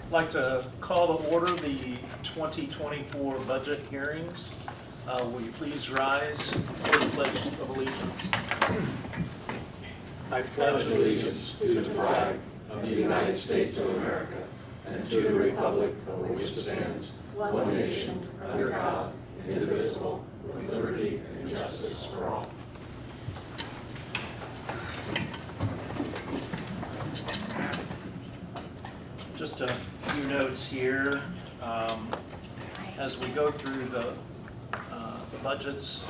I'd like to call to order the 2024 budget hearings. Will you please rise for the Pledge of Allegiance? I pledge allegiance to the flag of the United States of America and to the republic for which it stands, one nation, under God, indivisible, with liberty and justice for all. Just a few notes here. As we go through the budgets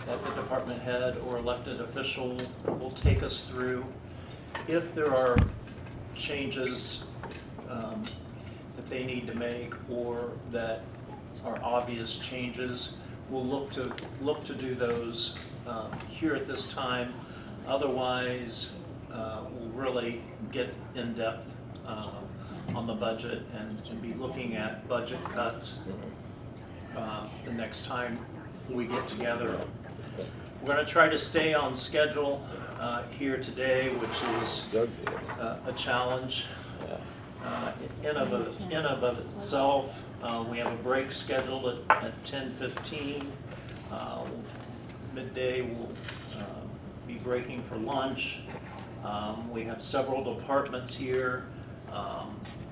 that the department head or elected official will take us through, if there are changes that they need to make or that are obvious changes, we'll look to do those here at this time. Otherwise, we'll really get in depth on the budget and be looking at budget cuts the next time we get together. We're going to try to stay on schedule here today, which is a challenge in of itself. We have a break scheduled at 10:15. Midday we'll be breaking for lunch. We have several departments here.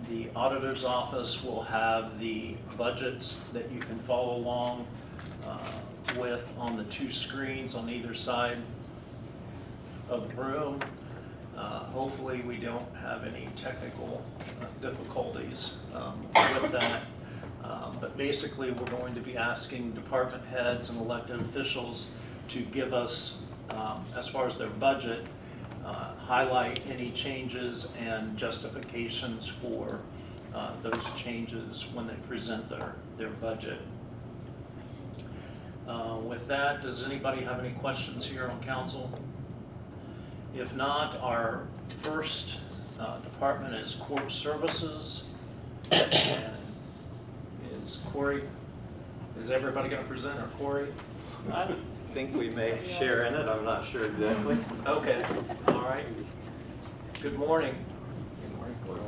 The auditor's office will have the budgets that you can follow along with on the two screens on either side of the room. Hopefully we don't have any technical difficulties with that. But basically we're going to be asking department heads and elected officials to give us, as far as their budget, highlight any changes and justifications for those changes when they present their budget. With that, does anybody have any questions here on council? If not, our first department is court services. And is Corey, is everybody going to present, or Corey? I think we may share in it. I'm not sure exactly. Okay, all right. Good morning. Good morning, Corey.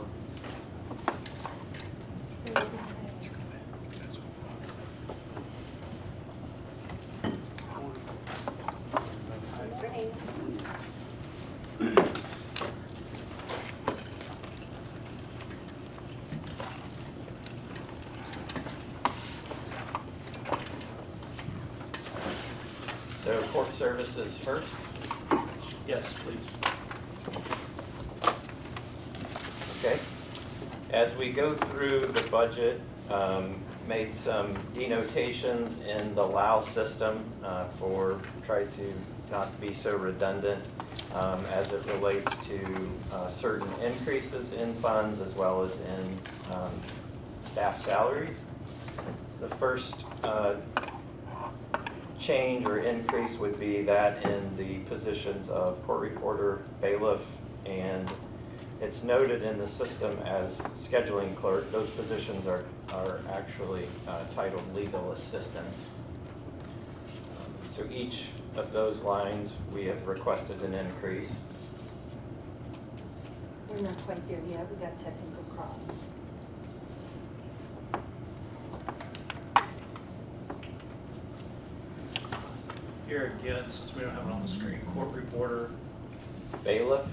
So court services first. Yes, please. Okay. As we go through the budget, made some denotations in the LAO system try to not be so redundant as it relates to certain increases in funds as well as in staff salaries. The first change or increase would be that in the positions of court reporter, bailiff, and it's noted in the system as scheduling clerk. Those positions are actually titled legal assistants. So each of those lines we have requested an increase. We're not quite there yet, we got technical problems. Here again, since we don't have it on the screen, court reporter. Bailiff,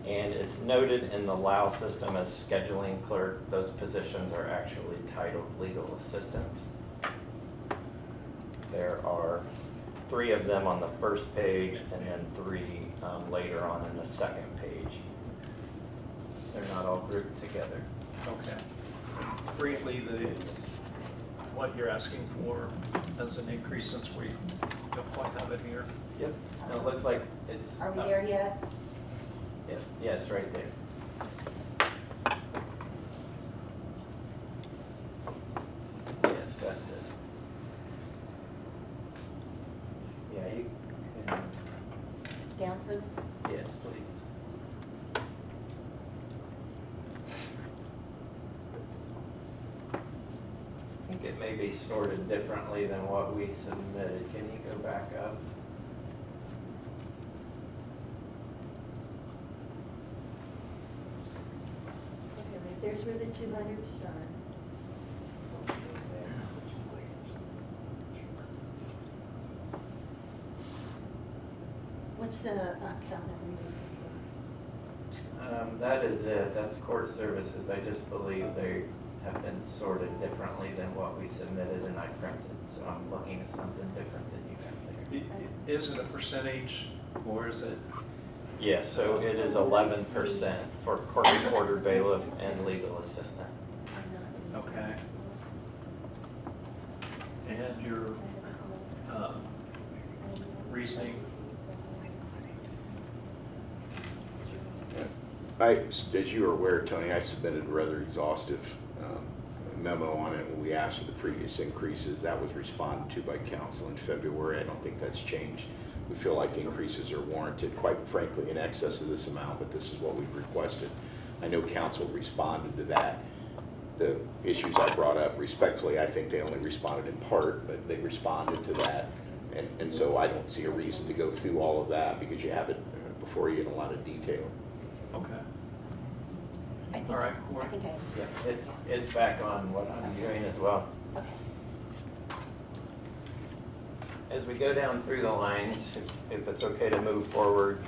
and it's noted in the LAO system as scheduling clerk. Those positions are actually titled legal assistants. There are 3 of them on the first page and then 3 later on in the second page. They're not all grouped together. Okay. Briefly, what you're asking for as an increase, since we don't quite have it here. Yep. And it looks like it's. Are we there yet? Yeah, yes, right there. Yes, that's it. Yeah, you can, Down for, yes, please. It may be sorted differently than what we submitted. Can you go back up? There's where the 200 start. What's the account that we're looking That is it, that's court services. I just believe they have been sorted differently than what we submitted and I printed. So I'm looking at something different than you got there. Is it a percentage or is it? Yes, so it is 11% for court reporter, bailiff, and legal assistant. for? Okay. And your reasoning? As you are aware, Tony, I submitted a rather exhaustive memo on it when we asked for the previous increases. That was responded to by council in February. I don't think that's changed. We feel like increases are warranted, quite frankly, in excess of this amount, but this is what we've requested. I know council responded to that. The issues I brought up respectfully, I think they only responded in part, but they responded to that. And so I don't see a reason to go through all of that because you have it before you in a lot of detail. Okay. I think, All right, I Court. think I, Yeah, it's back on what I'm doing as well. okay. As we go down through the lines, if it's okay to move forward,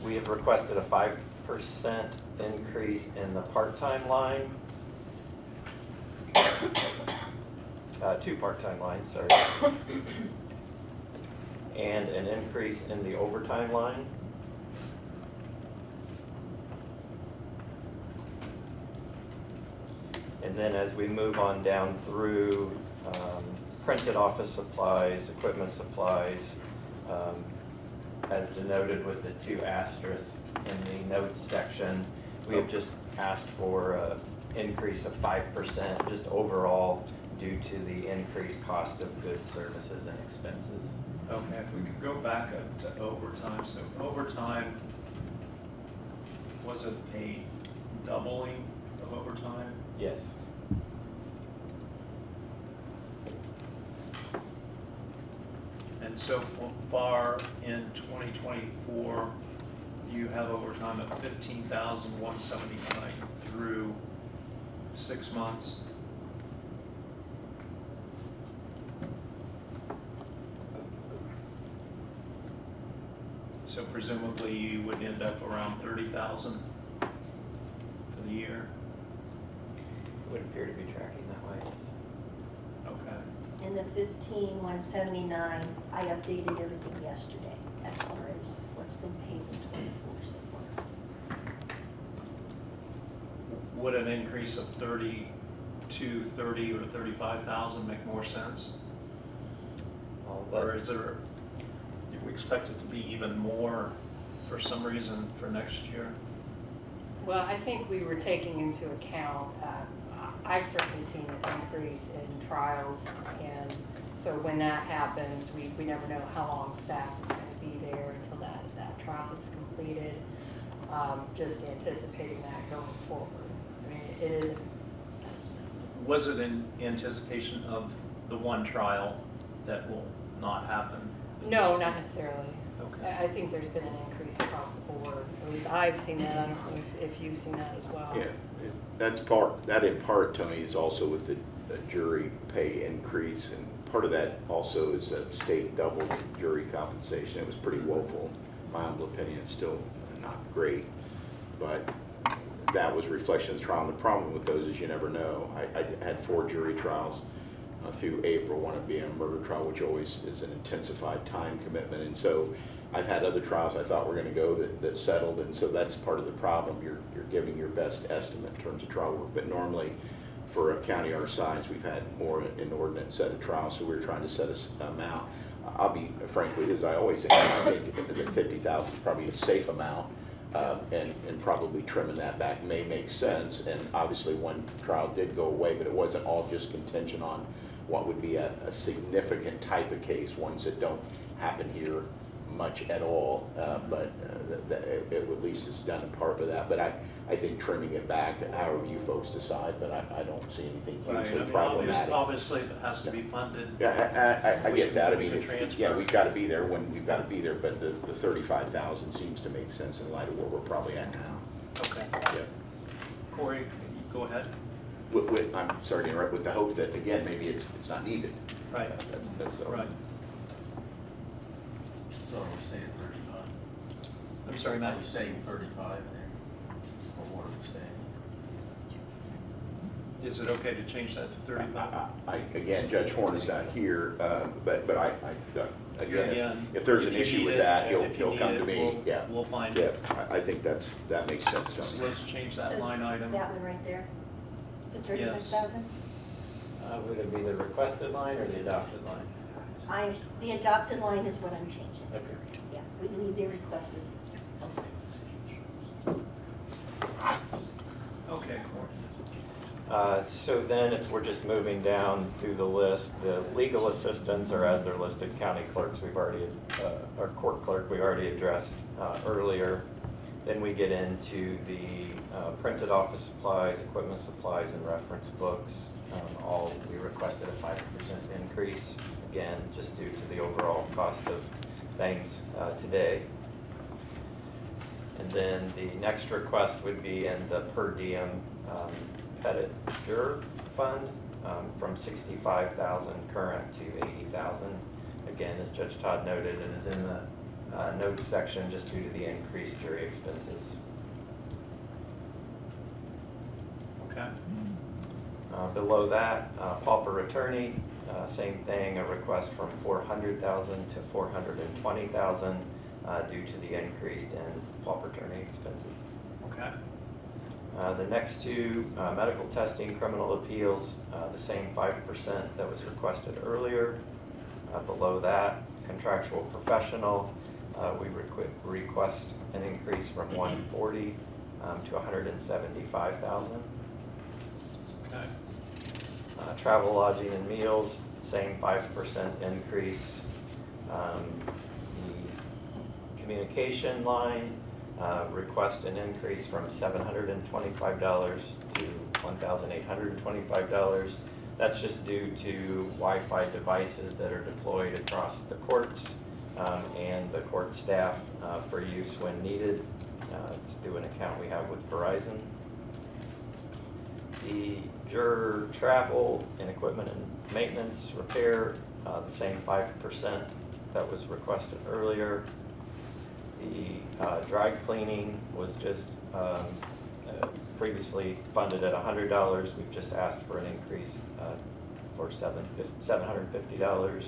we have requested a 5% increase in the part-time line. 2 part-time lines, sorry. And an increase in the overtime line. And then as we move on down through printed office supplies, equipment supplies, as denoted with the 2 asterisks in the notes section, we have just asked for an increase of 5% just overall due to the increased cost of goods, services, and expenses. Okay, if we could go back up to overtime. So overtime, was it a doubling of overtime? Yes. And so far in 2024, you have overtime at 15,179 through 6 months. So presumably you would end up around 30,000 for the year. It would appear to be tracking that way. Okay. And the 15,179, I updated everything yesterday as far as what's been paid in 24 so far. Would an increase of 30 to 30 or 35,000 make more sense? Or is there, do we expect it to be even more for some reason for next year? Well, I think we were taking into account, I've certainly seen an increase in trials, and so when that happens, we never know how long staff is going to be there until that trial is completed. Just anticipating that going forward. I mean, it is an estimate. Was it in anticipation of the one trial that will not happen? No, not necessarily. Okay. I think there's been an increase across the board. At least I've seen that. I don't know if you've seen that as well. Yeah, that in part, Tony, is also with the jury pay increase, and part of that also is that state doubled jury compensation. It was pretty woeful. My humble opinion, it's still not great, but that was a reflection of the trial. And the problem with those is you never know. I had 4 jury trials through April, one of being a murder trial, which always is an intensified time commitment. And so I've had other trials I thought were going to go that settled, and so that's part of the problem. You're giving your best estimate in terms of trial work, but normally for a county our size, we've had more inordinate set of trials, so we're trying to set an amount. I'll be frank with you, as I always am, I think that 50,000 is probably a safe amount, and probably trimming that back may make sense. And obviously one trial did go away, but it wasn't all just contingent on what would be a significant type of case, ones that don't happen here much at all, but it at least is done in part for that. But I think trimming it back, however you folks decide, but I don't see anything Right, I hugely mean, problematic. obviously, if it has to be funded. Yeah, I get that. I mean, transfer. yeah, we've got to be there when we've got to be there, but the 35,000 seems to make sense in light of where we're probably at now. Okay. Yeah. Corey, go ahead. I'm sorry to interrupt, with the hope that, again, maybe it's not needed. Right, That's the hope. right. So are we saying 35? I'm sorry, Are Matt. we saying 35 there? Or what are we saying? Is it okay to change that to 35? Again, Judge Horn is not here, but again, Again, if there's an if you issue need with it, that, if you he'll need come it, to me, yeah. we'll find Yeah, it. I think that makes sense, So Tony. let's change that line item. That one right there, the 35,000? Would it be the requested line or the adopted line? The adopted line is what I'm changing. Okay. Yeah, we leave the requested. Okay, Corey. So then, as we're just moving down through the list, the legal assistants, or as they're listed, county clerks, we've already, or court clerk, we already addressed earlier. Then we get into the printed office supplies, equipment supplies, and reference books. All, we requested a 5% increase, again, just due to the overall cost of things today. And then the next request would be in the per diem pettit juror fund from 65,000 current to 80,000. Again, as Judge Todd noted, it is in the notes section just due to the increased jury expenses. Okay. Below that, pauper attorney, same thing, a request from 400,000 to 420,000 due to the increase in pauper attorney expenses. Okay. The next two, medical testing, criminal appeals, the same 5% that was requested earlier. Below that, contractual professional, we request an increase from 140 to 175,000. Okay. Travel, lodging, and meals, same 5% increase. The communication line, request an increase from $725 to $1,825. That's just due to Wi-Fi devices that are deployed across the courts and the court staff for use when needed. It's through an account we have with Verizon. The juror travel and equipment and maintenance repair, the same 5% that was requested earlier. The dry cleaning was just previously funded at $100. We've just asked for an increase for $750.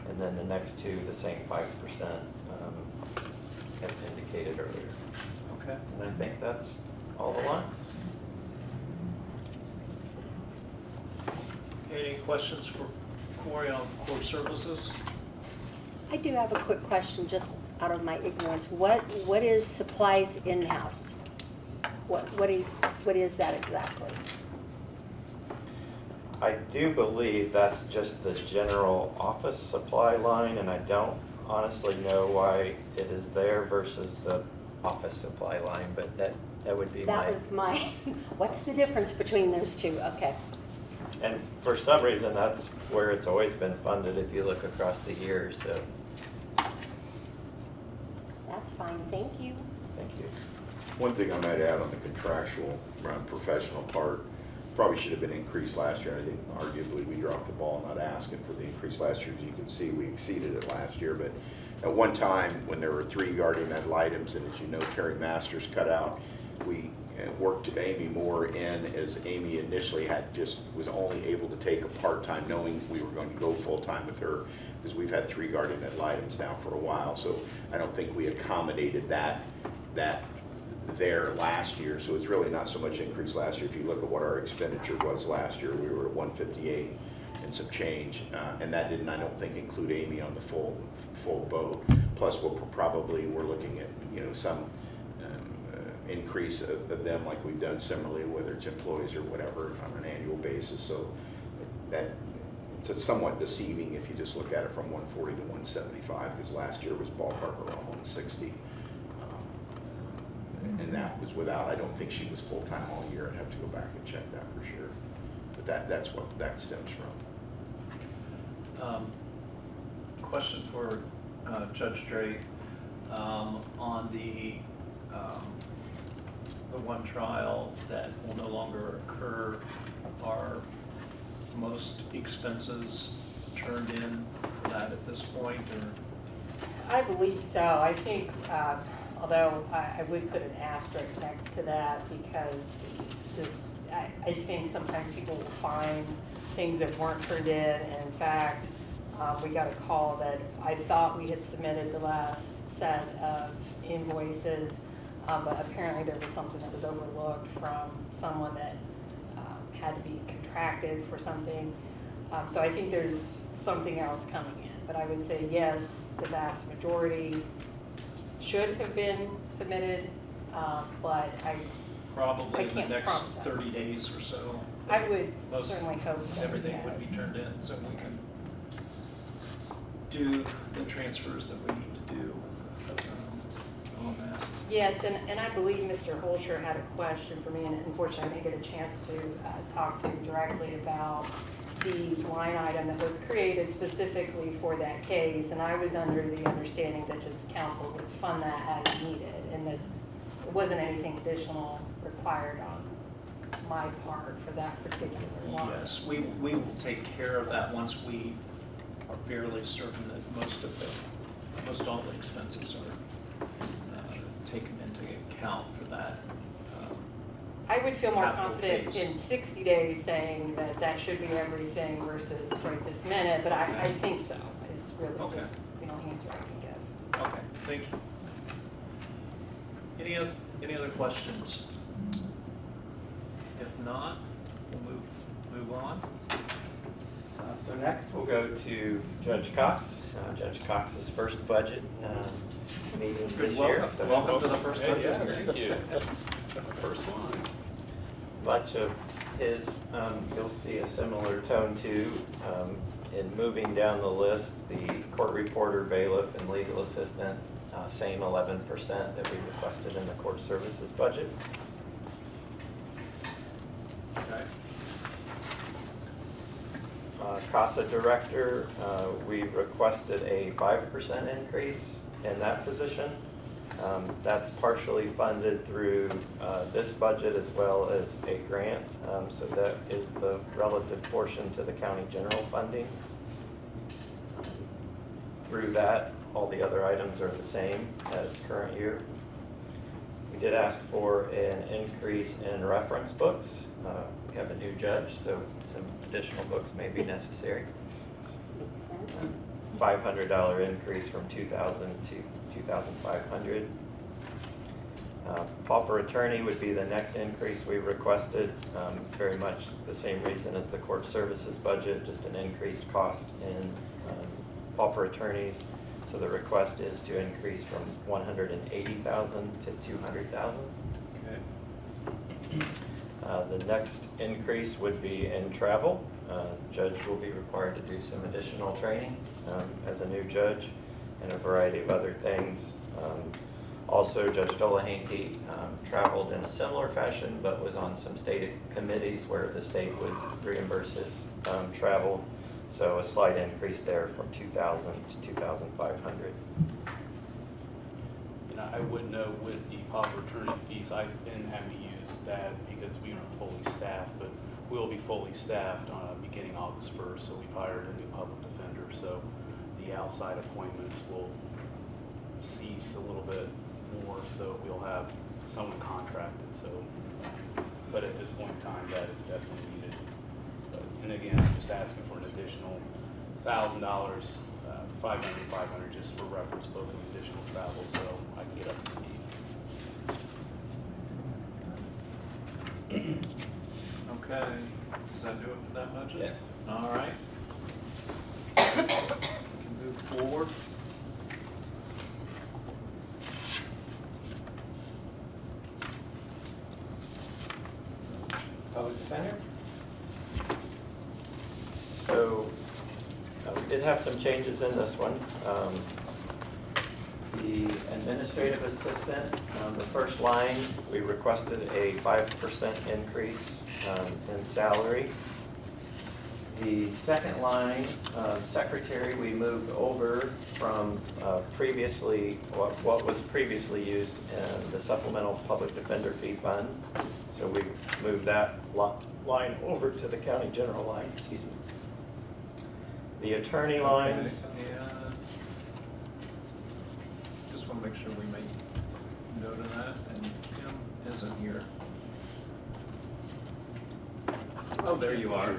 And then the next two, the same 5% as indicated earlier. Okay. And I think that's all the lines. Any questions for Corey on court services? I do have a quick question, just out of my ignorance. What is supplies in-house? What is that exactly? I do believe that's just the general office supply line, and I don't honestly know why it is there versus the office supply line, but that would be my... That was my, what's the difference between those two? Okay. And for some reason, that's where it's always been funded if you look across the years, so That's fine, thank you. thank you. One thing I might add on the contractual, professional part, probably should have been increased last year. I think arguably we dropped the ball not asking for the increase last year. As you can see, we exceeded it last year. But at one time, when there were 3 guardian ad litems, and as you know, Terry Masters cut out, we worked Amy Moore in, as Amy initially was only able to take a part-time, knowing we were going to go full-time with her, because we've had 3 guardian ad litems now for a while. So I don't think we accommodated that there last year. So it's really not so much increase last year. If you look at what our expenditure was last year, we were at 158 and some change, and that didn't, I don't think, include Amy on the full boat. Plus, we're looking at some increase of them, like we've done similarly, whether it's employees or whatever, on an annual basis. So that it's somewhat deceiving if you just look at it from 140 to 175, because last year was ballpark around 160. And that was without, I don't think she was full-time all year. I'd have to go back and check that for sure. But that's what that stems from. Question for Judge Drake on the one trial that will no longer occur, are most expenses turned in for that at this point, or? I believe so. I think, although I would put an asterisk next to that because just, I think sometimes people will find things that weren't turned in. And in fact, we got a call that I thought we had submitted the last set of invoices, but apparently there was something that was overlooked from someone that had to be contracted for something. So I think there's something else coming in. But I would say yes, the vast majority should have been submitted, but Probably in the can't next promise that. 30 days or so. I would Most certainly hope so, Everything would be yes. turned in, so we can do the transfers that we need to do on that. Yes, and I believe Mr. Holscher had a question for me, and unfortunately I didn't get a chance to talk to him directly about the line item that was created specifically for that case, and I was under the understanding that just council would fund that as needed, and that it wasn't anything additional required on my part for that particular line. Yes, we will take care of that once we are fairly certain that most all the expenses are taken into account for that. I would feel more Capital confident case. in 60 days saying that that should be everything versus right this minute, but I think so, is really Okay. just the only answer I can give. Okay, thank you. Any other questions? If not, we'll move on. So next, we'll go to Judge Cox. Judge Cox's first budget meeting this year. So Welcome to the first budget. Yeah, thank you. First one. much of his, you'll see a similar tone to. In moving down the list, the court reporter, bailiff, and legal assistant, same 11% that we requested in the court services budget. Okay. CASA director, we requested a 5% increase in that position. That's partially funded through this budget as well as a grant. So that is the relative portion to the county general funding. Through that, all the other items are the same as current year. We did ask for an increase in reference books. We have a new judge, so some additional books may be necessary. $500 increase from 2,000 to 2,500. Pauper attorney would be the next increase we requested. Very much the same reason as the court services budget, just an increased cost in pauper attorneys. So the request is to increase from 180,000 to 200,000. Okay. The next increase would be in travel. Judge will be required to do some additional training as a new judge and a variety of other things. Also, Judge Dolahanty traveled in a similar fashion, but was on some state committees where the state would reimburse his travel. So a slight increase there from 2,000 to 2,500. And I would note with the pauper attorney fees, I've been having to use that because we aren't fully staffed, but we'll be fully staffed beginning August 1st. So we've hired a new public defender. So the outside appointments will cease a little bit more. So we'll have someone contracted. So, but at this point in time, that is definitely needed. But, and again, I'm just asking for an additional $1,000, 500 just for reference book and additional travel, so I can get up to speed. Okay, does that do it for that budget? Yes. All right. We can move forward. Public defender? So, we did have some changes in this one. The administrative assistant, the first line, we requested a 5% increase in salary. The second line, secretary, we moved over from previously, what was previously used in the supplemental public defender fee fund. So we moved that line over to the county general line, excuse me. The attorney lines, Yeah. Just want to make sure we make note of that, and Kim isn't here. Oh, there you are.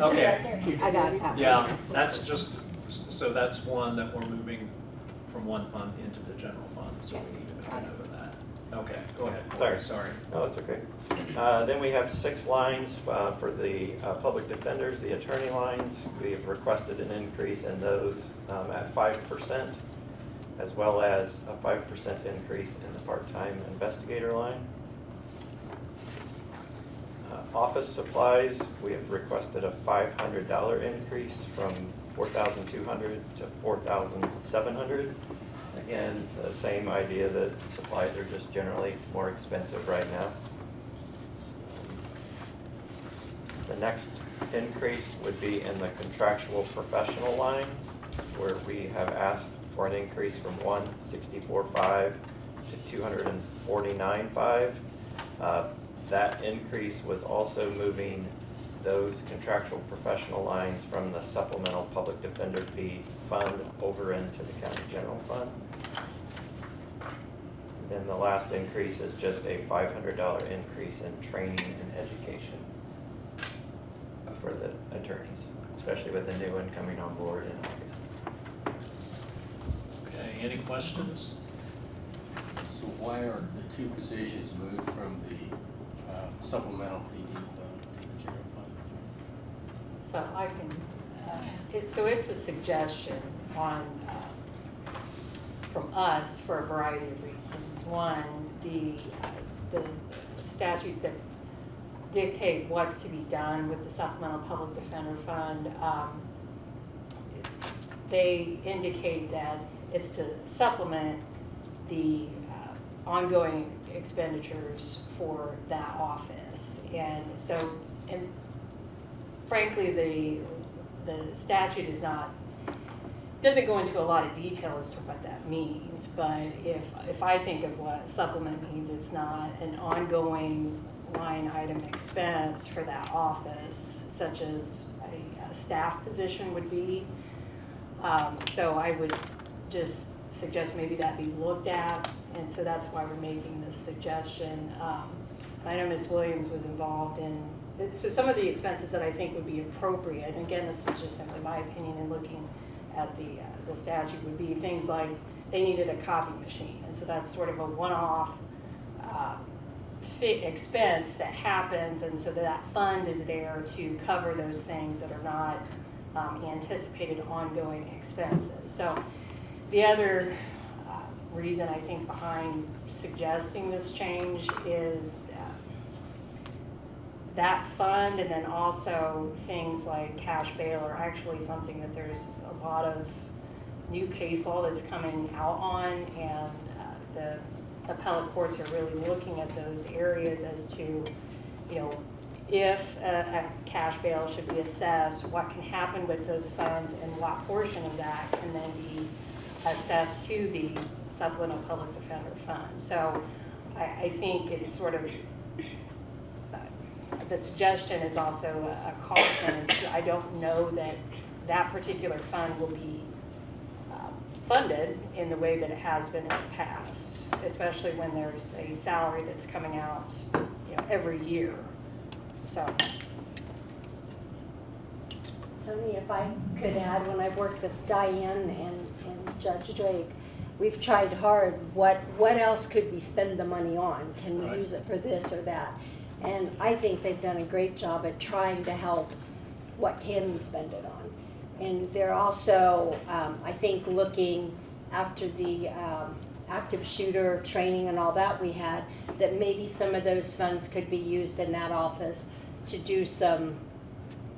Okay. I got it. Yeah, that's just, so that's one that we're moving from one fund into the general fund, so we need to make a note of that. Okay, go ahead. Sorry. no, it's okay. Then we have 6 lines for the public defenders, the attorney lines. We have requested an increase in those at 5%, as well as a 5% increase in the part-time investigator line. Office supplies, we have requested a $500 increase from $4,200 to $4,700. Again, the same idea that supplies are just generally more expensive right now. The next increase would be in the contractual professional line, where we have asked for an increase from $164,500 to $249,500. That increase was also moving those contractual professional lines from the supplemental public defender fee fund over into the county general fund. Then the last increase is just a $500 increase in training and education for the attorneys, especially with the new one coming on board in August. Okay, any questions? So why are the 2 positions moved from the supplemental PD fund to the general fund? So I can, so it's a suggestion on, from us for a variety of reasons. One, the statutes that dictate what's to be done with the supplemental public defender fund, they indicate that it's to supplement the ongoing expenditures for that office. And so, and frankly, the statute is not, doesn't go into a lot of detail as to what that means, but if I think of what supplement means, it's not an ongoing line item expense for that office, such as a staff position would be. So I would just suggest maybe that be looked at, and so that's why we're making this suggestion. I know Ms. Williams was involved in, so some of the expenses that I think would be appropriate, and again, this is just simply my opinion in looking at the statute, would be things like they needed a copy machine, and so that's sort of a one-off expense that happens, and so that fund is there to cover those things that are not anticipated ongoing expenses. So the other reason I think behind suggesting this change is that fund, and then also things like cash bail are actually something that there's a lot of new case law that's coming out on, and the appellate courts are really looking at those areas as to, you know, if a cash bail should be assessed, what can happen with those funds, and what portion of that can then be assessed to the supplemental public defender fund. So I think it's sort of, the suggestion is also a caution, is I don't know that that particular fund will be funded in the way that it has been in the past, especially when there's a salary that's coming out, you know, every year. So. Tony, if I could add, when I've worked with Diane and Judge Drake, we've tried hard, what else could we spend the money on? Can we use it for this or that? And I think they've done a great job at trying to help, what can we spend it on? And they're also, I think, looking after the active shooter training and all that we had, that maybe some of those funds could be used in that office to do some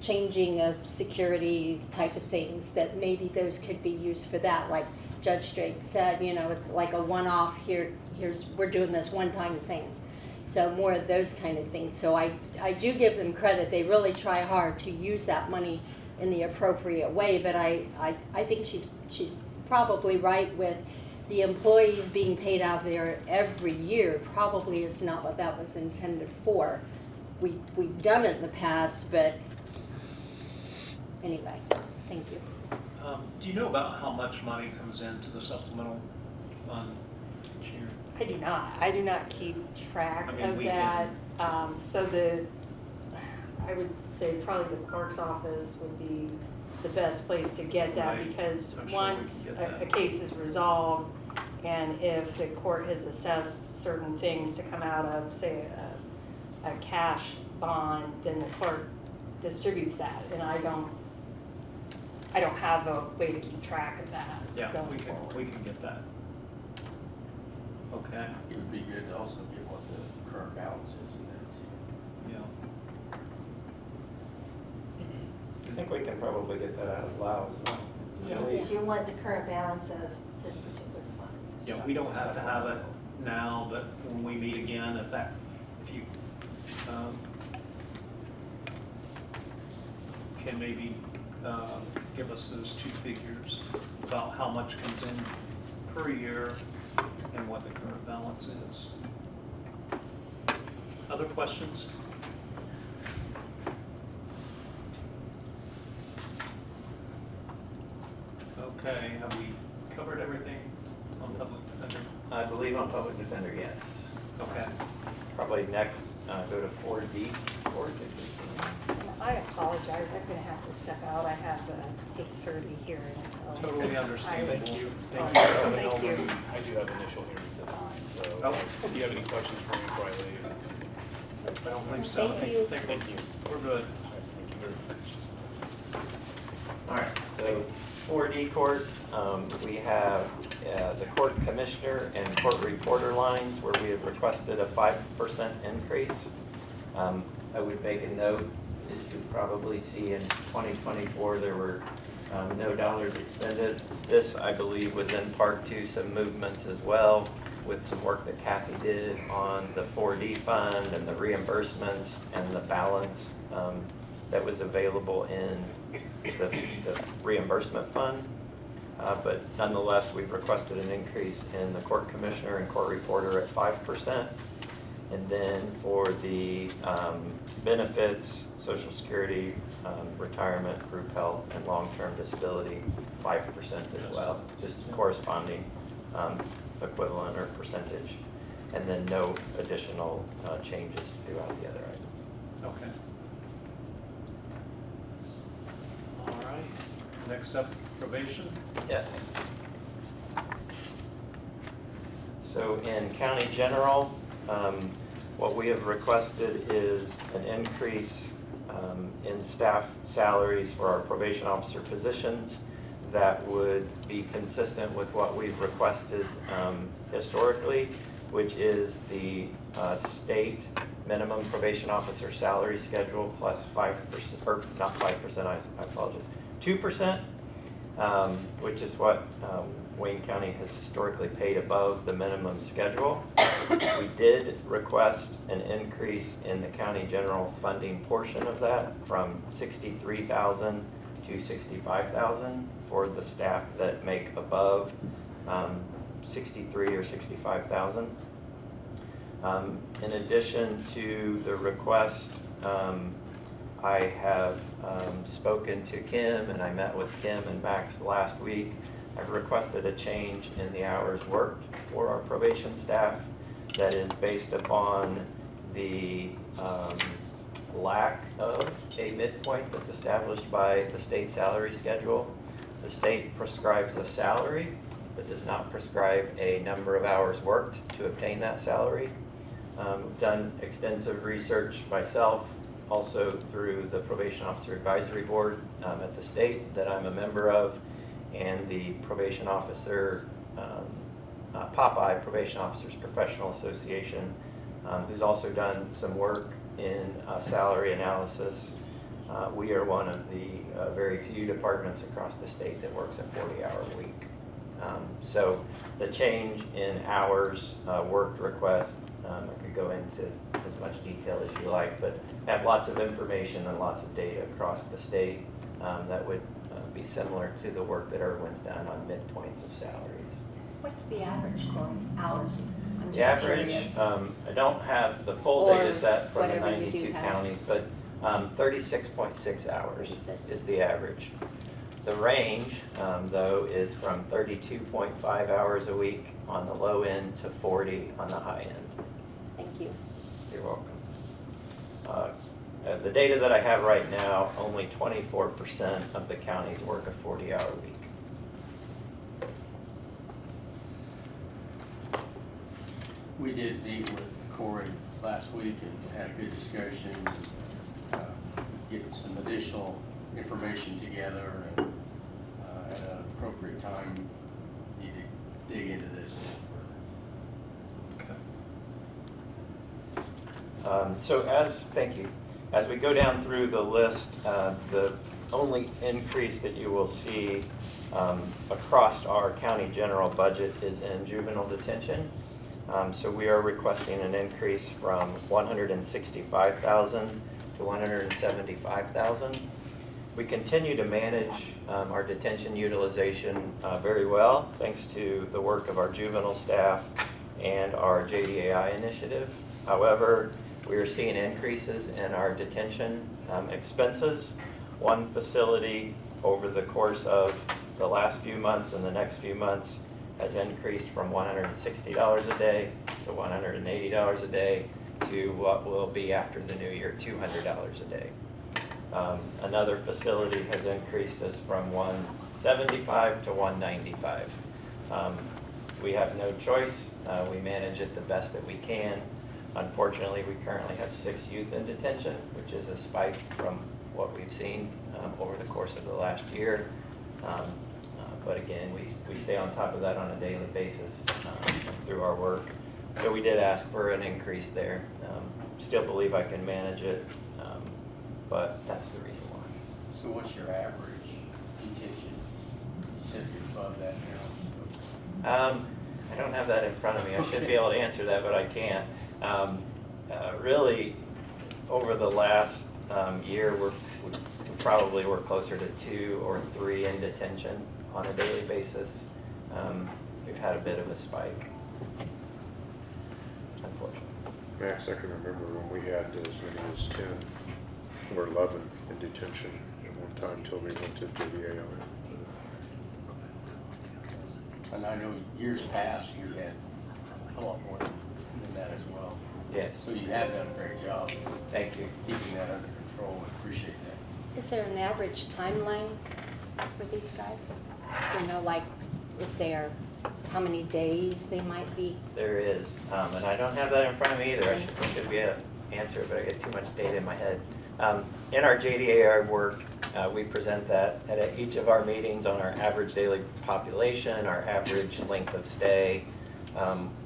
changing of security type of things, that maybe those could be used for that. Like Judge Drake said, you know, it's like a one-off, we're doing this one-time thing. So more of those kind of things. So I do give them credit. They really try hard to use that money in the appropriate way, but I think she's probably right with the employees being paid out there every year probably is not what that was intended for. We've done it in the past, but anyway, thank you. Do you know about how much money comes into the supplemental fund each year? I do not keep track I mean, of we that. So I would say probably the clerk's office would be the best place to get that, Right. because I'm sure we once can get that. a case is resolved, and if the court has assessed certain things to come out of, say, a cash bond, then the clerk distributes that, and I don't have a way to keep track of that Yeah, going we forward. can get that. Okay, It would be good to also get what the current balance is in there too. yeah. I think we can probably get that out of Lao as well. Yeah, because you want the current balance of this particular fund. Yeah, we don't have to have it now, but when we meet again, if you can maybe give us those two figures about how much comes in per year and what the current balance is. Other questions? Okay, have we covered everything on public defender? I believe on public defender, yes. Okay. Probably next, go to 4D. I apologize, I'm gonna have to step out, I have a 8:30 hearing, so. Totally understandable. Thank you. Oh, Thank you for coming thank over. you. I do have initial hearings at 9, so Oh. if you have any questions for me before I leave? I don't believe so. Thank you. Thank you. We're good. Thank you very much. All right, so 4D court, we have the court commissioner and court reporter lines where we have requested a 5% increase. I would make a note, as you probably see in 2024, there were no dollars expended. This, I believe, was in part to some movements as well with some work that Kathy did on the 4D fund and the reimbursements and the balance that was available in the reimbursement fund. But nonetheless, we've requested an increase in the court commissioner and court reporter at 5%. And then for the benefits, Social Security, retirement, group health, and long-term disability, 5% as well, just corresponding equivalent or percentage. And then no additional changes throughout the other items. Okay. All right. Next up, probation. Yes. So in county general, what we have requested is an increase in staff salaries for our probation officer positions that would be consistent with what we've requested historically, which is the state minimum probation officer salary schedule plus 5%, or not 5%, I apologize, 2%, which is what Wayne County has historically paid above the minimum schedule. We did request an increase in the county general funding portion of that from $63,000 to $65,000 for the staff that make above $63,000 or $65,000. In addition to the request, I have spoken to Kim, and I met with Kim and Max last week. I've requested a change in the hours worked for our probation staff that is based upon the lack of a midpoint that's established by the state salary schedule. The state prescribes a salary, but does not prescribe a number of hours worked to obtain that salary. Done extensive research myself, also through the Probation Officer Advisory Board at the state that I'm a member of, and the Probation Officer, Popeye Probation Officers Professional Association, who's also done some work in salary analysis. We are one of the very few departments across the state that works a 40-hour week. So the change in hours worked request, I could go into as much detail as you like, but have lots of information and lots of data across the state that would be similar to the work that Irwin's done on midpoints of salaries. What's the average, Corey, hours? I'm The just average, curious. I don't have the full Or data set for the whatever you do 92 have. counties, but 36.6 hours 36. is the average. The range, though, is from 32.5 hours a week on the low end to 40 on the high end. Thank you. You're welcome. The data that I have right now, only 24% of the counties work a 40-hour week. We did meet with Corey last week and had a good discussion, getting some additional information together, and at an appropriate time, need to dig into this a little further. Thank you. As we go down through the list, the only increase that you will see across our county general budget is in juvenile detention. So we are requesting an increase from $165,000 to $175,000. We continue to manage our detention utilization very well, thanks to the work of our juvenile staff and our JDAI initiative. However, we are seeing increases in our detention expenses. One facility over the course of the last few months and the next few months has increased from $160 a day to $180 a day to what will be after the new year, $200 a day. Another facility has increased us from $175 to $195. We have no choice. We manage it the best that we can. Unfortunately, we currently have 6 youth in detention, which is a spike from what we've seen over the course of the last year. But again, we stay on top of that on a daily basis through our work. So we did ask for an increase there. Still believe I can manage it, but that's the reason why. So what's your average detention? You said you're above that now. I don't have that in front of me. I should be able to answer that, but I can't. Really, over the last year, we probably were closer to 2 or 3 in detention on a daily basis. We've had a bit of a spike, unfortunately. Max, I can remember when we had as many as 10 or 11 in detention at one time until we went to JDA on it. And I know years past, you had a lot more than that as well. Yes, So you have done a great job thank you. keeping that under control. We appreciate that. Is there an average timeline for these guys? You know, like, is there how many days they might be? There is, and I don't have that in front of me either. I should be able to answer it, but I get too much data in my head. In our JDAR work, we present that at each of our meetings on our average daily population, our average length of stay.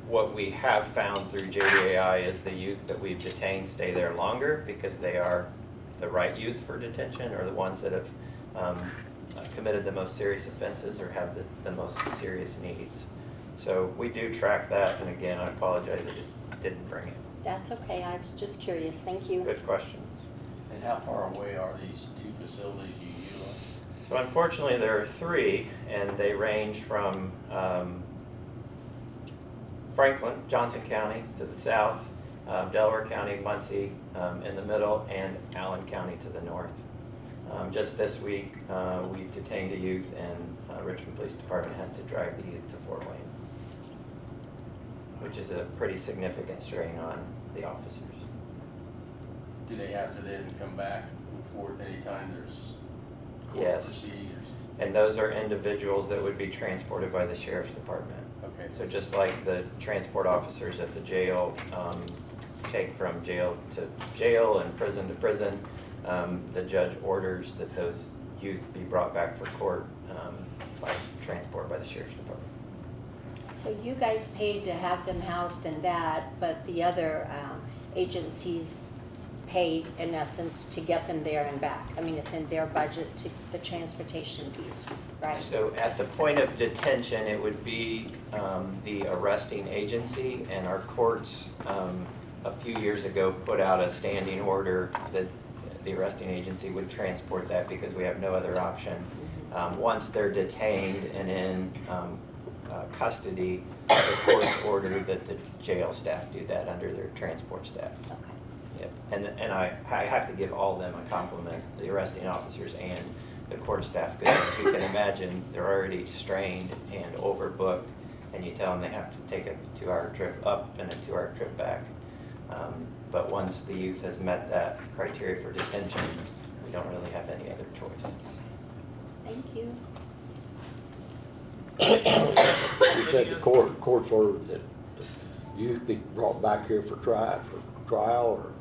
What we have found through JDAI is the youth that we've detained stay there longer because they are the right youth for detention, or the ones that have committed the most serious offenses or have the most serious needs. So we do track that, and again, I apologize, I just didn't bring it. That's okay, I was just curious, thank you. Good questions. And how far away are these 2 facilities you utilize? So unfortunately, there are 3, and they range from Franklin, Johnson County to the south, Delaware County, Muncie in the middle, and Allen County to the north. Just this week, we detained a youth, and Richmond Police Department had to drive the youth to Fort Wayne, which is a pretty significant strain on the officers. Do they have to then come back and forth anytime there's court Yes. procedures? And those are individuals that would be transported by the Sheriff's Department. Okay. So just like the transport officers at the jail take from jail to jail and prison to prison, the judge orders that those youth be brought back for court by transport by the Sheriff's Department. So you guys paid to have them housed in that, but the other agencies paid in essence to get them there and back. I mean, it's in their budget to the transportation fees, right? So at the point of detention, it would be the arresting agency, and our courts a few years ago put out a standing order that the arresting agency would transport that because we have no other option. Once they're detained and in custody, the courts order that the jail staff do that under their transport staff. Okay. Yep. And I have to give all of them a compliment, the arresting officers and the court staff, because as you can imagine, they're already strained and overbooked, and you tell them they have to take a 2-hour trip up and a 2-hour trip back. But once the youth has met that criteria for detention, we don't really have any other choice. Thank you. You said the court's ordered that youth be brought back here for trial or?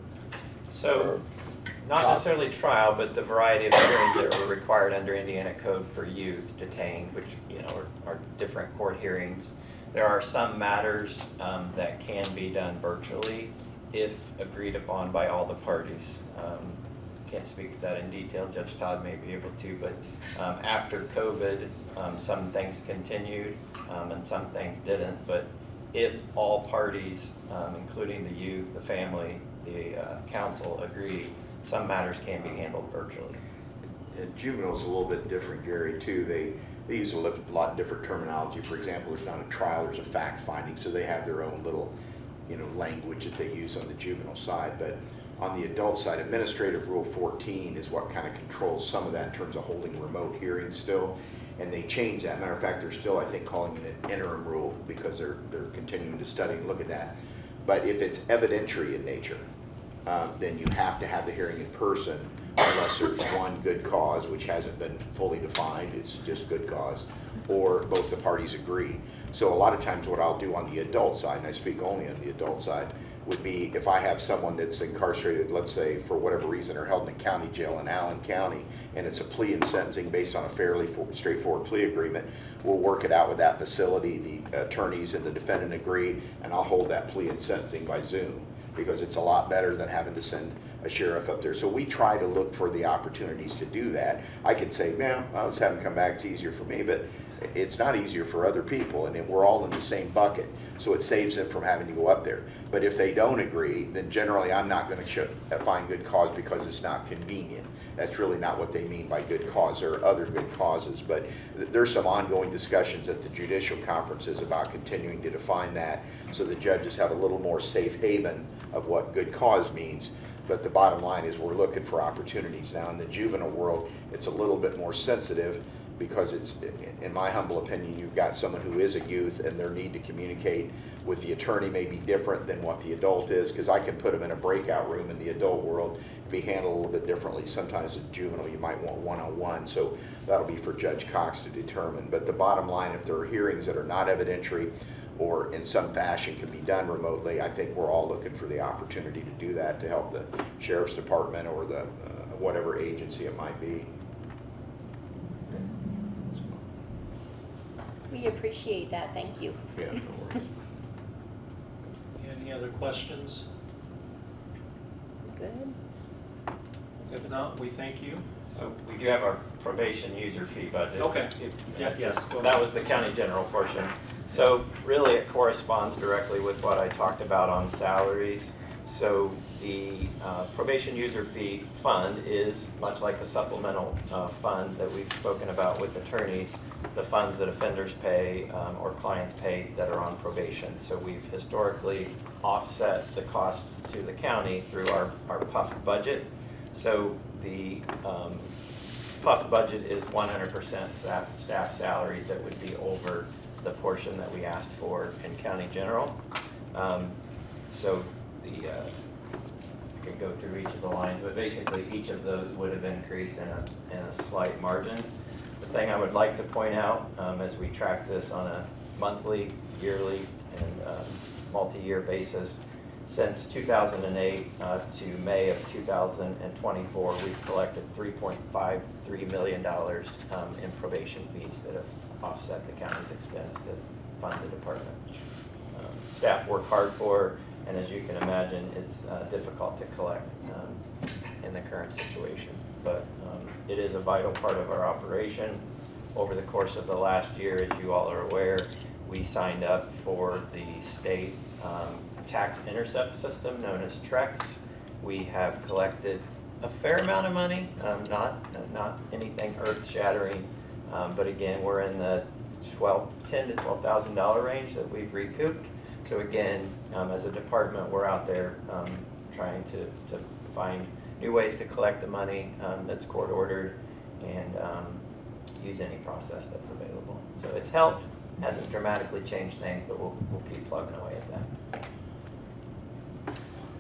So, not necessarily trial, but the variety of hearings that were required under Indiana Code for youth detained, which, you know, are different court hearings. There are some matters that can be done virtually if agreed upon by all the parties. Can't speak to that in detail, Judge Todd may be able to, but after COVID, some things continued and some things didn't. But if all parties, including the youth, the family, the council agree, some matters can be handled virtually. Juvenile's a little bit different, Gary, too. They use a lot different terminology. For example, there's not a trial, there's a fact finding, so they have their own little, language that they use on the juvenile side. But on the adult side, Administrative Rule 14 is what kind of controls some of that in terms of holding remote hearings still. And they changed that. Matter of fact, they're still, I think, calling it an interim rule because they're continuing to study and look at that. But if it's evidentiary in nature, then you have to have the hearing in person unless there's one good cause, which hasn't been fully defined, it's just good cause, or both the parties agree. So a lot of times what I'll do on the adult side, and I speak only on the adult side, would be if I have someone that's incarcerated, let's say for whatever reason, or held in a county jail in Allen County, and it's a plea and sentencing based on a fairly straightforward plea agreement, we'll work it out with that facility, the attorneys and the defendant agree, and I'll hold that plea and sentencing by Zoom, because it's a lot better than having to send a sheriff up there. So we try to look for the opportunities to do that. I could say, man, I'll just have them come back, it's easier for me, but it's not easier for other people, and we're all in the same bucket, so it saves them from having to go up there. But if they don't agree, then generally I'm not going to find good cause because it's not convenient. That's really not what they mean by good cause. There are other good causes, but there's some ongoing discussions at the judicial conferences about continuing to define that so the judges have a little more safe haven of what good cause means. But the bottom line is we're looking for opportunities. Now in the juvenile world, it's a little bit more sensitive because it's, in my humble opinion, you've got someone who is a youth and their need to communicate with the attorney may be different than what the adult is, because I can put them in a breakout room. In the adult world, be handled a little bit differently. Sometimes with juvenile you might want one-on-one, so that'll be for Judge Cox to determine. But the bottom line, if there are hearings that are not evidentiary or in some fashion can be done remotely, I think we're all looking for the opportunity to do that to help the Sheriff's Department or the whatever agency it might be. We appreciate that, thank you. Yeah, no worries. Any other questions? Good. If not, we thank you. So we do have our probation user fee budget. Okay. Yeah, Yes, just- go that ahead. was the county general portion. So really it corresponds directly with what I talked about on salaries. So the probation user fee fund is much like the supplemental fund that we've spoken about with attorneys, the funds that offenders pay or clients pay that are on probation. So we've historically offset the cost to the county through our PUF budget. So the PUF budget is 100% staff salaries that would be over the portion that we asked for in county general. So I could go through each of the lines, but basically each of those would have increased in a slight margin. The thing I would like to point out as we track this on a monthly, yearly, and multi-year basis, since 2008 to May of 2024, we've collected $3.53 million in probation fees that have offset the county's expense to fund the department. Staff work hard for, And as you can imagine, it's difficult to collect in the current situation. But it is a vital part of our operation. Over the course of the last year, as you all are aware, we signed up for the state tax intercept system known as TREX. We have collected a fair amount of money, not anything earth-shattering, but again, we're in the $10,000 to $12,000 range that we've recouped. So again, as a department, we're out there trying to find new ways to collect the money that's court ordered and use any process that's available. So it's helped, hasn't dramatically changed things, but we'll keep plugging away at that.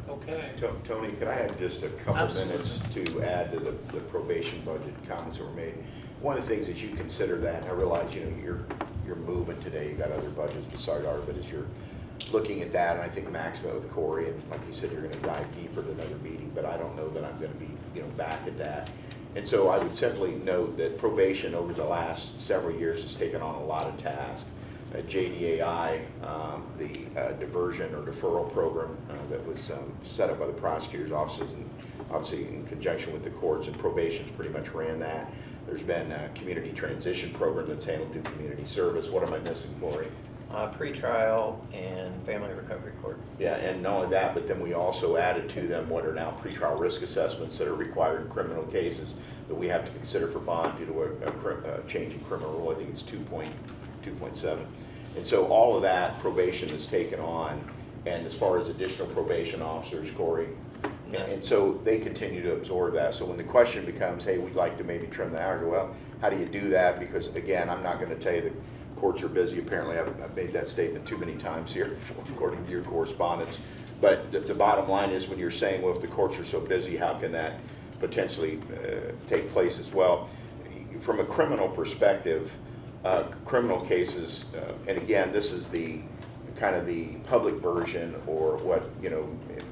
Okay. Tony, could I have just a couple Absolutely. minutes to add to the probation budget comments that were made? One of the things as you consider that, and I realize, you know, you're moving today, you've got other budgets beside ours, but as you're looking at that, and I think Max met with Corey, and like you said, you're gonna dive deeper to another meeting, but I don't know that I'm gonna be, you know, back at that. And so I would simply note that probation over the last several years has taken on a lot of tasks. JDAI, the diversion or deferral program that was set up by the prosecutor's offices and obviously in conjunction with the courts, and probation's pretty much ran that. There's been a community transition program that's handled through community service. What am I missing, Corey? Pretrial and family recovery court. Yeah, and not only that, but then we also added to them what are now pretrial risk assessments that are required in criminal cases that we have to consider for bond due to a change in criminal rule. I think it's 2.7. And so all of that probation is taken on, and as far as additional probation officers, Corey, and so they continue to absorb that. So when the question becomes, hey, we'd like to maybe trim the hours, well, how do you do that? Because again, I'm not going to tell you that courts are busy. Apparently, I've made that statement too many times here, according to your correspondence. But the bottom line is, when you're saying, well, if the courts are so busy, how can that potentially take place as well? From a criminal perspective, criminal cases, and again, this is the kind of the public version, or what, you know,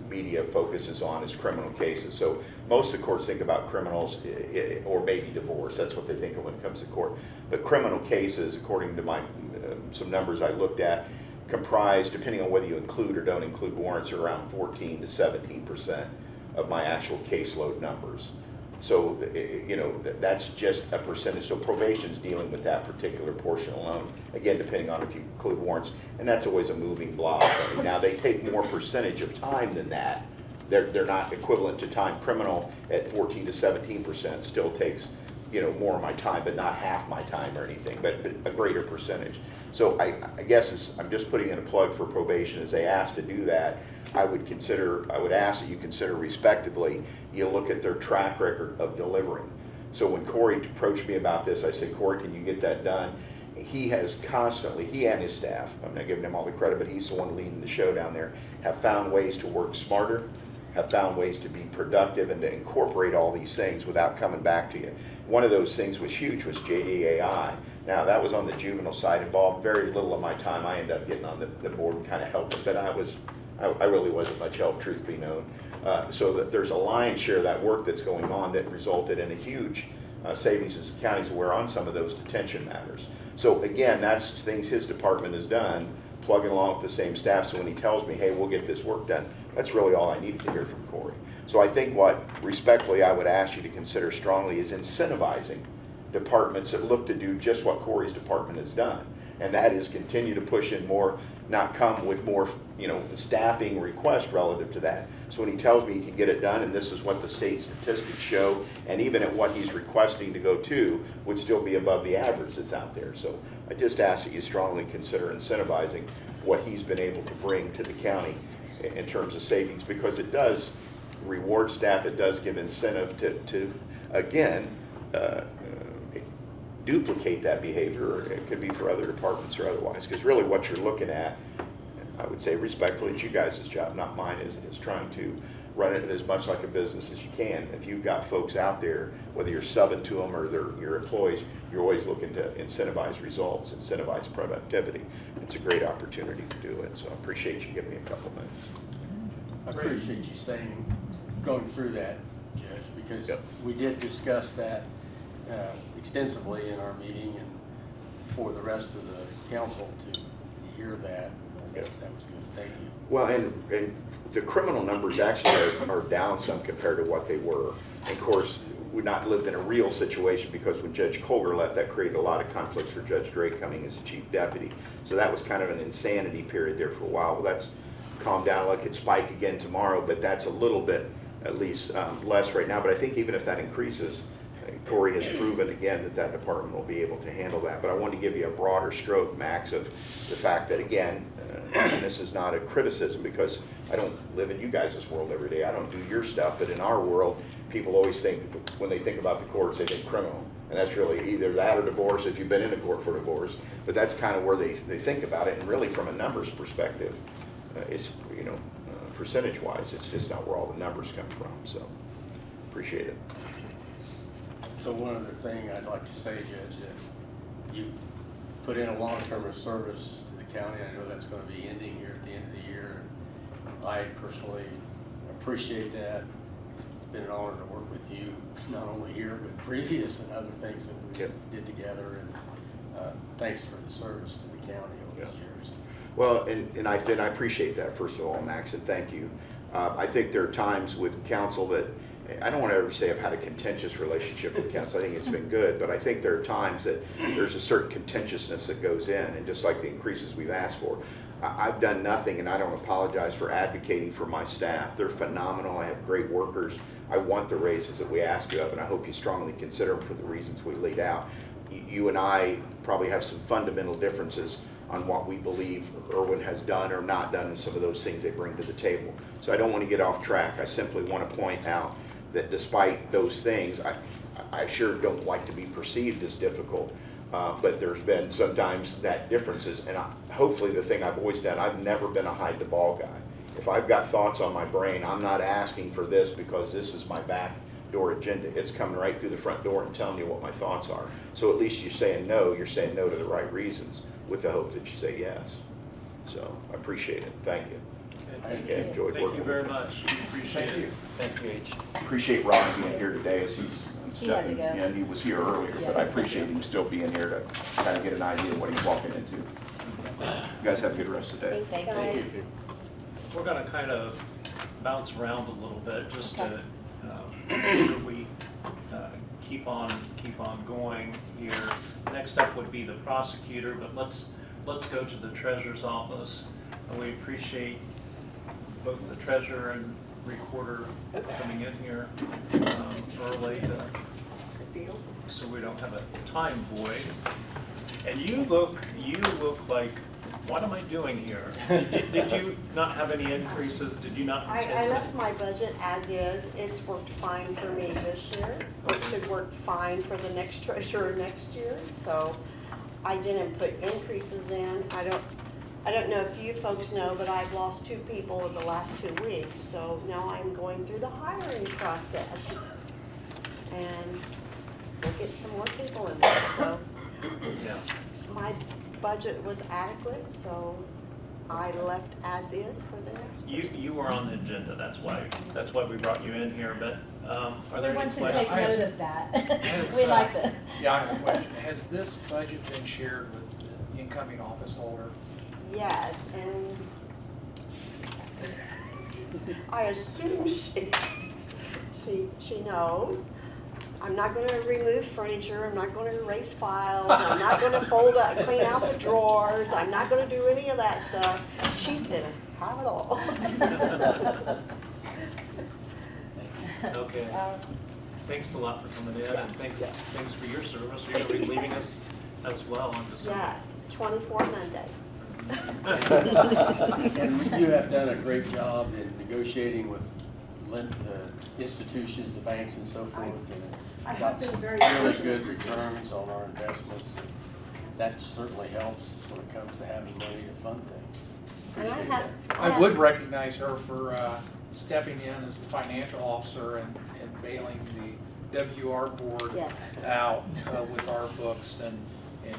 media focuses on, is criminal cases. So most of the courts think about criminals or maybe divorce. That's what they think of when it comes to court. But criminal cases, according to my some numbers I looked at, comprise, depending on whether you include or don't include warrants, are around 14 to 17% of my actual caseload numbers. So, you know, that's just a percentage. So probation's dealing with that particular portion alone, again, depending on if you include warrants, and that's always a moving block. I mean, now, they take more percentage of time than that. They're not equivalent to time. Criminal at 14 to 17% still takes, you know, more of my time, but not half my time or anything, but a greater percentage. So I guess I'm just putting in a plug for probation. As they ask to do that, I would ask that you consider respectively, you look at their track record of delivering. So when Corey approached me about this, I said, Corey, can you get that done? He has constantly, he and his staff, I'm not giving him all the credit, but he's the one leading the show down there, have found ways to work smarter, have found ways to be productive and to incorporate all these things without coming back to you. One of those things was huge, was JDAI. Now, that was on the juvenile side, involved very little of my time. I ended up getting on the board and kind of helping, but I really wasn't much help, truth be known. So that there's a lion's share of that work that's going on that resulted in a huge savings as the county's aware on some of those detention matters. So again, that's things his department has done, plugging along with the same staff. So when he tells me, hey, we'll get this work done, that's really all I needed to hear from Corey. So I think what, respectfully, I would ask you to consider strongly is incentivizing departments that look to do just what Corey's department has done. And that is continue to push in more, not come with more, you know, staffing request relative to that. So when he tells me he can get it done, and this is what the state statistics show, and even at what he's requesting to go to, would still be above the average that's out there. So I just ask that you strongly consider incentivizing what he's been able to bring to the county in terms of savings, because it does reward staff, it does give incentive to again, duplicate that behavior, or it could be for other departments or otherwise. Because really what you're looking at, I would say respectfully, it's you guys' job, not mine, is trying to run it as much like a business as you can. If you've got folks out there, whether you're subbing to them or they're your employees, you're always looking to incentivize results, incentivize productivity. It's a great opportunity to do it. So I appreciate you giving me a couple minutes. I appreciate you saying, going through that, Judge, because Yep. we did discuss that extensively in our meeting, and for the rest of the council to hear that, That was good, thank you. Well, and the criminal numbers actually are down some compared to what they were. And of course, we've not lived in a real situation because when Judge Colger left, that created a lot of conflicts for Judge Drake coming as a chief deputy. So that was kind of an insanity period there for a while. Well, that's calmed down. It could spike again tomorrow, but that's a little bit at least less right now. But I think even if that increases, Corey has proven again that that department will be able to handle that. But I wanted to give you a broader stroke, Max, of the fact that again, and this is not a criticism because I don't live in you guys' world every day. I don't do your stuff, but in our world, people always think, when they think about the courts, they think criminal. And that's really either that or divorce if you've been in the court for divorce. But that's kind of where they think about it. And really from a numbers perspective, it's, you know, percentage-wise, it's just not where all the numbers come from. So appreciate it. So one other thing I'd like to say, Judge, that you put in a long-term of service to the county. I know that's going to be ending here at the end of the year. I personally appreciate that. It's been an honor to work with you, not only here, but previous and other things that we did together. And thanks for the service to the county over these years. Well, and I appreciate that, first of all, Max, and thank you. I think there are times with council that, I don't want to ever say I've had a contentious relationship with council. I think it's been good, but I think there are times that there's a certain contentiousness that goes in, and just like the increases we've asked for, I've done nothing, and I don't apologize for advocating for my staff. They're phenomenal. I have great workers. I want the raises that we ask you of, and I hope you strongly consider them for the reasons we laid out. You and I probably have some fundamental differences on what we believe Irwin has done or not done and some of those things they bring to the table. So I don't want to get off track. I simply want to point out that despite those things, I sure don't like to be perceived as difficult, but there's been sometimes that differences, and hopefully the thing I've always done, I've never been a hide the ball guy. If I've got thoughts on my brain, I'm not asking for this because this is my back door agenda. It's coming right through the front door and telling you what my thoughts are. So at least you're saying no to the right reasons with the hope that you say yes. So I appreciate it. Thank you. Thank I enjoyed Thank working you very with much. We appreciate it. Thank you, H. Appreciate Ron being here today as he's He had to stepping go. in. He was here earlier, but I appreciate him still being here to kind of get an idea of what he's walking into. You guys have a good rest of the day. Thank you, guys. We're going to kind of bounce around a little bit just to Okay. ensure we keep on going here. Next up would be the prosecutor, but let's go to the treasurer's office. And we appreciate both the treasurer and recorder coming in here early so we don't have a time void. And you look like, what am I doing here? Did you not have any increases? Did you not? I left my budget as is. It's worked fine for me this year. It should work fine for the next treasurer next year. So I didn't put increases in. I don't know if you folks know, but I've lost 2 people in the last 2 weeks. So now I'm going through the hiring process. And we'll get some more people in there. So Yeah. my budget was adequate, so I left as is for the next. You were on the agenda, that's why we brought you in here, but are there We any want to take questions? note of that. Has, We like that. Yeah, I have a question. Has this budget been shared with the incoming office holder? Yes, and I assume she knows. I'm not gonna remove furniture, I'm not gonna erase files, I'm not gonna fold up, clean out the drawers, I'm not gonna do any of that stuff. She can have it all. Okay, thanks a lot for coming in, and thanks for your service. You're gonna be leaving us as well on December. Yes, 24 Mondays. And you have done a great job in negotiating with the institutions, the banks and so forth, I and have got been some very really fortunate. good returns on our investments. And that certainly helps when it comes to having money to fund things. And I Appreciate had, that. I would recognize her for stepping in as the financial officer and bailing the WR board Yes. out with our books, and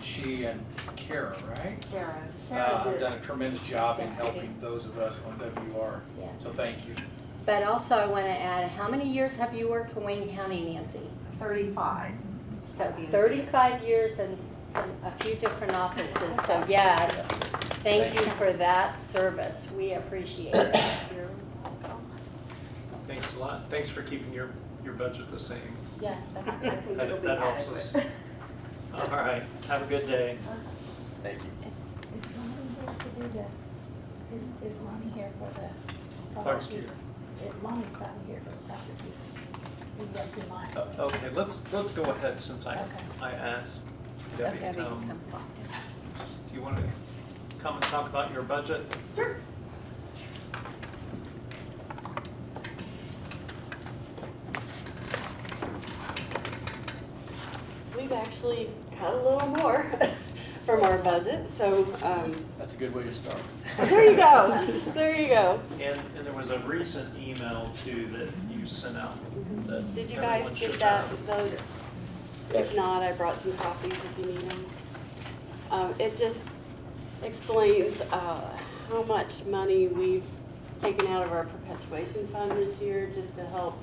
she and Kara, right? Kara. Have done a tremendous job in helping those of us on WR. Yes. So thank you. But also I want to add, how many years have you worked for Wayne County, Nancy? 35. So 35 years and a few different offices, so yes. Thank you for that service. We appreciate it. You're welcome. Thanks a lot. Thanks for keeping your budget the same. Yeah, I think it'll be That helps us. adequate. All right, have a good day. Thank you. Is Lonnie here to do the, is Lonnie here for the Pardon? prosecutor? Lonnie's not here for the prosecutor. What's in mind? Okay, let's go ahead since Okay. I asked Debbie. Okay, we can Do come talk. you want to come and talk about your budget? Sure. We've actually cut a little more from our budget, so, That's a good way to start. there you go, there you go. And there was a recent email too that you sent out. that Did you guys everyone get should that, have. those? If not, I brought some copies if you need them. It just explains, how much money we've taken out of our perpetuation fund this year, just to help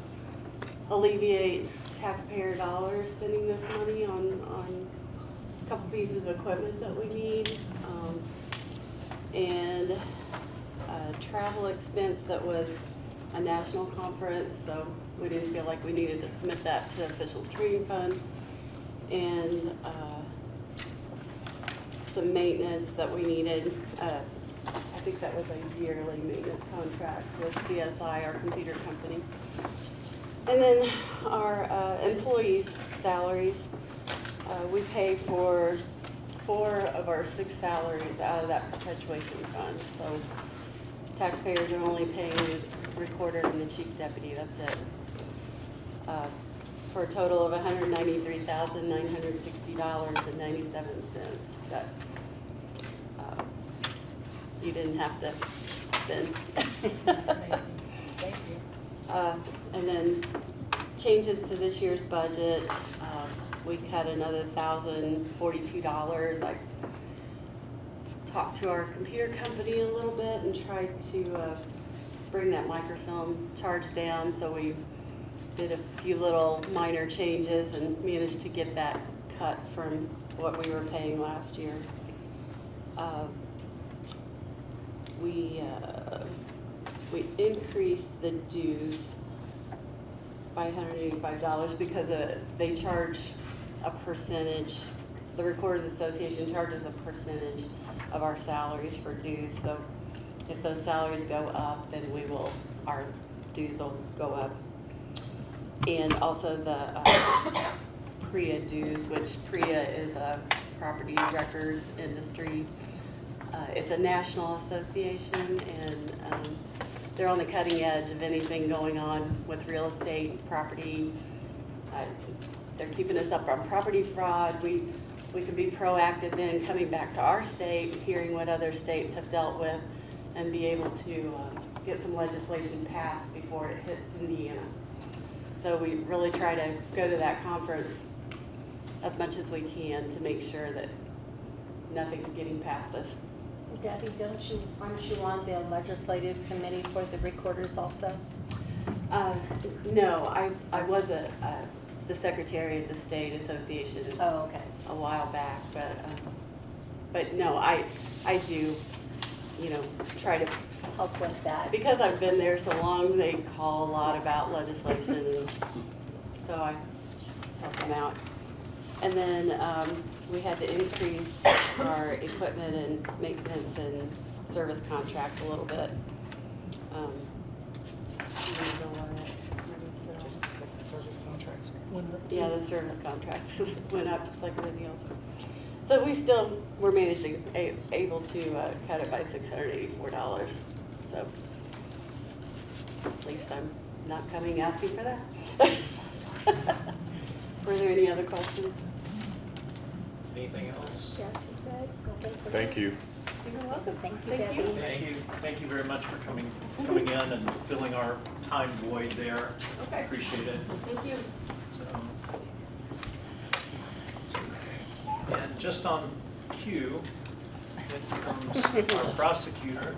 alleviate taxpayer dollars spending this money on a couple pieces of equipment that we need. And travel expense that was a national conference, so we didn't feel like we needed to submit that to the officials training fund. And some maintenance that we needed. I think that was a yearly maintenance contract with CSI, our computer company. And then our employees' salaries. We pay for 4 of our 6 salaries out of that perpetuation fund. So taxpayers are only paying the recorder and the chief deputy, that's it. For a total of $193,960.97 that you didn't have to spend. Amazing. Thank you. And then changes to this year's budget, we cut another $1,042. I talked to our computer company a little bit and tried to bring that microfilm charge down, so we did a few little minor changes and managed to get that cut from what we were paying last year. We increased the dues by $185 because they charge a percentage, the Recorders Association charges a percentage of our salaries for dues. So if those salaries go up, then our dues will go up. And also the PRIA dues, which PRIA is a property records industry. It's a national association, and they're on the cutting edge of anything going on with real estate, property. They're keeping us up on property fraud. We can be proactive in coming back to our state, hearing what other states have dealt with, and be able to get some legislation passed before it hits Indiana. So we really try to go to that conference as much as we can to make sure that nothing's getting past us. Debbie, aren't you on the legislative committee for the recorders also? No, I was the secretary of the state association Oh, okay. a while back, but no, I do, try to, Help with that. because I've been there so long, they call a lot about legislation, and so I help them out. And then we had to increase our equipment and maintenance and service contract a little bit. Just because the service contracts went up. Yeah, the service contracts went up just like everything else. So we still were managing, able to cut it by $684. So at least I'm not coming asking for that. Were there any other questions? Anything else? Yeah, good. Okay. Thank you. You're welcome. Thank you, Thank you. Debbie. Thank you very much for coming in and filling our time void there. Okay. Appreciate it. Thank you. And just on cue, in comes our prosecutor,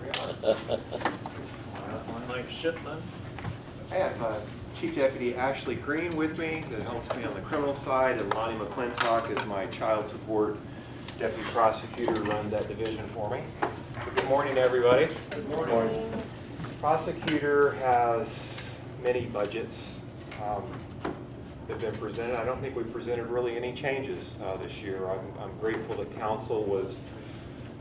Mike Shipman. I have Chief Deputy Ashley Green with me that helps me on the criminal side, and Lonnie McClintock is my child support deputy prosecutor who runs that division for me. Good morning, everybody. Good morning. Prosecutor has many budgets that have been presented. I don't think we presented really any changes this year. I'm grateful that council has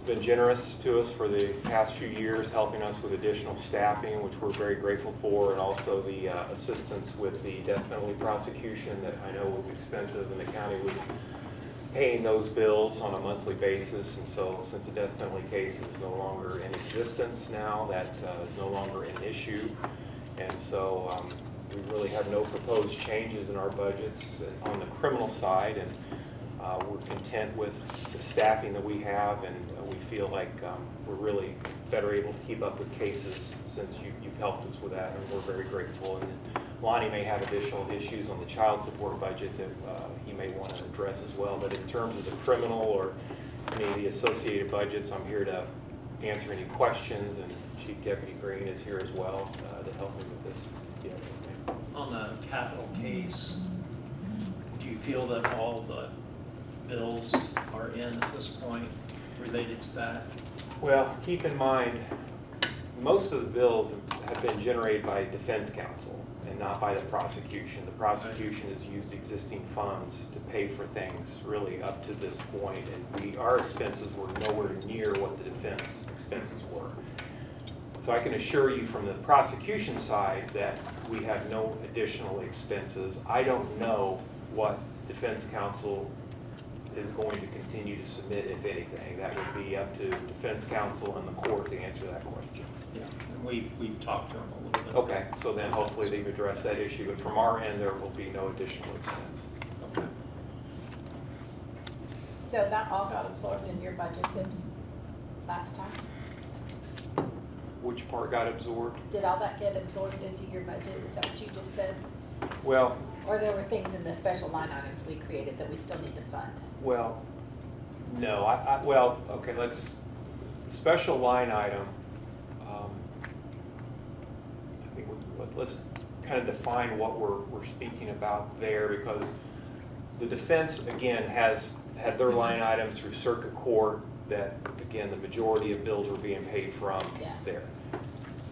been generous to us for the past few years, helping us with additional staffing, which we're very grateful for, and also the assistance with the death penalty prosecution that I know was expensive, and the county was paying those bills on a monthly basis. And so since the death penalty case is no longer in existence now, that is no longer an issue. And so we really have no proposed changes in our budgets on the criminal side, and we're content with the staffing that we have, and we feel like we're really better able to keep up with cases since you've helped us with that, and we're very grateful. And Lonnie may have additional issues on the child support budget that he may want to address as well. But in terms of the criminal or any of the associated budgets, I'm here to answer any questions, and Chief Deputy Green is here as well to help me with this. On the capital case, do you feel that all the bills are in at this point related to that? Well, keep in mind, most of the bills have been generated by defense counsel and not by the prosecution. The prosecution has used existing funds to pay for things really up to this point, and our expenses were nowhere near what the defense expenses were. So I can assure you from the prosecution side that we have no additional expenses. I don't know what defense counsel is going to continue to submit, if anything. That would be up to defense counsel and the court to answer that question. Yeah, and we've talked to them a little bit. Okay, so then hopefully they've addressed that issue, but from our end, there will be no additional expense. Okay. So that all got absorbed in your budget this last time? Which part got absorbed? Did all that get absorbed into your budget? Is that what you just said? Well, Or there were things in the special line items we created that we still need to fund? well, no, well, okay, special line item, I think let's kind of define what we're speaking about there, because the defense, again, has had their line items through circuit court that, again, the majority of bills were being paid from there.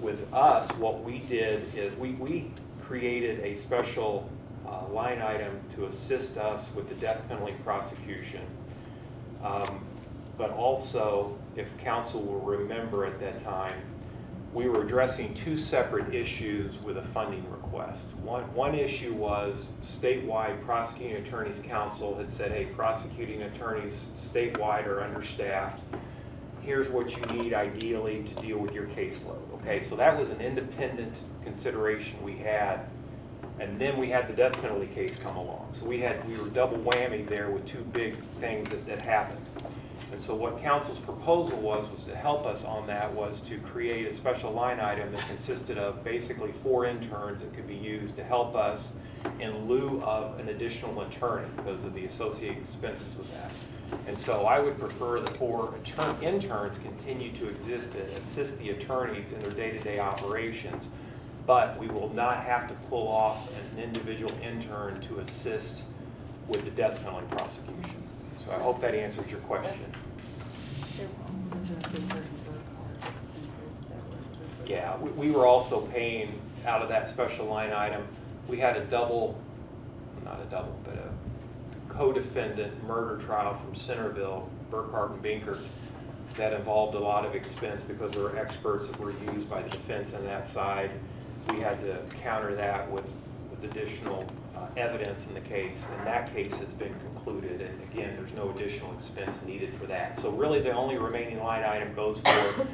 With us, what we did is we created a special line item to assist us with the death penalty prosecution. But also, if council will remember at that time, we were addressing two separate issues with a funding request. One issue was statewide prosecuting attorneys council had said, hey, prosecuting attorneys statewide are understaffed. Here's what you need ideally to deal with your caseload. Okay, so that was an independent consideration we had. And then we had the death penalty case come along. So we were double whammy there with two big things that happened. And so what council's proposal was to help us on that, was to create a special line item that consisted of basically 4 interns that could be used to help us in lieu of an additional attorney because of the associated expenses with that. And so I would prefer the 4 interns continue to exist and assist the attorneys in their day-to-day operations, but we will not have to pull off an individual intern to assist with the death penalty prosecution. So I hope that answers your question. Yeah, we were also paying out of that special line item. We had a co-defendant murder trial from Centerville, Burkhart and Binkert, that involved a lot of expense because there were experts that were used by the defense on that side. We had to counter that with additional evidence in the case, and that case has been concluded, and again, there's no additional expense needed for that. So really the only remaining line item goes for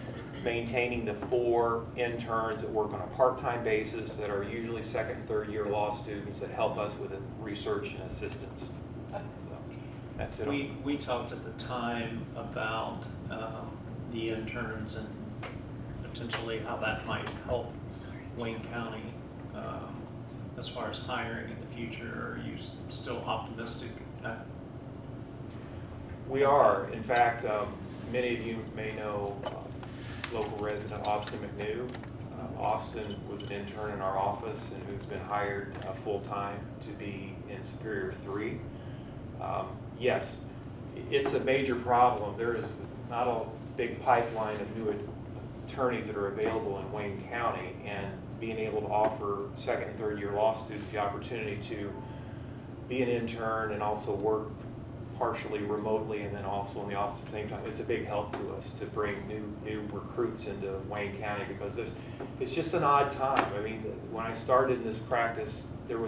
maintaining the 4 interns that work on a part-time basis that are usually 2nd and 3rd year law students that help us with research and assistance. So that's it. We talked at the time about the interns and potentially how that might help Wayne County as far as hiring in the future. Are you still optimistic? We are. In fact, many of you may know local resident Austin McNew. Austin was an intern in our office and who's been hired full-time to be in Superior 3. Yes, it's a major problem. There is not big pipeline of new attorneys that are available in Wayne County, and being able to offer second and third year law students the opportunity to be an intern and also work partially remotely and then also in the office at the same time. It's a big help to us to bring new recruits into Wayne County, because it's just an odd time. I mean, when I started in this practice, people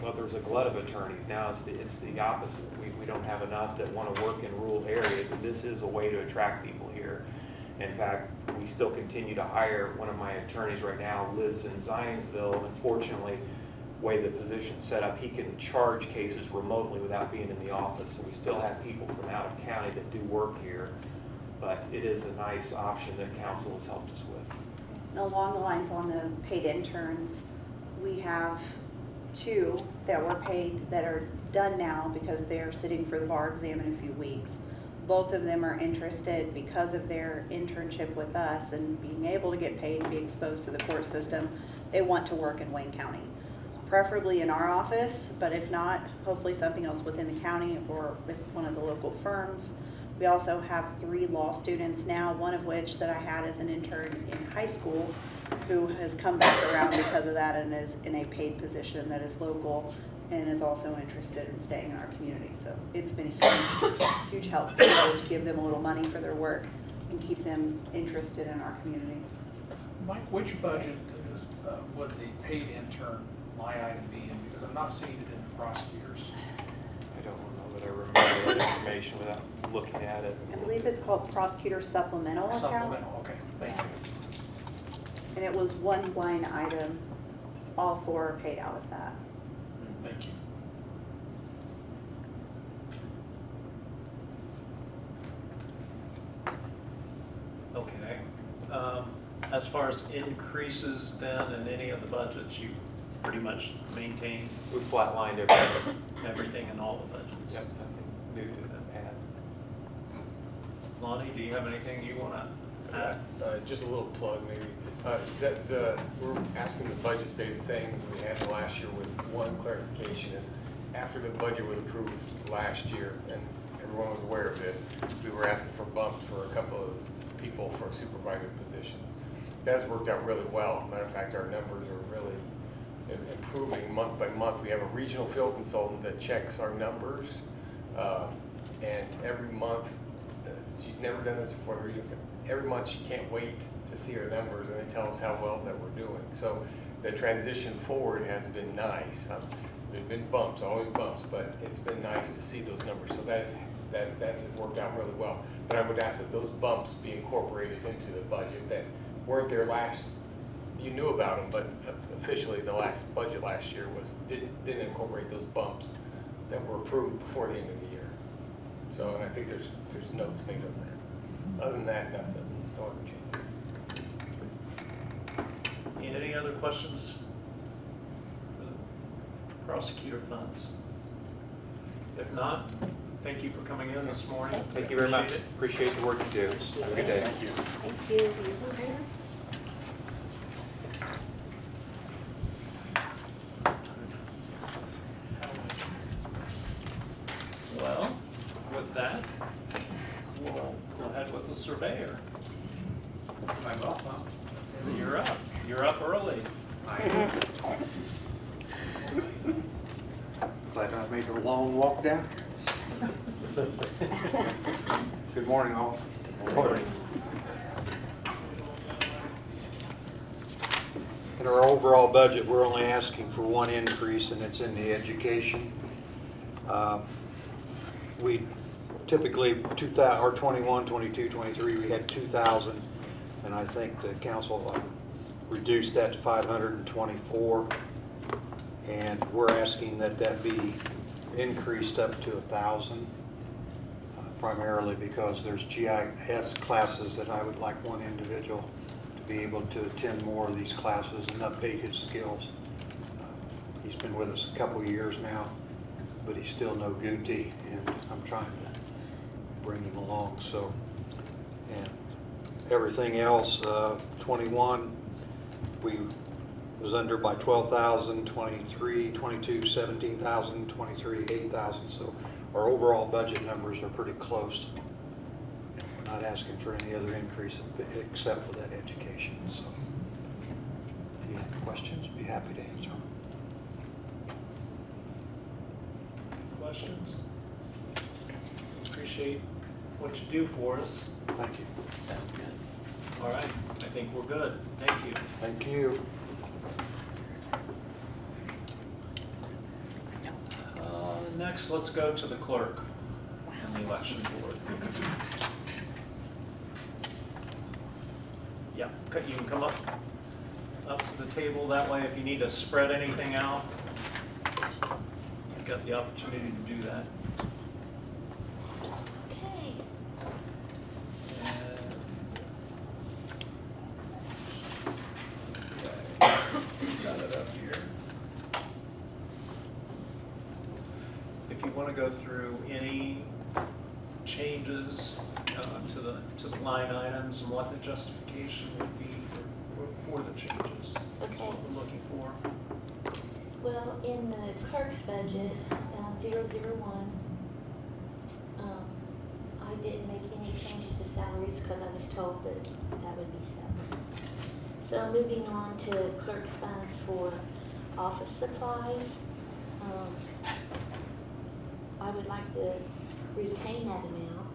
thought there was a glut of attorneys. Now it's the opposite. We don't have enough that want to work in rural areas, and this is a way to attract people here. In fact, we still continue to hire. One of my attorneys right now lives in Zionsville. Unfortunately, the way the position's set up, he can charge cases remotely without being in the office. So we still have people from out of county that do work here, but it is a nice option that council has helped us with. Along the lines on the paid interns, we have 2 that were paid that are done now because they're sitting for the bar exam in a few weeks. Both of them are interested because of their internship with us and being able to get paid and be exposed to the court system. They want to work in Wayne County, preferably in our office, but if not, hopefully something else within the county or with one of the local firms. We also have 3 law students now, one of which that I had as an intern in high school, who has come back around because of that and is in a paid position that is local and is also interested in staying in our community. So it's been a huge help to be able to give them a little money for their work and keep them interested in our community. Mike, which budget would the paid intern line item be in? Because I'm not seeing it in the prosecutors. I don't know that I remember that information without looking at it. I believe it's called prosecutor supplemental account. Supplemental, okay, thank you. And it was one line item, all 4 are paid out of that. Thank you. Okay. As far as increases then in any of the budgets, you pretty much maintain We flatlined everything. everything in all the budgets? Yep, nothing new to add. Lonnie, do you have anything you want to add? Just a little plug maybe. We're asking the budget stay the same as we had last year, with one clarification is after the budget was approved last year, and everyone was aware of this, we were asking for bumps for a couple of people for supervisor positions. That's worked out really well. Matter of fact, our numbers are really improving month by month. We have a regional field consultant that checks our numbers, and every month, she's never done this before, the regional field. Every month she can't wait to see our numbers, and they tell us how well that we're doing. So the transition forward has been nice. There's been bumps, always bumps, but it's been nice to see those numbers. So that's worked out really well. But I would ask that those bumps be incorporated into the budget that weren't there last. You knew about them, but officially the last budget last year didn't incorporate those bumps that were approved before the end of the year. So, and I think there's notes made on that. Other than that, nothing. No other changes. Any other questions for the prosecutor funds? If not, thank you for coming in this morning. Thank you very much. Appreciate it. Appreciate the work you do. Have a good day. Thank you. Thank you. Well, with that, we'll go ahead with the surveyor. I'm up, huh? You're up. You're up early. Glad I made a long walk down. Good morning, all. Good morning. In our overall budget, we're only asking for one increase, and it's in the education. We typically, 21, 22, 23, we had 2,000, and I think the council reduced that to 524, and we're asking that be increased up to 1,000, primarily because there's GIS classes that I would like one individual to be able to attend more of these classes and update his skills. He's been with us a couple of years now, but he's still no Gootee, and I'm trying to bring him along. So, and everything else, 21, we was under by 12,000, 23, 22, 17,000, 23, 8,000. So our overall budget numbers are pretty close. not asking for any other increase except for that education, so. If you have questions, I'd be happy to answer them. Questions? Appreciate what you do for us. Thank you. Sounds good. All right, I think we're good. Thank you. Thank you. Next, let's go to the clerk and the election board. Yeah, you can come up to the table that way if you need to spread anything out. You've got the opportunity to do that. Okay. Got it up here. If you want to go through any changes to the line items and what the justification would be for the changes. That's Okay. what we're looking for. Well, in the clerk's budget, 001, I didn't make any changes to salaries because I was told that that would be separate. So moving on to clerk's funds for office supplies, I would like to retain that amount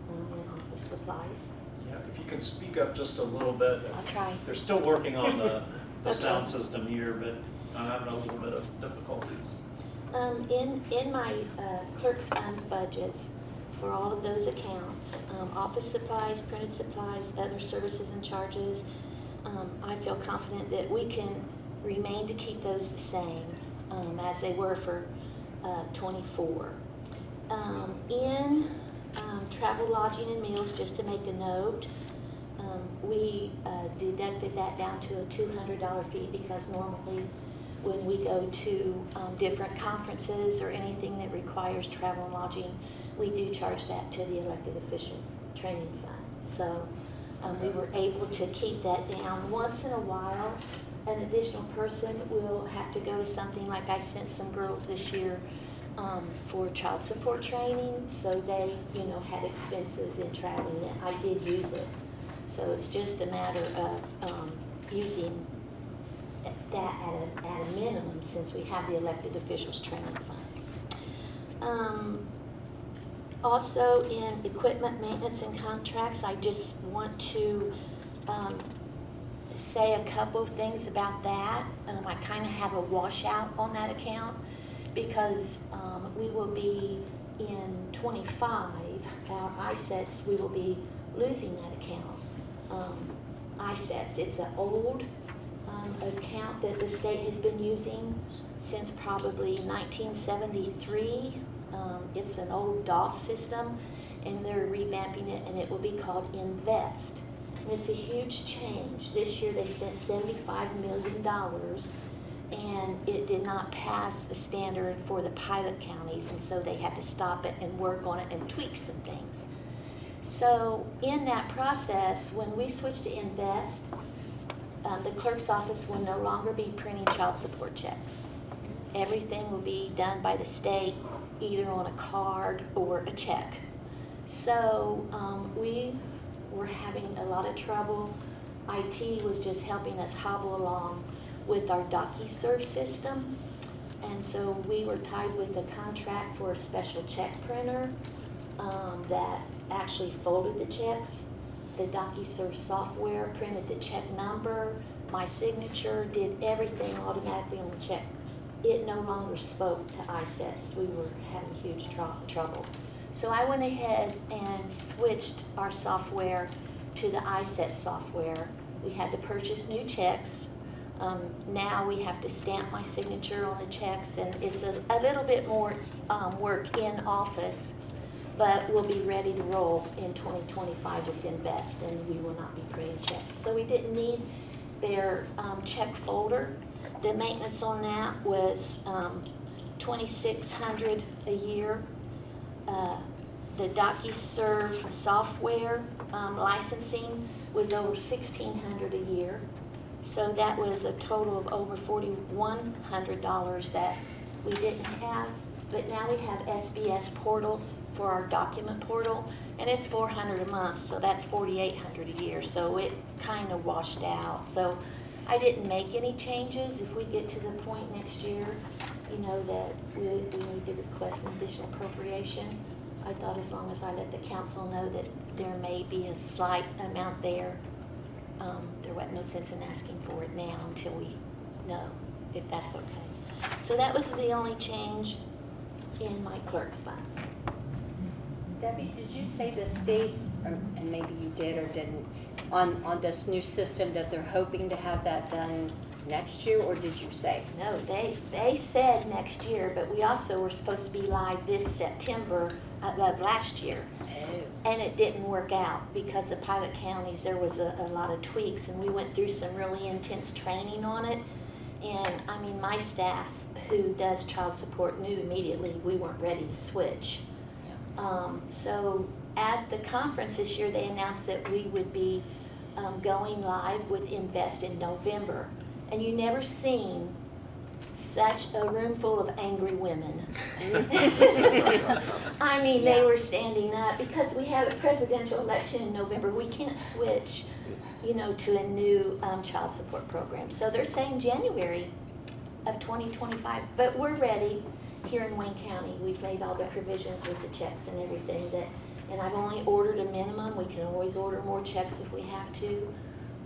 in office supplies. Yeah, if you can speak up just a little bit. I'll try. They're still working on the Okay. sound system here, but I'm having a little bit of difficulties. In my clerk's funds budgets, for all of those accounts, office supplies, printed supplies, other services and charges, I feel confident that we can remain to keep those the same as they were for 24. In travel, lodging, and meals, just to make a note, we deducted that down to a $200 fee because normally when we go to different conferences or anything that requires travel and lodging, we do charge that to the elected officials training fund. So we were able to keep that down. Once in a while, an additional person will have to go to something like I sent some girls this year for child support training, so they, had expenses in traveling. I did use it. So it's just a matter of using that at a minimum since we have the elected officials training fund. Also in equipment maintenance and contracts, I just want to say a couple of things about that. I kind of have a washout on that account because we will be in 25, our ISETs, we will be losing that account. ISETs, it's an old account that the state has been using since probably 1973. It's an old DOS system, and they're revamping it, and it will be called Invest. And it's a huge change. This year they spent $75 million, and it did not pass the standard for the pilot counties, and so they had to stop it and work on it and tweak some things. So in that process, when we switch to Invest, the clerk's office will no longer be printing child support checks. Everything will be done by the state, either on a card or a check. So we were having a lot of trouble. IT was just helping us hobble along with our DocuServe system. And so we were tied with a contract for a special check printer that actually folded the checks. The DocuServe software printed the check number, my signature, did everything automatically on the check. It no longer spoke to ISETs. We were having huge trouble. So I went ahead and switched our software to the ISET software. We had to purchase new checks. Now we have to stamp my signature on the checks, and it's a little bit more work in office, but we'll be ready to roll in 2025 with Invest, and we will not be printing checks. So we didn't need their check folder. The maintenance on that was $2,600 a year. The DocuServe software licensing was over $1,600 a year. So that was a total of over $4,100 that we didn't have. but now we have SBS portals for our document portal, and it's $400 a month, so that's $4,800 a year, so it kind of washed out. So I didn't make any changes. If we get to the point next year, you know, that we need to request an additional appropriation, I thought as long as I let the council know that there may be a slight amount there, there wasn't no sense in asking for it now until we know if that's okay. So that was the only change in my clerk's funds. Debbie, did you say the state, and maybe you did or didn't, on this new system that they're hoping to have that done next year, or did you say? No, they said next year, but we also were supposed to be live this September of last year. And it didn't work out because the pilot counties, there was a lot of tweaks, and we went through some really intense training on it. And I mean, my staff who does child support knew immediately we weren't ready to switch. So at the conference this year, they announced that we would be going live with Invest in November. And you never seen such a room full of angry women. I mean, they were standing up because we have a presidential election in November. We can't switch, you know, to a new child support program. So they're saying January of 2025, but we're ready here in Wayne County. We've made all the provisions with the checks and everything and I've only ordered a minimum. We can always order more checks if we have to.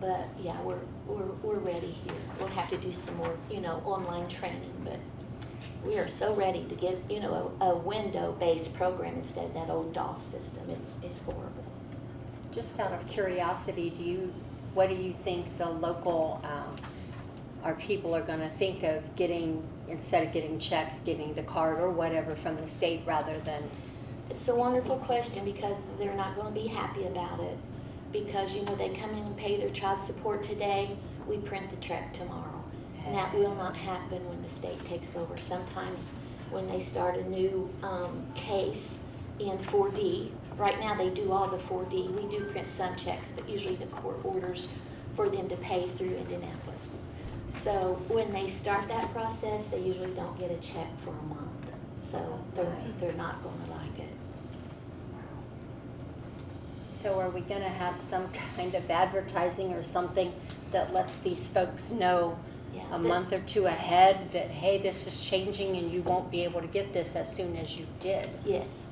But yeah, we're ready here. We'll have to do some more, you know, online training, but we are so ready to get, you know, a window-based program instead of that old DOS system. It's horrible. Just out of curiosity, what do you think the local, our people are gonna think of getting, instead of getting checks, getting the card or whatever from the state rather than? It's a wonderful question because they're not gonna be happy about it. Because, you know, they come in and pay their child support today, we print the check tomorrow. And that will not happen when the state takes over. Sometimes when they start a new case in 4D, right now they do all the 4D. We do print some checks, but usually the court orders for them to pay through Indianapolis. So when they start that process, they usually don't get a check for a month. So they're not going to like it. So are we gonna have some kind of advertising or something that lets these folks know a month or two ahead that, hey, this is changing and you won't be able to get this as soon as you did? Yes.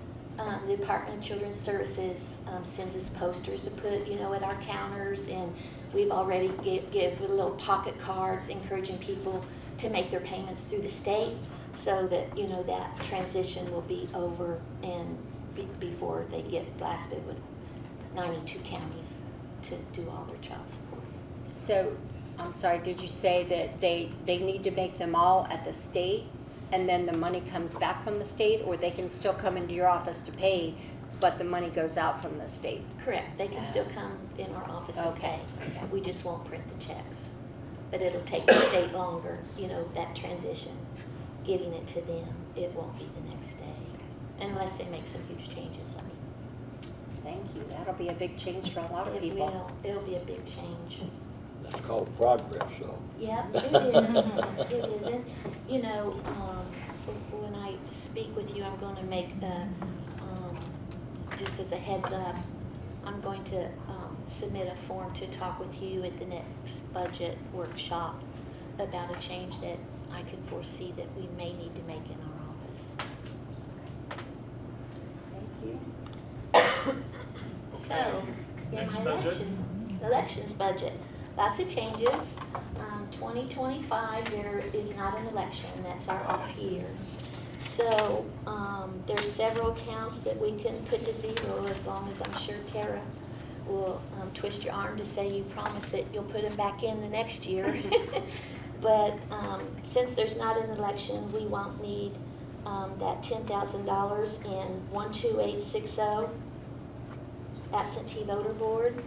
The Department of Children's Services sends us posters to put, you know, at our counters, and we've already give little pocket cards encouraging people to make their payments through the state so that, you know, that transition will be over and before they get blasted with 92 counties to do all their child support. So, I'm sorry, did you say that they need to make them all at the state and then the money comes back from the state, or they can still come into your office to pay, but the money goes out from the state? Correct. They can still come in our office and pay. Okay. We just won't print the checks. But it'll take the state longer, you know, that transition, getting it to them. It won't be the next day, unless they make some huge changes. I mean, thank you. That'll be a big change for a lot of it people. will. It'll be a big change. That's called progress, though. Yep, it is. It is. And, you know, when I speak with you, I'm going to make just as a heads up, I'm going to submit a form to talk with you at the next budget workshop about a change that I can foresee that we may need to make in our office. Thank you. So, in Next my budget. elections budget, lots of changes. 2025, there is not an election, that's our off year. So, there's several accounts that we can put to zero, as long as I'm sure Tara will twist your arm to say you promise that you'll put them back in the next year. But since there's not an election, we won't need that $10,000 in 12860 absentee voter board.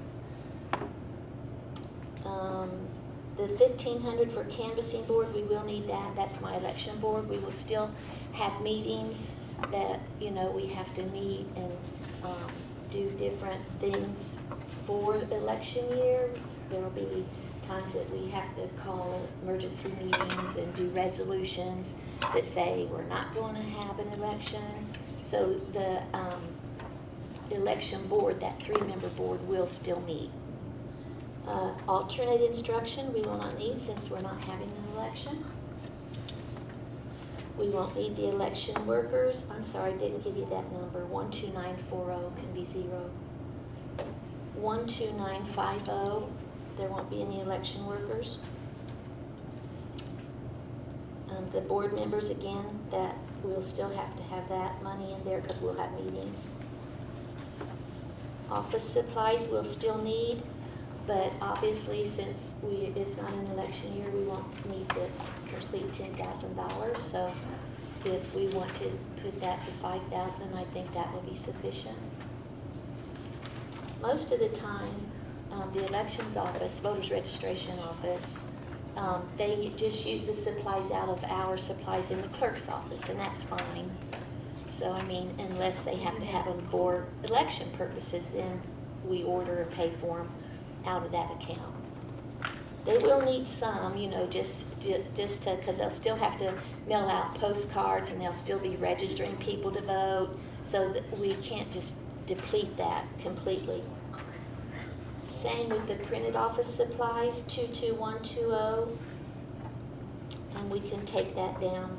The $1,500 for canvassing board, we will need that. That's my election board. We will still have meetings that, you know, we have to meet and do different things for election year. There will be times that we have to call emergency meetings and do resolutions that say we're not going to have an election. So the election board, that 3-member board, will still meet. Alternate instruction, we will not need since we're not having an election. We won't need the election workers. I'm sorry, I didn't give you that number. 12940 can be 0. 12950, there won't be any election workers. The board members, again, that we'll still have to have that money in there because we'll have meetings. Office supplies we'll still need, but obviously since it's not an election year, we won't need the complete $10,000. So if we want to put that to $5,000, I think that will be sufficient. Most of the time, the elections office, voters registration office, they just use the supplies out of our supplies in the clerk's office, and that's fine. So, I mean, unless they have to have them for election purposes, then we order or pay for them out of that account. They will need some, you know, just to, because they'll still have to mail out postcards and they'll still be registering people to vote, so that we can't just deplete that completely. Same with the printed office supplies, 22120, and we can take that down.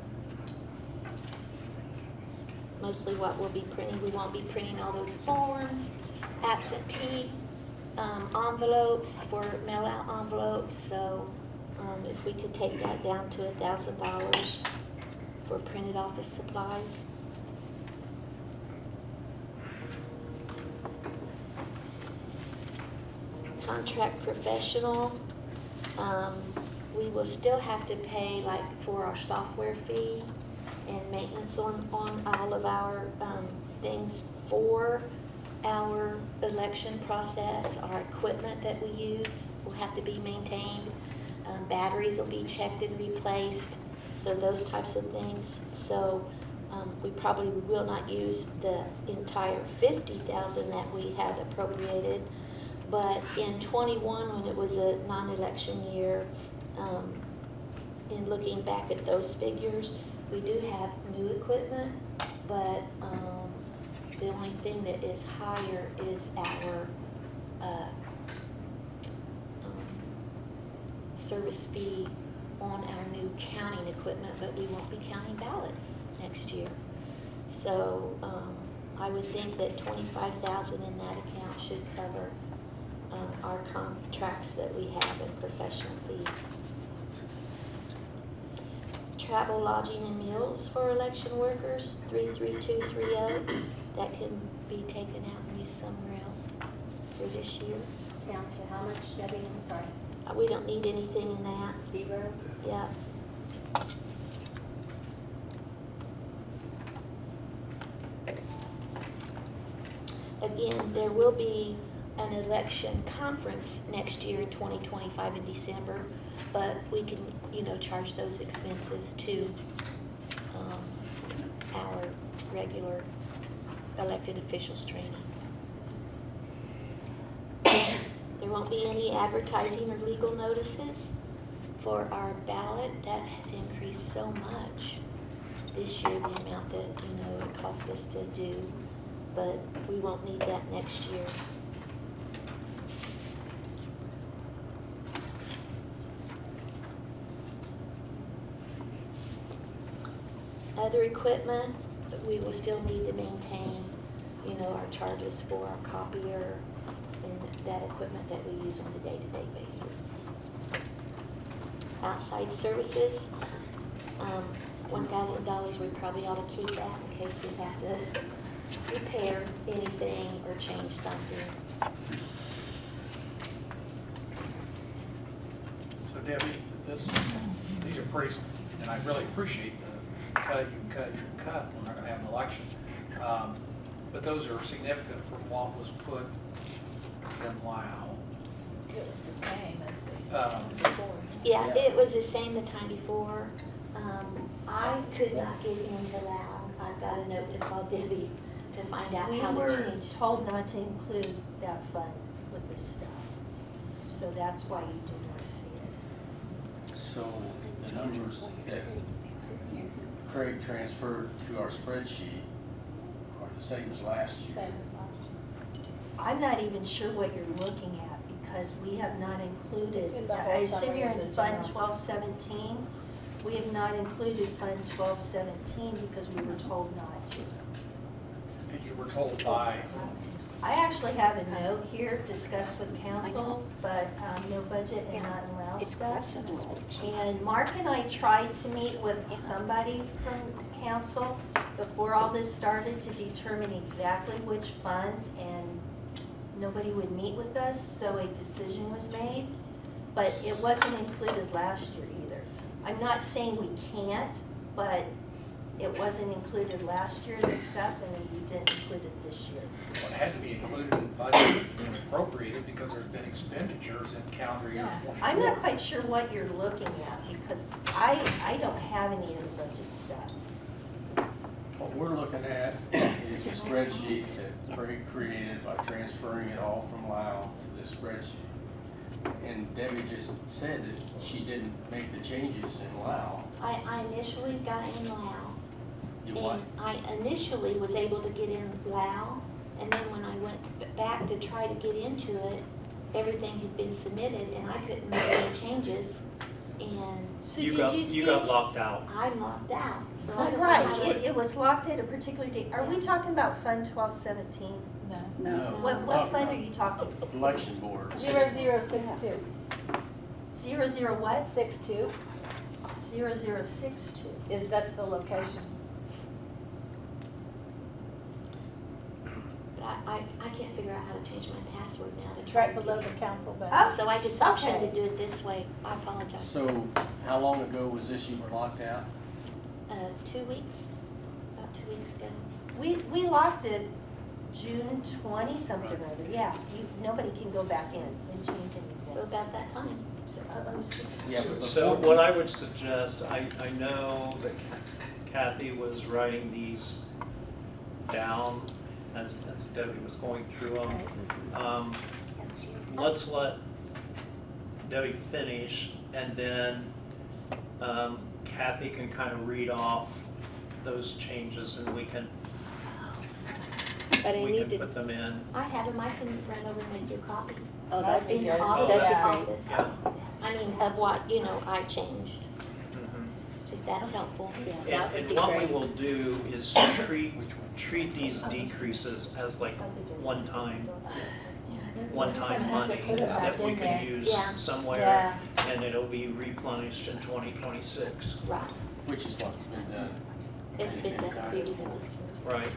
Mostly what we'll be printing, we won't be printing all those forms, absentee envelopes for mail-out envelopes, so if we could take that down to $1,000 for printed office supplies. Contract professional, we will still have to pay like for our software fee and maintenance on all of our things for our election process. Our equipment that we use will have to be maintained. Batteries will be checked and replaced, so those types of things. So we probably will not use the entire $50,000 that we had appropriated. But in '21, when it was a non-election year, in looking back at those figures, we do have new equipment, but the only thing that is higher is our service fee on our new counting equipment, but we won't be counting ballots next year. So I would think that $25,000 in that account should cover our contracts that we have and professional fees. Travel, lodging, and meals for election workers, 33230, that can be taken out and used somewhere else for this year. Down to how much, Debbie? I'm sorry. We don't need anything in that. 0? Yeah. Again, there will be an election conference next year in 2025 in December, but we can, you know, charge those expenses to our regular elected officials training. There won't be any advertising or legal notices for our ballot. That has increased so much this year, the amount that, you know, it cost us to do, but we won't need that next year. Other equipment, we will still need to maintain, you know, our charges for our copier and that equipment that we use on a day-to-day basis. Outside services, $1,000, we probably ought to keep that in case we have to repair anything or change something. So Debbie, these are pretty, and I really appreciate the cut, you cut, we're not gonna have an election. But those are significant from what was put in Lao. It was the same as the before. Yeah, it was the same the time before. I could not get into Lao. I've got a note to call Debbie to find out We how to were change. told not to include that fund with this stuff. So that's why you did to see it. So the numbers that Craig transferred to our spreadsheet are the same as last year. Same as last year. I'm not even sure what you're looking at because we have not included, It's in the I whole assume summary you're of in the Fund general. 1217. We have not included Fund 1217 because we were told not to. And you were told by, I actually have a note here discussed with council, but no budget and not allow It's stuff. correct on this spreadsheet. And Mark and I tried to meet with somebody from council before all this started to determine exactly which funds, and nobody would meet with us, so a decision was made. But it wasn't included last year either. I'm not saying we can't, but it wasn't included last year, this stuff, and we didn't include it this year. well, it had to be included in the budget and appropriated because there's been expenditures in calendar year Yeah. 24. I'm not quite sure what you're looking at because I don't have any of the budget stuff. What we're looking at is the spreadsheet that Craig created by transferring it all from Lao to this spreadsheet. And Debbie just said that she didn't make the changes in Lao. I initially got in Lao. You what? And I initially was able to get in Lao, and then when I went back to try to get into it, everything had been submitted and I couldn't make any changes. And So You did got, you you see? got locked out. I'm locked out, so I don't know Right, how to. it was locked at a particular date. Are we Yeah. talking about Fund 1217? No. No. What fund are you talking? Election board. 0062. 00 what? 62 0062. that's the location. But I can't figure out how to change my password now to It's try right to below get the council Oh. button. So I just optioned Okay. to do it this way. I apologize. So how long ago was this you were locked out? 2 weeks, about 2 weeks ago. We locked it June 20 something or other. Yeah, nobody can go back in and change So anything. about that time. So, 062. Yeah, but So before- what I would suggest, I know that Kathy was writing these down as Debbie was going through them. Let's let Debbie finish, and then Kathy can kind of read off those changes, and we can But I need to, put them in. I have them, I can run over and make you a copy. Oh, that'd be In good. the Oh, office, that'd be great. office. Yeah. I mean, of what, I changed, Mhm. if that's helpful. Yeah, that And, would and be what we great. will do is treat these decreases as like one-time money put it that back we in can there. use Yeah. somewhere, and it'll be replenished in 2026, Right, Which is what's been done. it's been done previously. right?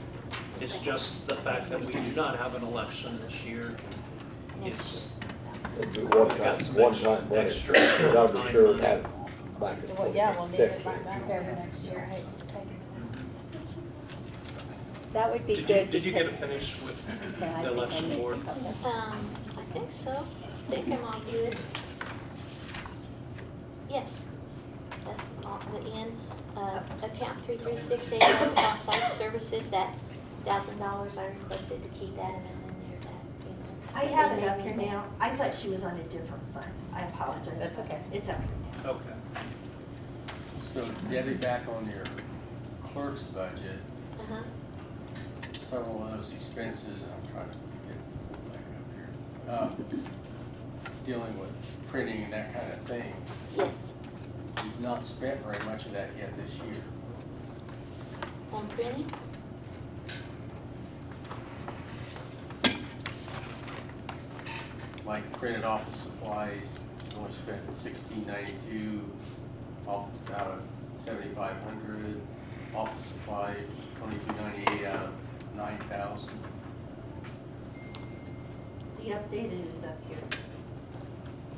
It's just the fact that we do not have an election this year. It's, It'd be we've one got some time money. extra I'll be sure time. to have back in Well, yeah, we'll need it 26. right back there for next year. I hate just taking That would be Did good. you get to because- finish with So I the think I election missed a board? couple. I think so. I think I'm all good. Yes, that's all the end. Account 3368, outside services, that $1,000, I requested to keep that in there, that, I have it up here now. I thought she was on a different fund. I apologize. That's okay. It's up here now. Okay. So Debbie, back on your clerk's budget, Uh-huh. several of those expenses, and I'm trying to get it back up here, dealing with printing and that kind of thing, Yes, you've not spent very much of that yet this year. on printing? Like printed office supplies, you only spent $1692 out of 7,500. Office supply, $2298 out of 9,000. The updated is up here.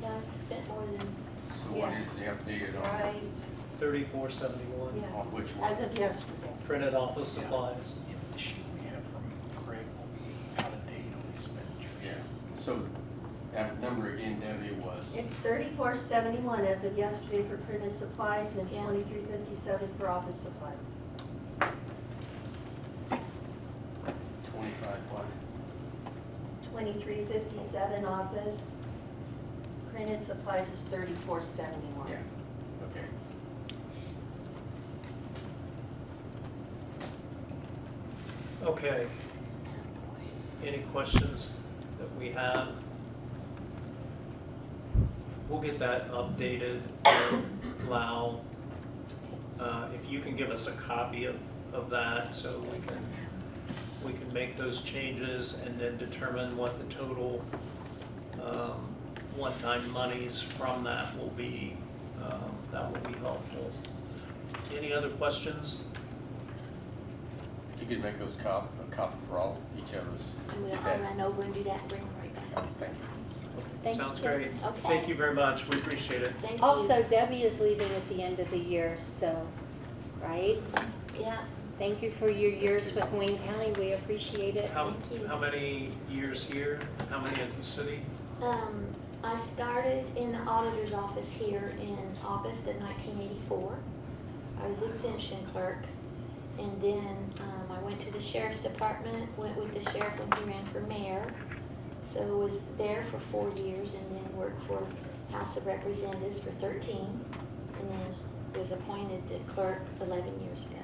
Yeah, I spent more than, So what is the updated on, Right, 3471, yeah. on which one? As of yesterday. printed office supplies. the sheet we have from Craig will be out of date on expenditure. Yeah, so that number again, Debbie, was, It's 3471 as of yesterday for printed supplies and Yeah. 2357 for office supplies. 25 what? 2357 office, Permanent supplies is 3471. Yeah, okay. Okay. Any questions that we have? We'll get that updated, Lau. If you can give us a copy of that so we can make those changes and then determine what the total one-time monies from that will be, that will be helpful. Any other questions? If you could make those a copy for all, each of us. And Get I'll that. run over and do that and bring them right back. Thank you. Thank Sounds you. great. Okay. Thank you very much. We appreciate it. Thank you. Also, Debbie is leaving at the end of the year, so, right? Yeah, Thank you for your years with Wayne County, we appreciate it. How Thank you. many years here? How many at the city? I started in the auditor's office here in August of 1984. I was the exemption clerk. And then I went to the sheriff's department, went with the sheriff when he ran for mayor. So was there for 4 years and then worked for House of Representatives for 13. And then was appointed to clerk 11 years ago.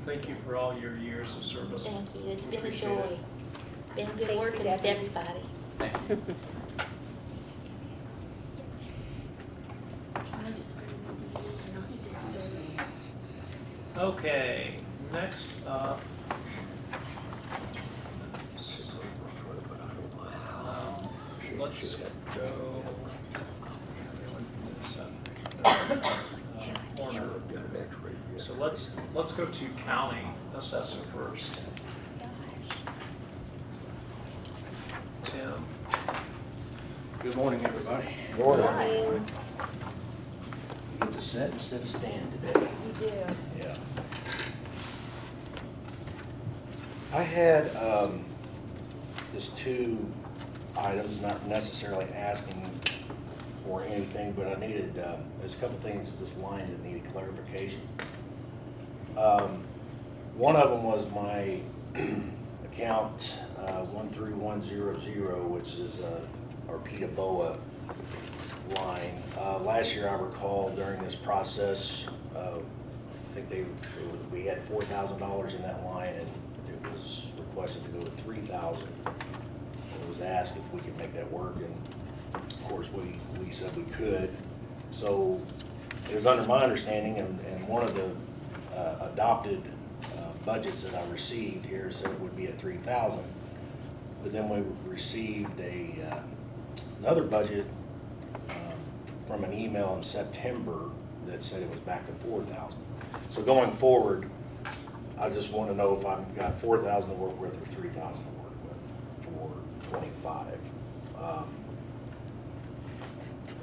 Thank you for all your years of service. Thank you, it's We been a appreciate joy. it. Been Thank good you, working with Debbie. everybody. Thank you. Okay, next up. Let's go. Corner. So let's go to county assessor first. Tim. Good morning, everybody. Morning. You get to sit instead of stand today. You do. Yeah. I had just two items, not necessarily asking for anything, but I needed, there's a couple things, just lines that needed clarification. One of them was my account 13100, which is our PETA BOA line. Last year, I recall during this process, I think we had $4,000 in that line, and it was requested to go to $3,000. It was asked if we could make that work, and of course, we said we could. So it was under my understanding, and one of the adopted budgets that I received here said it would be at $3,000. But then we received another budget from an email in September that said it was back to $4,000. So going forward, I just want to know if I've got $4,000 to work with or $3,000 to work with for 25.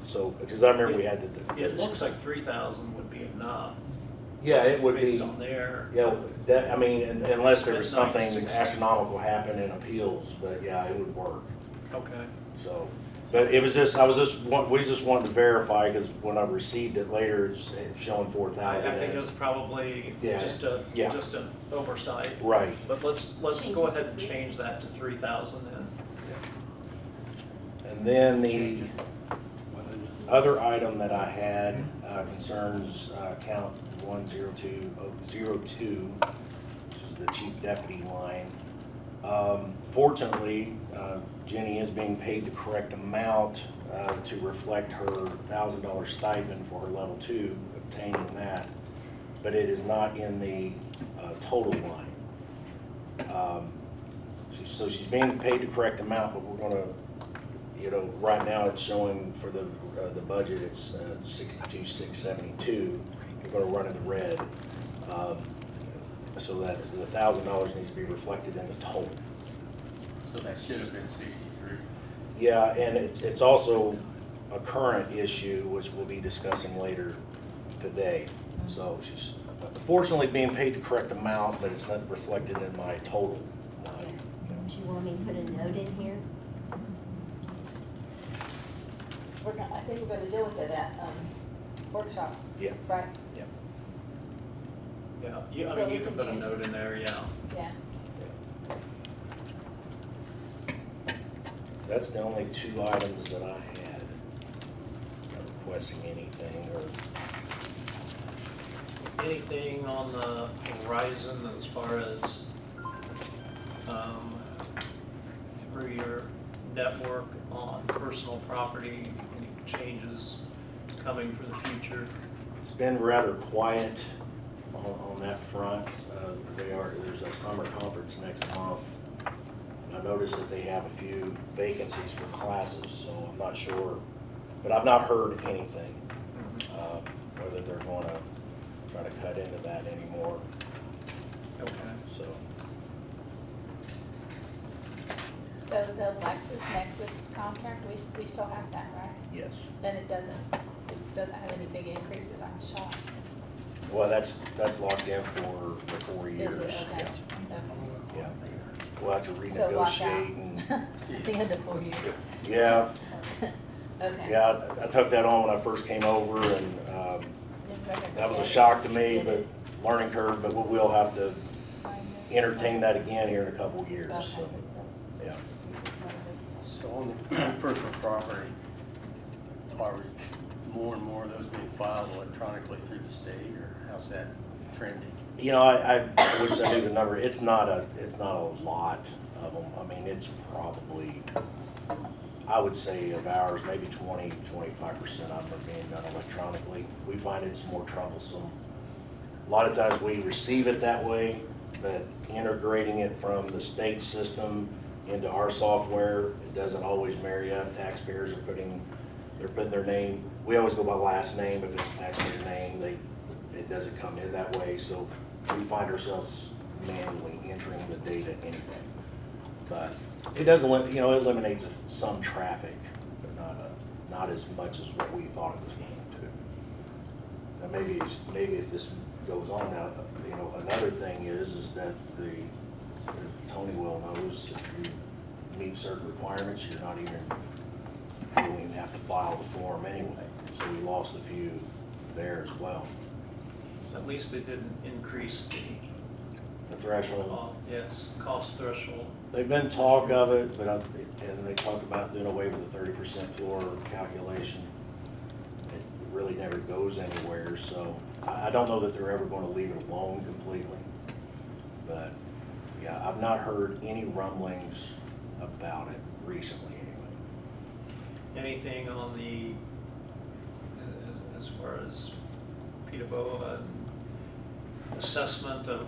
So, because I remember we had It looks like 3,000 would be enough. Yeah, it would be. Based on there. Yeah, I mean, unless there was At something 96. astronomical happen in appeals, but yeah, it would work. Okay. So, but it was just, we just wanted to verify, because when I received it later, it's showing I 4,000. think it was probably Yeah, just yeah. an oversight. Right. But let's go ahead and change that to 3,000 then. And then the other item that I had concerns account 10202, which is the chief deputy line. Fortunately, Jenny is being paid the correct amount to reflect her $1,000 stipend for her level 2, obtaining that, but it is not in the total line. So she's being paid the correct amount, but we're going to, right now it's showing for the budget, it's 62,672. We're going to run in the red, so that the $1,000 needs to be reflected in the total. So that should have been 63. Yeah, and it's also a current issue, which we'll be discussing later today. So she's fortunately being paid the correct amount, but it's not reflected in my total. Do you want me to put a note in here? I think we're gonna deal with it at, workshop, Yeah. right? Yeah. Yeah, I So mean, we you can can put a change note in there, yeah. Yeah. That's the only two items that I had. requesting anything or. Anything on the horizon as far as through your network on personal property, any changes coming for the future? It's been rather quiet on that front. There's a summer conference next month. And I noticed that they have a few vacancies for classes, so I'm not sure, but I've not heard anything, whether they're gonna try to cut into that anymore, Okay. so. So the LexisNexis contract, we still have that, right? Yes. Then it doesn't have any big increases, I'm shocked. Well, that's locked in for the 4 years. Is it? Okay. Yeah. Okay. Yeah. We'll have to So lock renegotiate and, out. The end of 4 years. yeah. Okay. Yeah, I took that on when I first came over, and that was a shock to me, but learning curve, but we will have to entertain that again here in a couple of years, so, yeah. So on the personal property, are more and more of those being filed electronically through the state, or how's that trending? You know, I wish I knew the number. It's not a lot of them. I mean, it's probably, I would say of ours, maybe 20, 25% of them are being done electronically. We find it's more troublesome. A lot of times we receive it that way, but integrating it from the state system into our software, it doesn't always marry up. Taxpayers are putting their name. We always go by last name. If it's taxpayer name, it doesn't come in that way. So we find ourselves manually entering the data anyway. But it doesn't, it eliminates some traffic, but not as much as what we thought it was going to. Now maybe if this goes on now, another thing is that Tony well knows if you meet certain requirements, you don't even have to file the form anyway. So we lost a few there as well. So at least they didn't increase The threshold. yes, cost threshold. They've been talk of it, and they talk about doing away with the 30% floor calculation. It really never goes anywhere, so I don't know that they're ever going to leave it alone completely. But yeah, I've not heard any rumblings about it recently anyway. Anything on the, as far as PETA assessment of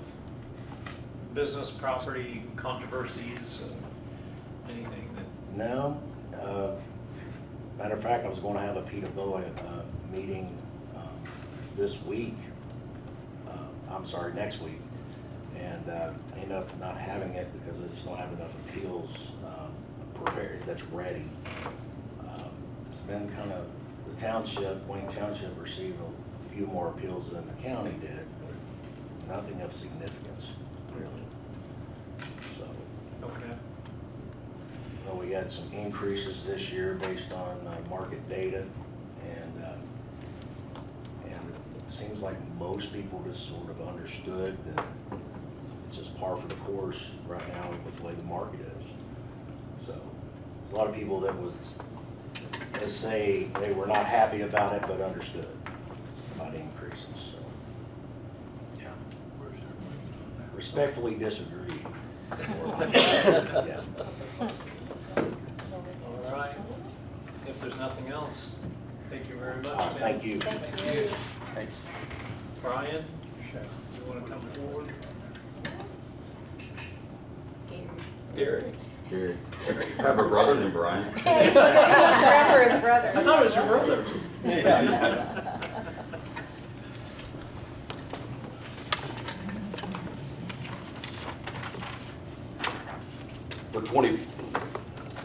business property controversies, anything that? No. Matter of fact, I was going to have a PETA meeting this week. Next week. And ended up not having it because I just don't have enough appeals prepared that's ready. It's been kind of, Wayne Township received a few more appeals than the county did, but nothing of significance, really. So. Okay. Well, we had some increases this year based on market data, and it seems like most people just sort of understood that it's just par for the course right now with the way the market is. So there's a lot of people that would say they were not happy about it, but understood about increases. So, yeah, respectfully disagree. Yeah. All right. If there's nothing else, thank you very much. Tim. Thank you. Thank you. Thanks. Brian, you want to come forward? Gary. Gary. I have a brother named Brian. Hey, he's looking for his brother. I thought it was your brother.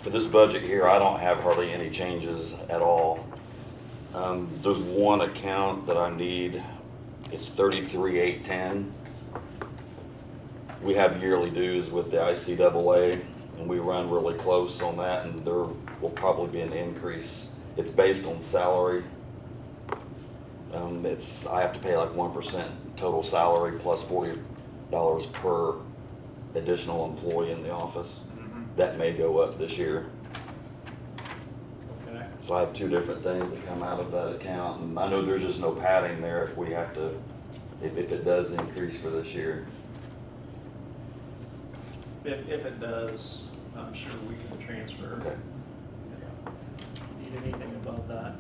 For this budget here, I don't have hardly any changes at all. There's one account that I need. It's 33,810. We have yearly dues with the ICAA, and we run really close on that, and there will probably be an increase. It's based on salary. I have to pay like 1% total salary plus $40 per additional employee in the office. That may go up this year. Okay. So I have two different things that come out of that account, and I know there's just no padding there if we have to, if it does increase for this year. If it does, I'm sure we can transfer. Okay. Need anything above that?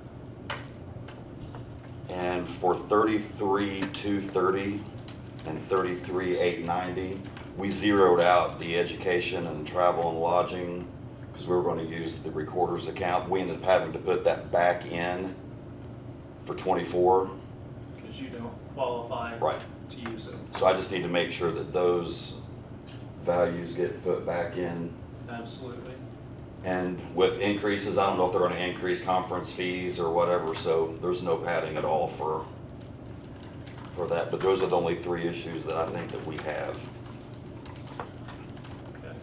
And for 33,230 and 33,890, we zeroed out the education and travel and lodging because we were going to use the recorder's account. We ended up having to put that back in for 24. Because you don't qualify Right. to use it. So I just need to make sure that those values get put back in. Absolutely. And with increases, I don't know if they're going to increase conference fees or whatever, so there's no padding at all for that. But those are the only three issues that I think that we have. Okay.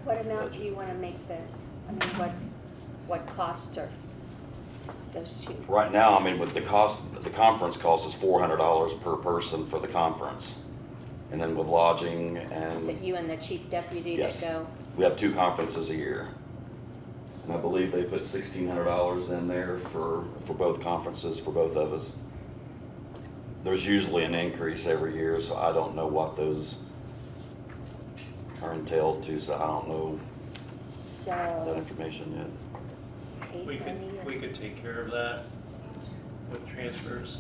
What amount do you want to make this? I mean, what cost are those two? Right now, I mean, with the cost, the conference cost is $400 per person for the conference. And then with lodging Is it and, you and the chief deputy yes, that go? we have 2 conferences a year. And I believe they put $1,600 in there for both conferences, for both of us. There's usually an increase every year, so I don't know what those are entailed to, so I don't know that So, information yet. We $890. could take care of that with transfers.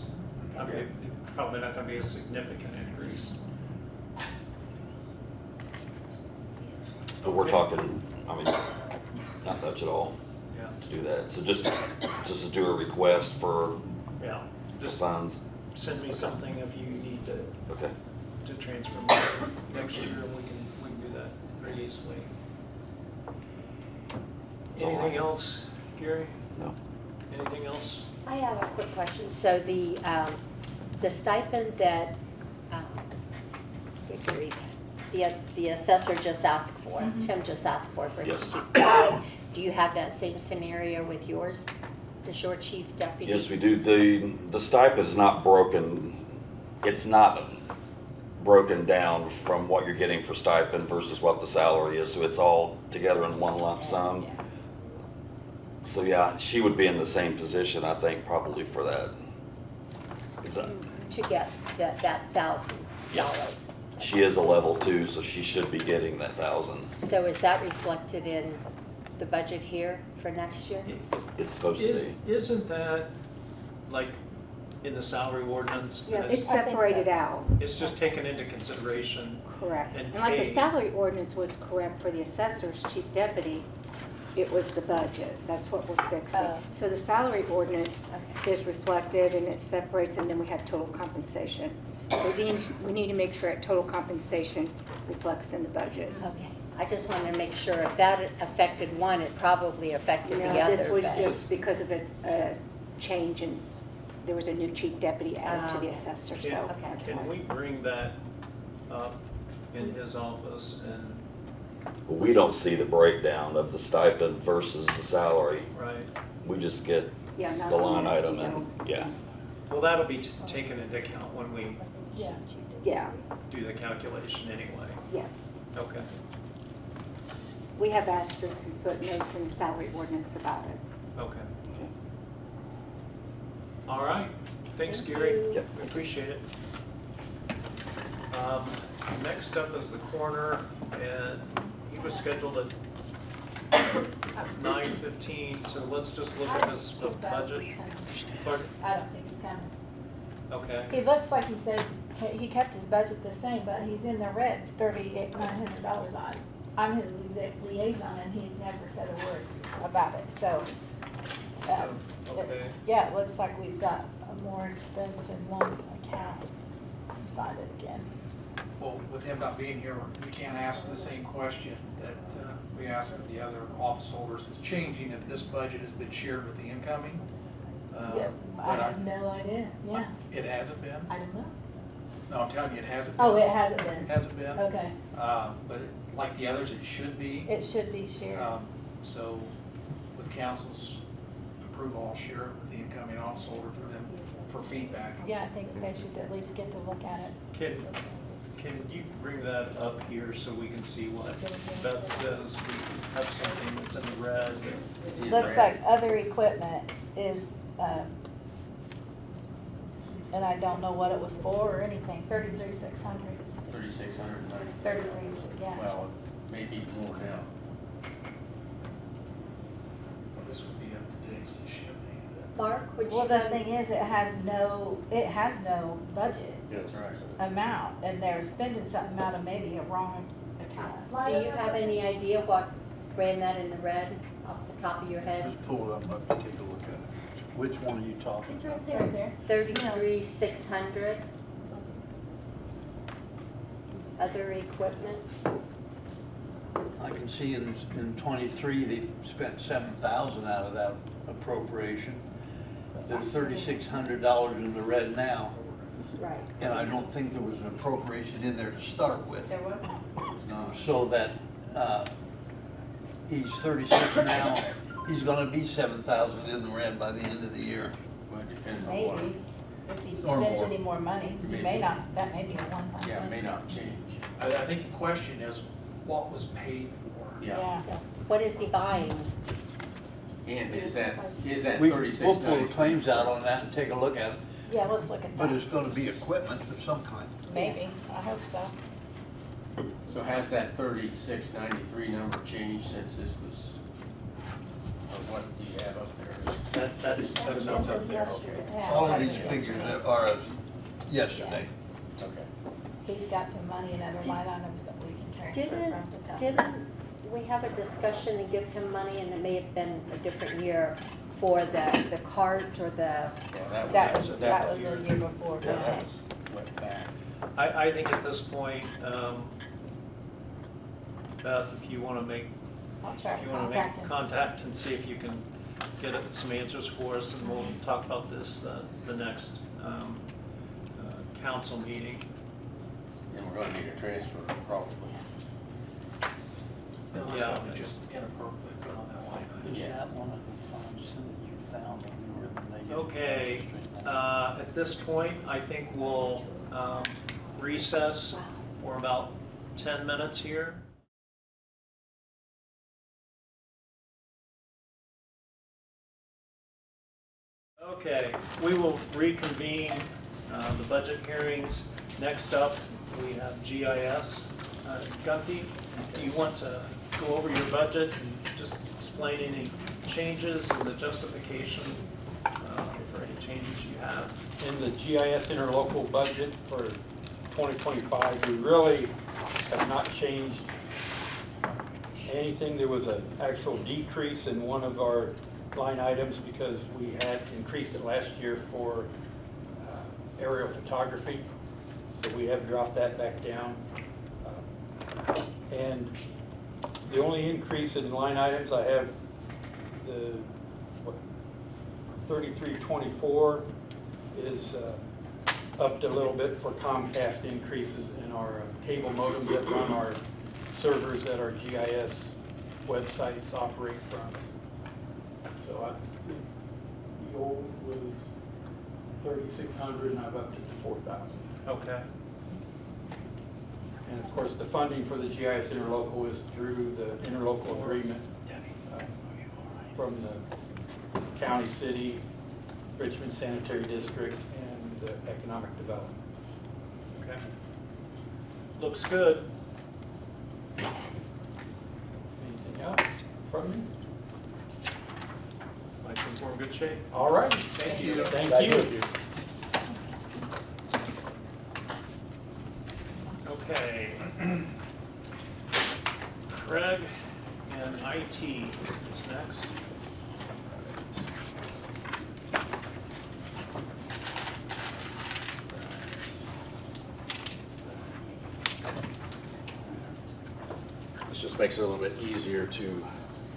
I mean, probably not gonna be a significant increase. But we're talking, I mean, not much at all Yeah, to do that. So just to do a request for yeah. Just funds. send me something if you need Okay. to transfer money next year, and we can do that pretty easily. That's all I Anything have. else, Gary? No. Anything else? I have a quick question. So the stipend that, good grief, the assessor just asked for, Tim just asked for his Yes. chief deputy, do you have that same scenario with yours? Does your chief deputy? Yes, we do. The stipend is not broken. It's not broken down from what you're getting for stipend versus what the salary is. So it's all together in one lump sum. Yeah. So yeah, she would be in the same position, I think, probably for that. Is that? To guess that $1,000. Yes. She is a level 2, so she should be getting that 1,000. So is that reflected in the budget here for next year? It's supposed to be. Isn't that like in the salary ordinance? Yeah, And it's separated out. It's just taken into consideration. Correct. And And like the paid. salary ordinance was correct for the assessor's chief deputy, it was the budget. That's what we're fixing. Oh. So the salary ordinance Okay. is reflected and it separates, and then we have total compensation. So we need to make sure that total compensation reflects in the budget. Okay, I just wanted to make sure if that affected one, it probably affected the No, other. this was but- just because of a change in, there was a new chief deputy added to the Okay. assessor, Can, so that's can why. we bring that up in his office and, But we don't see the breakdown of the stipend versus the salary. right? We just get Yeah, not the on line this, item you and, know. yeah. Well, that'll be taken into account when we Yeah. Yeah, do the calculation anyway. yes. Okay. We have asterisks and footnotes in the salary ordinance about it. Okay. All right. Thanks, Gary. Yep. We appreciate it. Next up is the coroner, and he was scheduled at 9:15, so let's just look at this His budget. budget's coming. Clerk? I don't think he's coming. Okay. He looks like he said, he kept his budget the same, but he's in the red, $38,900 on. I'm his liaison, and he's never said a word about it, so. Okay. Yeah, it looks like we've got a more expense in one account. Find it again. Well, with him not being here, we can't ask the same question that we asked of the other office holders. It's changing if this budget has been shared with the incoming. Yeah, but I have no idea, yeah, It hasn't been? I don't know. No, I'm telling you, it hasn't been. Oh, it hasn't been. Hasn't been. Okay, But like the others, it should be. it should be shared. So with council's approval, I'll share it with the incoming office holder for them, for feedback. Yeah, I think they should at least get to look at it. Can you bring that up here so we can see what Beth says? We have something that's in the red. Is he in Looks red? like other equipment is, and I don't know what it was for or anything, 33,600. 3,690. 33, yeah. Well, maybe more now. Well, this would be up to Dave's this year, maybe. Mark, would you? Well, the thing is, it has no budget That's right. amount, and they're spending something out of maybe a wrong account. Do you have any idea what ran that in the red off the top of your head? Just pull it up, let me take a look at it. Which one are you talking It's about? right there. 33,600. Other equipment. I can see in '23, they spent 7,000 out of that appropriation. There's $3,600 in the red now, Right. and I don't think there was an appropriation in there to start with. There was. No. So that, he's 36 now, he's gonna be 7,000 in the red by the end of the year. Well, it depends on what. Maybe, if he Or spends more. any more money, he Maybe. may not, that may be a one-time thing. Yeah, it may not change. I think the question is, what was paid for? Yeah. What is he buying? And is that We'll 3690? pull the claims out on that and take a look at it, Yeah, let's look at but that. it's gonna be equipment of some kind. Maybe, I hope so. So has that 3693 number changed since this was, or what do you have up there? That's what's up there. Yeah, All of that's these it. figures are of yesterday. Okay. He's got some money in other line items that we can transfer from to Didn't we have a discussion and give him money, and it may have been a different year, for the cart or the, Yeah, That was was the year before. Yeah, okay. that was went back. I think at this point, Beth, if you want to make I'll try If to you want to contact make him. contact and see if you can get some answers for us, and we'll talk about this the next council meeting. And we're gonna need a transfer probably. Yeah. Just inappropriately put on that line item. Yeah. that one of the funds that you found when you were in the negative? Okay, at this point, I think we'll recess for about 10 minutes here. Okay, we will reconvene the budget hearings. Next up, we have GIS. Gunthy, do you want to go over your budget and just explain any changes and the justification for any changes you have? In the GIS interlocal budget for 2025, we really have not changed anything. There was an actual decrease in one of our line items because we had increased it last year for aerial photography. So we have dropped that back down. And the only increase in line items, I have the 3324 is upped a little bit for Comcast increases in our cable modems that run our servers that our GIS websites operate from. So the old was 3,600 and I've upped it to 4,000. Okay. And of course, the funding for the GIS interlocal is through the interlocal agreement from the county, city, Richmond Sanitary District, and the economic development. Okay. Looks good. Anything else from me? I think we're in good shape. All right. Thank you. Thank you. Okay. Craig and IT is next. This just makes it a little bit easier to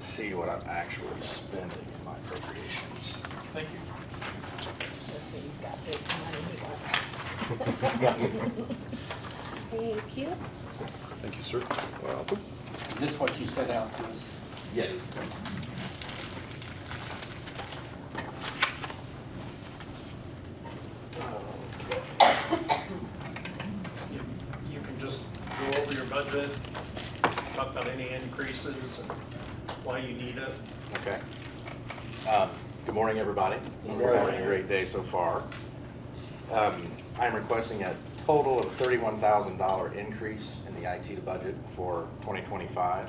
see what I'm actually spending in my appropriations. Thank you. He's got big money he wants. Thank you. Thank you, sir. Welcome. Is this what you sent out to us? Yes. You can bit, talk about any increases and why you need it. Okay. Good morning, everybody. Good We're having morning. a great day so far. I'm requesting a total of $31,000 increase in the IT budget for 2025.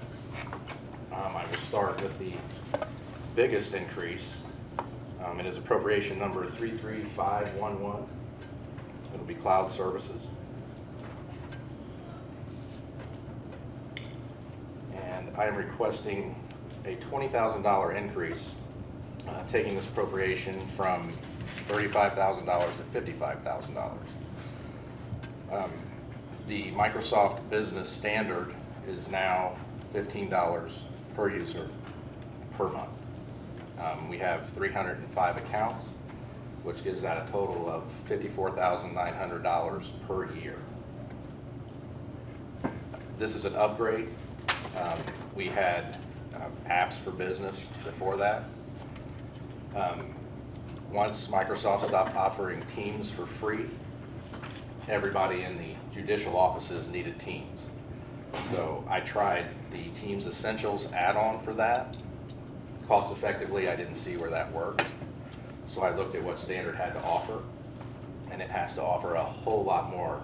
I will start with the biggest increase. It is appropriation number 33511. It'll be cloud services. And I am requesting a $20,000 increase, taking this appropriation from $35,000 to $55,000. The Microsoft Business Standard is now $15 per user per month. We have 305 accounts, which gives that a total of $54,900 per year. This is an upgrade. We had apps for business before that. Once Microsoft stopped offering Teams for free, everybody in the judicial offices needed Teams. So I tried the Teams Essentials add-on for that. Cost effectively, I didn't see where that worked. So I looked at what Standard had to offer, and it has to offer a whole lot more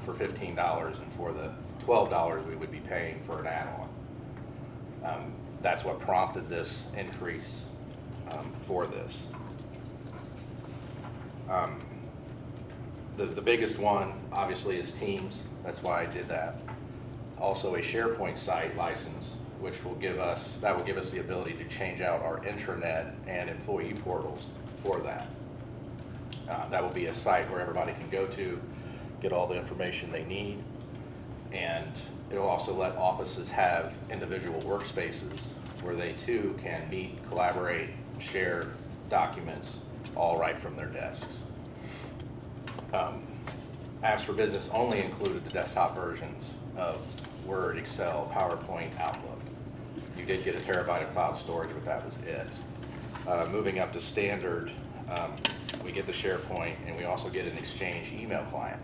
for $15, and for the $12 we would be paying for an add-on. That's what prompted this increase for this. The biggest one, obviously, is Teams. That's why I did that. Also, a SharePoint site license, which will give us the ability to change out our intranet and employee portals for that. That will be a site where everybody can go to, get all the information they need, and it'll also let offices have individual workspaces where they too can meet, collaborate, share documents, all right from their desks. Apps for Business only included the desktop versions of Word, Excel, PowerPoint, Outlook. You did get a terabyte of cloud storage, but that was it. Moving up to Standard, we get the SharePoint, and we also get an Exchange email client,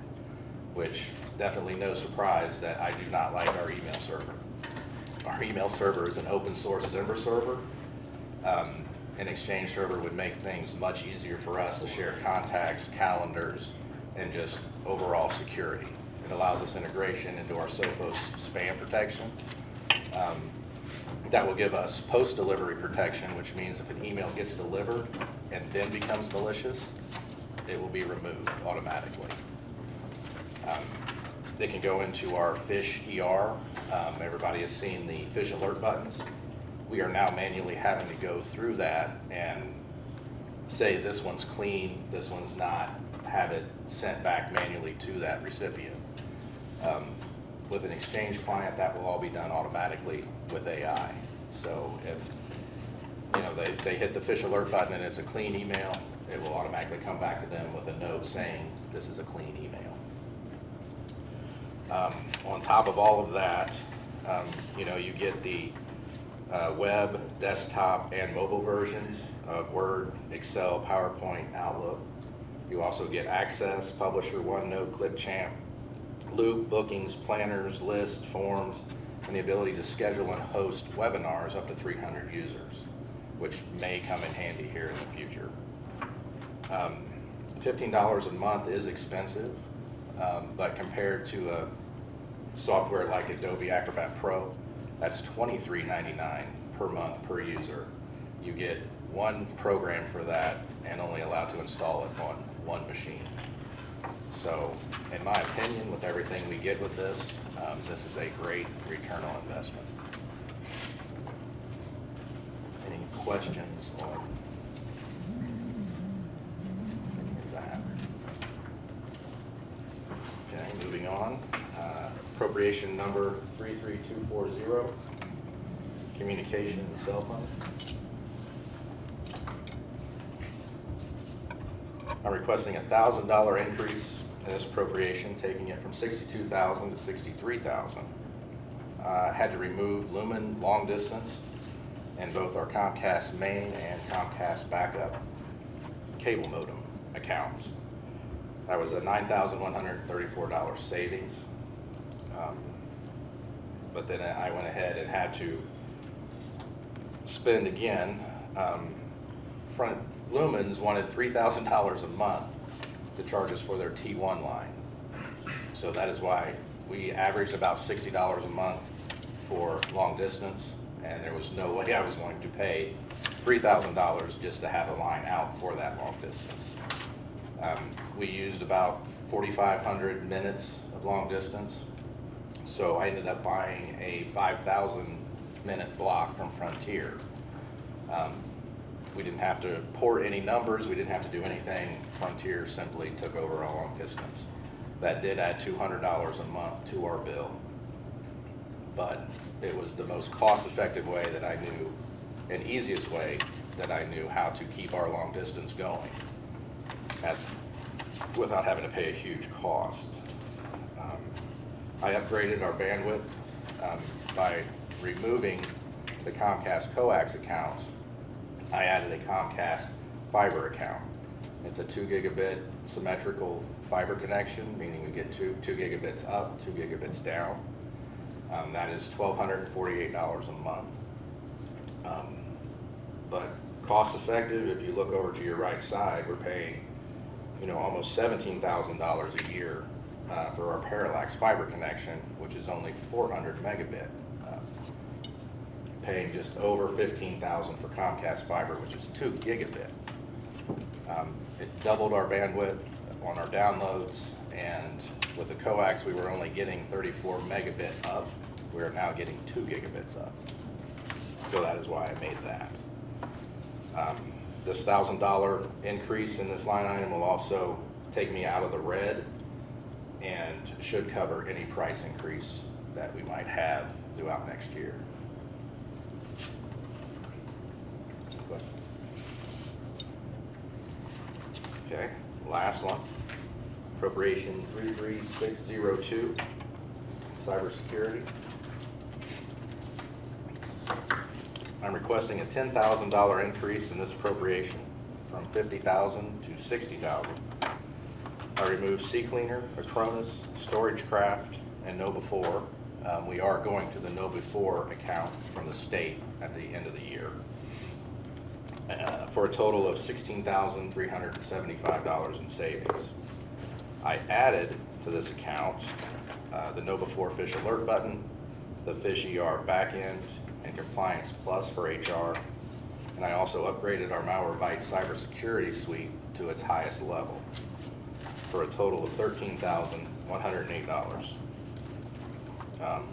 which definitely no surprise that I do not like our email server. Our email server is an open source Zimmer server. An Exchange server would make things much easier for us to share contacts, calendars, and just overall security. It allows us integration into our Sophos spam protection. That will give us post-delivery protection, which means if an email gets delivered and then becomes malicious, it will be removed automatically. They can go into our Fish ER. Everybody has seen the Fish alert buttons. We are now manually having to go through that and say this one's clean, this one's not, have it sent back manually to that recipient. With an Exchange client, that will all be done automatically with AI. So if they hit the Fish alert button and it's a clean email, it will automatically come back to them with a note saying this is a clean email. On top of all of that, you get the web, desktop, and mobile versions of Word, Excel, PowerPoint, Outlook. You also get Access, Publisher, OneNote, Clipchamp, Loop, bookings, planners, lists, forms, and the ability to schedule and host webinars up to 300 users, which may come in handy here in the future. $15 a month is expensive, but compared to a software like Adobe Acrobat Pro, that's $23.99 per month per user. You get one program for that and only allowed to install it on one machine. So, in my opinion, with everything we get with this, this is a great return on investment. Any questions on that? Okay, moving on. Appropriation number 33240, communication and cell phone. I'm requesting a $1,000 increase in this appropriation, taking it from $62,000 to $63,000. Had to remove Lumen long distance and both our Comcast main and Comcast backup cable modem accounts. That was a $9,134 savings. but then I went ahead and had to spend again. Front Lumens wanted $3,000 a month to charge us for their T1 line. So that is why we averaged about $60 a month for long distance, and there was no way I was going to pay $3,000 just to have a line out for that long distance. We used about 4,500 minutes of long distance, so I ended up buying a 5,000 minute block from Frontier. We didn't have to port any numbers, we didn't have to do anything. Frontier simply took over a long distance. That did add $200 a month to our bill, but it was the most cost-effective way that I knew, and easiest way that I knew how to keep our long distance going without having to pay a huge cost. I upgraded our bandwidth by removing the Comcast coax accounts. I added a Comcast fiber account. It's a 2 gigabit symmetrical fiber connection, meaning we get 2 gigabits up, 2 gigabits down. That is $1,248 a month. But cost effective, if you look over to your right side, we're paying, almost $17,000 a year for our Parallax fiber connection, which is only 400 megabit. Paying just over $15,000 for Comcast fiber, which is 2 gigabit. It doubled our bandwidth on our downloads, and with the coax we were only getting 34 megabit up. We're now getting 2 gigabits up. So that is why I made that. This $1,000 increase in this line item will also take me out of the red and should cover any price increase that we might have throughout next year. Okay, last one, appropriation 33602, cybersecurity. I'm requesting a $10,000 increase in this appropriation from $50,000 to $60,000. I removed CCleaner, Acronis, StorageCraft, and KnowBe4. We are going to the KnowBe4 account from the state at the end of the year. For a total of $16,375 in savings. I added to this account the KnowBe4 Fish Alert button, the Fish ER backend, and Compliance Plus for HR, and I also upgraded our Malwarebytes cybersecurity suite to its highest level for a total of $13,108.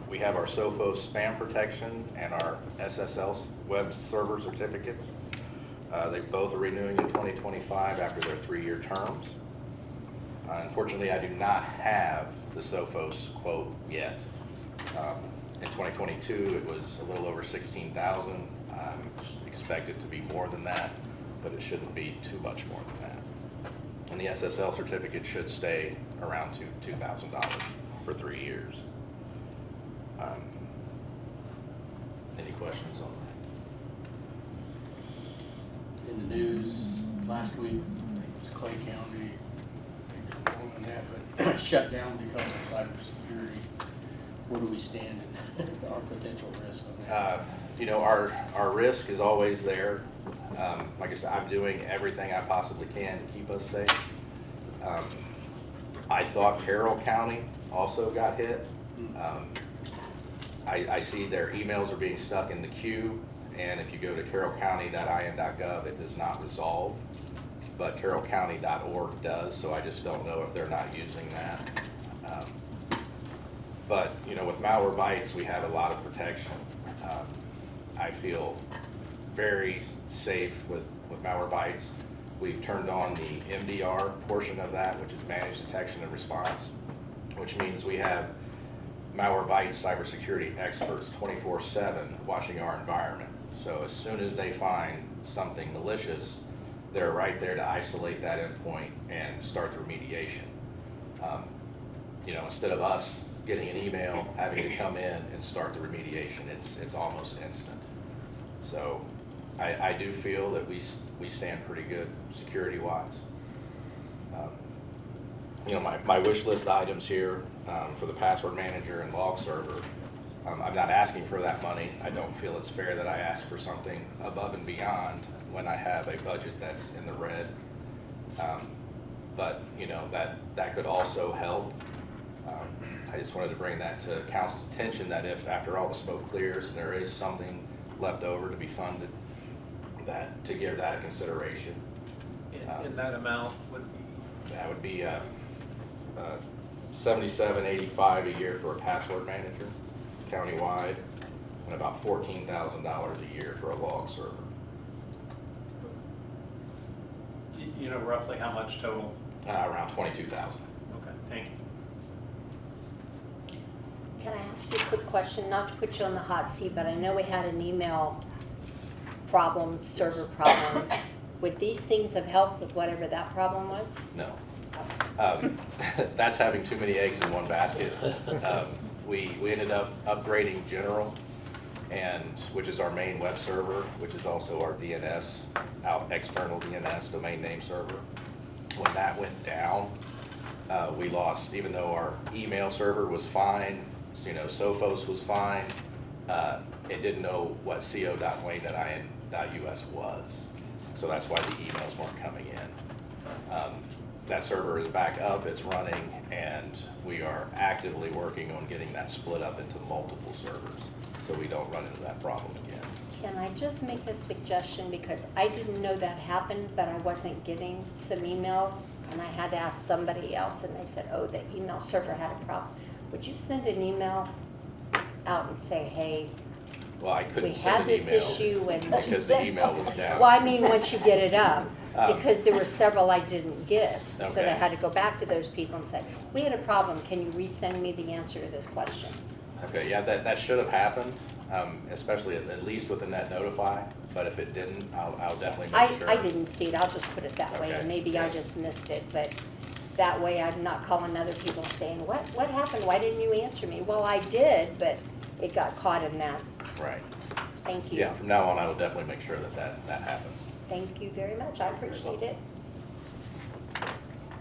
We have our Sophos spam protection and our SSL web server certificates. They both are renewing in 2025 after their 3-year terms. Unfortunately, I do not have the Sophos quote yet. In 2022, it was a little over 16,000. I expect it to be more than that, but it shouldn't be too much more than that. And the SSL certificate should stay around $2,000 for 3 years. Any questions on that? In the news last week, I think it was Clay County, on that, but shut down because of cybersecurity. Where do we stand in our potential risk on that? Our risk is always there. Like I said, I'm doing everything I possibly can to keep us safe. I thought Carroll County also got hit. I see their emails are being stuck in the queue, and if you go to carrollcounty.in.gov, it does not resolve, but carrollcounty.org does, so I just don't know if they're not using that. But, with Malwarebytes, we have a lot of protection. I feel very safe with Malwarebytes. We've turned on the MDR portion of that, which is Managed Detection and Response, which means we have Malwarebytes cybersecurity experts 24/7 watching our environment. So as soon as they find something malicious, they're right there to isolate that endpoint and start the remediation. Instead of us getting an email, having to come in and start the remediation, it's almost instant. So I do feel that we stand pretty good security-wise. My wish list items here for the password manager and log server I'm not asking for that money. I don't feel it's fair that I ask for something above and beyond when I have a budget that's in the red. But, you know, that could also help. I just wanted to bring that to council's attention, that if after all the smoke clears and there is something left over to be funded, that to give that a consideration. In that amount would be? That would be $77.85 a year for a password manager countywide, and about $14,000 a year for a log server. You know roughly how much total? Around $22,000. Okay, thank you. Can I ask you a quick question, not to put you on the hot seat, but I know we had an email problem, server problem. Would these things have helped with whatever that problem was? No. That's having too many eggs in one basket. We ended up upgrading General, which is our main web server, which is also our DNS, external DNS, domain name server. When that went down, we lost, even though our email server was fine, you know, Sophos was fine, it didn't know what co.wayne.in.us was. So that's why the emails weren't coming in. That server is back up, it's running, and we are actively working on getting that split up into multiple servers so we don't run into that problem again. Can I just make a suggestion, because I didn't know that happened, but I wasn't getting some emails, and I had to ask somebody else, and they said, oh, the email server had a problem. Would you send an email out and say, hey, Well, I we couldn't had send an this email issue, and because the email was down. well, I mean, once you get it up, because there were several I didn't get. So Okay. I had to go back to those people and say, we had a problem, can you resend me the answer to this question? Okay, yeah, that should have happened, especially at least with the net notify, but if it didn't, I'll definitely make sure. I didn't see it, I'll just put it that way, Okay. and maybe I just missed it, but that way I'm not calling other people saying, what happened, why didn't you answer me? Well, I did, but it got caught in that. Right. Thank you. Yeah, from now on, I will definitely make sure that happens. Thank you very much, I appreciate it.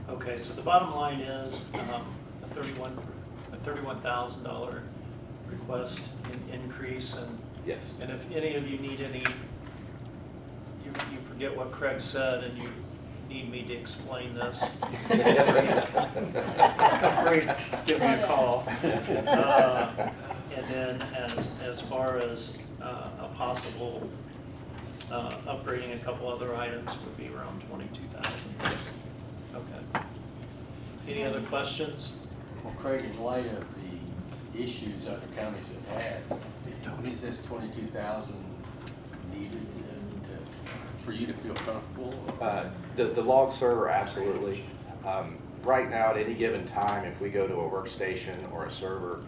Okay, so the bottom line is a $31,000 request in increase, and Yes. and if any of you need any, you forget what Craig said and you need me to explain this, feel free to give me a call. And then as far as a possible upgrading a couple other items would be around 22,000. Okay. Any other questions? Well, Craig, in light of the issues other counties have had, is this 22,000 needed for you to feel comfortable? The log server, absolutely. Right now, at any given time, if we go to a workstation or a server,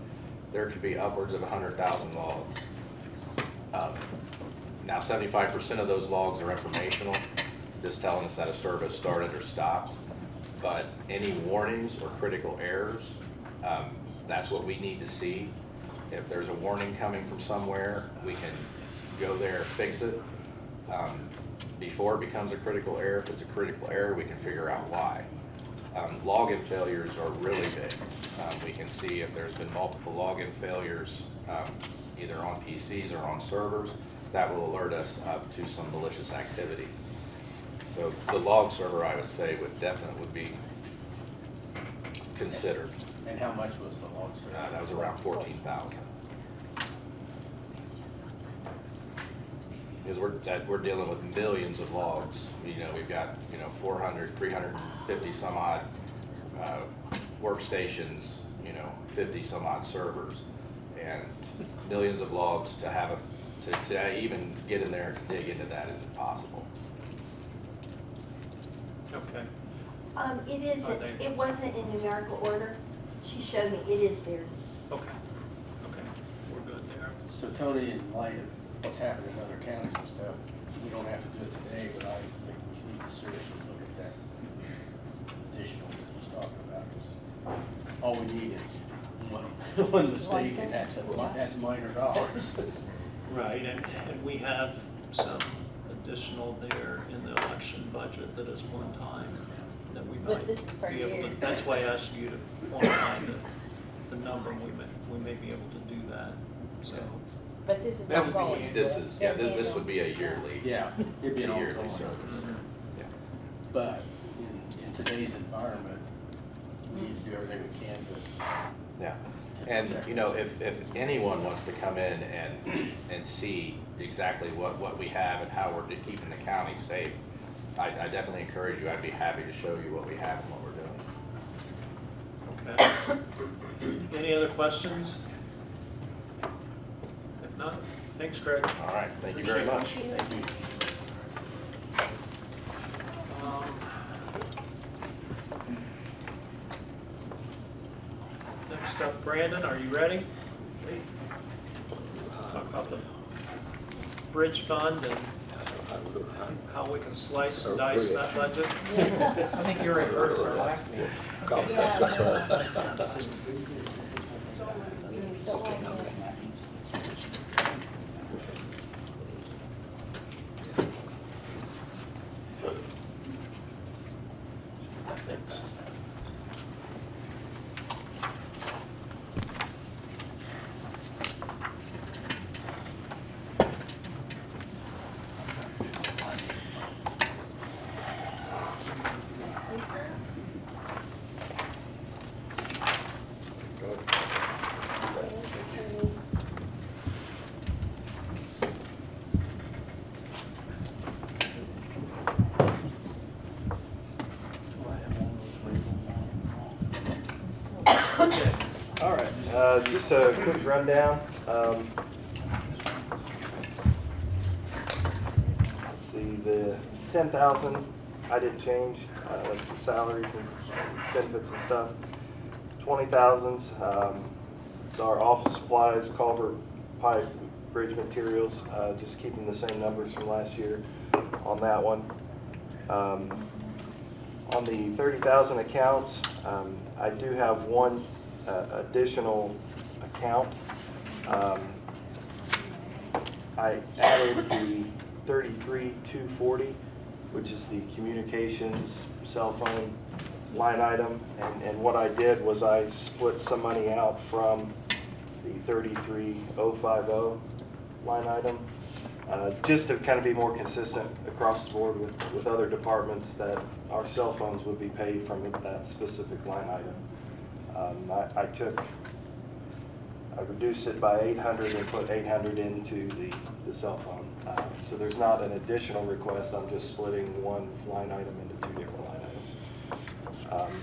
there could be upwards of 100,000 logs. Now, 75% of those logs are informational, just telling us that a service started or stopped. But any warnings or critical errors, that's what we need to see. If there's a warning coming from somewhere, we can go there, fix it. Before it becomes a critical error, if it's a critical error, we can figure out why. Login failures are really big. We can see if there's been multiple login failures, either on PCs or on servers. That will alert us up to some malicious activity. So the log server, I would say, would be considered. And how much was the log server? That was around 14,000. Because we're dealing with millions of logs. You know, we've got 400, 350 some odd workstations, 50 some odd servers, and millions of logs to have to even get in there and dig into that is impossible. Okay. It wasn't in numerical order. She showed me, it is there. Okay. Okay. We're good there. So Tony, in light of what's happened in other counties and stuff, we don't have to do it today, but I think we need to seriously look at that additional that he's talking about. 'Cause all we need is one mistake, and that's minor dollars. Right, and we have some additional there in the election budget that is one time that we But might this is per be able year. to, that's why I asked you to quantify the the number, we may be able to do that, so. But this is That would be ongoing. annual. This is, yeah, this would be a yearly. Yeah, it'd be It's an a yearly ongoing. service. Yeah. But in today's environment, we need to do everything we can to. Yeah, and you know, if anyone wants to come in and see exactly what we have and how we're keeping the county safe, I definitely encourage you. I'd be happy to show you what we have and what we're doing. Okay. Any other questions? If not, thanks, Craig. All right, thank you very much. Thank you. Next up, Brandon, are you ready? Talk about the bridge fund and how we can slice and dice that budget. I think you already heard us our last meeting. Thanks. All right, just a quick rundown. Let's see, the 10,000, I didn't change. That's the salaries and benefits and stuff. 20,000's, it's our office supplies, culvert, pipe, bridge materials, just keeping the same numbers from last year on that one. On the 30,000 accounts, I do have one additional account. I added the 33,240, which is the communications cell phone line item, and what I did was I split some money out from the 33,050 line item, just to kind of be more consistent across the board with other departments, that our cell phones would be paid from that specific line item. I reduced it by 800 and put 800 into the cell phone. So there's not an additional request, I'm just splitting one line item into two different line items.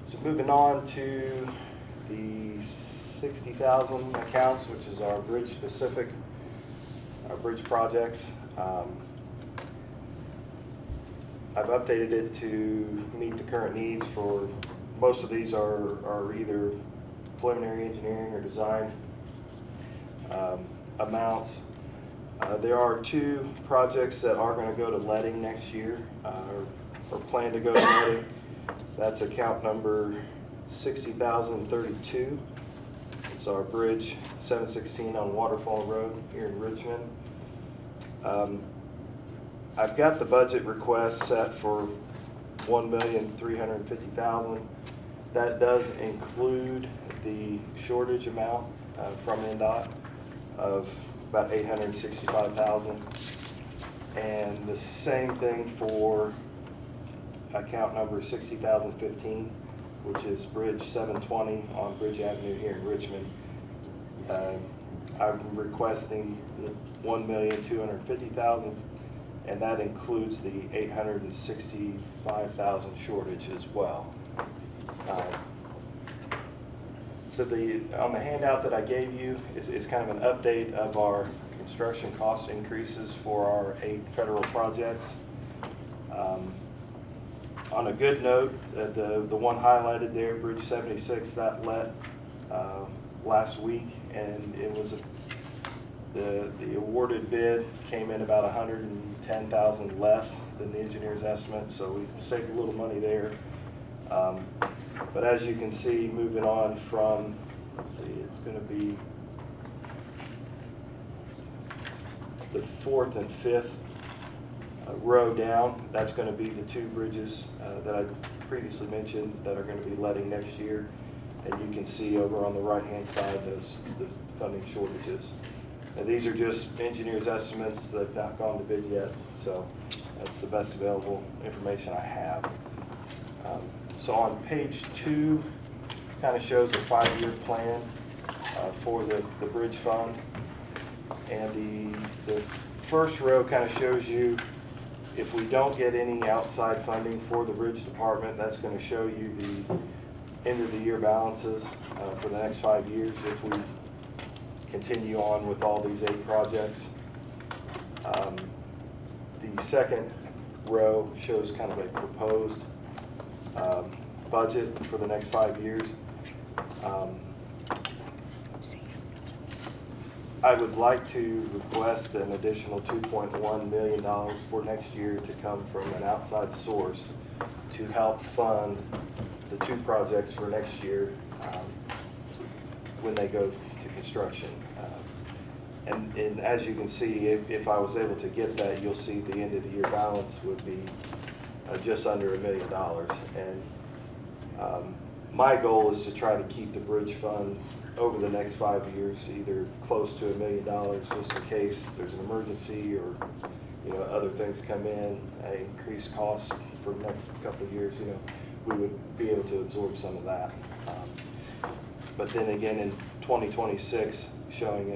So moving on to the 60,000 accounts, which is our bridge specific, our bridge projects. I've updated it to meet the current needs for, most of these are either preliminary engineering or design amounts. There are two projects that are going to go to letting next year, or plan to go to letting. That's account number 60,032. It's our bridge 716 on Waterfall Road here in Richmond. I've got the budget request set for $1,350,000. That does include the shortage amount from NDOT of about $865,000. And the same thing for account number 60,015, which is Bridge 720 on Bridge Avenue here in Richmond. I'm requesting $1,250,000, and that includes the $865,000 shortage as well. So on the handout that I gave you is kind of an update of our construction cost increases for our 8 federal projects. On a good note, the one highlighted there, Bridge 76, that let last week, and it was the awarded bid came in about $110,000 less than the engineer's estimate, so we saved a little money there. But as you can see, moving on from, let's see, it's going to be the 4th and 5th row down. That's going to be the 2 bridges that I previously mentioned that are going to be letting next year. And you can see over on the right-hand side the funding shortages. And these are just engineers' estimates that have not gone to bid yet, so that's the best available information I have. So on page 2, kind of shows a 5-year plan for the bridge fund. And the first row kind of shows you if we don't get any outside funding for the bridge department, that's going to show you the end of the year balances for the next 5 years if we continue on with all these 8 projects. The second row shows kind of a proposed budget for the next 5 years. I would like to request an additional $2.1 million for next year to come from an outside source to help fund the 2 projects for next year when they go to construction. And as you can see, if I was able to get that, you'll see the end of the year balance would be just under $1 million. And my goal is to try to keep the bridge fund over the next 5 years, either close to $1 million, just in case there's an emergency or other things come in, increased costs for the next couple of years. We would be able to absorb some of that. But then again, in 2026, showing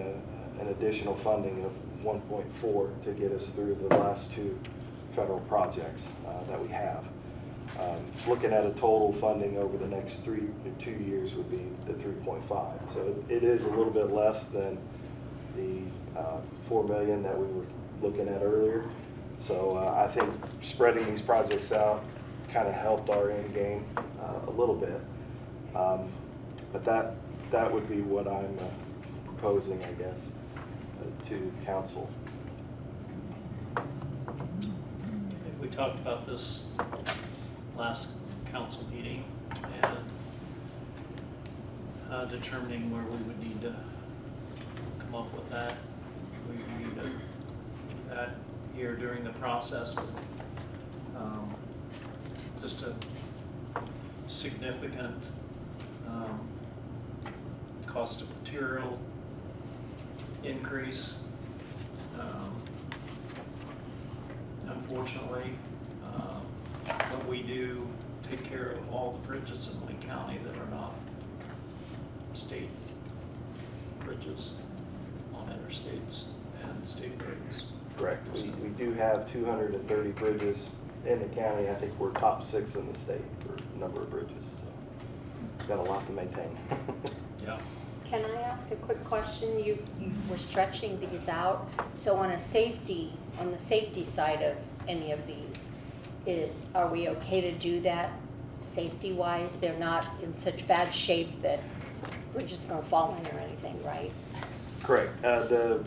an additional funding of 1.4 to get us through the last 2 federal projects that we have. Looking at a total funding over the next 2 years would be the 3.5. So it is a little bit less than the $4 million that we were looking at earlier. So I think spreading these projects out kind of helped our end game a little bit. But that would be what I'm proposing, I guess, to council. We talked about this last council meeting and determining where we would need to come up with that. We need to do that here during the process, but just a significant cost of material increase. Unfortunately, but we do take care of all the bridges in Lee County that are not state bridges on interstates and state roads. Correct. We do have 230 bridges in the county. I think we're top 6 in the state for number of bridges. So we've got a lot to maintain. Yeah. Can I ask a quick question? You were stretching these out. So on the safety side of any of these, are we okay to do that safety-wise? They're not in such bad shape that we're just going to fall in or anything, right? Correct. The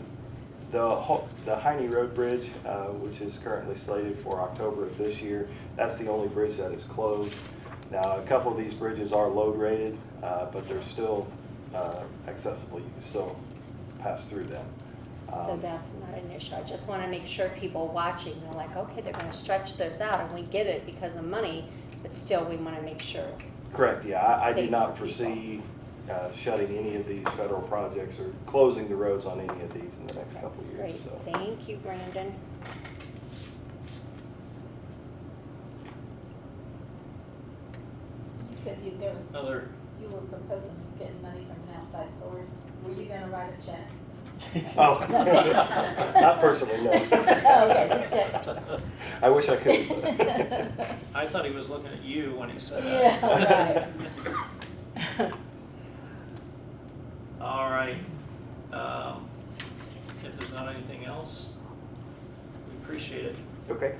Heine Road Bridge, which is currently slated for October of this year, that's the only bridge that is closed. Now, a couple of these bridges are load rated, but they're still accessible. You can still pass through them. So that's not an issue. I just want to make sure people watching, they're like, okay, they're going to stretch those out, and we get it because of money, but still we want to make sure. Correct, yeah. I do Safe not for foresee shutting any of these federal projects or closing the roads on any of these in the next couple of Great, years. So. thank you, Brandon. You said you were proposing getting money from an outside source. Were you gonna write a check? Oh, not personally, no. Oh, okay, just check. I wish I could. I thought he was looking at you when he said that. Yeah, right. All right. If there's not anything else, we appreciate it. Okay.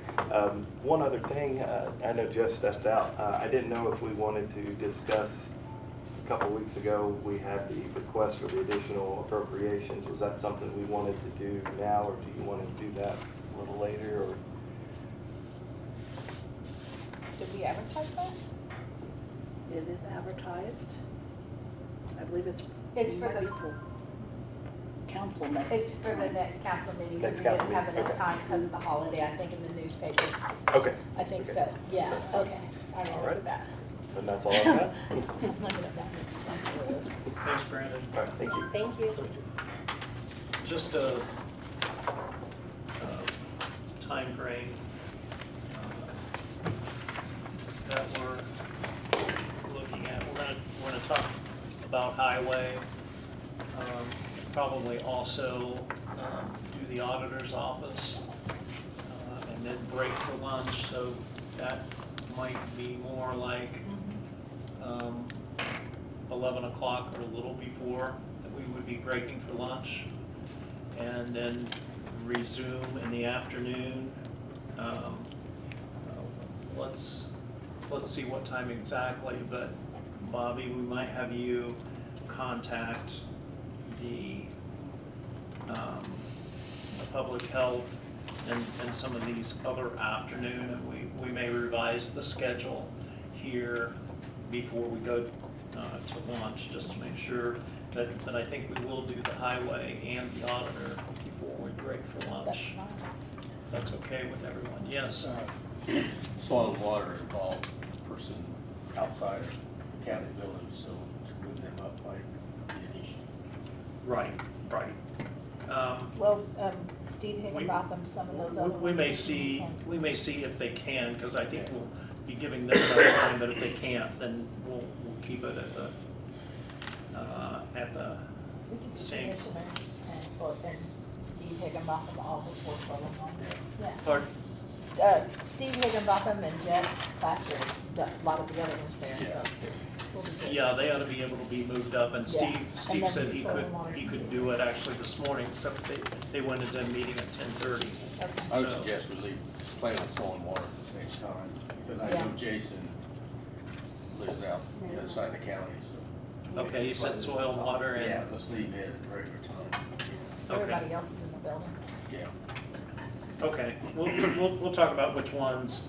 One other thing, I know Jeff stepped out. I didn't know if we wanted to discuss, a couple weeks ago, we had the request for the additional appropriations. Was that something we wanted to do now, or do you want to do that a little later? Or? Did we advertise that? It is advertised. I believe it's It's for the, council next. it's for the next council meeting. Next We council didn't have meeting, enough okay. time because of the holiday, I think, in the newspaper. Okay. I think Okay. so, yeah, That's okay. I All remember right. that. And that's all I have. Thanks, Brandon. All right, thank you. Thank you. Just a time frame that we're looking at. We're gonna talk about highway, probably also do the auditor's office, and then break for lunch, so that might be more like 11 o'clock or a little before that we would be breaking for lunch, and then resume in the afternoon. Let's see what time exactly, but Bobby, we might have you contact the public health and some of these other afternoon, and we may revise the schedule here before we go to lunch, just to make sure that I think we will do the highway and the auditor before we break for lunch. That's fine. If that's okay with everyone, yes. Soil and water involved a person outside of the county buildings, so to move them up might be an issue. Right, right. Well, Steve Higginbotham, some of those other ones. We may see if they can, because I think we'll be giving them that time, but if they can't, then we'll keep it at the We could do same. commissioners and Steve Higginbotham all before Sullivan. Yeah. Pardon? Steve Higginbotham and Jeff Plaster, a lot of the other ones there, so. we'll be good. Yeah, they ought to be able to be moved up, and Yeah. Steve And said then he soil could, and water. he could do it actually this morning, except they went into a meeting at 10:30. Okay. I would So- suggest we leave, play on soil and water at the same time, because I Yeah. know Jason lives out the other side of the county, so. Okay, you said soil and water and. Yeah, let's leave it at the regular time. Everybody else is in the building. Yeah. Okay, we'll talk about which ones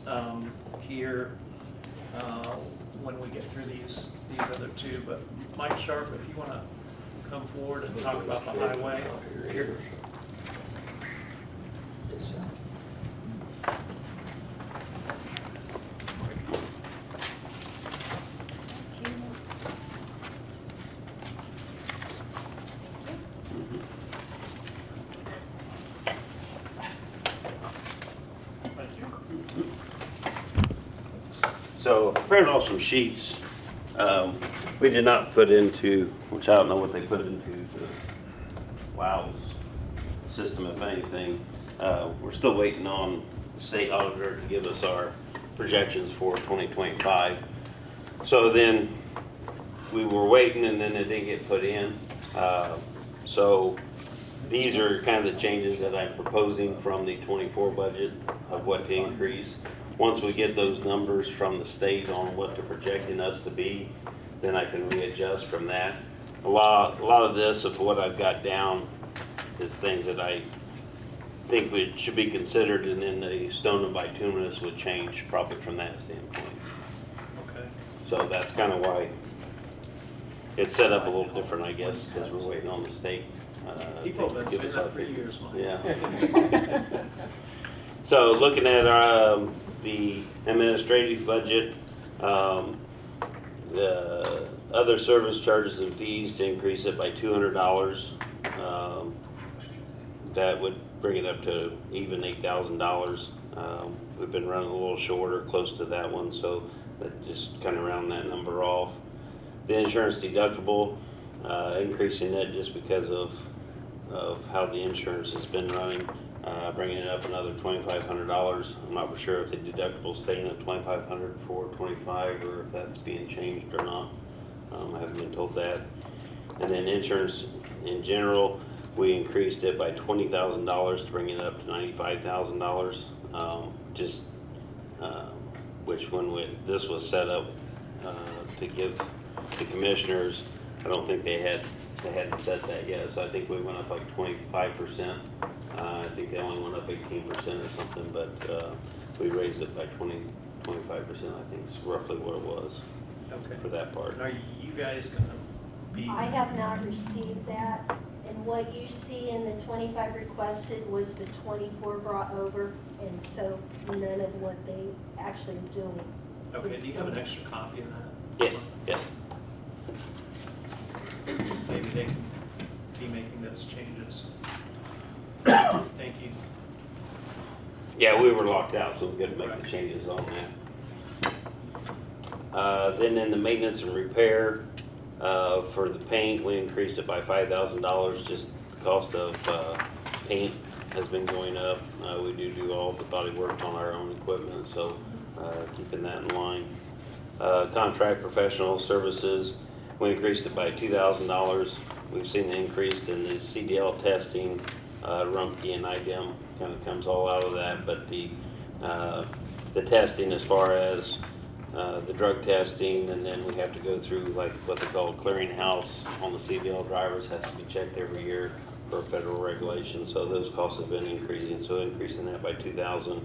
here when we get through these other two. But Mike Sharp, if you want to come forward and talk about the highway. Here. Thank you. So I printed off some sheets. We did not put into, which I don't know what they put into the WOW's system, if anything. We're still waiting on the state auditor to give us our projections for 2025. So then we were waiting and then it didn't get put in. So these are kind of the changes that I'm proposing from the 24 budget of what to increase. Once we get those numbers from the state on what they're projecting us to be, then I can readjust from that. A lot of this of what I've got down is things that I think should be considered, and then the stone and bituminous would change probably from that standpoint. Okay. So that's kind of why it's set up a little different, I guess, because we're waiting on the state. People have been to give saying us our that for figures. years, Mike. Yeah. So looking at the administrative budget, the other service charges and fees to increase it by $200. That would bring it up to even $8,000. We've been running a little short or close to that one, so that just kind of round that number off. The insurance deductible, increasing that just because of how the insurance has been running, bringing it up another $2,500. I'm not sure if the deductible's staying at $2,500 for 25 or if that's being changed or not. I haven't been told that. And then insurance in general, we increased it by $20,000 to bring it up to $95,000. Which when this was set up to give the commissioners, I don't think they hadn't set that yet. So I think we went up like 25%. I think they only went up 18% or something, but we raised it by 25%. I think is roughly what it was. Okay. For that part. And are you guys gonna be? I have not received that, and what you see in the 25 requested was the 24 brought over, and so none of what they actually are doing. Okay, is do you have an in- extra copy of that? Yes, yes. Maybe they can be making those changes. Thank you. Yeah, we were locked out, so we got to make the changes on that. Then in the maintenance and repair, for the paint, we increased it by $5,000. Just the cost of paint has been going up. We do all the body work on our own equipment, so keeping that in line. Contract professional services, we increased it by $2,000. We've seen an increase in the CDL testing, Rumpke and IDEM kind of comes all out of that, but the testing as far as the drug testing, and then we have to go through like what they call a clearinghouse on the CDL drivers, has to be checked every year for federal regulations, so those costs have been increasing, so increasing that by $2,000.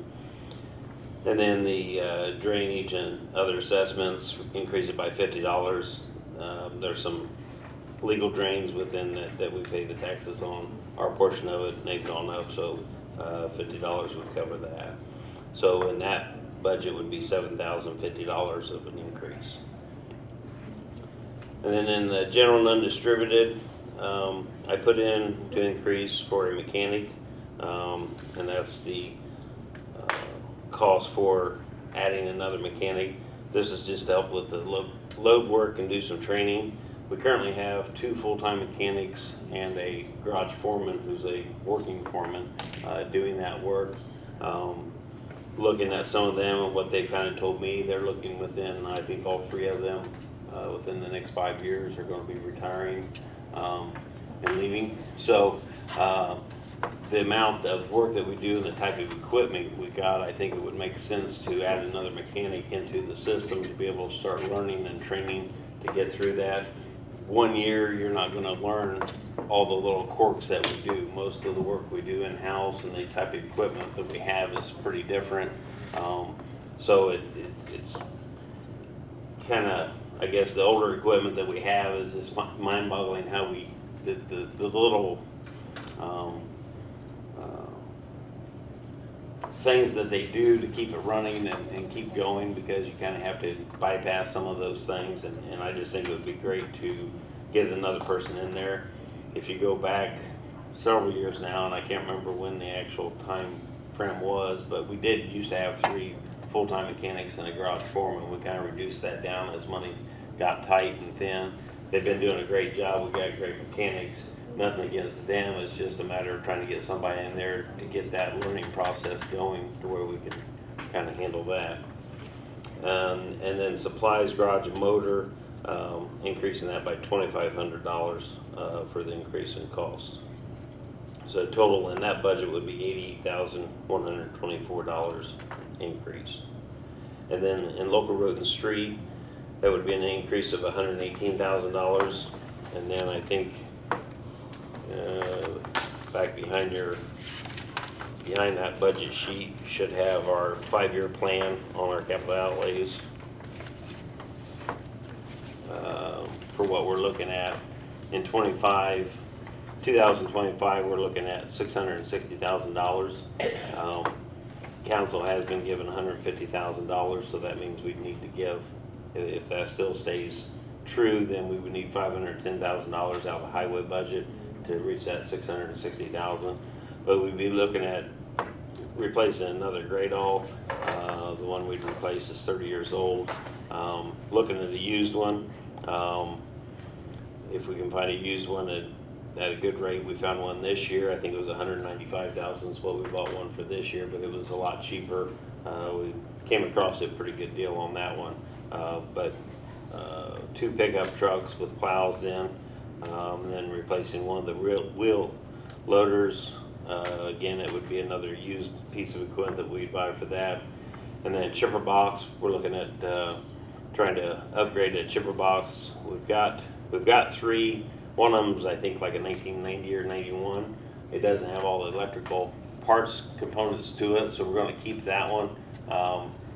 And then the drainage and other assessments, increase it by $50. There's some legal drains within that we pay the taxes on. Our portion of it, they've gone up, so $50 would cover that. So in that budget would be $7,050 of an increase. And then in the general and undistributed, I put in to increase for a mechanic, and that's the cost for adding another mechanic. This is just to help with the load work and do some training. We currently have 2 full-time mechanics and a garage foreman who's a working foreman doing that work. Looking at some of them and what they kind of told me, they're looking within, I think all 3 of them within the next 5 years are going to be retiring and leaving. So the amount of work that we do and the type of equipment we got, I think it would make sense to add another mechanic into the system to be able to start learning and training to get through that. 1 year, you're not going to learn all the little quirks that we do. Most of the work we do in-house and the type of equipment that we have is pretty different. So it's kind of, I guess, the older equipment that we have is just mind-boggling how the little things that they do to keep it running and keep going, because you kind of have to bypass some of those things, and I just think it would be great to get another person in there. If you go back several years now, and I can't remember when the actual time frame was, but we did used to have 3 full-time mechanics and a garage foreman. We kind of reduced that down as money got tight and thin. They've been doing a great job. We got great mechanics. Nothing against them, it's just a matter of trying to get somebody in there to get that learning process going to where we can kind of handle that. And then supplies, garage and motor, increasing that by $2,500 for the increase in cost. So total in that budget would be $88,124 increase. And then in local road and street, that would be an increase of $118,000. And then I think back behind that budget sheet should have our 5-year plan on our capital outlays for what we're looking at in 2025. We're looking at $660,000. Council has been given $150,000, so that means we need to give, if that still stays true, then we would need $510,000 out of the highway budget to reach that $660,000. But we'd be looking at replacing another grade all. The one we'd replace is 30 years old. Looking at a used one. If we can find a used one at a good rate. We found one this year. I think it was $195,000 is what we bought one for this year, but it was a lot cheaper. We came across a pretty good deal on that one. But 2 pickup trucks with plows in. And then replacing one of the wheel loaders. Again, it would be another used piece of equipment that we'd buy for that. And then chipper box, we're looking at trying to upgrade that chipper box. We've got 3. One of them is, I think, like a 1990 or 91. It doesn't have all the electrical parts components to it, so we're going to keep that one.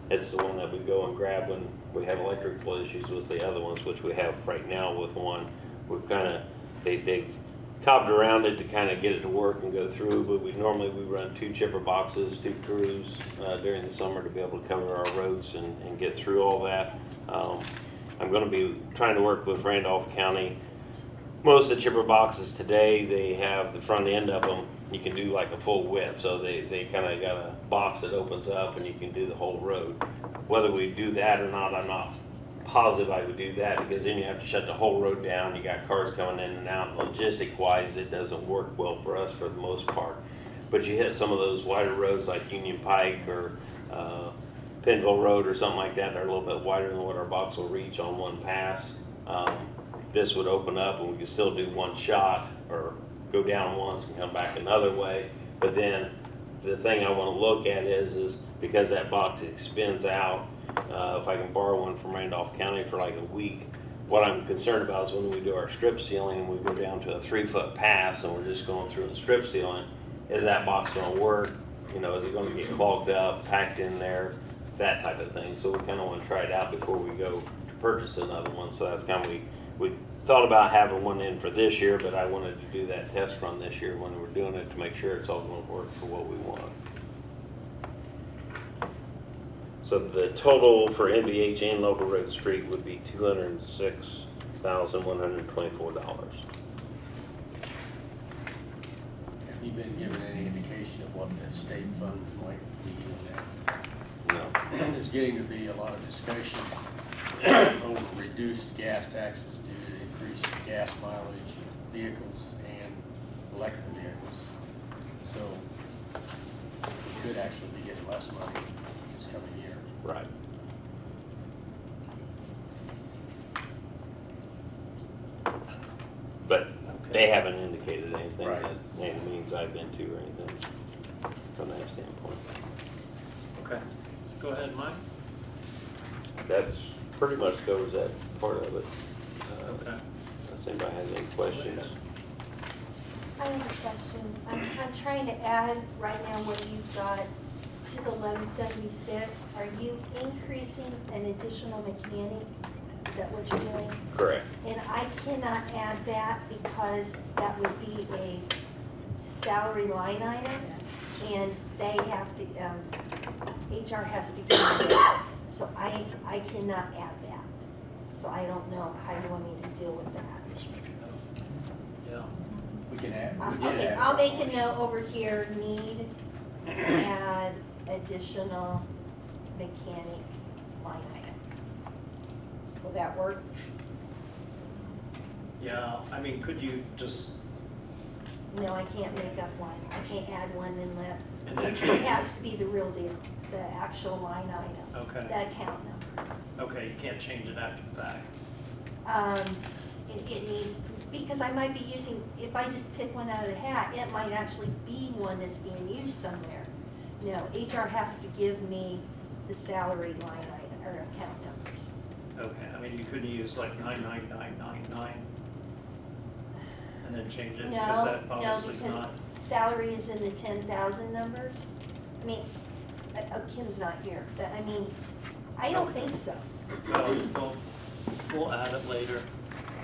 It's the one that we go and grab when we have electrical issues with the other ones, which we have right now with one. We've kind of, they cobbed around it to kind of get it to work and go through, but we run 2 chipper boxes, 2 crews during the summer to be able to cover our roads and get through all that. I'm gonna be trying to work with Randolph County. Most of the chipper boxes today, they have the front end of them, you can do like a full width, so they kinda got a box that opens up and you can do the whole road. Whether we do that or not, I'm not positive I would do that, because then you have to shut the whole road down, you got cars coming in and out, logistic wise, it doesn't work well for us for the most part. But you hit some of those wider roads like Union Pike or Penville Road or something like that, they're a little bit wider than what our box will reach on one pass. This would open up and we could still do one shot, or go down once and come back another way. But then the thing I want to look at is because that box extends out, if I can borrow one from Randolph County for like a week, what I'm concerned about is when we do our strip sealing and we go down to a 3-foot pass and we're just going through the strip sealing, is that box going to work? You know, is it going to get clogged up, packed in there, that type of thing. So we kind of want to try it out before we go to purchase another one. So that's kind of, we thought about having one in for this year, but I wanted to do that test run this year when we're doing it to make sure it's all going to work for what we want. So the total for NVH and local road street would be $206,124. Have you been given any indication of what the state fund might be in that? No. There's getting to be a lot of discussion over reduced gas taxes due to increased gas mileage of vehicles and electric vehicles. So we could actually be getting less money this coming year. Right. But they haven't indicated anything Right. that any meetings I've been to or anything from that standpoint. Okay, go ahead, Mike. That's pretty much covers that part of it. Okay. If anybody has any questions. I have a question. I'm trying to add right now what you've got to the 1176. Are you increasing an additional mechanic? Is that what you're doing? Correct. And I cannot add that because that would be a salary line item, and they have to, HR has to give me that. So I cannot add that. So I don't know how you want me to deal with that. Yeah. We can add, we did Okay, add. I'll make a note over here, need to add additional mechanic line item. Will that work? Yeah, I mean, could you just, No, I can't make up one. I can't add one and let, And then- it has to be the real deal, the actual line item. Okay. The account number. okay, you can't change it after the fact. It needs, because I might be using, if I just pick one out of the hat, it might actually be one that's being used somewhere. No, HR has to give me the salary line item or account numbers. Okay, I mean, you couldn't use like 99999 and then change it, because No, that no, obviously is because not. salary is in the 10,000 numbers. I mean, Kim's not here, but I mean, I don't think so. Well, we'll add it later.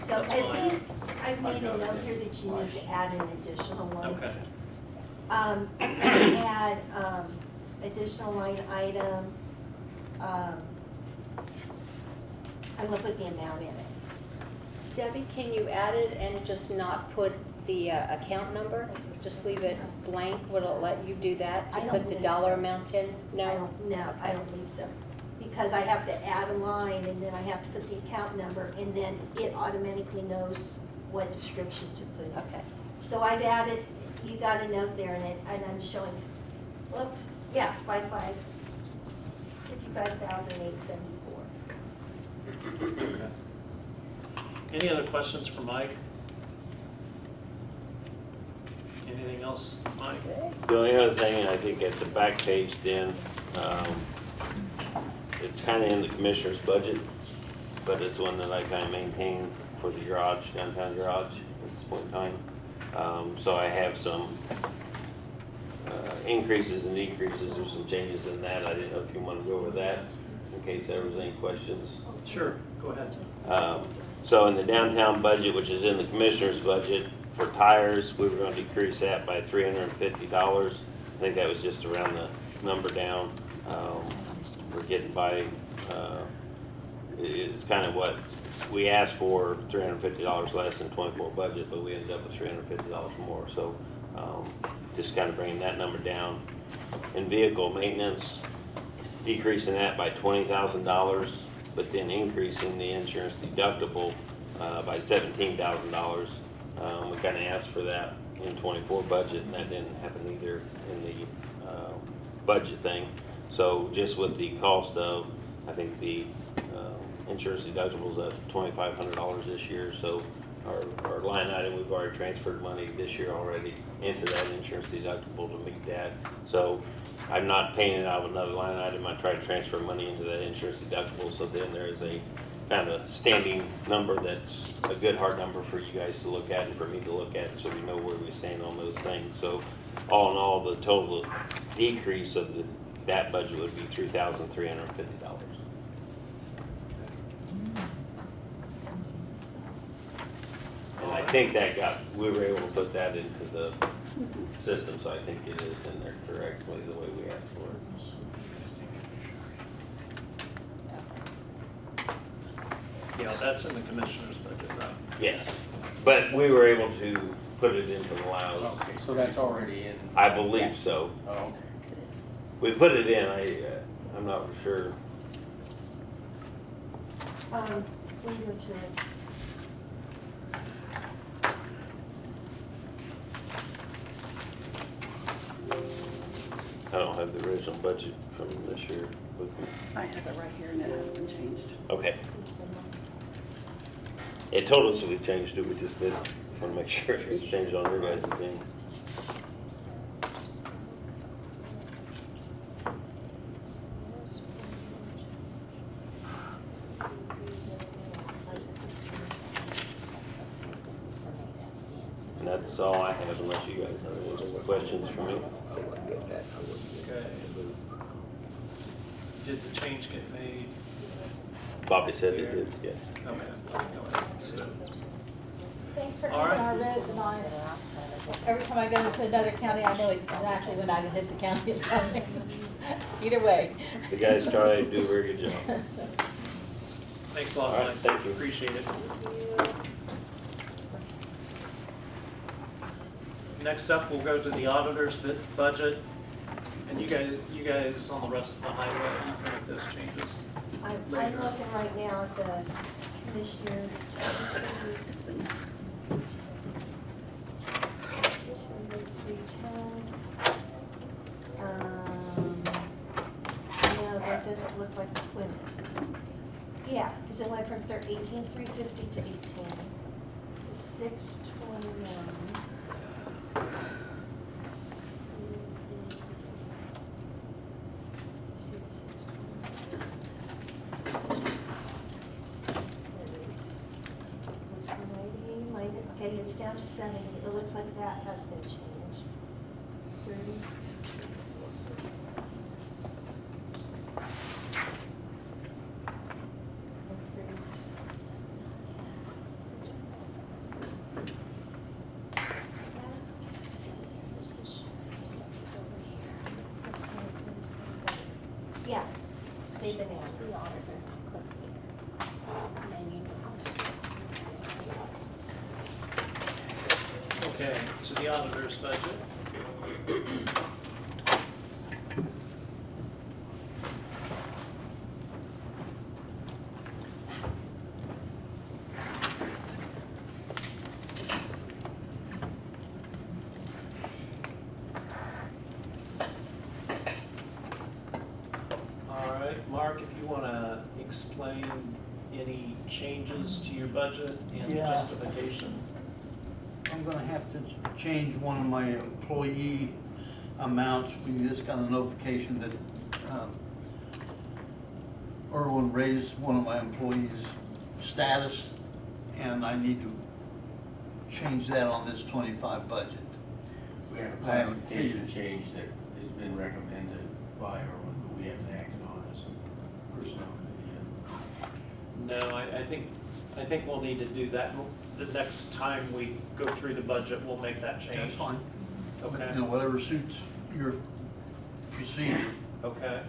So That's at fine. least I've made a note here that you need to add an additional one. Okay, Add, additional line item, I'm gonna put the amount in it. Debbie, can you add it and just not put the account number? Just leave it blank? Will it let you do that, I to don't put the believe dollar so. amount in? No? I don't think so. Because I have to add a line and then I have to put the account number and then it automatically knows what description to put in. Okay. So I've added, you got a note there in it, and I'm showing, whoops, yeah, 55,874. okay. Any other questions for Mike? Anything else, Mike? The only other thing, I think at the back page then, it's kind of in the commissioner's budget, but it's one that I kind of maintain for the garage, downtown garage at this point in time. So I have some increases and decreases, there's some changes in that. I didn't know if you want to go over that in case there was any questions. Sure, go ahead. So in the downtown budget, which is in the commissioner's budget, for tires, we were going to decrease that by $350. I think that was just around the number down. We're getting by it's kind of what we asked for, $350 less than 24 budget, but we ended up with $350 more. So just kind of bringing that number down. In vehicle maintenance, decreasing that by $20,000, but then increasing the insurance deductible by $17,000. We kind of asked for that in 24 budget, and that didn't happen either in the budget thing. So just with the cost of, I think the insurance deductibles at $2,500 this year. So our line item, we've already transferred money this year already into that insurance deductible to meet that. So I'm not paying it out of another line item. I try to transfer money into that insurance deductible. So then there is a kind of standing number that's a good hard number for you guys to look at and for me to look at, so we know where we stand on those things. So all in all, the total decrease of that budget would be $3,350. And I think we were able to put that into the system, so I think it is in there correctly the way we asked for it. Yeah, that's in the commissioner's budget, right? Yes, but we were able to put it into the allows. Okay, so that's already in. I believe so. Oh, okay. We put it in, I'm not sure. We go to it. I don't have the original budget from this year with me. I have it right here and it has been changed. Okay. It told us that we changed it, we just didn't want to make sure it was changed on your guys' end. And that's all I have, unless you guys have any questions for me. Okay. Did the change get made? Bobby said it did, yeah. Okay. Thanks for All keeping right. our roads nice. Every time I go into another county, I know exactly when I can hit the county. Either way. The guys try to do a very good job. Thanks a lot, All right, Mike. thank you. Appreciate it. Next up, we'll go to the auditor's budget. And you guys on the rest of the highway, you can make those changes I'm later. looking right now at the commissioner. No, that doesn't look like it went. Yeah, because it went from 18,350 to 18. 621. Okay, it's down to 70. It looks like that has been changed. 30. Increase. Yeah, they've been asked. Okay, to the auditor's budget. All right, Mark, if you want to explain any changes to your budget and Yeah. justification. I'm gonna have to change one of my employee amounts. We just got a notification that Irwin raised one of my employees' status, and I need to change that on this 25 budget. We have a I haven't classification figured. change that has been recommended by Irwin, but we haven't acted on it as a personnel committee yet. No, I think we'll need to do that. The next time we go through the budget, we'll make that change. That's fine. Okay. You know, whatever suits your procedure. Okay.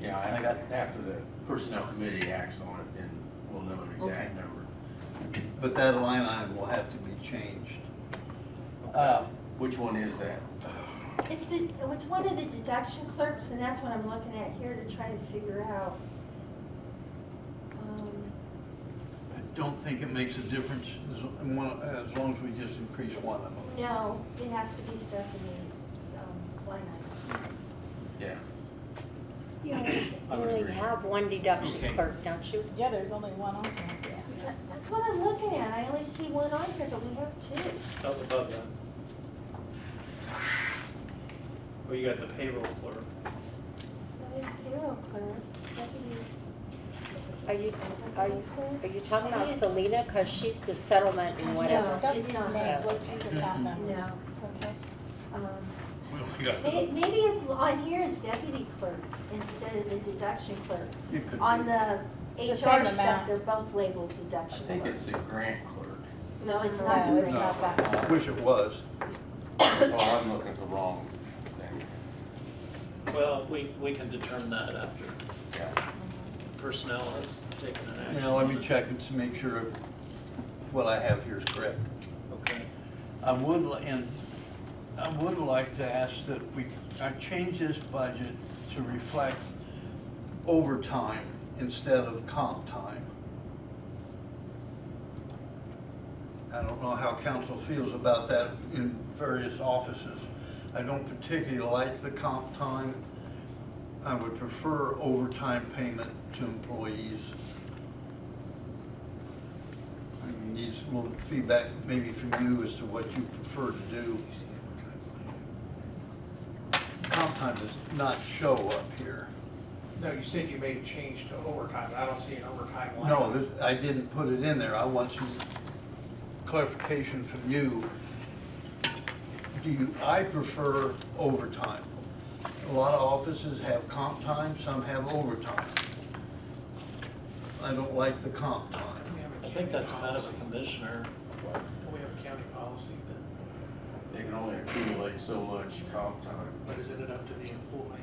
Yeah, I got- after the personnel committee acts on it, then we'll know an exact number. But that line item will have to be changed. Which one is that? It's one of the deduction clerks, and that's what I'm looking at here to try to figure out. I don't think it makes a difference as long as we just increase one of them. No, it has to be Stephanie, so line item. Yeah. You only have one deduction Okay. clerk, don't you? Yeah, there's only one on there. That's what I'm looking at. I only see one on here, but we have two. Up above that. Well, you got the payroll clerk. Payroll clerk, deputy. Are you talking about Selena? Cause she's the settlement and whatever. No, Don't it's use not. names, let's use account numbers. No. Okay. Maybe it's on here as deputy clerk instead of the deduction clerk. It could On be. the It's the HR same stuff, amount. they're both labeled I deduction think clerk. it's the grant clerk. No, it's not No, the it's grant. not that. I wish it was. Oh, I'm looking at the wrong thing. Well, we can determine that after Yeah. personnel has taken an action. You know, let me check and to make sure what I have here is correct. Okay. I would like to ask that I change this budget to reflect overtime instead of comp time. I don't know how council feels about that in various offices. I don't particularly like the comp time. I would prefer overtime payment to employees. I need some little feedback maybe from you as to what you prefer to do. Comp time does not show up here. No, you said you made a change to overtime, I don't see an overtime line. No, I didn't put it in there. I want some clarification from you. I prefer overtime. A lot of offices have comp time, some have overtime. I don't like the comp time. We have a I think county that's kind of policy. a commissioner. Don't we have a county policy that, They can only accumulate so much comp time. but isn't it up to the employee?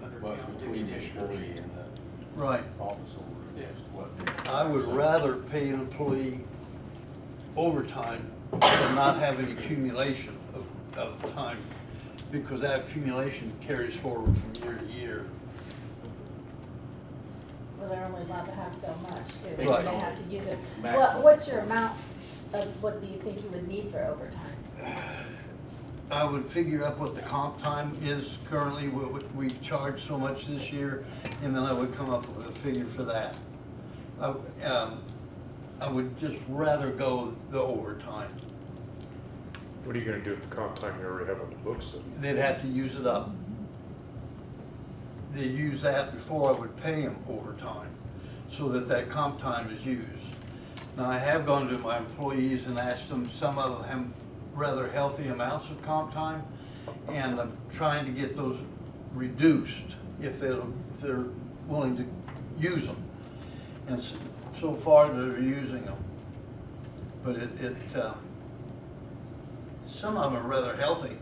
Under Well, it's county between the commissioners? employee and the Right. office holder. Yeah. As to what they- I would rather pay an employee overtime than not have an accumulation of time, because that accumulation carries forward from year to year. Well, they're only allowed to have so much too. They Right. have to use it. Maximum. What's your amount of, what do you think you would need for overtime? I would figure out what the comp time is currently, what we've charged so much this year, and then I would come up with a figure for that. I would just rather go the overtime. What are you gonna do with the comp time you already have on the books? They'd have to use it up. They'd use that before I would pay them overtime, so that that comp time is used. Now, I have gone to my employees and asked them, some of them have rather healthy amounts of comp time, and I'm trying to get those reduced if they're willing to use them. And so far, they're using them. But some of them are rather healthy.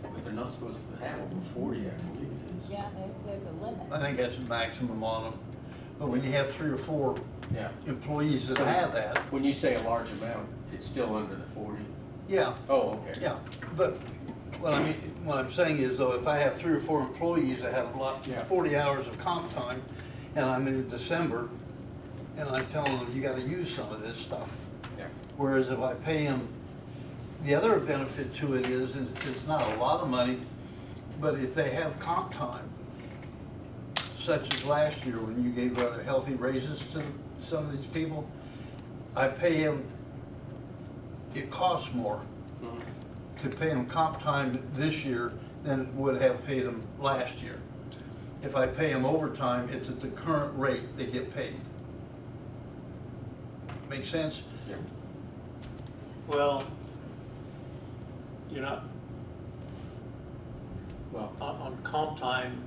But they're not supposed to have over 40, I believe it is. Yeah, there's a limit. I think that's the maximum on them. But when you have 3 or 4 Yeah. employees that So have that, When you say a large amount, it's still under the 40? yeah, Oh, okay. yeah. But what I'm saying is though, if I have 3 or 4 employees that have Yeah. 40 hours of comp time, and I'm in December, and I'm telling them, you gotta use some of this stuff. Yeah. Whereas if I pay them, the other benefit to it is it's not a lot of money, but if they have comp time, such as last year when you gave rather healthy raises to some of these people, I pay them, it costs more to pay them comp time this year than it would have paid them last year. If I pay them overtime, it's at the current rate they get paid. Make sense? Yeah. Well, you're not, Well, on comp time,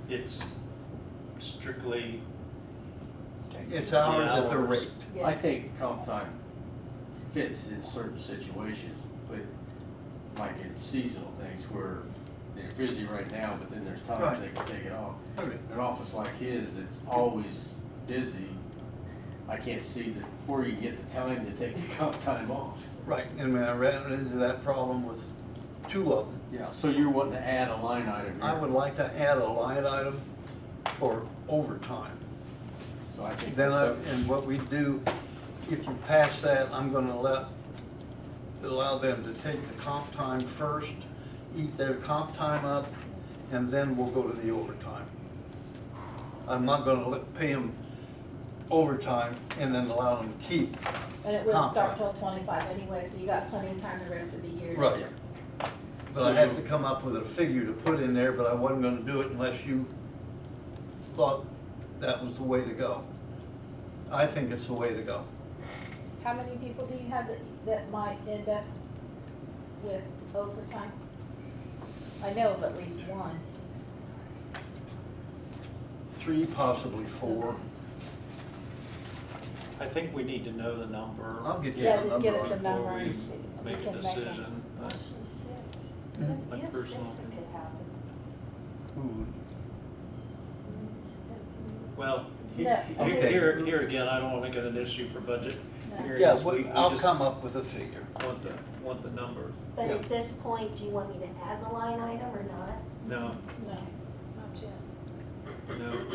it's strictly. It's hours at the hours. rate. I think comp time fits in certain situations, but like in seasonal things where they're busy right now, but then there's times Right. they can take it off. Okay. An office like his, that's always busy, I can't see where you get the time to take the comp time off. Right, and when I ran into that problem with two of them. Yeah, so you're wanting to add a line item here. I would like to add a line item for overtime. So I think Then, that's and what we do, if you pass that, I'm gonna allow them to take the comp time first, eat their comp time up, and then we'll go to the overtime. I'm not gonna pay them overtime and then allow them to keep And it wouldn't comp start time. till 25 anyway, so you got plenty of time the rest of the year. Right. But I have to come up with a figure to put in there, but I wasn't gonna do it unless you thought that was the way to go. I think it's the way to go. How many people do you have that might end up with overtime? I know of at least one. 3, possibly 4. I think we need to know the number. I'll get you Yeah, a just get number. us a number Before we and see. if we make a can decision. Actually, 6. Mhm. My You have personal 6 that could happen. Ooh. Well, No, okay. here again, I don't want to make it an issue for budget. No. Here Yeah, is, we I'll just come up with a figure. Want the number. But Yeah. at this point, do you want me to add the line item or not? No, No, not yet. no,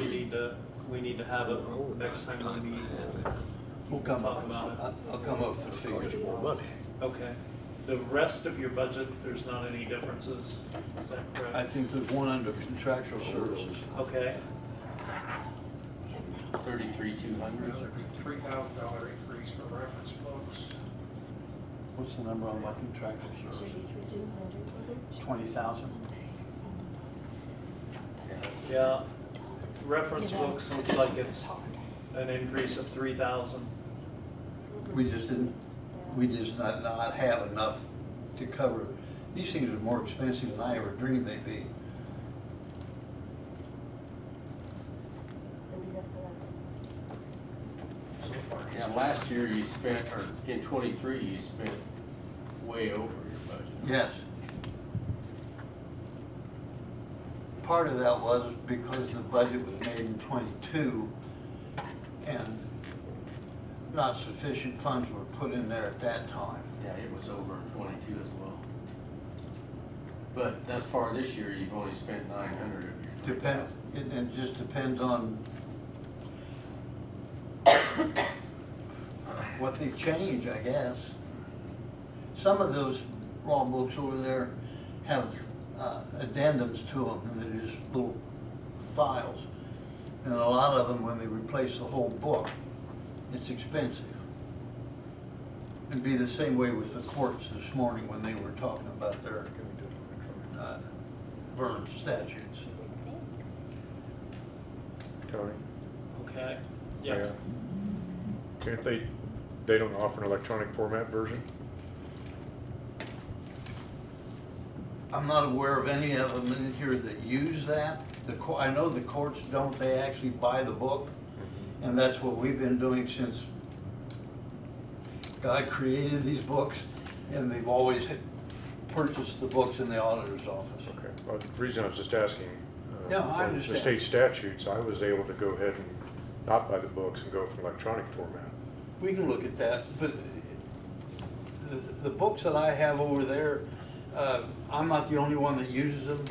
we need to have it next time we meet. We'll come Talk up with, about it. I'll come up with a figure. Okay. The rest of your budget, there's not any differences, is that I correct? think there's one under contractual services. Okay, 33,200. $3,000 increase for reference books. What's the number on my contractual services? 20,000? yeah. Reference books looks like it's an increase of 3,000. We just didn't, we just not have enough to cover. These things are more expensive than I ever dreamed they'd be. Yeah, last year you spent, or in '23, you spent way over your budget. Yes. Part of that was because the budget was made in '22 and not sufficient funds were put in there at that time. Yeah, it was over in '22 as well. But thus far this year, you've only spent 900 of your Depends, 20,000. it just depends on what they change, I guess. Some of those raw books over there have addendums to them, and they're just little files. And a lot of them, when they replace the whole book, it's expensive. It'd be the same way with the courts this morning when they were talking about their burn statutes. Tony? Okay, yeah. Yeah. Can't they don't offer an electronic format version? I'm not aware of any of them in here that use that. I know the courts don't, they actually buy the book, and that's what we've been doing since God created these books, and they've always purchased the books in the auditor's office. Okay, well, the reason I was just asking, Yeah, I the understand. state statutes, I was able to go ahead and not buy the books and go from electronic format. We can look at that, but the books that I have over there, I'm not the only one that uses them.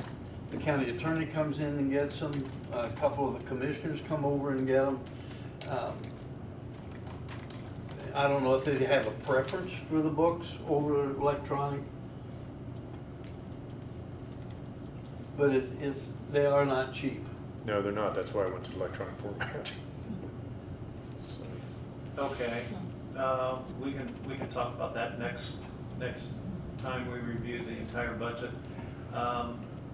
The county attorney comes in and gets them. A couple of the commissioners come over and get them. I don't know if they have a preference for the books over electronic. But they are not cheap. No, they're not, that's why I went to electronic format. So, Okay, we can talk about that next time we review the entire budget.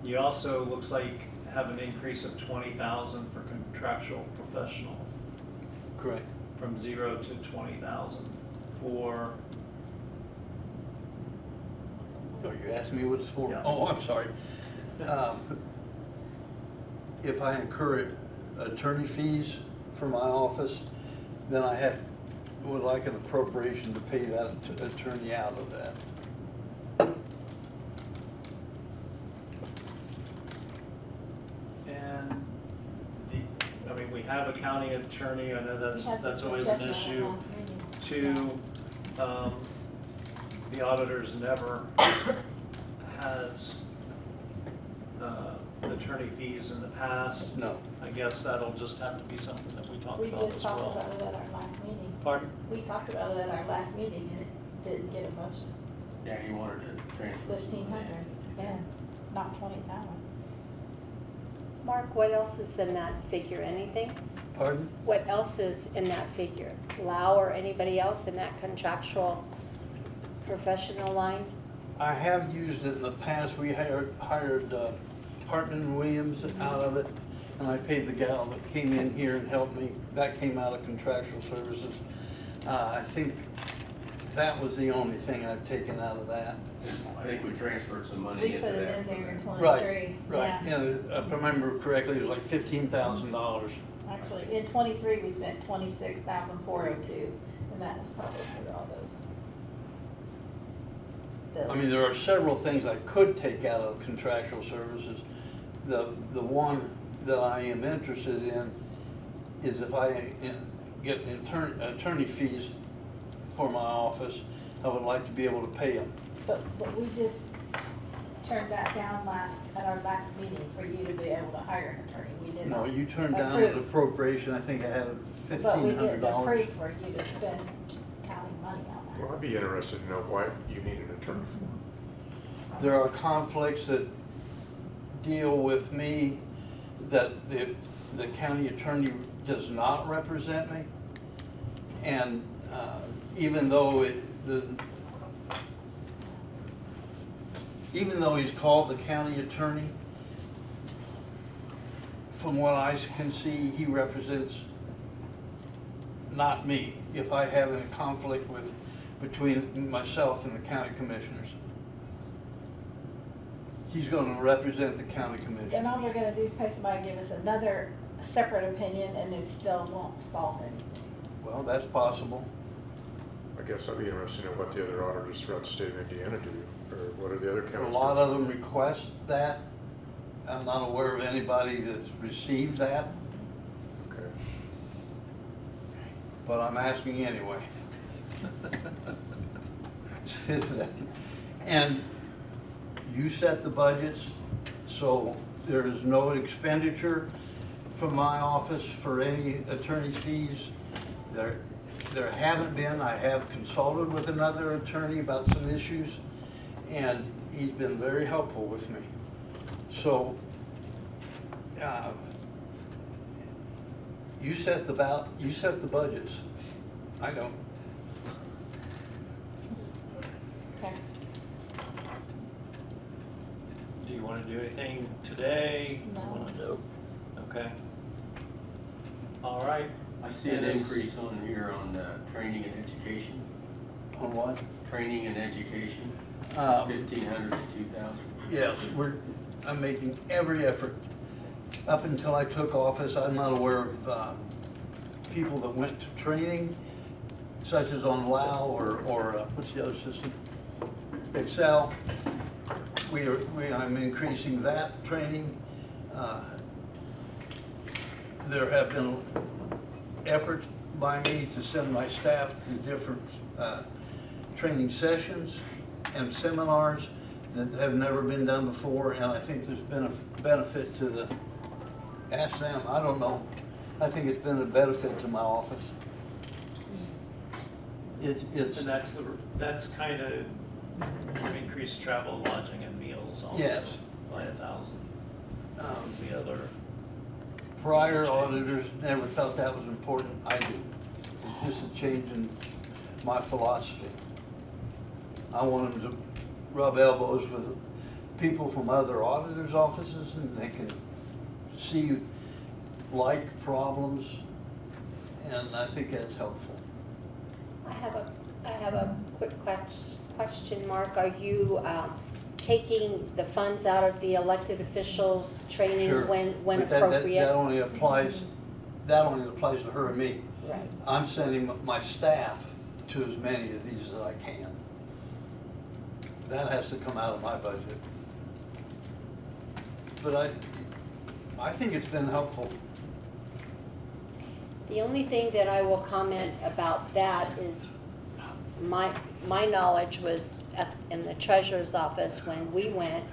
You also, looks like, have an increase of 20,000 for contractual professional. Correct. From 0 to 20,000 for, Oh, you asked me what it's for? Yeah. Oh, I'm sorry. If I incur attorney fees for my office, then I would like an appropriation to pay that attorney out of that. and I mean, we have a county attorney, I know We had that's this always an discussion at issue. last meeting. Two, the auditors never has attorney fees in the past. No. I guess that'll just have to be something that we talk We about just as talked well. about it at our last meeting. Pardon? We talked about it at our last meeting and it didn't get a motion. Yeah, he wanted to transfer. 1,500, yeah, not 20,000. Mark, what else is in that figure? Anything? Pardon? What else is in that figure? Lau or anybody else in that contractual professional line? I have used it in the past. We hired Hartman Williams out of it, and I paid the gal that came in here and helped me. That came out of contractual services. I think that was the only thing I've taken out of that. I think we transferred some money We into put that. it in there in 23. Right, Yeah. and if I remember correctly, it was like $15,000. Actually, in 23, we spent 26,402, and that was probably for all those bills. I mean, there are several things I could take out of contractual services. The one that I am interested in is if I get attorney fees for my office, I would like to be able to pay them. But we just turned that down at our last meeting for you to be able to hire an attorney. We did No, not you turned down an approve. appropriation, I think I had But we didn't $1,500. approve for you to spend county money on that. Well, I'd be interested to know why you need an attorney for. There are conflicts that deal with me that the county attorney does not represent me. And even though he's called the county attorney, from what I can see, he represents not me. If I have a conflict between myself and the county commissioners, he's going to represent the county commissioners. Then all we're gonna do is pay somebody to give us another separate opinion, and it still won't solve anything. Well, that's possible. I guess I'd be interested to know what the other auditors throughout the state of Indiana do, or what are the other A counties lot do? of them request that. I'm not aware of anybody that's received that, Okay. but I'm asking anyway. And you set the budgets, so there is no expenditure from my office for any attorney's fees. There haven't been. I have consulted with another attorney about some issues, and he's been very helpful with me. So, you set the budgets. I don't. Okay. Do you want to do anything today? No. Okay. All right. I see an increase on here on training and education. On what? Training and education, 1,500 to 2,000. Yes, I'm making every effort. Up until I took office, I'm not aware of people that went to training, such as on Lao or what's the other system? Excel. I'm increasing that training. There have been efforts by me to send my staff to different training sessions and seminars that have never been done before, and I think there's been a benefit to the, ask them, I don't know. I think it's been a benefit to my office. It's And that's kind of increased travel, lodging, and meals also. Yes. By 1,000. Is the other. Prior auditors never felt that was important. I do. It's just a change in my philosophy. I want them to rub elbows with people from other auditors' offices, and they can see like problems, and I think that's helpful. I have a quick question, Mark. Are you taking the funds out of the elected officials' training Sure. when But appropriate? that only applies to her and me. Right. I'm sending my staff to as many of these as I can. That has to come out of my budget. But I think it's been helpful. The only thing that I will comment about that is my knowledge was in the treasurer's office when we went,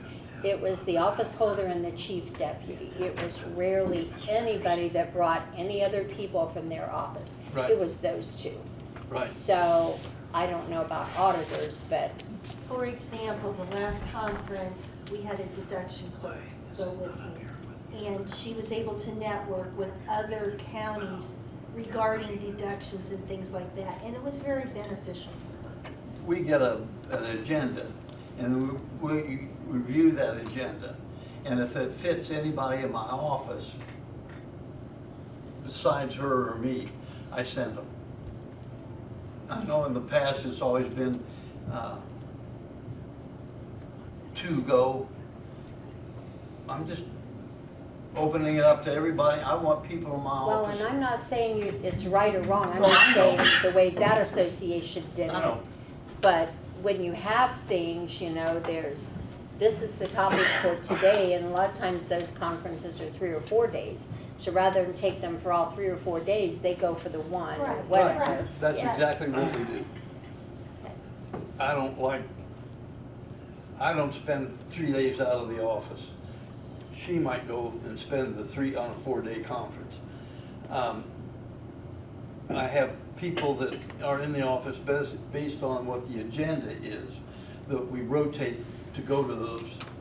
it was the office holder and the chief deputy. It was rarely anybody that brought any other people from their office. Right. It was those two. Right. So I don't know about auditors, but For example, the last conference, we had a deduction clerk go with me. And she was able to network with other counties regarding deductions and things like that. And it was very beneficial for her. We get an agenda, and we review that agenda. And if it fits anybody in my office, besides her or me, I send them. I know in the past it's always been to go. I'm just opening it up to everybody. I want people in my well, office. and I'm not saying it's right or wrong. I'm just saying the way that association did I it. know. But when you have things, you know, this is the topic for today, and a lot of times those conferences are 3 or 4 days. So rather than take them for all 3 or 4 days, they go for the one or Right. whatever. Right. That's Yeah. exactly what we do. I don't spend 3 days out of the office. She might go and spend the 3 on a 4-day conference. I have people that are in the office based on what the agenda is, that we rotate to go to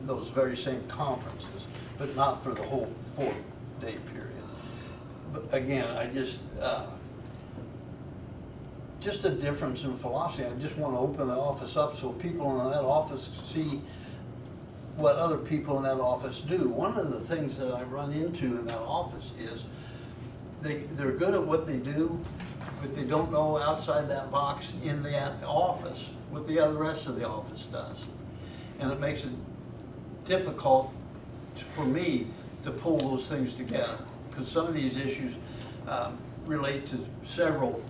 those very same conferences, but not for the whole 4-day period. But again, I just a difference in philosophy. I just want to open the office up so people in that office see what other people in that office do. One of the things that I run into in that office is they're good at what they do, but they don't know outside that box in that office what the rest of the office does. And it makes it difficult for me to pull those things together, because some of these issues relate to several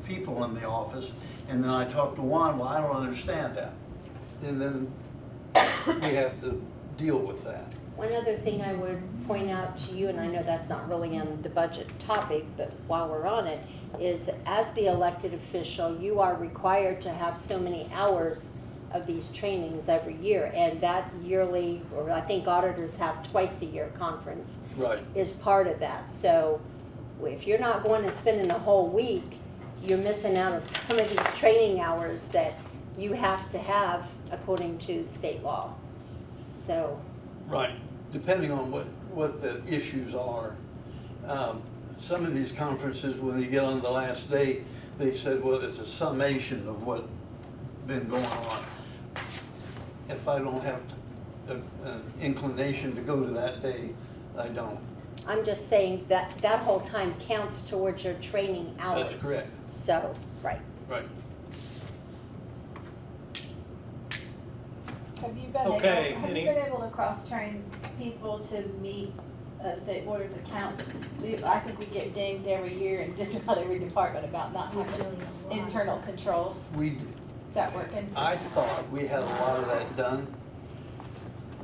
people in the office, and then I talk to one, well, I don't understand that. And then we have to deal with that. One other thing I would point out to you, and I know that's not really on the budget topic, but while we're on it, is as the elected official, you are required to have so many hours of these trainings every year, and that yearly, or I think auditors have twice a year conference, Right. is part of that. So if you're not going and spending the whole week, you're missing out on some of these training hours that you have to have according to state law. So, Right, depending on what the issues are. Some of these conferences, when they get on the last day, they said, well, it's a summation of what's been going on. If I don't have an inclination to go to that day, I don't. I'm just saying that that whole time counts towards your training hours. That's correct. So, right. Right. Have you been Okay, able, to cross-train people to meet State Board of Accounts? I think we get dinged every year in just about every department about not having internal controls. Is that working? I thought we had a lot of that done.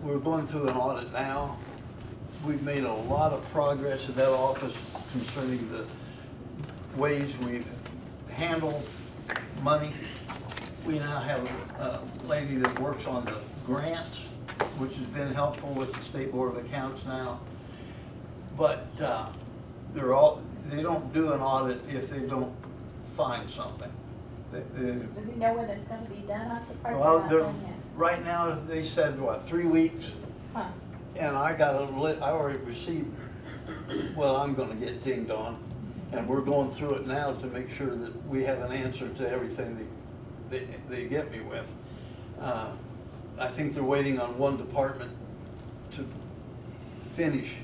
We're going through an audit now. We've made a lot of progress in that office concerning the ways we've handled money. We now have a lady that works on the grants, which has been helpful with the State Board of Accounts now. But they don't do an audit if they don't find something. Do we know when it's gonna be done? I'm surprised Well, they're not done yet. right now, they said, what, 3 weeks? Huh. And I already received what I'm gonna get dinged on. And we're going through it now to make sure that we have an answer to everything they get me with. I think they're waiting on one department to finish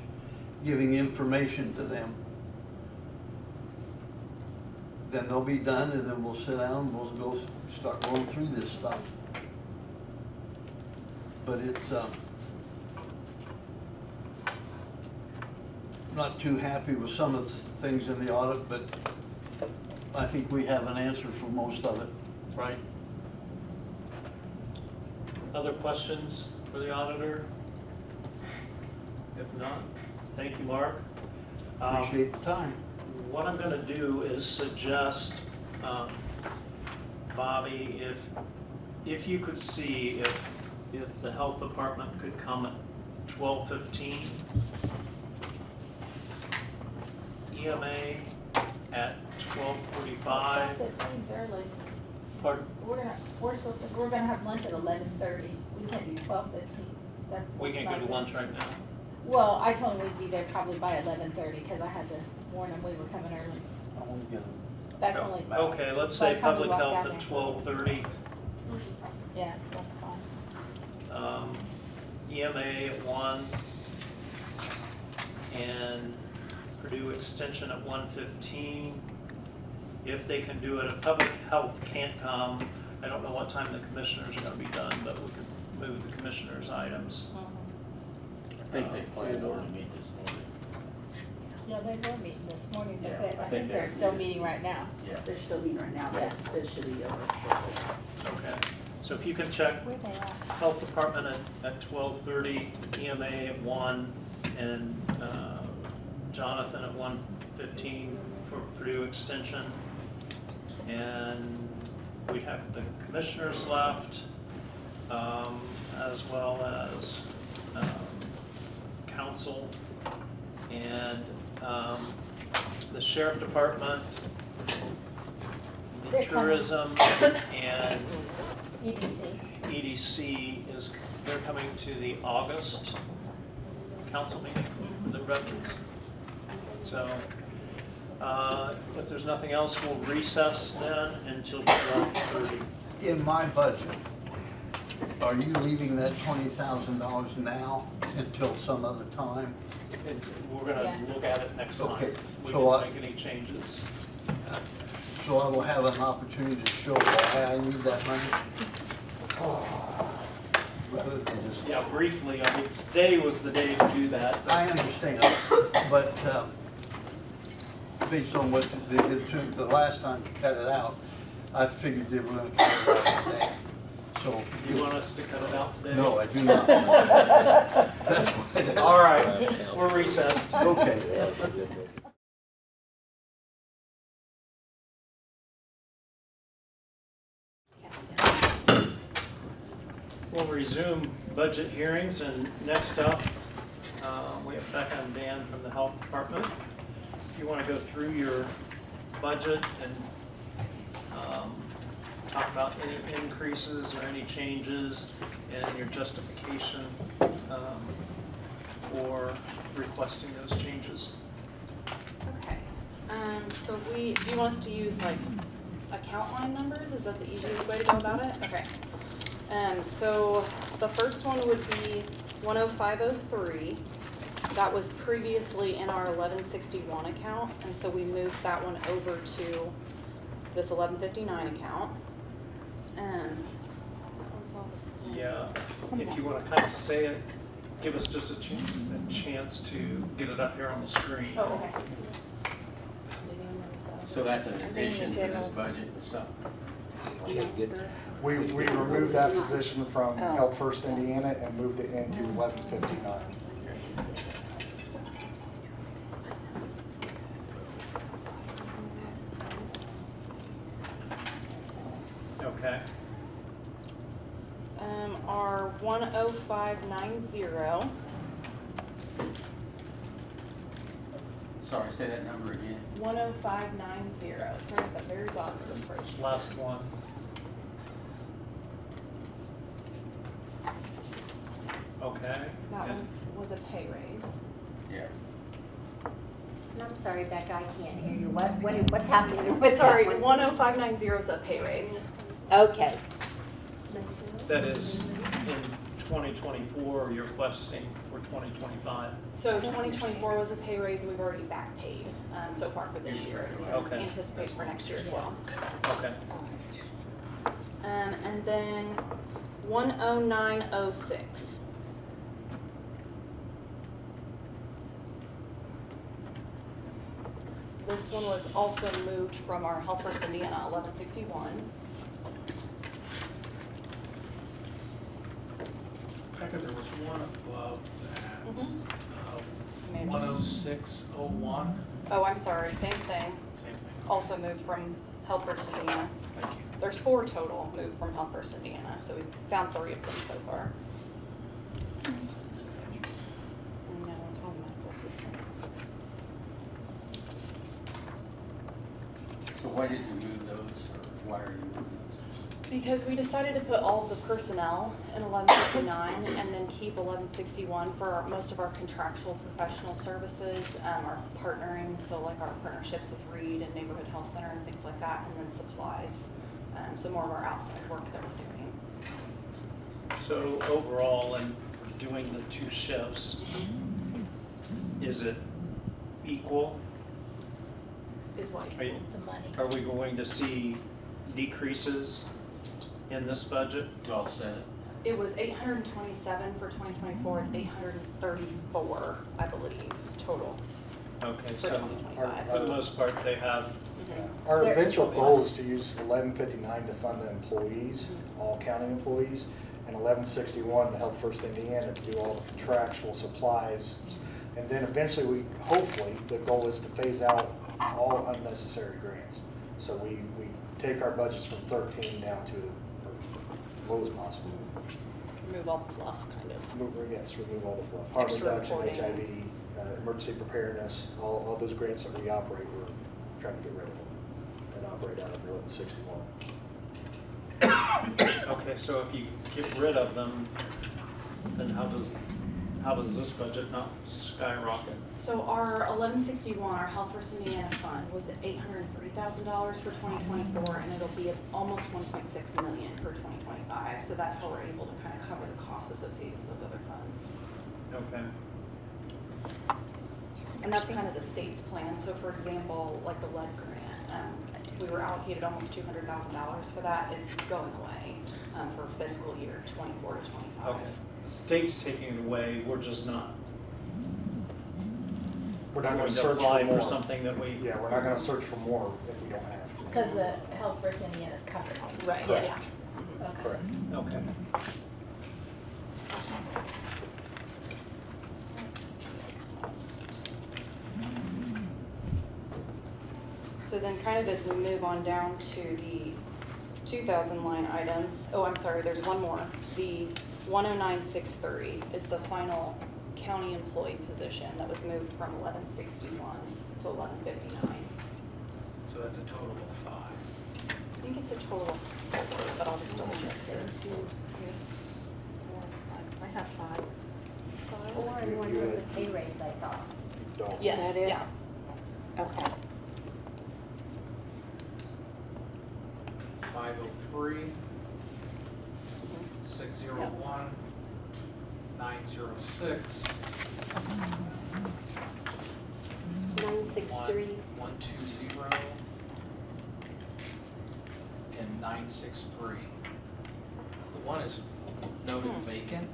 giving information to them. Then they'll be done, and then we'll sit down and we'll go start going through this stuff. But it's, not too happy with some of the things in the audit, but I think we have an answer for most of it, right? Other questions for the auditor? If not, thank you, Mark. Appreciate the time. what I'm gonna do is suggest, Bobby, if you could see if the health department could come at 12:15, EMA at 12:45. 12:15's early. Pardon? We're gonna have lunch at 11:30. We can't do 12:15. That's. We can't go to lunch right now. Well, I told him we'd be there probably by 11:30 because I had to warn him we were coming early. That's only. Okay, let's by say the time we public walk health down at there. 12:30. Yeah, that's fine. EMA at 1, and Purdue Extension at 1:15. If they can do it, if public health can't come, I don't know what time the commissioners are gonna be done, but we could move the commissioners' items. I think they planned on to meet this morning. Yeah, they were meeting this morning, but Yeah, I think they're still meeting right now. Yeah. They're still meeting right now, Yeah. but it should be over shortly. Okay, so if you can check Where they at? Health Department at 12:30, EMA at 1, and Jonathan at 1:15 for Purdue Extension. And we have the commissioners left, as well as council, and the sheriff department, the They're coming. tourism, and EDC. EDC they're coming to the August council meeting, the veterans. So, if there's nothing else, we'll recess then until 12:30. In my budget, are you leaving that $20,000 now until some other time? We're gonna Yeah. look at it next time. Okay, We so didn't make any changes. So I will have an opportunity to show why I need that money? Rather than just, Yeah, briefly, I mean, today was the day to do that. but- I understand, but based on what they did to the last time to cut it out, I figured they were gonna cut it out today. So. You want us to cut it out today? No, I do not. That's why. All right, we're recessed. Okay. We'll resume budget hearings, and next up, we have Becca and Dan from the Health Department. If you want to go through your budget and talk about any increases or any changes and your justification for requesting those changes. Okay, so do you want us to use like account line numbers? Is that the easiest way to go about it? Okay. So the first one would be 10503. That was previously in our 1161 account, and so we moved that one over to this 1159 account. That one's all the same. Yeah, if you want to kind of say it, give us just a chance to get it up here on the screen. Oh, okay. So that's an addition to this budget, so. We removed that position from Health First Indiana and moved it into 1159. Okay. Our 10590. Sorry, say that number again. 10590. It's right at the very bottom of the spreadsheet. Last one. Okay. That one was a pay raise. Yeah. And I'm sorry, Becca, I can't hear you. What's happening with that Sorry, one? 10590 is a pay raise. Okay. That is in 2024, you're requesting for 2025. So 2024 was a pay raise, and we've already back paid so far for this year. So Okay. anticipate for next year as well. Okay. And then 10906. This one was also moved from our Health First Indiana 1161. Becca, there was one above that. maybe. 10601, Oh, I'm sorry, same thing. same thing. Also moved from Health First Indiana. Thank you. There's 4 total moved from Health First Indiana, so we found 3 of them so far. No, it's all medical assistance. So why did you move those, or why are you moving those? Because we decided to put all of the personnel in 1159 and then keep 1161 for most of our contractual professional services, our partnering, so like our partnerships with Reed and Neighborhood Health Center and things like that, and then supplies, so more of our outside work that we're doing. So overall, in doing the 2 shifts, is it equal? Is what Are you- The money. Are we going to see decreases in this budget? To offset it? It was 827 for 2024, it's 834, I believe, total Okay, for so 2025. for the most part, they have, Our There- eventual goal is to use 1159 to fund the employees, all county employees, and 1161 to Health First Indiana to do all the contractual supplies. And then eventually, hopefully, the goal is to phase out all unnecessary grants. So we take our budgets from 13 down to as low as possible. Remove all the fluff, kind of. Remove all the fluff. Harm Extra reduction, reporting. HIV, emergency preparedness, all those grants that we operate, we're trying to get rid of them and operate out of 1161. okay, so if you get rid of them, then how does this budget not skyrocket? So our 1161, our Health First Indiana fund, was at $803,000 for 2024, and it'll be at almost 1.6 million for 2025. So that's how we're able to kind of cover the costs associated with those other funds. Okay. And that's kind of the state's plan. So for example, like the lead grant, we were allocated almost $200,000 for that. Is going away for fiscal year 24 to 25. Okay, the state's taking it away, we're just not. We're not going gonna to search apply for more. for something that we. Yeah, we're not gonna search for more if we don't have to. Because the Health First Indiana is covered. Right, Yes. yeah. Okay. Correct. Okay. So then kind of as we move on down to the 2,000 line items, oh, I'm sorry, there's one more. The 109,630 is the final county employee position that was moved from 1161 to 1159. So that's a total of 5. I think it's a total of 4, but I'll just double check here. I have 5. 4 and 1 was a pay raise, I thought. Don't. Yes, that it? yeah. Okay. 503, 601, 906, 963. 120, and 963. The one is noted vacant.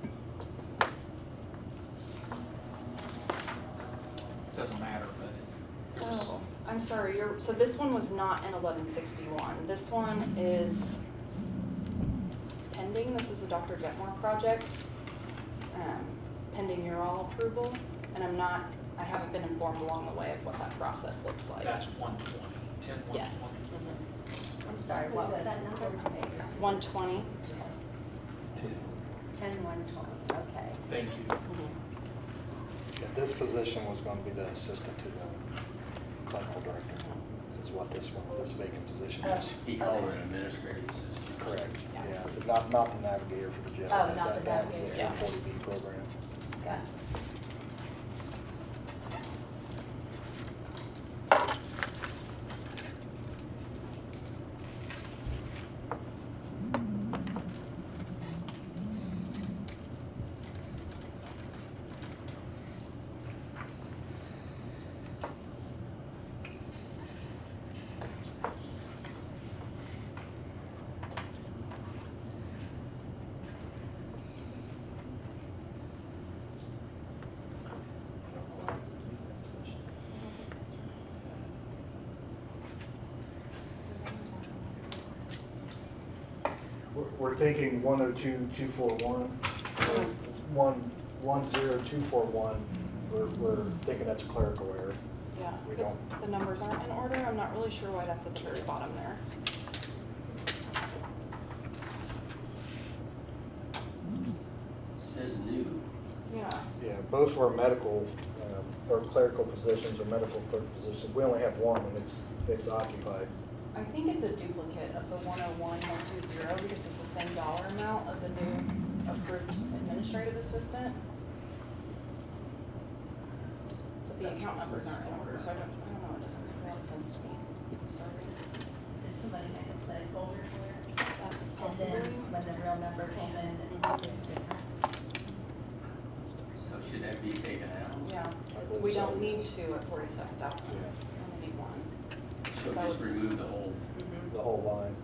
Doesn't matter, but it was. Oh, I'm sorry, so this one was not in 1161. This one is pending. This is a Dr. Jetmore project, pending your all approval. And I haven't been informed along the way of what that process looks like. That's 120, 10, Yes. 120. I'm sorry, what was that number? 120. 10-120, okay. Thank you. Yeah, this position was gonna be the assistant to the clinical director, is what this vacant position is. He called it an administrative assistant. Correct, yeah, not the navigator for the jail. Oh, not the That was the navigator. 340B program. Gotcha. We're thinking 102-241, or 10241 we're thinking that's a clerical error. Yeah, We because don't- the numbers aren't in order. I'm not really sure why that's at the very bottom there. Says new. Yeah. Yeah, both were medical, or clerical positions or medical clerk positions. We only have one and it's occupied. I think it's a duplicate of the 101-120 because it's the same dollar amount of the new approved administrative assistant. But the account numbers aren't in order, so I don't know, it doesn't make a lot of sense to me. Sorry. Did somebody make a placeholder for it? And then Possibly. when the real number came in, it's different. So should that be taken out? Yeah, we don't need to at 47,000. We only need one. So That just would- remove the whole, The whole line.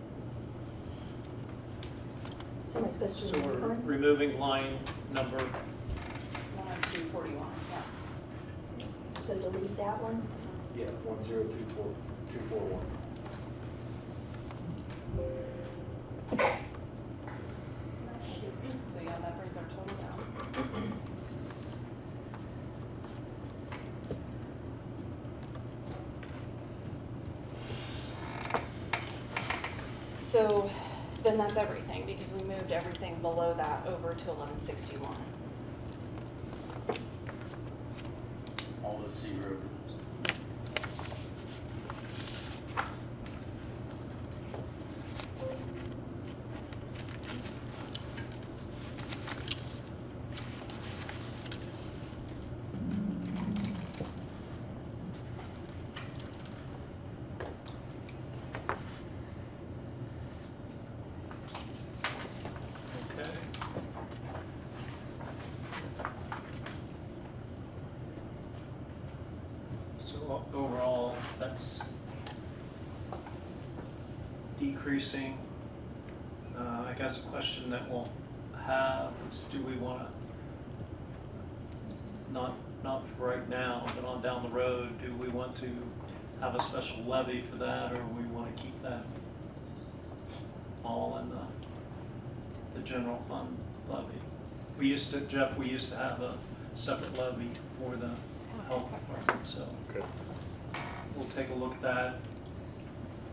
So am I supposed to So we're refund? removing line number, 10241, yeah. So delete that one? Yeah, 1024241. So yeah, that brings our total down. So then that's everything, because we moved everything below that over to 1161. all those zeros. okay. So overall, that's decreasing. I guess a question that we'll have is, do we want to, not for right now, but on down the road, do we want to have a special levy for that, or we want to keep that all in the general fund levy? We used to, Jeff, we used to have a separate levy for the health department, so Okay. we'll take a look at that.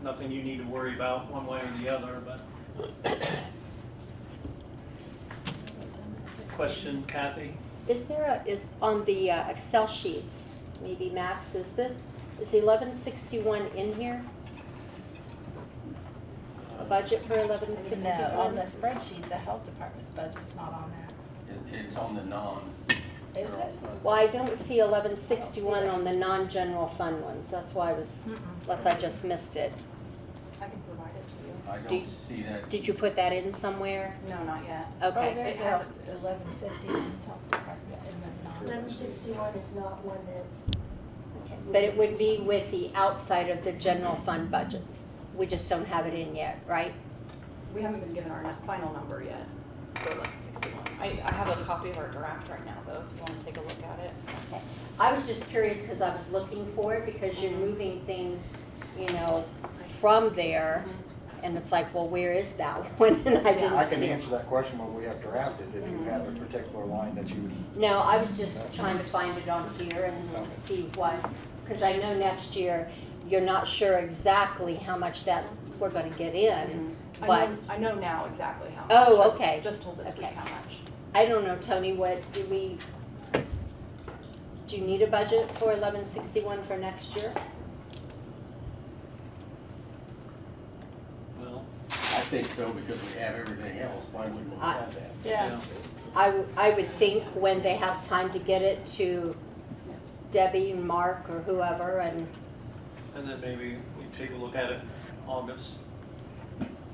Nothing you need to worry about one way or the other, but. Question, Kathy? Is on the Excel sheets, maybe Max, is 1161 in here? A budget for No, 1161? on the spreadsheet, the health department's budget's not on there. It's on the non. Is it? Well, I don't see 1161 on the non-general fund ones, that's why I was, unless I just missed it. I can provide it to you. I Do- don't see that. Did you put that in somewhere? No, not yet. Okay. Oh, there's It has 1150 in health department and then non. 1161 is not one that. Okay, but it would be with the outside of the general fund budgets. We just don't have it in yet, right? We haven't been given our final number yet for 1161. I have a copy of our draft right now, though, if you want to take a look at it. Okay. I was just curious because I was looking for it because you're moving things, from there. And it's like, well, where is that one? And I I didn't can see it. answer that question when we have drafted, if you have a particular line that you, No, I was just trying to find it on here and see what, because I know next year, you're not sure exactly how much that we're gonna get in, but I know now exactly how much. Oh, I was okay. Just told this week Okay. how much. I don't know, Tony, do you need a budget for 1161 for next year? Well, I think so, because we have everything else, why wouldn't we have that? Yeah. I would think when they have time to get it to Debbie and Mark or whoever, and, and then maybe we take a look at it in August.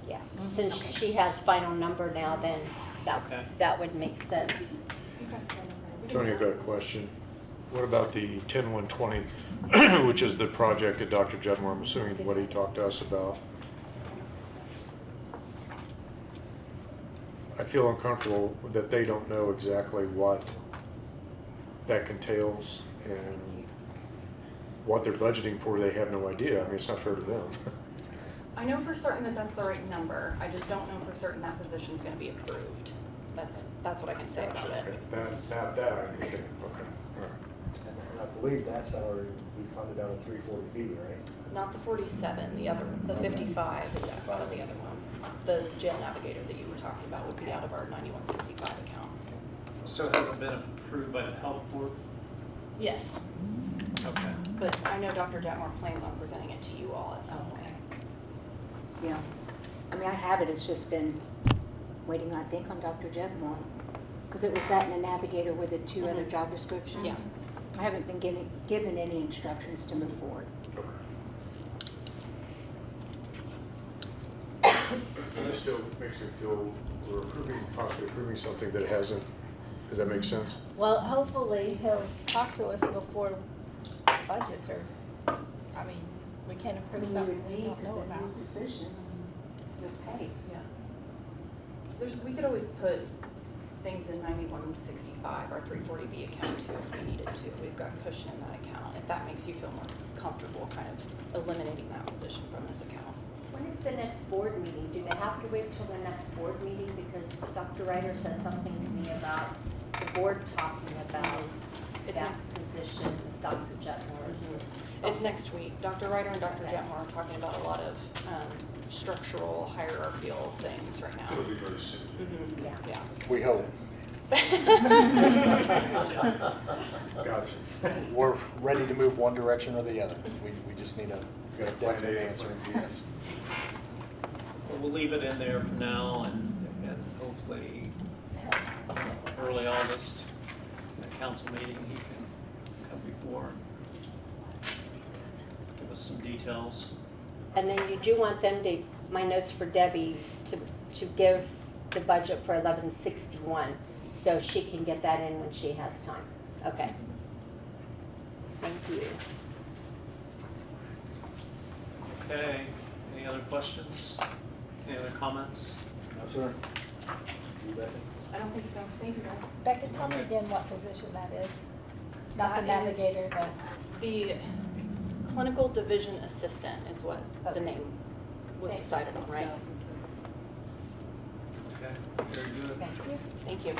yeah, since she has final number now, then Okay. that would make sense. Tony, I've got a question. What about the 10120, which is the project that Dr. Judmore, I'm assuming what he talked to us about? I feel uncomfortable that they don't know exactly what that entails and what they're budgeting for. They have no idea. I mean, it's not fair to them. I know for certain that that's the right number. I just don't know for certain that position's gonna be approved. That's what I can say about it. That I understand. Okay, all right. I believe that salary would be funded out of 340B, right? Not the 47, the other, the 55 is out of the other one. The jail navigator that you were talking about would be out of our 9165 account. So has it been approved by the health board? Yes, Okay. but I know Dr. Jetmore plans on presenting it to you all at some point. Yeah. I mean, I have it, it's just been waiting, I think, on Dr. Jetmore. Because it was that and the navigator were the two other job descriptions. Yeah. I haven't been given any instructions to move forward. This still makes me feel we're possibly approving something that hasn't. Does that make sense? Well, hopefully he'll talk to us before budgets are, I mean, we can't approve something we don't know about. Positions with pay. Yeah. We could always put things in 9165, our 340B account too, if we needed to. We've got cushion in that account, if that makes you feel more comfortable kind of eliminating that position from this account. When is the next board meeting? Do they have to wait till the next board meeting? Because Dr. Ryder said something to me about the board talking about that position with Dr. Jetmore. It's next week. Dr. Ryder and Dr. Jetmore are talking about a lot of structural, hierarchical things right now. It'll be very soon. Mm-hmm. Yeah. We hope. Gotcha. We're ready to move one direction or the other. We just need a Got a plan definite A, answer. plan B. Yes. Well, we'll leave it in there for now and hopefully early August, at council meeting, he can come before and give us some details. And then you do want them to, my notes for Debbie, to give the budget for 1161, so she can get that in when she has time. Okay. Thank you. Okay, any other questions? Any other comments? No, sir. You bet. I don't think so. Thank you, guys. Becca, tell me again what position that is. Not the That is navigator, the clinical division assistant is what the Okay. name was Thank decided on, you. right? Okay, very good. Thank you. Thank you.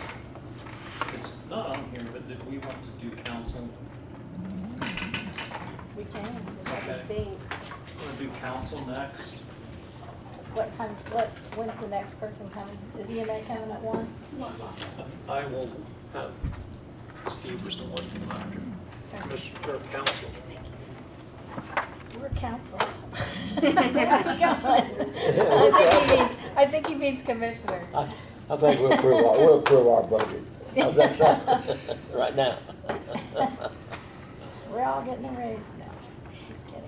It's not on here, but did we want to do council? We can. Okay. Think. Want to do council next? What time, when's the next person coming? Is EMA coming at 1? I will have Steve or someone come after. Commissioner of council. We're council. I think he means commissioners. I think we'll approve our budget. How's that sound? Right now. We're all getting a raise now. Just kidding.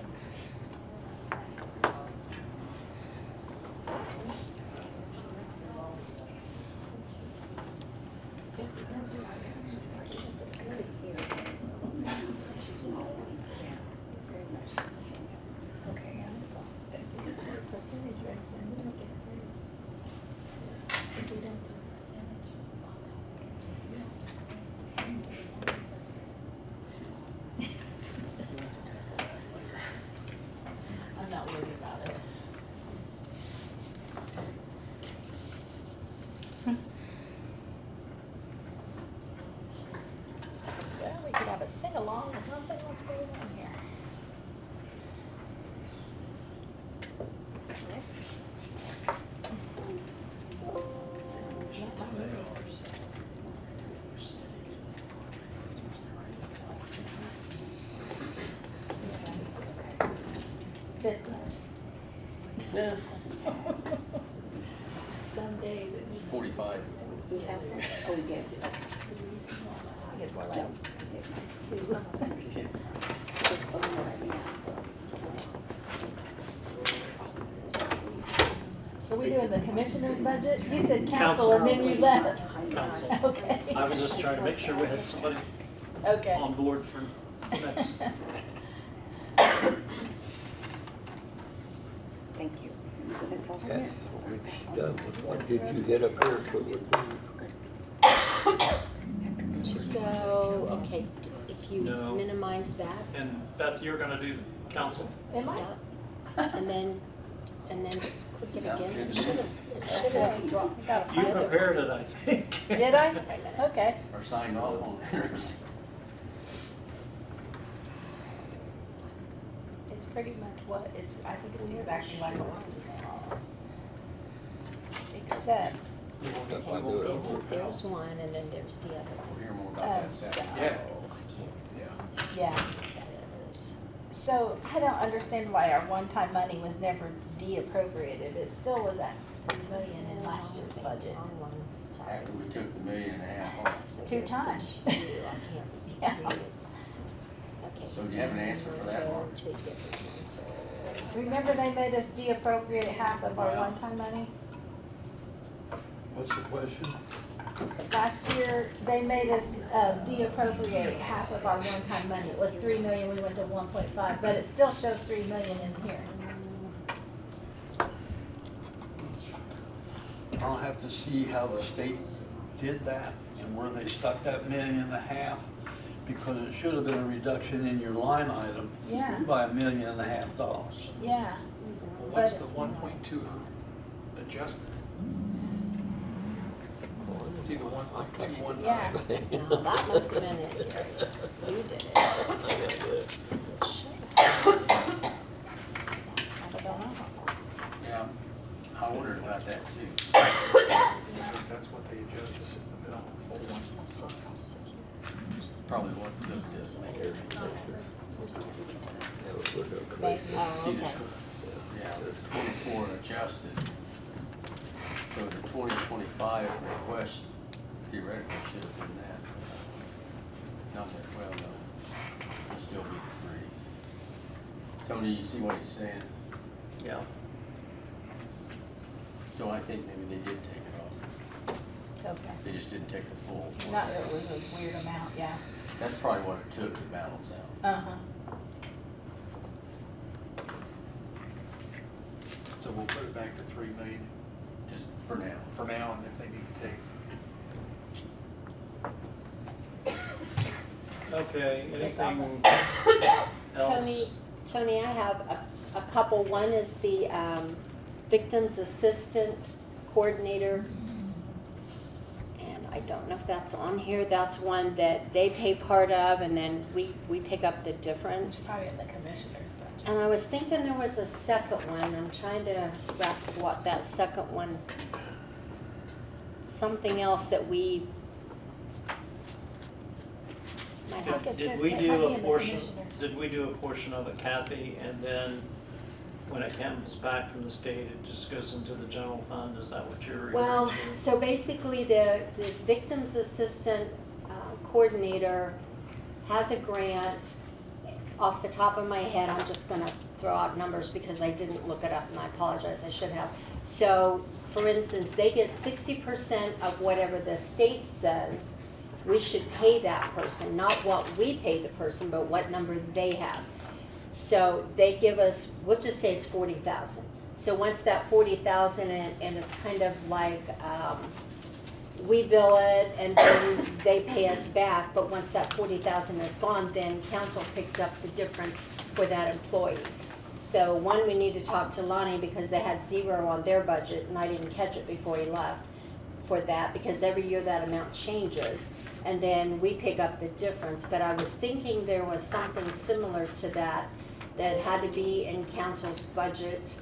Percentage raise, then we don't get a raise. If we don't do a percentage, I'm not worried about it. Well, we could have a sing-along or something. What's going on here? Yeah. Some days it was. 45. We have some, oh, we did. I get more like. Are we doing the commissioner's budget? You said council and then you left. Council. Okay. I was just trying to make sure we had somebody Okay. on board for next. Thank you. So that's all. Okay. What did you get up here to? So, okay, if you No. minimize that, And Beth, you're gonna do council? Am I? and then just click it again, it should have dropped. Got You it. prepared it, I think. Did I? Okay. Or signed off on theirs. pretty much what it's, I think it's exactly like what it is now. Except, There's one and then there's the other We'll one. hear more about that so, Saturday. yeah. So I don't understand why our one-time money was never de-appropriated. It still was at 3 million in last year's budget. After we took the $1.5 million off. Two times. Yeah. So do you have an answer for that, Mark? Remember they made us de-appropriate half of our Well. one-time money? What's the question? Last year, they made us de-appropriate half of our one-time money. It was 3 million, we went to 1.5, but it still shows 3 million in here. I'll have to see how the state did that and where they stuck that $1.5 million, because it should have been a reduction in your line item Yeah. by $1.5 million. Yeah. What's But the 1.2 adjusted? It's either 1.219. Yeah. No, that must have been it, Gary. You did it. I don't know. Yeah, I wondered about that too. If that's what they adjusted, on the full one. Probably what took this. Maybe. See the, yeah, the 24 adjusted. So the 2025 request theoretically should have been that. Not that, well, no, it'll still be the 3. Tony, you see what he's saying? Yeah. So I think maybe they did take it off. Okay. They just didn't take the full. Not that it was a weird amount, yeah. That's probably what it took to balance out. Uh-huh. So we'll put it back to 3 million Just for now. for now, and if they need to take. Okay, anything Tony, else? Tony, I have a couple. One is the Victims Assistant Coordinator. And I don't know if that's on here. That's one that they pay part of, and then we pick up the difference. Probably in the commissioner's budget. And I was thinking there was a second one. I'm trying to grasp what that second one, something else that we might have to. Did we do a portion, of it, Kathy, and then when it comes back from the state, it just goes into the general fund? Is that what you're referring to? Well, so basically, the Victims Assistant Coordinator has a grant. Off the top of my head, I'm just gonna throw out numbers because I didn't look it up, and I apologize, I should have. So, for instance, they get 60% of whatever the state says we should pay that person, not what we pay the person, but what number they have. So they give us, we'll just say it's 40,000. So once that 40,000, and it's kind of like, we bill it and then they pay us back, but once that 40,000 is gone, then council picked up the difference for that employee. So one, we need to talk to Lonnie because they had 0 on their budget, and I didn't catch it before he left for that, because every year that amount changes, and then we pick up the difference. But I was thinking there was something similar to that that had to be in council's budget,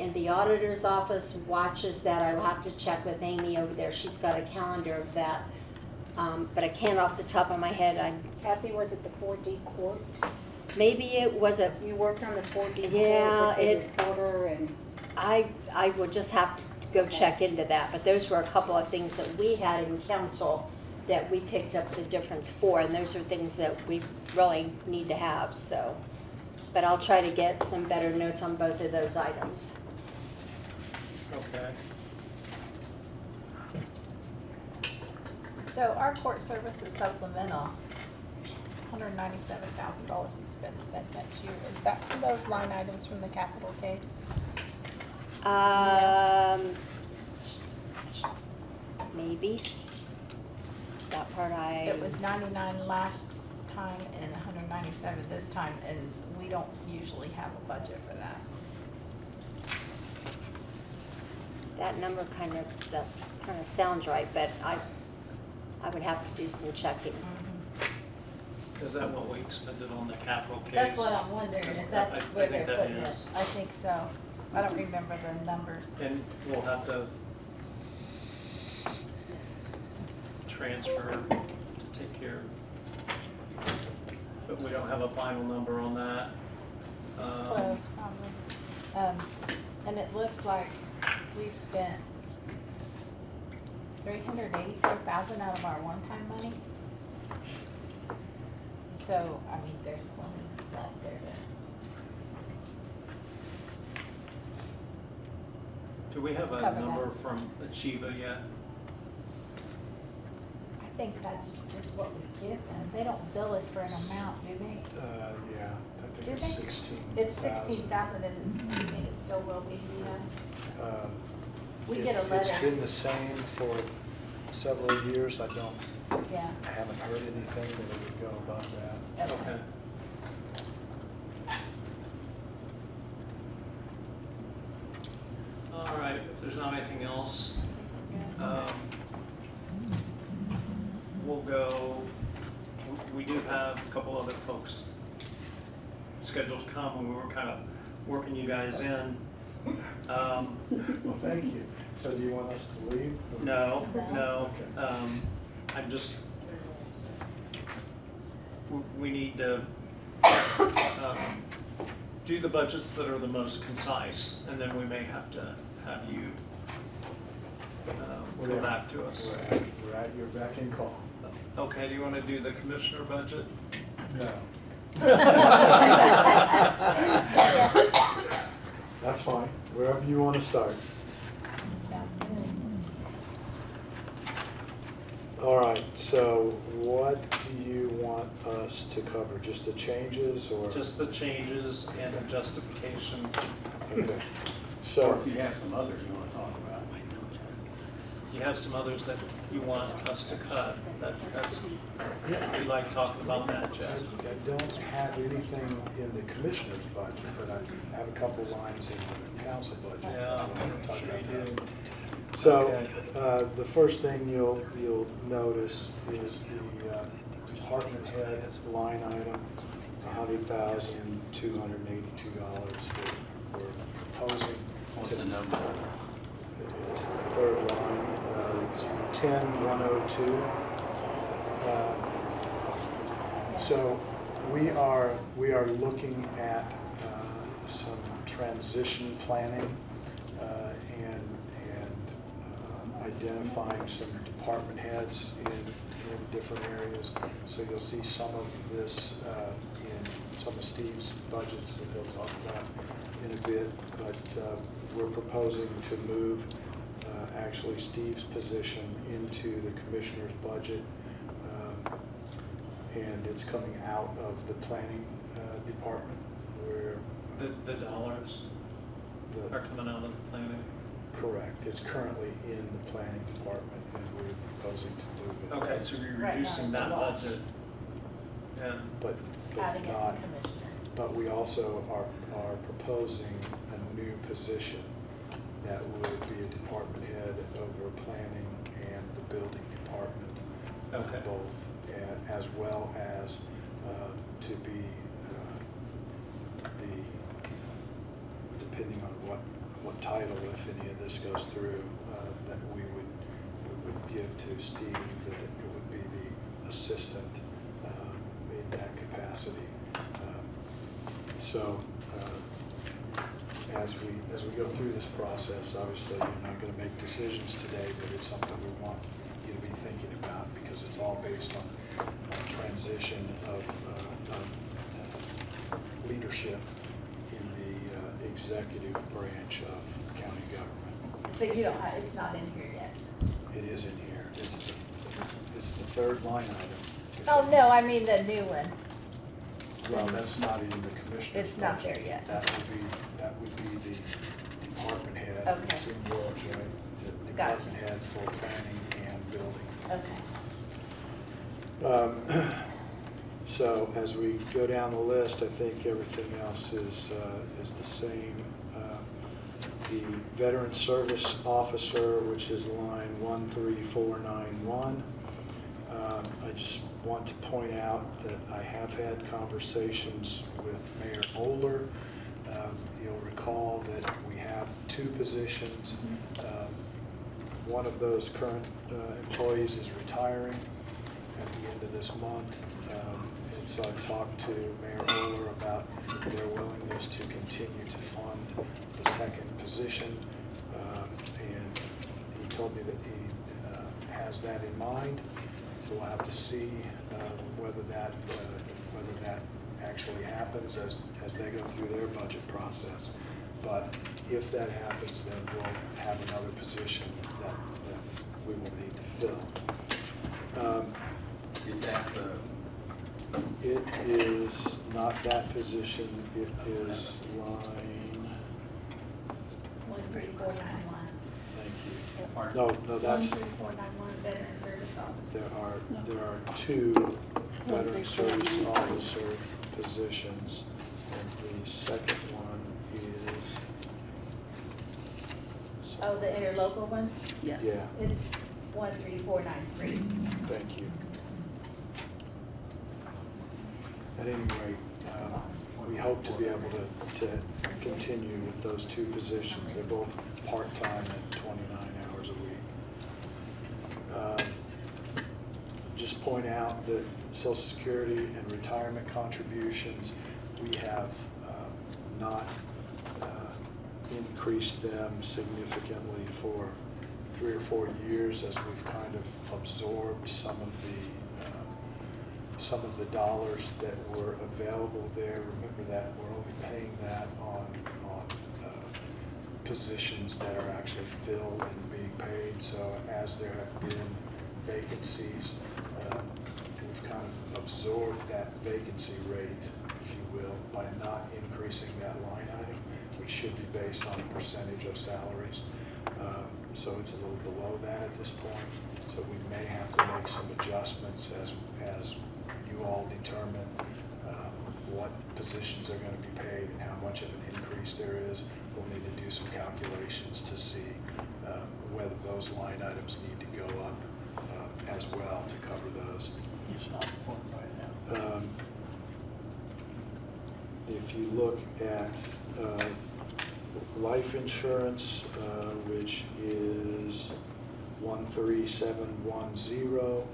and the auditor's office watches that. I will have to check with Amy over there. She's got a calendar of that, but I can't off the top of my head. Kathy, was it the 4D court? Maybe it was a, You worked on the 4D court Yeah, with the it- reporter and. I would just have to go check into that, but those were a couple of things that we had in council that we picked up the difference for, and those are things that we really need to have, so. But I'll try to get some better notes on both of those items. Okay. So our court services supplemental, $197,000 that's been spent next year. Is that for those line items from the capital case? Maybe. That part It was 99 last time and 197 this time, and we don't usually have a budget for that. That number kind of sounds right, but I would have to do some checking. Is that what we expended on the capital case? That's what I'm wondering, if that's where they're think that putting it. is. I think so. I don't remember the numbers. And we'll have to transfer to take care, but we don't have a final number on that. It's close, probably. And it looks like we've spent $384,000 out of our one-time money. So, I mean, there's plenty left there to. Do we have a Cover number that. from Achieva yet? I think that's just what we give them. They don't bill us for an amount, do they? Yeah, I Do think it's they? 16,000. It's 16,000, and it's, you think it still will be, yeah? We get a It's letter. been the same for several years. I Yeah. haven't heard anything that it would go above that. Okay. All right, if there's not anything else, we'll go, we do have a couple other folks scheduled to come, and we were kind of working you guys in. Well, thank you. So do you want us to leave? No, no. Okay. I'm just, we need to do the budgets that are the most concise, and then we may have to have you go back to us. We're at your beck and call. Okay, do you want to do the commissioner budget? No. That's fine, wherever you want to start. All right, so what do you want us to cover? Just the changes or? Just the changes and the justification. Okay, Or so, if you have some others you want to talk about. You have some others that you want us to cut. That's, we like talking about that, Jeff. I don't have anything in the commissioner's budget, but I have a couple lines in the council budget. Yeah, I want to talk sure about you that. do. So, the first thing you'll notice is the department head line item, $100,282. We're proposing What's to. the number? It's the third line, 10102. So we are looking at some transition planning and identifying some department heads in different areas. So you'll see some of this in some of Steve's budgets that he'll talk about in a bit. But we're proposing to move actually Steve's position into the commissioner's budget. And it's coming out of the planning department where. The dollars are coming out of the planning. Correct. It's currently in the planning department and we're proposing to move it. Okay, so you're Right now reducing it's that a lot. budget. Yeah. But Adding it to not, commissioners. but we also are proposing a new position that would be a department head over planning and the building department. Okay. Both, as well as to be depending on what title, if any of this goes through, that we would give to Steve, that it would be the assistant in that capacity. So as we go through this process, obviously you're not going to make decisions today, but it's something we want you to be thinking about because it's all based on transition of leadership in the executive branch of county government. So you don't have, it's not in here yet? It is in here. It's the third line item. It's Oh, no, I mean the new one. Well, that's not in the commissioner's It's not budget. there yet. That would be the department head. Okay. It's in yours, right? The Gotcha. department head for planning and building. Okay. So as we go down the list, I think everything else is the same. The Veteran Service Officer, which is line 13491, I just want to point out that I have had conversations with Mayor Oler. You'll recall that we have two positions. One of those current employees is retiring at the end of this month. And so I talked to Mayor Oler about their willingness to continue to fund the second position. And he told me that he has that in mind. So we'll have to see whether that actually happens as they go through their budget process. But if that happens, then we'll have another position that we will need to fill. Is that It is not that position, it is line, 13491. thank you. No, that's, 13491, Veteran Service Officer. there are two veteran service officer positions, and the second one is. Oh, the interlocal one? Yes. Yeah. It's 13493. Thank you. At any rate, we hope to be able to continue with those two positions. They're both part-time at 29 hours a week. Just point out that Social Security and retirement contributions, we have not increased them significantly for 3 or 4 years as we've kind of absorbed some of the dollars that were available there. Remember that we're only paying that on positions that are actually filled and being paid. So as there have been vacancies, we've kind of absorbed that vacancy rate, if you will, by not increasing that line item, which should be based on a percentage of salaries. So it's a little below that at this point. So we may have to make some adjustments as you all determine what positions are going to be paid and how much of an increase there is. We'll need to do some calculations to see whether those line items need to go up as well to cover those. It's not important right now. If you look at life insurance, which is 13710,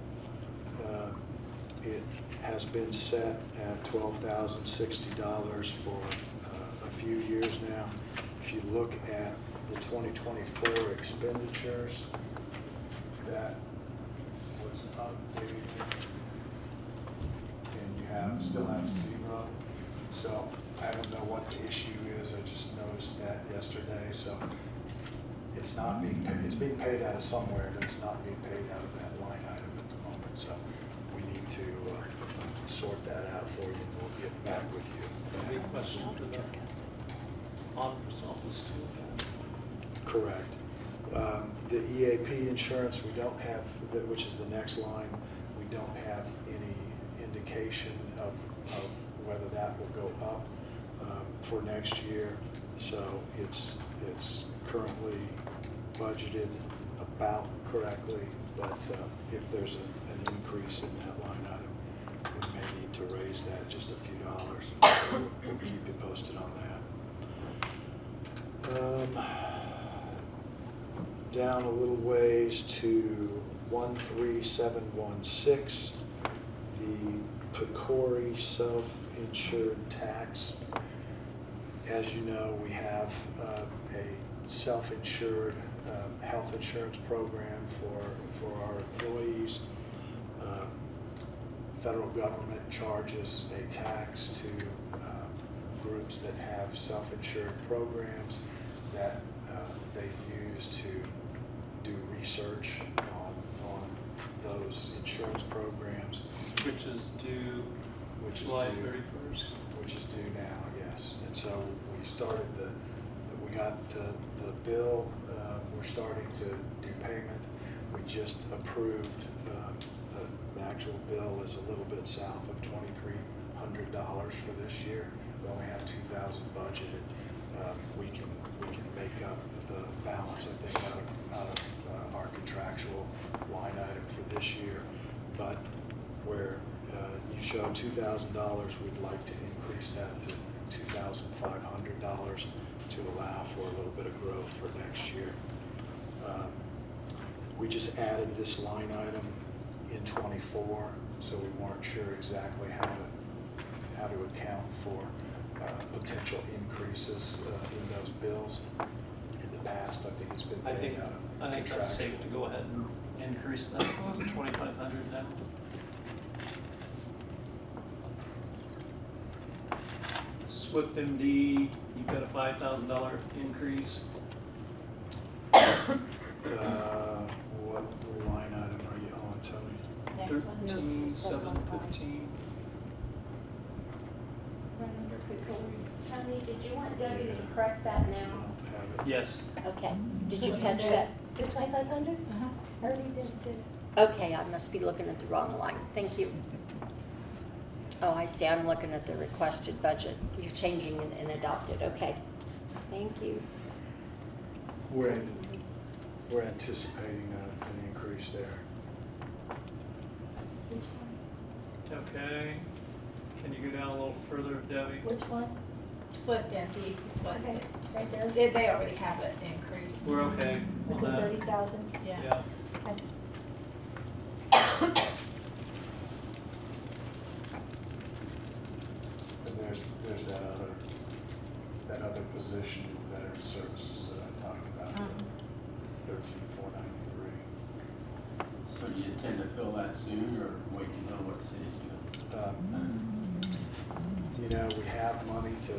it has been set at $12,060 for a few years now. If you look at the 2024 expenditures, that was updated, and you still have 0. So I don't know what the issue is. I just noticed that yesterday. So it's not being paid. It's being paid out of somewhere, but it's not being paid out of that line item at the moment. So we need to sort that out for you, and we'll get back with you. Any question to the auditor's office too? Correct. The EAP insurance, we don't have, which is the next line, we don't have any indication of whether that will go up for next year. So it's currently budgeted about correctly, but if there's an increase in that line item, we may need to raise that just a few dollars. So we'll keep you posted on that. Down a little ways to 13716, the Pecori self-insured tax. As you know, we have a self-insured health insurance program for our employees. Federal government charges a tax to groups that have self-insured programs that they use to do research on those insurance programs. Which is due July 31st? Which is due now, yes. And so we started we got the bill, we're starting to do payment. We just approved, the actual bill is a little bit south of $2,300 for this year. We only have 2,000 budgeted. We can make up the balance, I think, out of our contractual line item for this year. But where you show $2,000, we'd like to increase that to $2,500 to allow for a little bit of growth for next year. We just added this line item in '24, so we weren't sure exactly how to account for potential increases in those bills. In the past, I think it's been I paid think, out of I think that's safe to go ahead and increase that to 2,500 now. Swift MD, you've got a $5,000 increase. What line item are you on, Tony? Next one. 13,715. Tony, did you want Debbie to correct that now? Yes. Okay, did you What catch is that? it? 2,500? Uh-huh. Already did. Okay, I must be looking at the wrong line, thank you. Oh, I see, I'm looking at the requested budget. You're changing and adopted, okay. Thank you. We're anticipating an increase there. Okay. Can you go down a little further, Debbie? Which one? Swift MD is what, Okay, right there. they already have it increased. We're okay on With the that. 30,000? Yeah. Yeah. Okay. And there's that other position in veteran services that I talked about, 13,493. So do you intend to fill that soon, or wait to know what the city's doing? You know, we have money to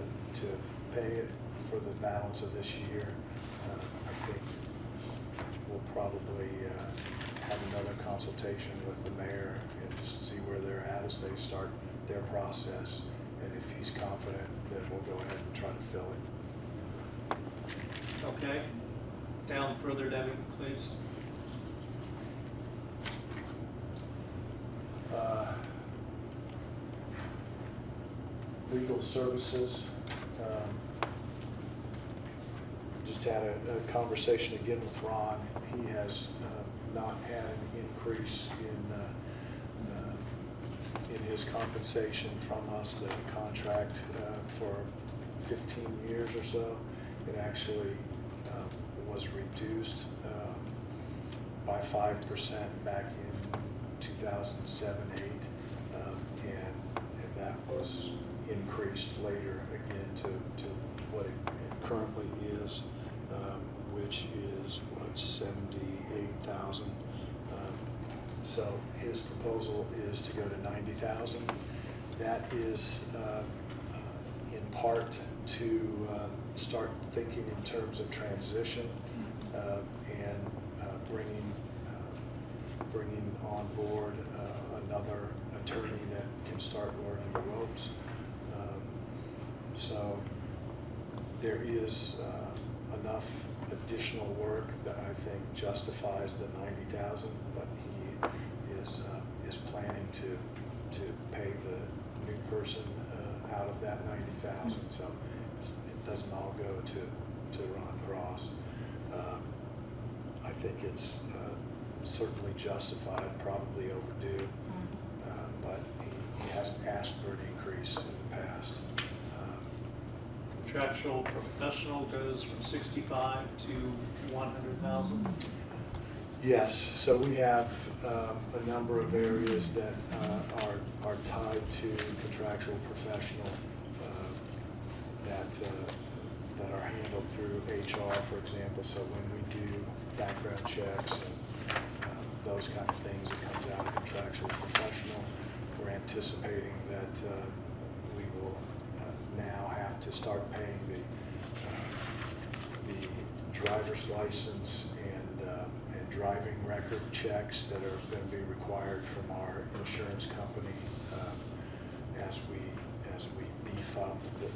pay it for the balance of this year. I think we'll probably have another consultation with the mayor and just see where they're at as they start their process. And if he's confident, then we'll go ahead and try to fill it. Okay. Down further, Debbie, please. Legal services. Just had a conversation again with Ron. He has not had an increase in his compensation from us, the contract for 15 years or so. It actually was reduced by 5% back in 2007-8, and that was increased later again to what it currently is, which is what, 78,000. So his proposal is to go to 90,000. That is in part to start thinking in terms of transition and bringing on board another attorney that can start learning the ropes. So there is enough additional work that I think justifies the 90,000, but he is planning to pay the new person out of that 90,000. So it doesn't all go to Ron Cross. I think it's certainly justified, probably overdue, but he hasn't asked for an increase in the past. Contractual professional goes from 65 to 100,000. Yes, so we have a number of areas that are tied to contractual professional that are handled through HR, for example. So when we do background checks and those kind of things, it comes out of contractual professional. We're anticipating that we will now have to start paying the driver's license and driving record checks that are going to be required from our insurance company as we beef up the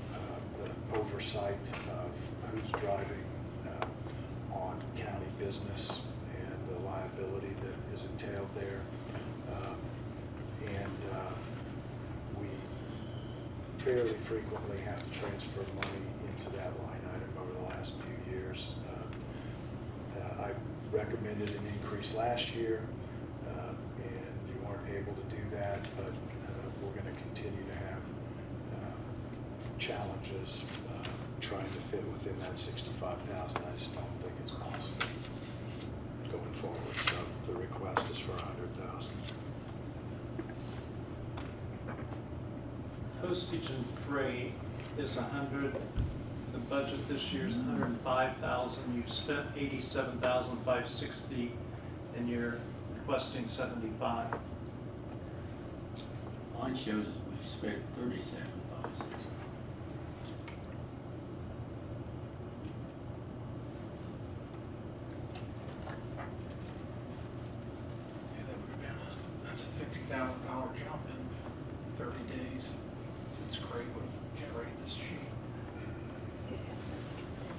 oversight of who's driving on county business and the liability that is entailed there. We fairly frequently have to transfer money into that line item over the last few years. I recommended an increase last year, and you weren't able to do that, but we're going to continue to have challenges trying to fit within that 65,000. I just don't think it's possible going forward. So the request is for 100,000. Postage and freight is 100. The budget this year is 105,000. You've spent 87,560, and you're requesting 75. Mine shows we've spent 37,560. Yeah, that would have been that's a $50,000 jump in 30 days. Since Craig would have generated this sheet.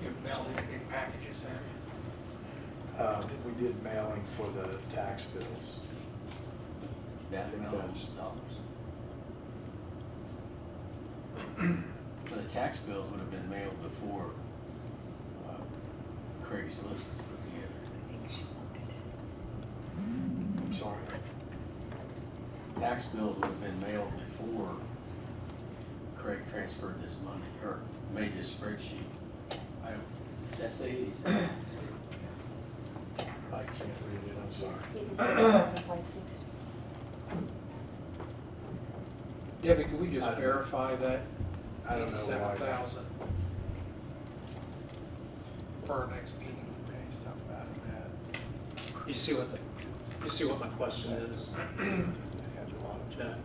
You've mailed any big packages, have you? We did mailing for the tax bills. That I think amount that's- of dollars. But the tax bills would have been mailed before Craig's list was put together. I'm sorry. Tax bills would have been mailed before Craig transferred this money, or made this spreadsheet. Does that say 87? I can't read it, I'm sorry. 87,560. Debbie, could we just verify that I don't know why. 87,000 for our next meeting, we may talk about that. You see what my question is, Jeff?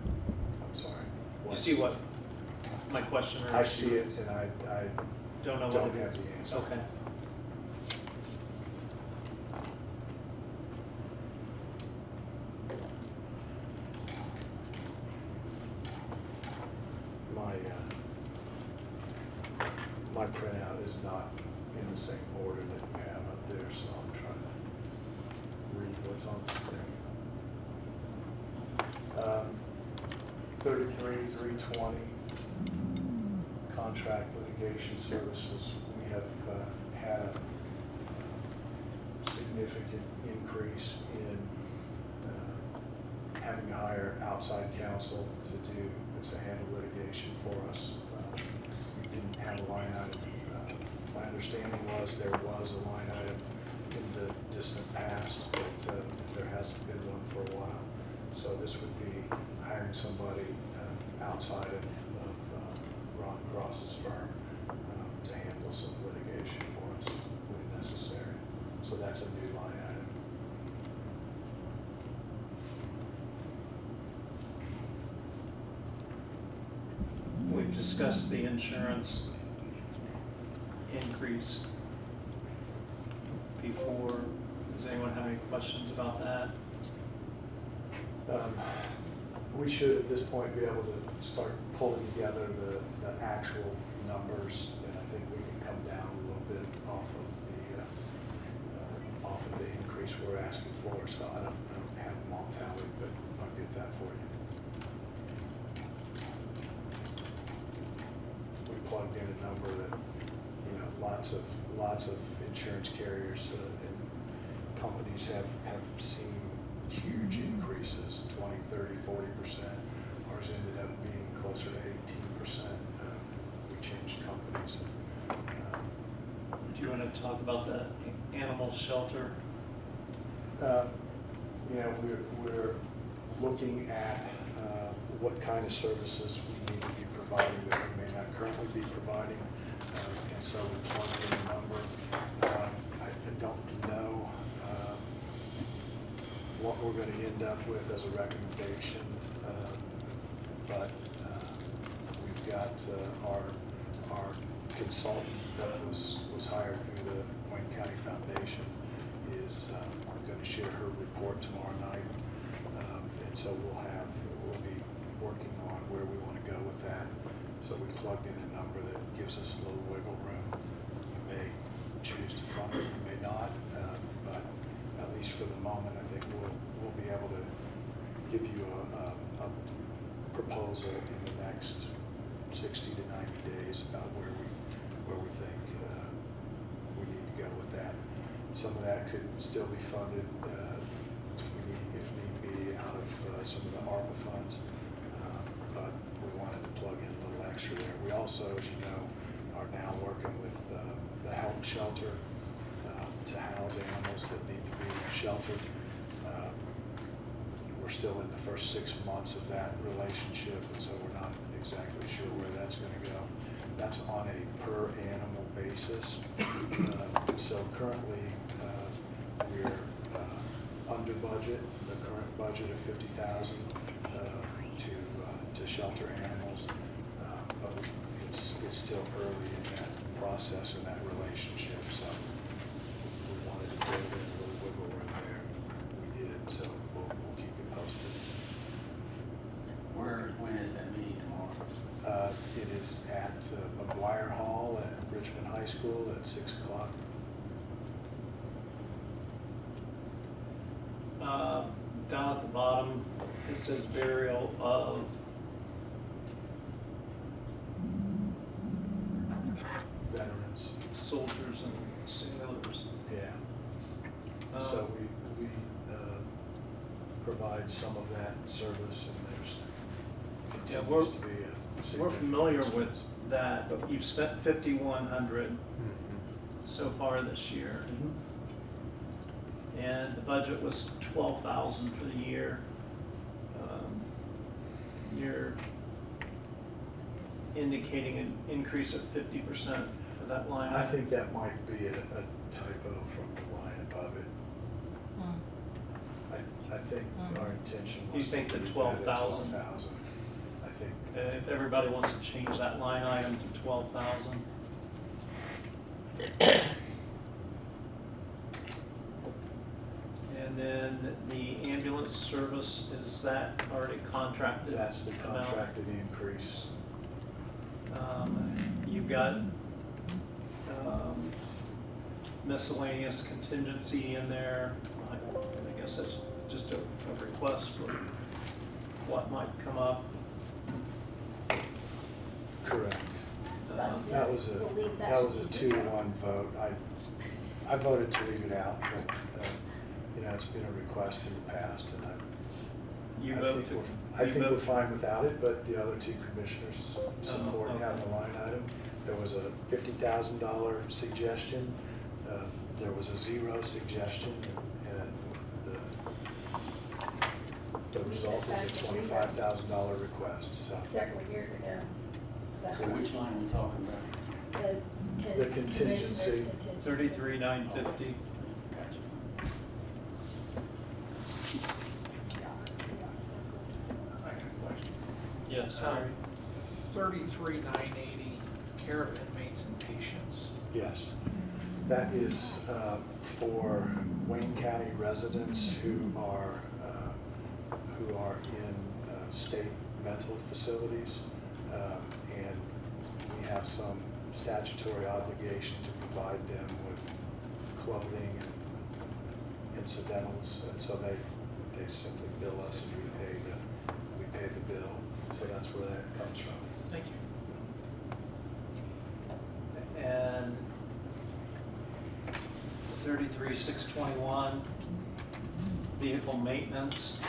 I'm sorry. You see what my question is? I see it, and I Don't know don't what it have is. the answer. Okay. My printout is not in the same order that you have up there, so I'm trying to read what's on the screen. 33,320, contract litigation services. We have had a significant increase in having to hire outside counsel to handle litigation for us. We didn't have a line item. My understanding was there was a line item in the distant past, but there hasn't been one for a while. So this would be hiring somebody outside of Ron Cross's firm to handle some litigation for us when necessary. So that's a new line item. We've discussed the insurance increase before. Does anyone have any questions about that? We should at this point be able to start pulling together the actual numbers, and I think we can come down a little bit off of the increase we're asking for. So I don't have them all tallied, but I'll get that for you. We plugged in a number that, lots of insurance carriers and companies have seen huge increases, 20, 30, 40%. Ours ended up being closer to 18%. We changed companies. Do you want to talk about the animal shelter? We're looking at what kind of services we need to be providing that we may not currently be providing. And so we plugged in a number. I don't know what we're going to end up with as a recommendation, but we've got our consultant that was hired through the Wayne County Foundation is going to share her report tomorrow night, and so we'll be working on where we want to go with that. So we plugged in a number that gives us a little wiggle room. You may choose to fund it, you may not, but at least for the moment, I think we'll be able to give you a proposal in the next 60 to 90 days about where we think we need to go with that. Some of that could still be funded if need be out of some of the ARPA funds, but we wanted to plug in a little extra there. We also, as you know, are now working with the help shelter to house animals that need to be sheltered. We're still in the first 6 months of that relationship, and so we're not exactly sure where that's going to go. That's on a per animal basis. So currently, we're under budget, the current budget of $50,000 to shelter animals, but it's still early in that process and that relationship. So we wanted to build in a little wiggle room there. We did, so we'll keep you posted. When is that meeting tomorrow? It is at McGuire Hall at Richmond High School at 6 o'clock. Down at the bottom, it says burial of Veterans. soldiers and sailors. Yeah. So we provide some of that service, and there's Yeah, continues to be a we're significant familiar with expense. that, but you've spent 5,100 so far this year. And the budget was 12,000 for the year. You're indicating an increase of 50% for that line. I think that might be a typo from the line above it. I think our intention You was to think the leave that at 12,000? 12,000. I think. If everybody wants to change that line item to 12,000. And then the ambulance service, is that already contracted? That's the amount? contracted increase. You've got miscellaneous contingency in there. I guess that's just a request for what might come up. Correct. Um, That was a We'll leave that. 2-1 vote. I voted to leave it out, but, you know, it's been a request in the past, and You I vote think to. I you think we're vote- fine without it, but the other two commissioners support okay. having a line item. There was a $50,000 suggestion, there was a 0 suggestion, and the result was a $25,000 request, so. Several years ago. So which line are we talking about? The contingency. 33,950. Gotcha. I got a question. Yes. 33,980, care of inmates and patients. Yes. That is for Wayne County residents who are in state mental facilities. And we have some statutory obligation to provide them with clothing and incidentals. And so they simply bill us and we pay the bill. So that's where that comes from. Thank you. And 33,621, vehicle maintenance.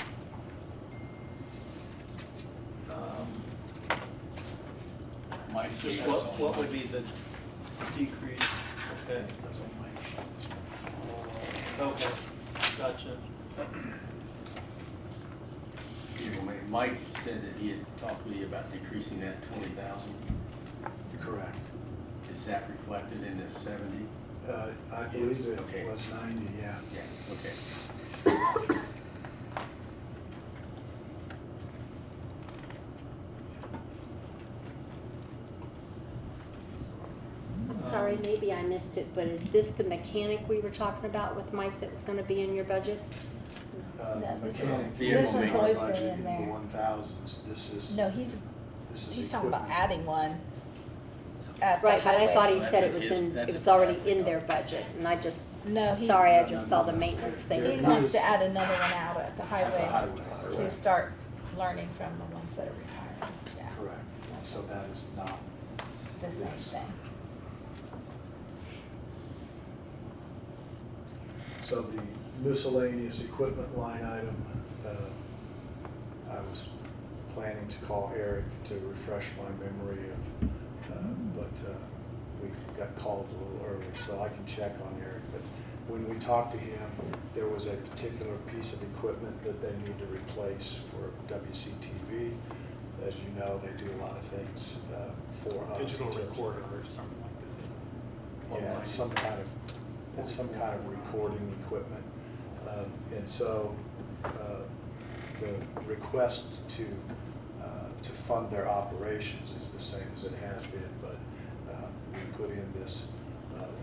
Mike, Just that's what on would be Mike's. the decrease? Okay, okay, gotcha. Mike said that he had talked with you about decreasing that 20,000. Correct. Is that reflected in this 70? I believe it Okay. was 90, yeah. Yeah, okay. Sorry, maybe I missed it, but is this the mechanic we were talking about with Mike that was gonna be in your budget? No, this is- Mechanic this one's always been budget in in the there. 1,000s. This is. No, he's talking about equipment. adding one. At the Right, but I highway. thought he That's said a it was his- in, it that's was a- already in their budget, and I just, No, he's- sorry, I No, just no, saw no, the no. maintenance thing. He There wants is- to add another one out at the highway highway, to correct. start learning from the ones that are retired. Yeah, Correct. So that is not. the same Yes. thing. So the miscellaneous equipment line item to call Eric to refresh my memory of, but we got called a little early, so I can check on Eric. But when we talked to him, there was a particular piece of equipment that they need to replace for WCTV. As you know, they do a lot of things for us. Digital recorder or something like that. Yeah, it's some kind of recording equipment. And so the request to fund their operations is the same as it has been, but we put in this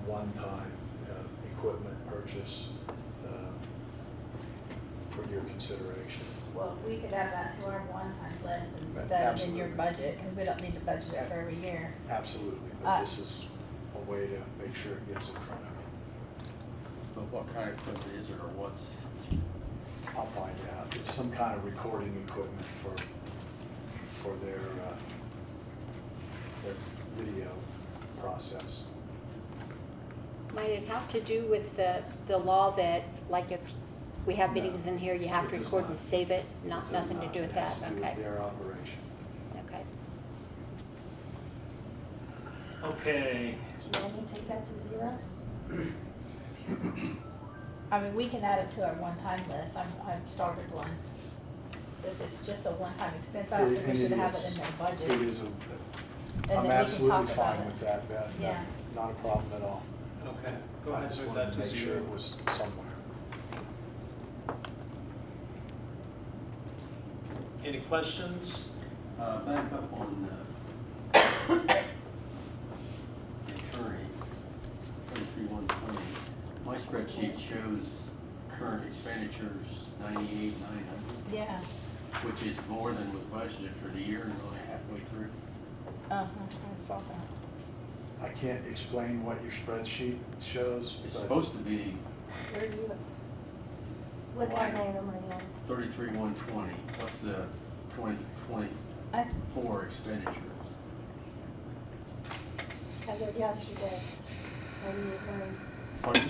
one-time equipment purchase for your consideration. Well, we could add that to our one-time list instead of in your budget, because we don't need to budget it for every year. Absolutely, but this is a way to make sure it gets in front of you. But what kind of equipment is it, or what's? I'll find out. It's some kind of recording equipment for their video process. Might it have to do with the law that, like, if we have meetings in here, you have to It does record not. and save it? It does Nothing to not. do with It that? has to do with Okay. their operation. Okay. Okay, Do you want me to take that to zero? I mean, we can add it to our one-time list. I've started one. If it's just a one-time expense, I don't think we And should it have is. it in their budget. It is. And I'm then we can absolutely talk about fine it. with that, Beth. Yeah. Not a problem at all. okay, go I ahead, just move wanted that to to make sure zero. it was somewhere. Any questions? Back up on the attorney, 33120. My spreadsheet shows current expenditures 98,900, Yeah. which is more than was budgeted for the year and only halfway through. I saw that. I can't explain what your spreadsheet shows. It's but supposed to be Where are you? What line item are you on? 33,120. What's the 2024 expenditures? As of yesterday, 98,900. Pardon?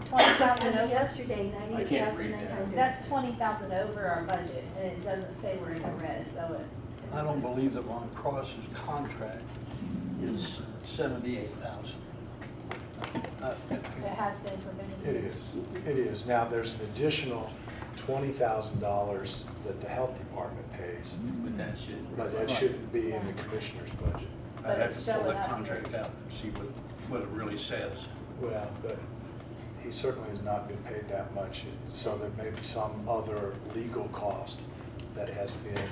20,000 As of over. yesterday, I can't read that. 98,900. That's 20,000 over our budget, and it doesn't say we're in the red, so it. I don't believe that Ron Cross's contract is 78,000. It has been for many It years. is, it is. Now, there's an additional $20,000 that the health department pays, But that shouldn't. but that shouldn't be in the commissioner's budget. But I'd have it's to pull showing that up contract here. out and see what it really says. Well, but he certainly has not been paid that much, so there may be some other legal cost that has been,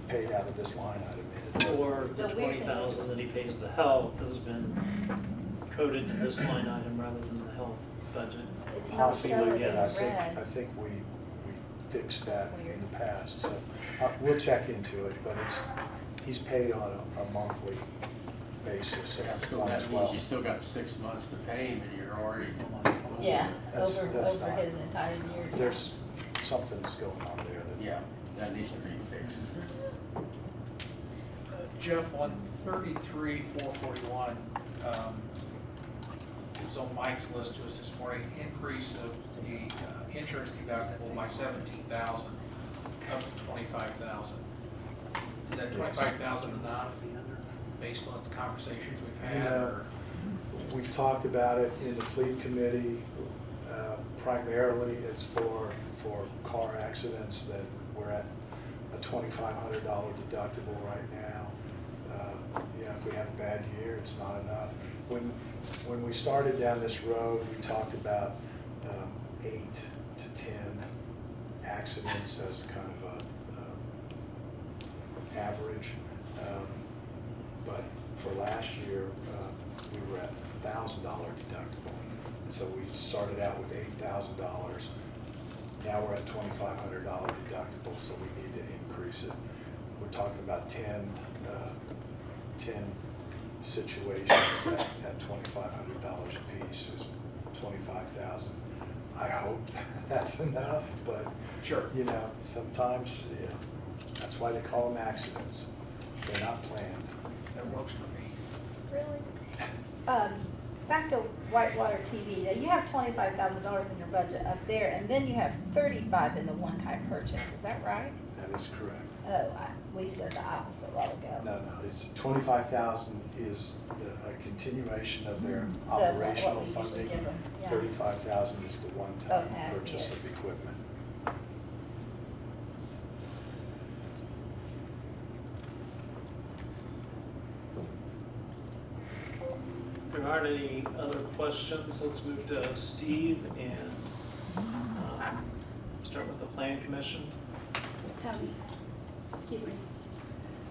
paid out of this line item. Or the The weird thing 20,000 that he pays the health has been coded to this line item rather than the health budget. It's not Possibly, showing in but the I red. think we fixed that in the past, so we'll check into it, but he's paid on a monthly basis. Yeah, It's so like that means 12. you still got 6 months to pay him and you're already. Yeah, That's over not- his entire year. There's something's going on there that. Yeah, that needs to be fixed. Jeff, on 33,441, it was on Mike's list to us this morning, increase of the insurance deductible by 17,000 up to 25,000. Is that 25,000 enough based on the conversations we've had, or? We've talked about it in the fleet committee. Primarily, it's for car accidents that we're at a $2,500 deductible right now. If we have a bad year, it's not enough. When we started down this road, we talked about 8 to 10 accidents as kind of a average. But for last year, we were at $1,000 deductible. And so we started out with $8,000. Now we're at $2,500 deductible, so we need to increase it. We're talking about 10 situations at $2,500 a piece is $25,000. I hope that's enough, but Sure. Sometimes, that's why they call them accidents. They're not planned. That works for me. Really? back to Whitewater TV, now you have $25,000 in your budget up there, and then you have 35 in the one-time purchase, is that right? That is correct. Oh, we said the opposite a while ago. No, it's 25,000 is a continuation of their So that's what operational we usually funding. give them, yeah. 35,000 is the one-time Okay, I see purchase it. of equipment. If there aren't any other questions, let's move to Steve and start with the Plan Commission. Tony, excuse me.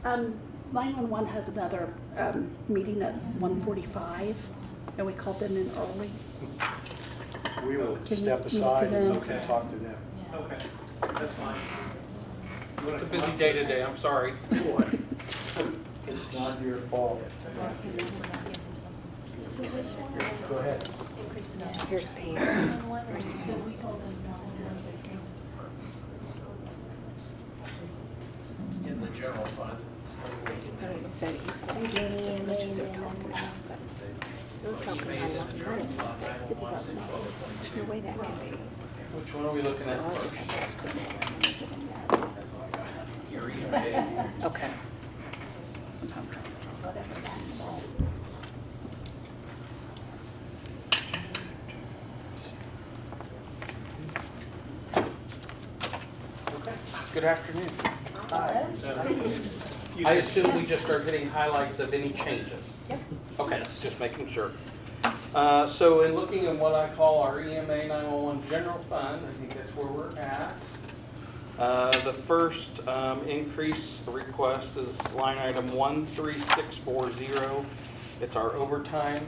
911 has another meeting at 1:45, and we called them in early. We will Can you step move to aside and them? you can talk to them. Okay, that's fine. It's a busy day today, I'm sorry. It's not your fault. Go ahead. Here's Pam's. In the general fund. I don't know if that equals as much as they're talking about, but they're talking about a lot of money. There's no way that can be. Which one are we looking So at I'll first? just have to ask her. That's what I got. Your email. Okay. Good afternoon. I assume we just are getting highlights of any changes? Yep. Okay, just making sure. So in looking at what I call our EMA 911 general fund, I think that's where we're at. The first increase request is line item 13640. It's our overtime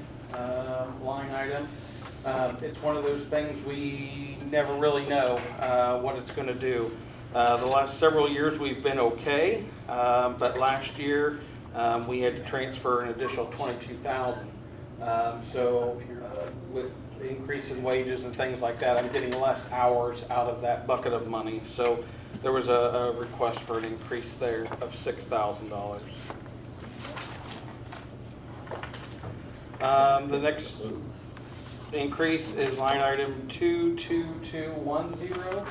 line item. It's one of those things we never really know what it's going to do. The last several years we've been okay, but last year we had to transfer an additional $22,000. So with the increase in wages and things like that, I'm getting less hours out of that bucket of money. So there was a request for an increase there of $6,000. The next increase is line item 22210.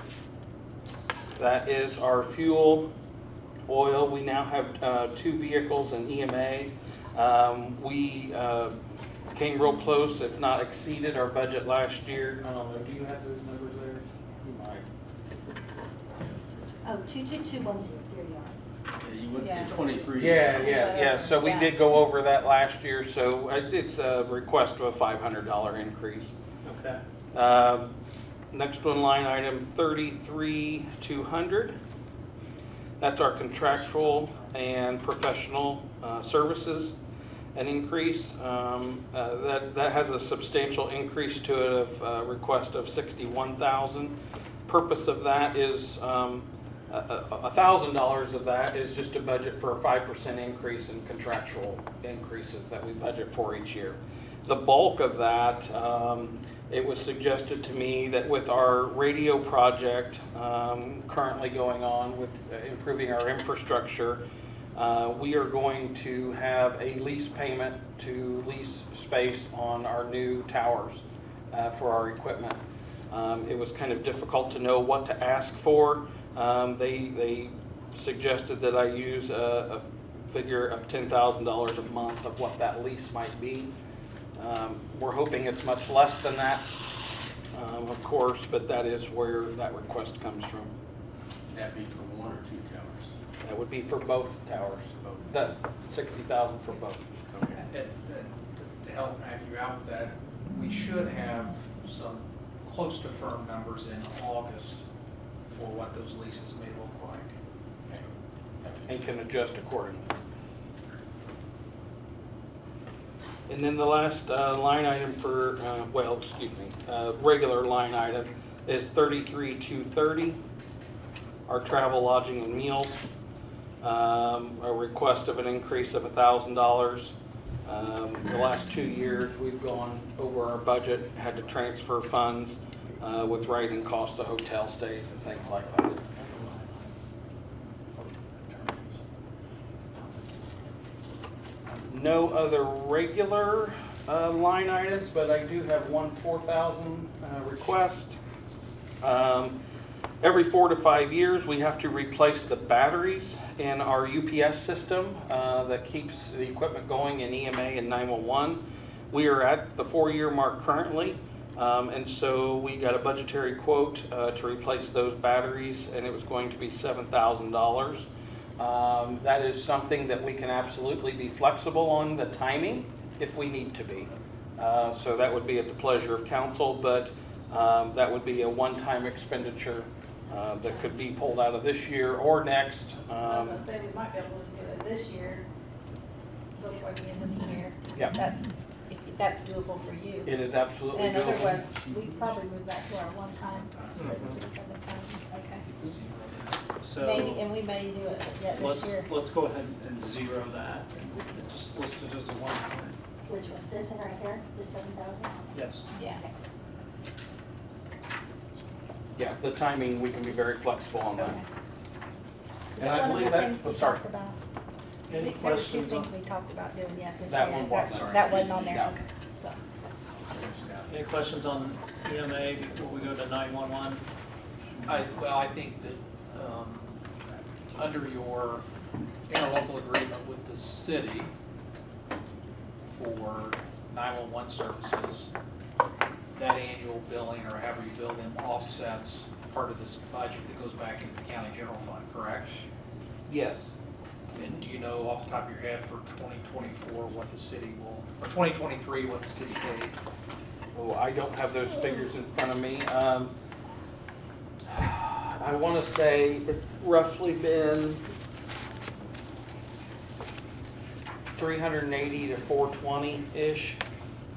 That is our fuel oil. We now have 2 vehicles in EMA. We came real close, if not exceeded our budget last year. I don't know, do you have those numbers there? You might. Oh, 22210, there you are. Yeah, you went Yeah. to 23. Yeah. So we did go over that last year, so it's a request of a $500 increase. Okay. Next one, line item 33200. That's our contractual and professional services, an increase. That has a substantial increase to it of a request of $61,000. Purpose of that is $1,000 of that is just a budget for a 5% increase in contractual increases that we budget for each year. The bulk of that, it was suggested to me that with our radio project currently going on with improving our infrastructure, we are going to have a lease payment to lease space on our new towers for our equipment. It was kind of difficult to know what to ask for. They suggested that I use a figure of $10,000 a month of what that lease might be. We're hoping it's much less than that, of course, but that is where that request comes from. That'd be for 1 or 2 towers. That would be for both towers, that $60,000 for both. Okay. To help Matthew out with that, we should have some close to firm numbers in August for what those leases may look like. And can adjust accordingly. And then the last line item for, regular line item is 33230, our travel, lodging, and meals. A request of an increase of $1,000. The last 2 years, we've gone over our budget, had to transfer funds with rising costs of hotel stays and things like that. No other regular line items, but I do have one 4,000 request. Every 4 to 5 years, we have to replace the batteries in our UPS system that keeps the equipment going in EMA and 911. We are at the 4-year mark currently, and so we got a budgetary quote to replace those batteries, and it was going to be $7,000. That is something that we can absolutely be flexible on the timing if we need to be. So that would be at the pleasure of council, but that would be a one-time expenditure that could be pulled out of this year or next. I was gonna say, we might be able to do it this year, before the end of the year. Yeah. If that's doable for you. It is absolutely And doable. otherwise, we'd probably move back to our one time, it's just 7 times, okay. So Maybe, and we may do it yet this year. let's go ahead and zero that and just list it as a one-time. Which one? This one right here, the 7,000? Yes. Yeah. Yeah, the timing, we can be very flexible on that. Okay. And I believe One of the that, things we oh, sorry. talked about. Any There were 2 questions things on, we talked about doing yet this That year. one Is that- wasn't. That wasn't on there, Yeah. okay, so. any questions on EMA before we go to 911? I think that, under your interlocal agreement with the city for 911 services, that annual billing, or however you bill them, offsets part of this budget that goes back into the county general fund, correct? Yes. And do you know off the top of your head for 2024 what the city will, or 2023, what the city paid? Oh, I don't have those figures in front of me. I want to say it's roughly been 380 to 420-ish.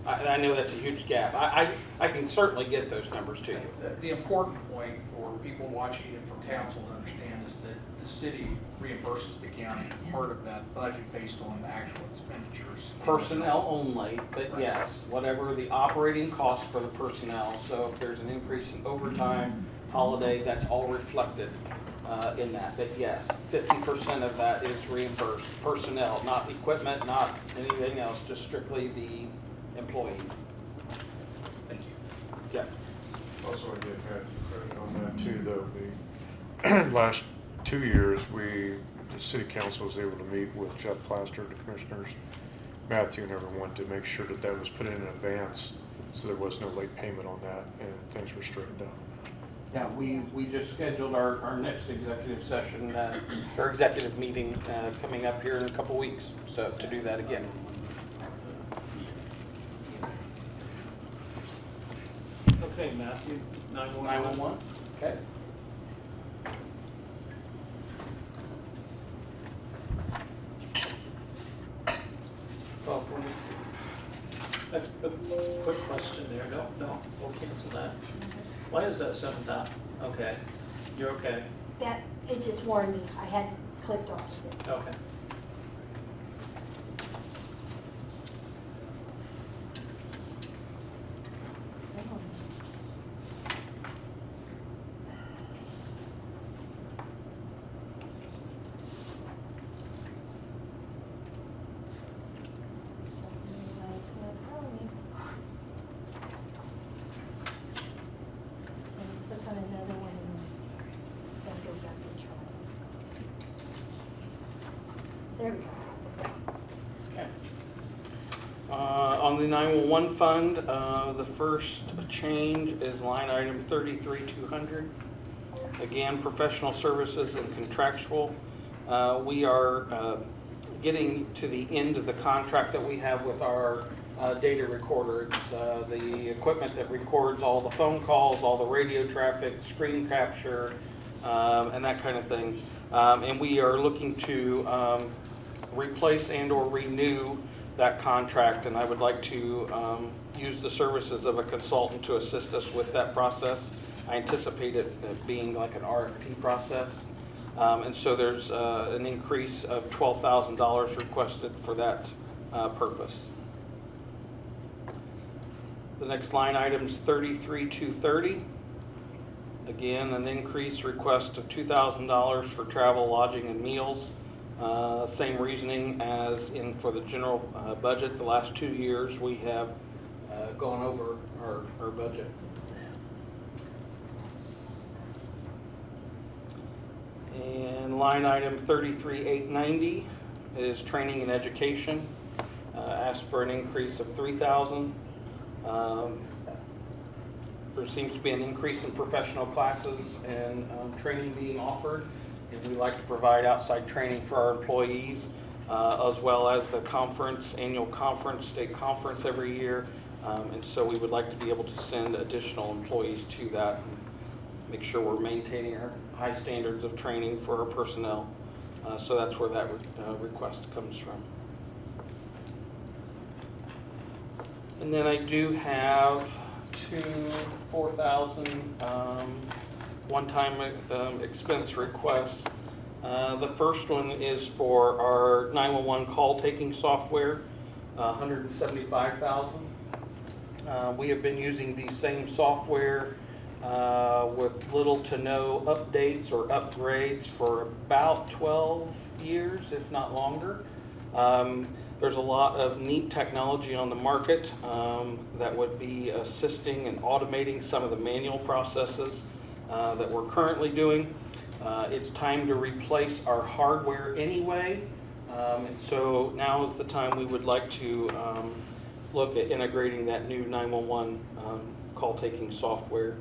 I know that's a huge gap. I can certainly get those numbers to you. The important point for people watching and for council to understand is that the city reimburses the county part of that budget based on the actual expenditures. Personnel only, but yes, whatever the operating cost for the personnel. So if there's an increase in overtime, holiday, that's all reflected in that. But yes, 50% of that is reimbursed. Personnel, not equipment, not anything else, just strictly the employees. Thank you. Yeah. Also, I give Matthew credit on that too, though. The last 2 years, the city council was able to meet with Jeff Plaster, the commissioners, Matthew and everyone, to make sure that that was put in advance, so there was no late payment on that, and things were straightened out on that. Yeah, we just scheduled our next executive session, or executive meeting coming up here in a couple weeks, so to do that again. Okay, Matthew, 911. 911, okay. A quick question there, we'll cancel that. Why is that 7,000? Okay, you're okay, That, it just warned me, I had clicked off of it. okay. It's not telling me. Let me click on another one and then go back and try. There we go. Okay. On the 911 fund, the first change is line item 33,200. Again, professional services and contractual. We are getting to the end of the contract that we have with our data recorder. It's the equipment that records all the phone calls, all the radio traffic, screen capture, and that kind of thing. And we are looking to replace and or renew that contract, and I would like to use the services of a consultant to assist us with that process. I anticipate it being like an RFP process. And so there's an increase of $12,000 requested for that purpose. The next line item is 33,230. Again, an increase request of $2,000 for travel, lodging, and meals. Same reasoning as in for the general budget. The last 2 years, we have gone over our budget. And line item 33,890 is training and education. Asked for an increase of 3,000. There seems to be an increase in professional classes and training being offered. And we like to provide outside training for our employees, as well as the conference, annual conference, state conference every year. And so we would like to be able to send additional employees to that and make sure we're maintaining our high standards of training for our personnel. So that's where that request comes from. And then I do have 4,000 one-time expense requests. The first one is for our 911 call taking software, $175,000. We have been using the same software with little to no updates or upgrades for about 12 years, if not longer. There's a lot of neat technology on the market that would be assisting and automating some of the manual processes that we're currently doing. It's time to replace our hardware anyway, and so now is the time we would like to look at integrating that new 911 call taking software.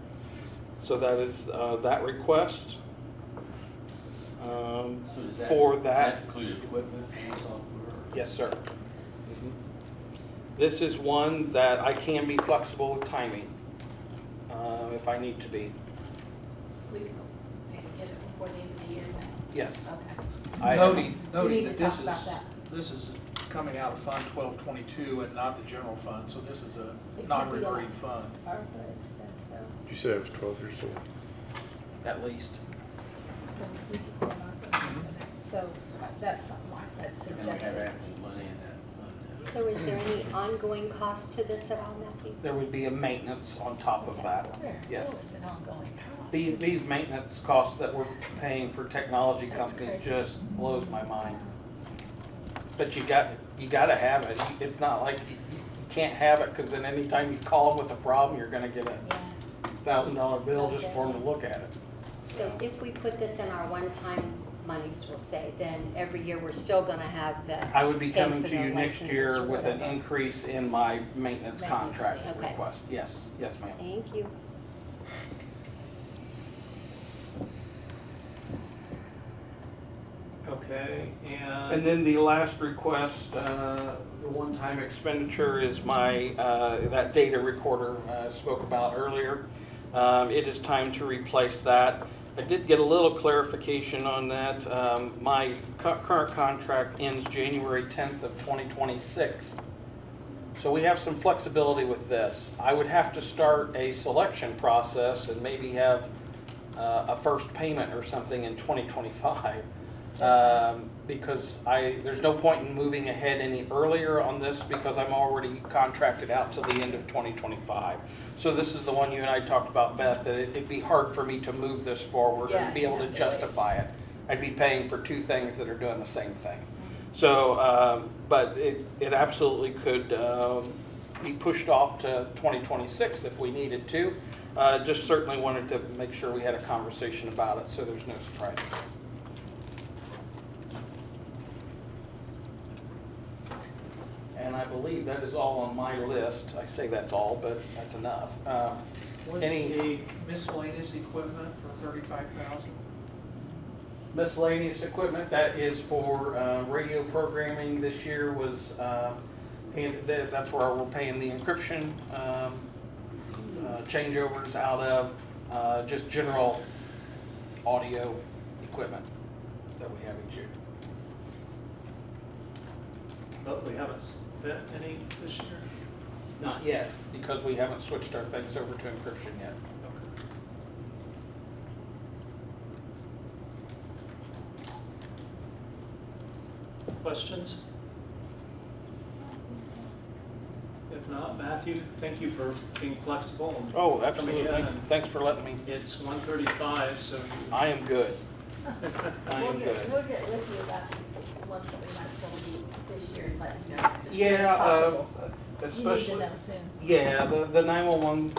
So that is that request. So does that, For does that include equipment and software? Yes, sir. This is one that I can be flexible with timing if I need to be. We can maybe get it before the end of the year now. Yes. Okay. Noting We need that to talk about that. this is coming out of Fund 1222 and not the general fund, so this is a It could be non-reverting a fund. ARPA expense though. You said it was 12 years old. At least. We could say ARPA. So that's something like that And we have suggested. actual money in that fund. So is there any ongoing cost to this at all, Matthew? There would be a maintenance on top of that. Yes. Still, it's an ongoing cost. These maintenance costs that we're paying for technology That's companies crazy. just blows my mind. But you gotta have it. It's not like you can't have it, because then anytime you call them with a problem, you're gonna get a Yeah. $1,000 bill just for them to look at it. So if we put this in our one-time monies, we'll say, then every year we're still gonna have the. I would be paying coming for to the you next licenses year or with an whatever. increase in my maintenance Maintenance, contract okay. request. Yes, yes, ma'am. Thank you. Okay, And then the last request, the one-time expenditure is my, that data recorder I spoke about earlier. It is time to replace that. I did get a little clarification on that. My current contract ends January 10th of 2026. So we have some flexibility with this. I would have to start a selection process and maybe have a first payment or something in 2025. Because there's no point in moving ahead any earlier on this because I'm already contracted out till the end of 2025. So this is the one you and I talked about, Beth, that it'd be hard for me to move this forward and be able to justify it. I'd be paying for two things that are doing the same thing. So, but it absolutely could be pushed off to 2026 if we needed to. Just certainly wanted to make sure we had a conversation about it so there's no surprises. And I believe that is all on my list. I say that's all, but that's enough. What's the miscellaneous equipment for 35,000? Miscellaneous equipment, that is for radio programming this year was, and that's where we're paying the encryption changeovers out of, just general audio equipment that we have each year. but we haven't spent any this year? Not yet, because we haven't switched our things over to encryption yet. Questions? If not, Matthew, thank you for being flexible. And Oh, coming absolutely. in, and Thanks for letting me. It's 1:35, so. I am good. I am good. We'll get with you about these ones that we might still need this year and let you know as soon as Yeah, possible. especially. You need to know soon. Yeah, the 911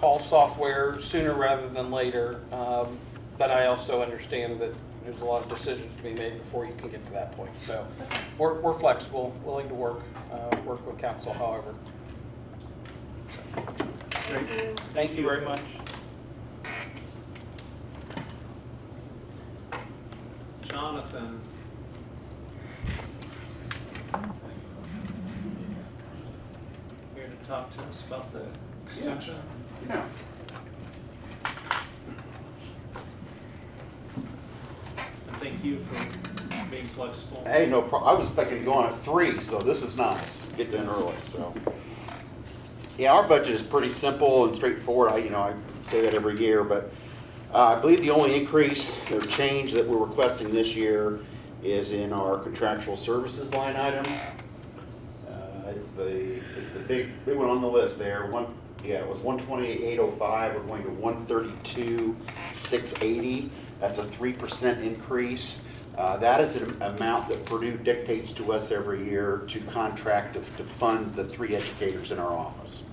call software sooner rather than later. But I also understand that there's a lot of decisions to be made before you can get to that point. So we're flexible, willing to work with council however. Great. Thank you very much. Jonathan. Here to talk to us about the extension. Yeah. And thank you for being flexible. Hey, no problem. I was thinking of going at 3, so this is nice. Get in early, so. Yeah, our budget is pretty simple and straightforward. I say that every year, but I believe the only increase or change that we're requesting this year is in our contractual services line item. It's the big one on the list there. It was 128,805. We're going to 132,680. That's a 3% increase. That is an amount that Purdue dictates to us every year to contract to fund the 3 educators in our office.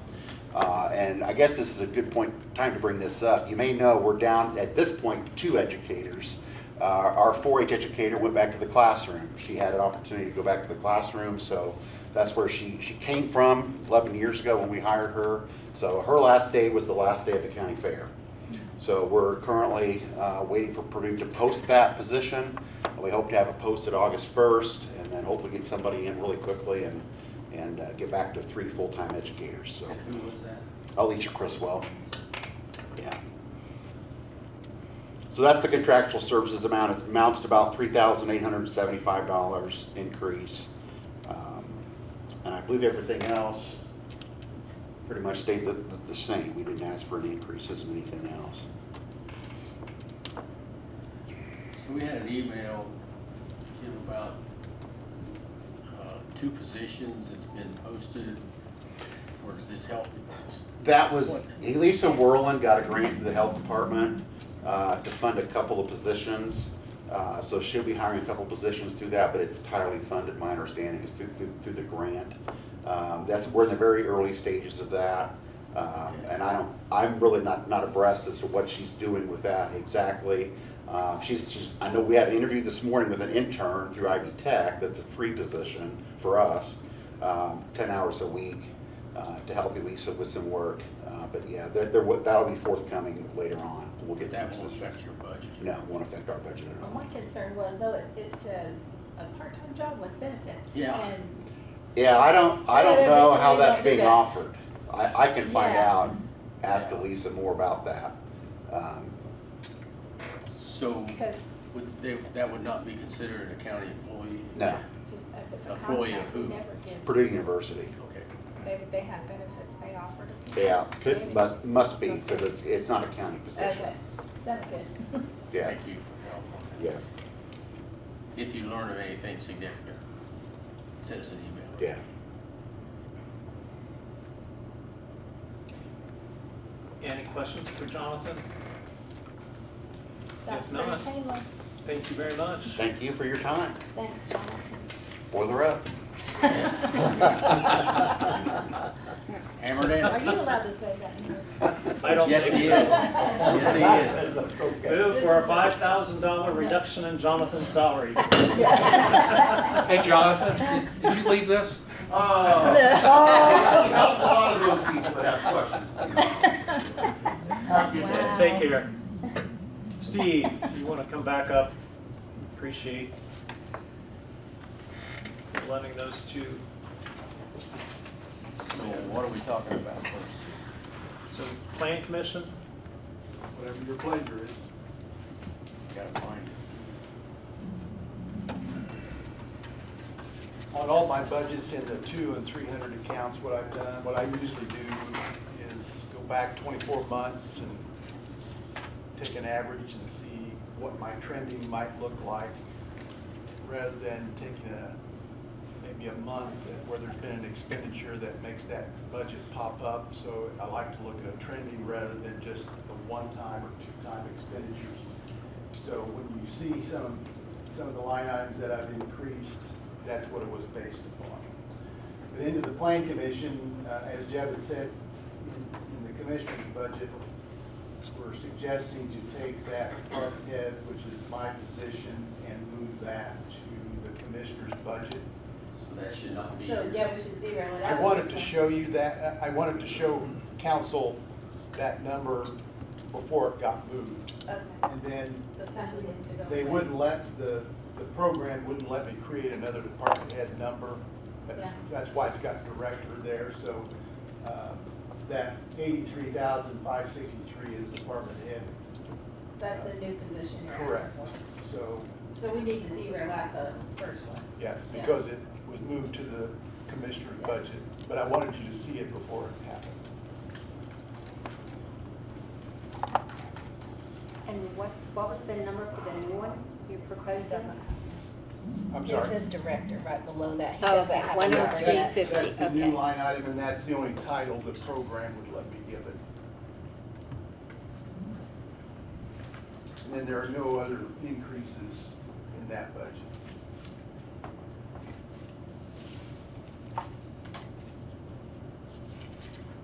And I guess this is a good time to bring this up. You may know we're down at this point 2 educators. Our 4-H educator went back to the classroom. She had an opportunity to go back to the classroom, so that's where she came from 11 years ago when we hired her. So her last day was the last day of the county fair. So we're currently waiting for Purdue to post that position. We hope to have it posted August 1st, and then hopefully get somebody in really quickly and get back to 3 full-time educators. So And who was that? Alicia Criswell. Yeah. So that's the contractual services amount. It amounts to about $3,875 increase. And I believe everything else pretty much stayed the same. We didn't ask for any increases in anything else. So we had an email, Kim, about 2 positions that's been posted for this health department. That was, Elisa Whirland got a grant through the health department to fund a couple of positions. So she'll be hiring a couple of positions through that, but it's entirely funded, my understanding is through the grant. We're in the very early stages of that. And I'm really not abreast as to what she's doing with that exactly. I know we had an interview this morning with an intern through Ivy Tech. That's a free position for us, 10 hours a week to help Elisa with some work. But yeah, that'll be forthcoming later on. We'll get That that won't position. affect your budget. No, it won't affect our budget at Well, all. my concern was though, it's a part-time job with benefits. Yeah. And Yeah, I don't know how They that's don't do being that. offered. I can find Yeah. out, ask Elisa more about that. So Because that would not be considered a county employee? No, just if it's a Employee of contract, we who? never give. Purdue University. Okay. They have benefits they offer to people. Yeah, must be, because it's not a county position. Okay, that's good. Yeah, Thank you for help on that. yeah, If you learn of anything significant, send us an email. yeah. Any questions for Jonathan? That's If not, pretty painless. thank you very much. Thank you for your time. Thanks, Jonathan. Boiler up. Hammer down. Are you allowed to say that in here? I don't Yes, think he is. so. Yes, he is. Move for a $5,000 reduction in Jonathan's salary. Hey, Jonathan, did you leave this? A lot of those people that have questions. Take care. Steve, you want to come back up? Appreciate letting those 2. So what are we talking about first? So Plan Commission? Whatever your pleasure is. Gotta find it. On all my budgets in the 200 and 300 accounts, what I've done, what I usually do is go back 24 months and take an average and see what my trending might look like, rather than taking maybe a month where there's been an expenditure that makes that budget pop up. So I like to look at a trending rather than just a one-time or two-time expenditures. So when you see some some of the line items that I've increased, that's what it was based upon. But into the Plan Commission, as Jeff had said, in the Commissioner's budget, we're suggesting to take that department head, which is my position, and move that to the Commissioner's budget. So that should not be So, here. yeah, we should zero it out. I wanted to show you that, I wanted to show council that number before it got moved. Okay. And then The person needs to go they away. wouldn't let, the program wouldn't let me create another department head number. That's why it's got director there, so that 83,563 is department head. That's the new position you're asking Correct. for. So, So we need to zero out the first one. yes, Yeah. because it was moved to the commissioner's budget, but I wanted you to see it before it happened. And what was the number for the new one you're proposing? I'm sorry. It says director right below that. He Oh, doesn't okay. have a 103. number yet. 50, That's the okay. new line item, and that's the only title the program would let me give it. And then there are no other increases in that budget.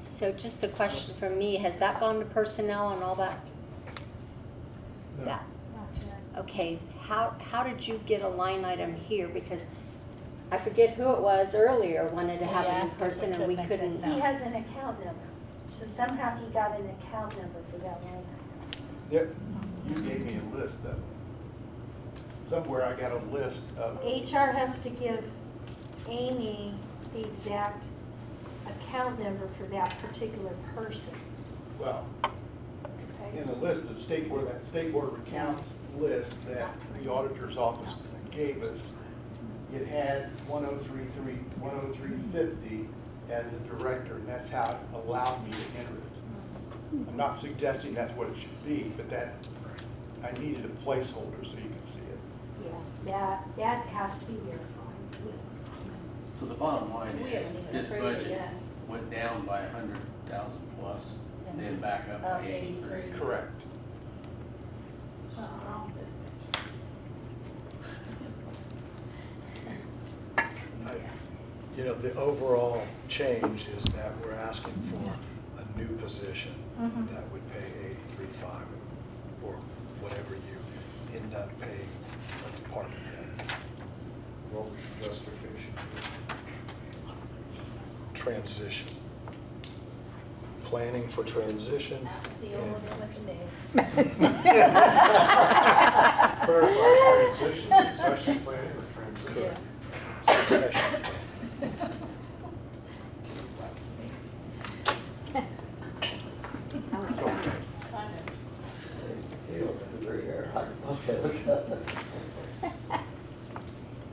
So just a question from me, has that gone to personnel and all that? No. That, okay, how did you get a line item here? Because I forget who it was earlier wanted to have a new person and we couldn't. He has an account number, so somehow he got an account number for that line item. You gave me a list of, somewhere I got a list of, HR has to give Amy the exact account number for that particular person. well, in the list of state board, that state board of accounts list that the auditor's office gave us, it had 103.50 as a director, and that's how it allowed me to enter it. I'm not suggesting that's what it should be, but that, I needed a placeholder so you could see it. Yeah, that has to be verified. So the bottom line We is, haven't even this approved it budget yet. went down by 100,000 plus, and then back up by 83. Correct. Something wrong with this You know, the overall change is that we're asking for a new position that would pay 83.5 or whatever you end up paying a department head. What was your justification? Transition. Planning for transition. The old one with the new. Clarify transition, succession planning or transition? Succession planning.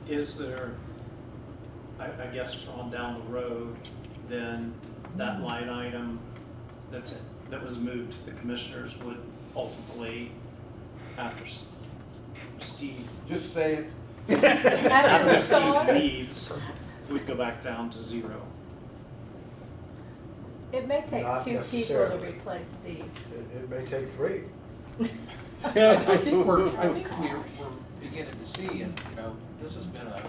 Is there, I guess on down the road, then that line item that was moved to the commissioners would ultimately, after Steve, Just say it. after Steve leaves, would go back down to zero. It may take Not 2 people to necessarily. replace Steve. It may take 3. I think we're beginning to see, and, you know, this has been a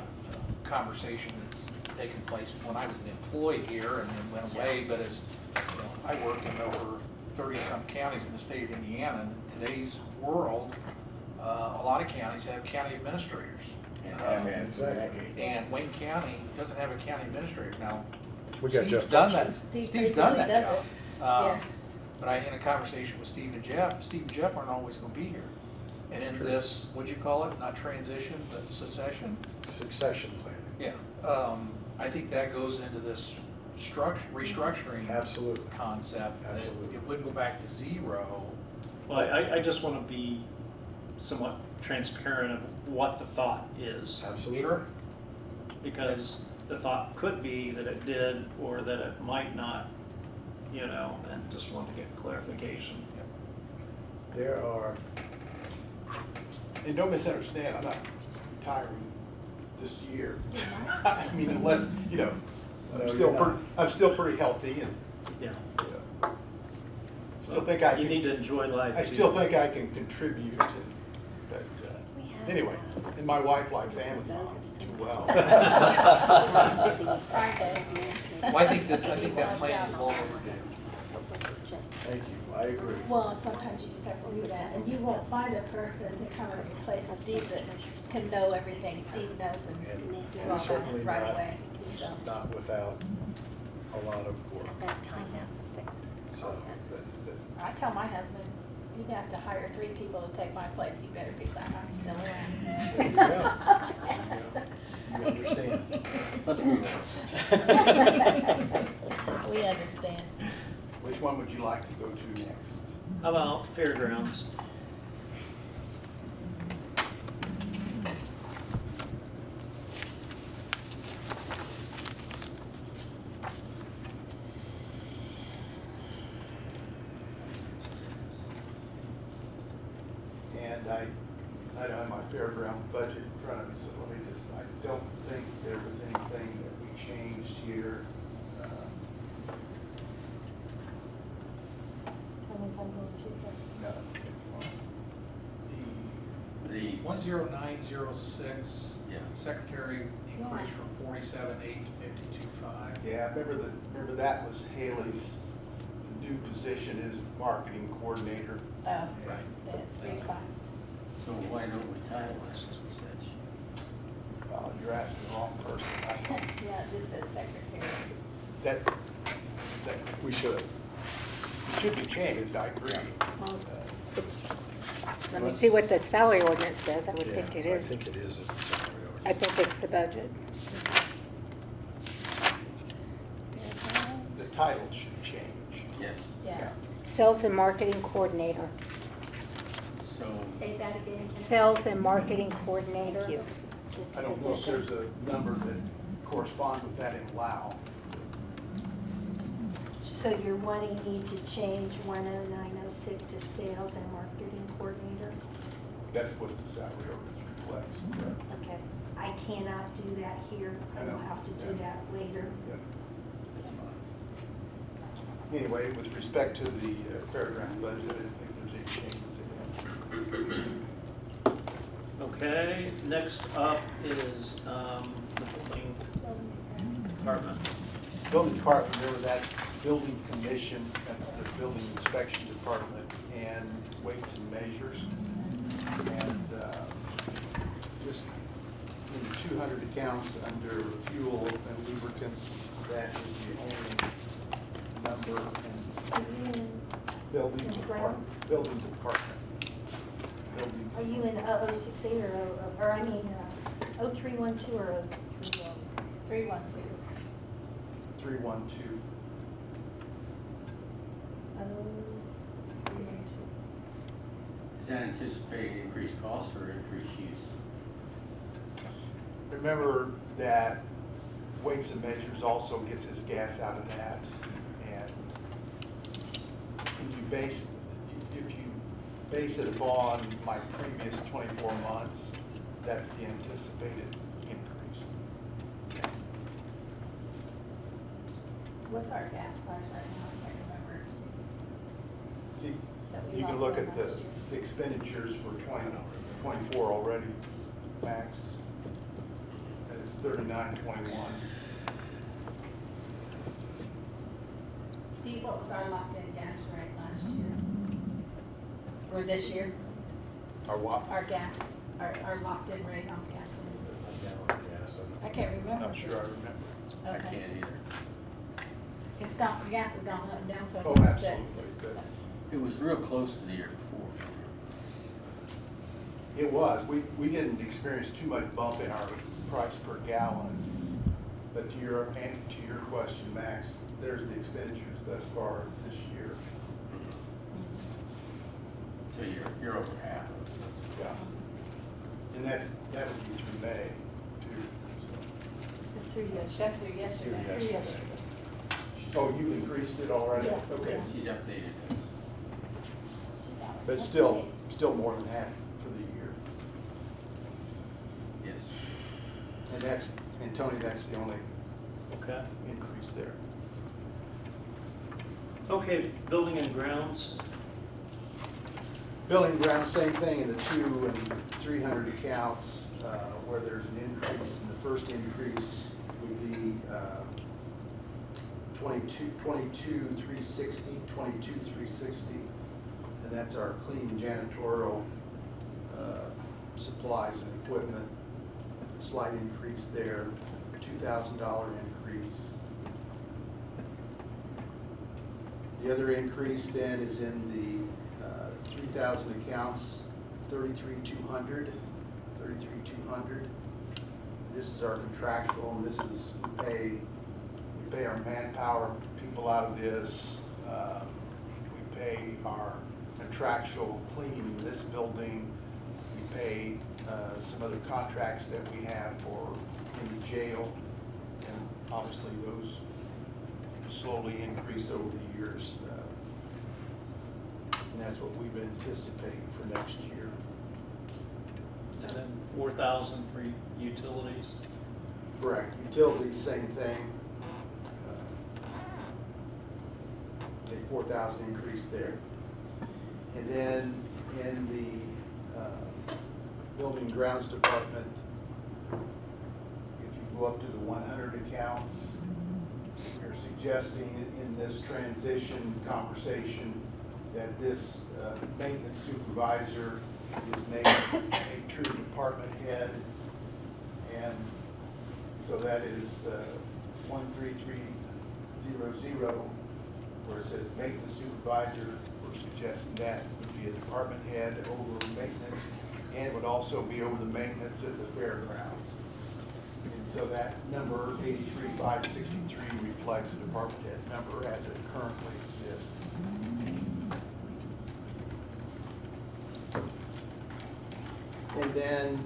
conversation that's taken place when I was an employee here and then went away, but as, you know, I work in over 30-some counties in the state of Indiana, and in today's world, a lot of counties have county administrators. And Wayne County doesn't have a county administrator. Now, We got Steve's Jeff done Thompson. that, Steve Steve's done that basically does job. it. But in a conversation with Steve and Jeff aren't always gonna be here. And in this, what'd you call it, not transition, but secession? Succession planning. Yeah, I think that goes into this restructuring. Absolutely. Concept, that Absolutely. it wouldn't go back to zero. Well, I just want to be somewhat transparent of what the thought is. Absolutely. Sure. Because the thought could be that it did or that it might not, you know, and just want to get clarification. There are, And don't misunderstand, I'm not retiring this year. I mean, unless, you know, No, I'm still pretty healthy and, Yeah. you know, still think I You need can, to enjoy life. I still think I can contribute, but, anyway, And my wife likes Amazon too well. Well, I think that plan is long overdue. Thank you, I agree. Well, sometimes you just have to do that, and you won't find a person to come and replace Steve that can know everything Steve knows and do all And certainly that right away. So, not without a lot of work. So, I tell my husband, you'd have to hire 3 people to take my place, you better be glad I'm still around. you understand. Let's move on. We understand. Which one would you like to go to next? How about fairgrounds? And I don't have my fairground budget in front of me, so let me just, I don't think there was anything that we changed here. Tell me if I'm going too fast. No, it's fine. The 10906, Yeah. secretary increased from 47.8 to 52.5. Yeah, remember that was Haley's new position as marketing coordinator. Oh, Right. that's very fast. So why don't we title it as such? You're asking the wrong person. Yeah, it just says secretary. That we should. It should be changed, I agree. Well, let me see what the salary ordinance says. I would Yeah, think it I is. think it is in the salary ordinance. I think it's the budget. The title should change. Yes. Yeah. Sales and marketing coordinator. So, Say that again. Sales and marketing coordinator. Thank you. I don't know if there's a number that corresponds with that in Lao. So you're wanting me to change 10906 to sales and marketing coordinator? That's what the salary ordinance reflects. correct? Okay, I cannot do that here. I will have to do that later. Yep. That's fine. Anyway, with respect to the fairground budget, I didn't think there's any changes in it. Okay, next up is the building department. Building department, remember that's building commission, that's the building inspection department, and weights and measures. And just in the 200 accounts under fuel and lubricants, that is the only number in building department. Building department. Building. Are you in 0068 or I mean 0312 or 031? 312. 312. 0312. is that anticipating increased cost or increased use? Remember that weights and measures also gets his gas out of that. And if you base it upon my previous 24 months, that's the anticipated increase. What's our gas price right now? I can't remember. See, That we you can locked look in at the last year. expenditures for 2024 already, max. And it's 39.21. Steve, what was our locked-in gas rate last year? Or this year? Our what? Our gas, our locked-in rate on gasoline. Yes, I can't remember. Not sure I remember. I Okay. can't either. It's gone, gas has gone up and down, so. I Oh, think it's that- absolutely. But It was real close to the year before. it was. We didn't experience too much bump in our price per gallon. But to your question, Max, there's the expenditures thus far this year. So you're over half of it. Yeah. And that would be through May, too. That's through That's yesterday. through yesterday. Through yesterday. Oh, you increased it already? Yeah. Okay. She's updated this. But still more than half for the year. Yes. And Tony, that's the only Okay. increase there. Okay, building and grounds. Building ground, same thing in the 2 and 300 accounts, where there's an increase, and the first increase would be 22,360, and that's our cleaning janitorial supplies and equipment. Slight increase there, $2,000 increase. The other increase then is in the 3,000 accounts, 33,200. This is our contractual, and this is, we pay our manpower people out of this. We pay our contractual cleaning in this building. We pay some other contracts that we have for in the jail, and obviously those slowly increase over the years. And that's what we've been anticipating for next year. And then 4,000 for utilities. Correct. Utilities, same thing. 4,000 increase there. And then in the building grounds department, if you go up to the 100 accounts, you're suggesting in this transition conversation that this maintenance supervisor is made a true department head. And so that is 13300, where it says maintenance supervisor. We're suggesting that would be a department head over maintenance, and would also be over the maintenance at the fairgrounds. And so that number 83,563 reflects a department head number as it currently exists. And then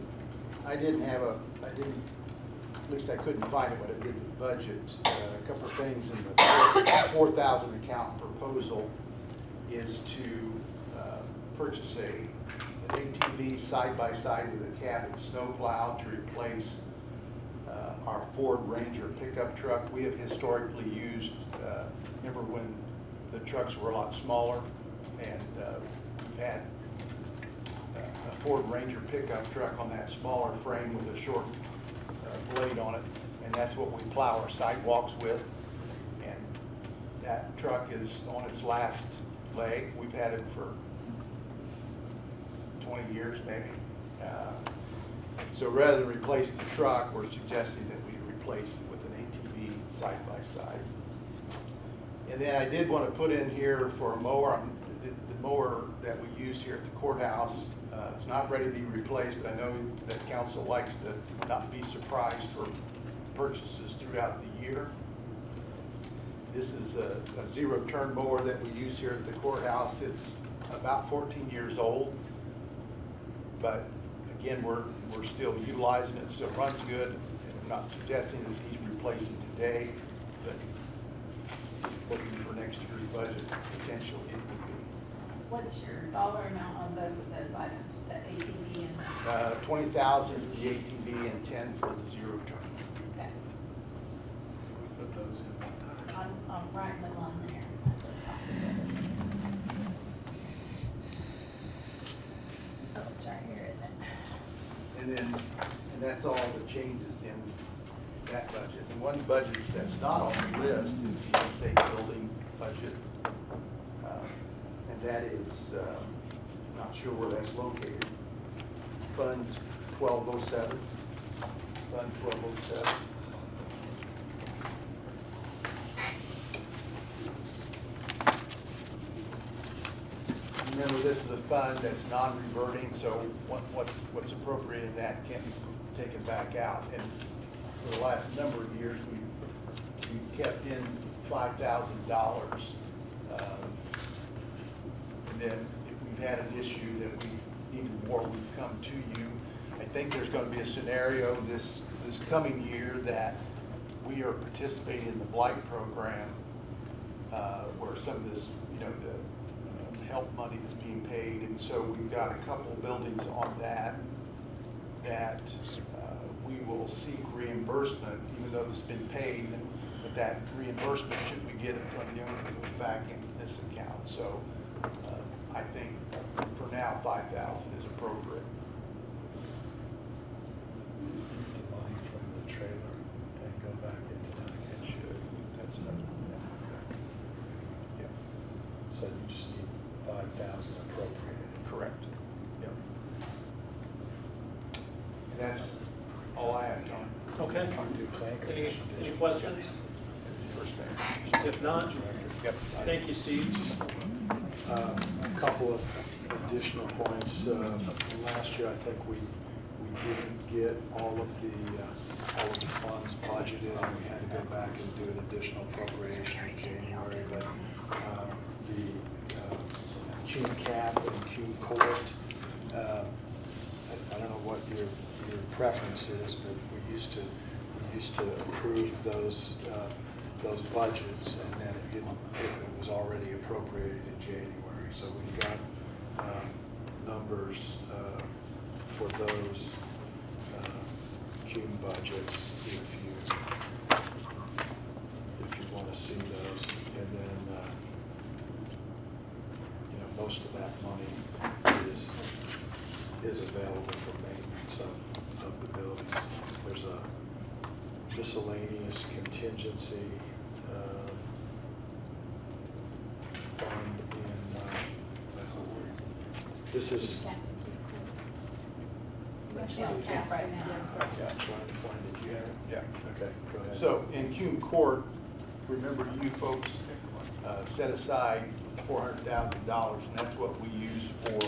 I didn't, at least I couldn't find it when I did the budget. A couple of things in the 4,000 account proposal is to purchase an ATV side-by-side with a cab and snowplow to replace our Ford Ranger pickup truck. We have historically used, remember when the trucks were a lot smaller, and we've had a Ford Ranger pickup truck on that smaller frame with a short blade on it, and that's what we plow our sidewalks with. And that truck is on its last leg. We've had it for 20 years maybe. So rather than replace the truck, we're suggesting that we replace it with an ATV side-by-side. And then I did want to put in here for a mower, the mower that we use here at the courthouse. It's not ready to be replaced, but I know that council likes to not be surprised for purchases throughout the year. This is a zero-turn mower that we use here at the courthouse. It's about 14 years old, but again, we're still utilizing it. It still runs good. And I'm not suggesting that he's replacing today, but looking for next year's budget, potentially it would be. What's your dollar amount on both of those items, the ATV and the? 20,000 for the ATV and 10 for the zero turn. Okay. We put those in. I'm writing them on there. That's a possibility. Oh, it's right here, isn't it? And that's all the changes in that budget. And one budget that's not on the list is the SA building budget. And that is, not sure where that's located. Fund 1207. Fund 1207. Remember, this is a fund that's non-reverting, so what's appropriate in that can't be taken back out. And for the last number of years, we kept in $5,000. And then if we've had an issue that we needed more, we've come to you. I think there's going to be a scenario this coming year that we are participating in the blight program, where some of this, the help money is being paid, and so we've got a couple buildings on that we will seek reimbursement, even though it's been paid, but that reimbursement, should we get it from the owner, goes back into this account. So I think for now, 5,000 is appropriate. The money from the trailer, then go back into that. It should, that's another, yeah. So you just need 5,000 appropriated. Correct. Yep. And that's all I have, John. Okay. Do plan Any commission, did you? questions? First thing. If not, Yep. thank you, Steve. A couple of additional points. Last year, I think we didn't get all of the funds budgeted, and we had to go back and do an additional appropriation in January. But the Cume Cap and Cume Court, I don't know what your preference is, but we used to approve those budgets, and then it was already appropriated in January. So we've got numbers for those Cume budgets if you want to see those. And then most of that money is available for maintenance of the building. There's a miscellaneous contingency fund in, this is, Right now. yeah, trying to find it here. Yeah. Okay, go ahead. So in Cume Court, remember you folks set aside $400,000, and that's what we use for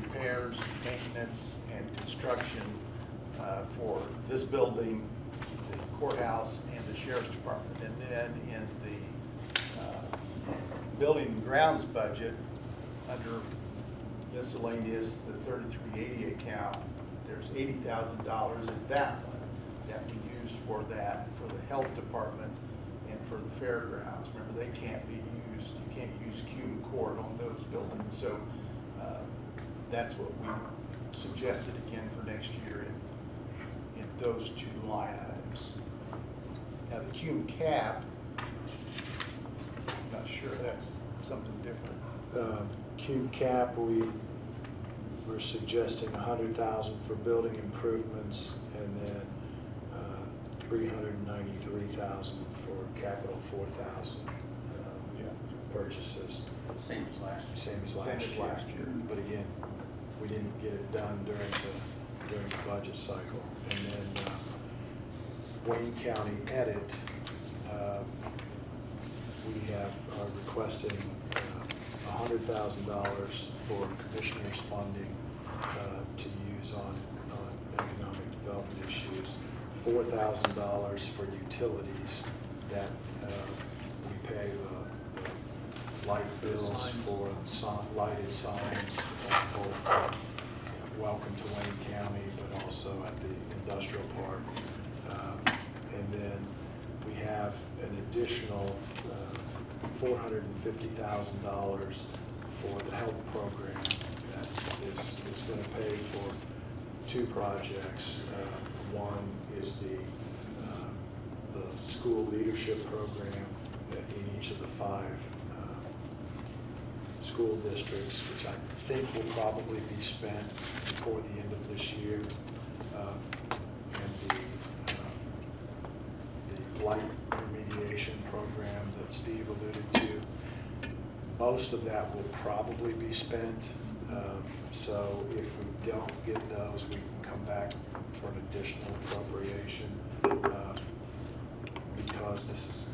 repairs, maintenance, and construction for this building, the courthouse, and the sheriff's department. And then in the building and grounds budget, under miscellaneous, the 3380 account, there's $80,000 in that one that we use for that, for the health department and for the fairgrounds. Remember, they can't be used, you can't use Cume Court on those buildings. So that's what we suggested again for next year in those two line items. Now the Cume Cap, I'm not sure that's something different. Cume Cap, we're suggesting 100,000 for building improvements, and then 393,000 for capital 4,000 purchases. Same as last year. Same as last year. But again, we didn't get it done during the budget cycle. And then Wayne County Edit, we are requesting $100,000 for commissioners' funding to use on economic development issues, $4,000 for utilities that we pay the light bills for lighted signs, both welcome to Wayne County, but also at the industrial park. And then we have an additional $450,000 for the health program that is going to pay for two projects. One is the school leadership program in each of the 5 school districts, which I think will probably be spent before the end of this year. And the blight remediation program that Steve alluded to, most of that will probably be spent. So if we don't get those, we can come back for an additional appropriation because this is,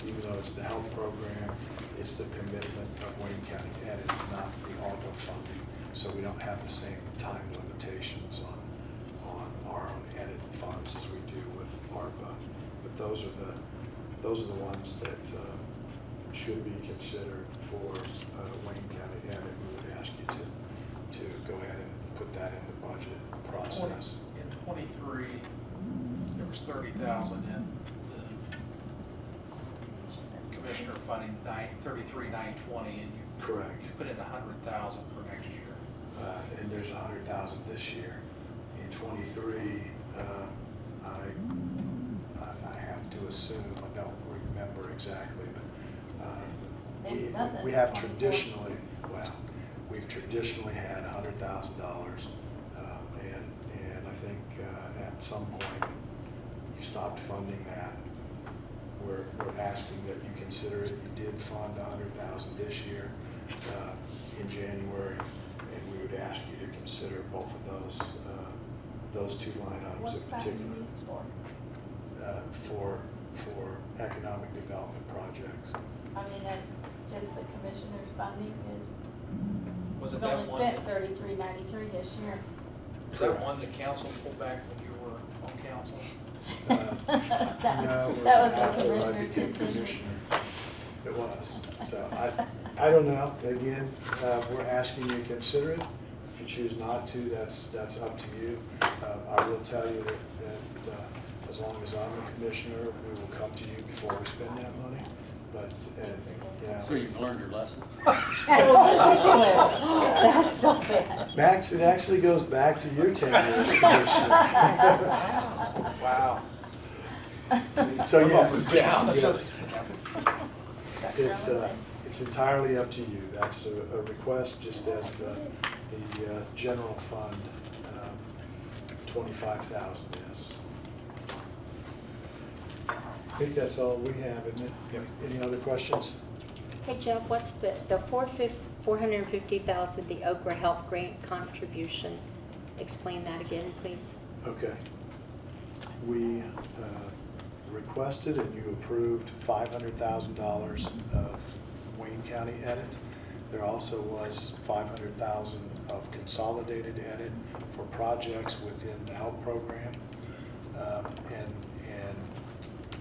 even though it's the health program, it's the commitment of Wayne County Edit, not the ARPA funding. So we don't have the same time limitations on our own edit funds as we do with ARPA. But those are the ones that should be considered for Wayne County Edit. We would ask you to go ahead and put that in the budget process. In 23, there was 30,000 in the commissioner funding, 33,920, and Correct. you put in 100,000 for next year. And there's 100,000 this year. In 23, I have to assume, I don't remember exactly, but There's nothing. We have traditionally, well, we've traditionally had $100,000. And I think at some point, you stopped funding that. We're asking that you consider it. You did fund $100,000 this year in January, and we would ask you to consider both of those two line items in What's that particular. used for? For economic development projects. I mean, just the commissioner's funding is, Wasn't we've that only one, spent $33.93 this year. is that one the council pulled back when you were on council? No, it That was after the I commissioner's became contingency. commissioner. It was. So I don't know. Again, we're asking you to consider it. If you choose not to, that's up to you. I will tell you that as long as I'm the commissioner, we will come to you before we spend that money. But, yeah. So you've learned your lesson? Oh, listen to him. That's so bad. Max, it actually goes back to your tenure as commissioner. Wow. So yes, Yeah. it's entirely up to you. That's a request, just as the general fund, 25,000 is. I think that's all we have, isn't it? Any other questions? Hey Jeff, what's the $450,000, the Okra Health Grant contribution? Explain that again, please. Okay. We requested and you approved $500,000 of Wayne County edit. There also was $500,000 of consolidated edit for projects within the HELP program. And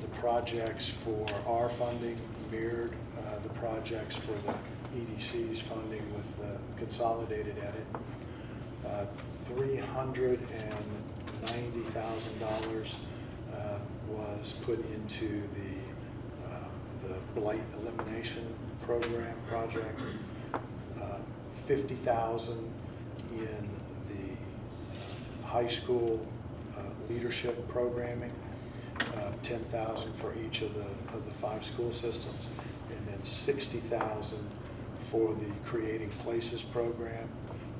the projects for our funding mirrored the projects for the EDC's funding with the consolidated edit. $390,000 was put into the blight elimination program project. 50,000 in the high school leadership programming. 10,000 for each of the 5 school systems, and then 60,000 for the Creating Places program.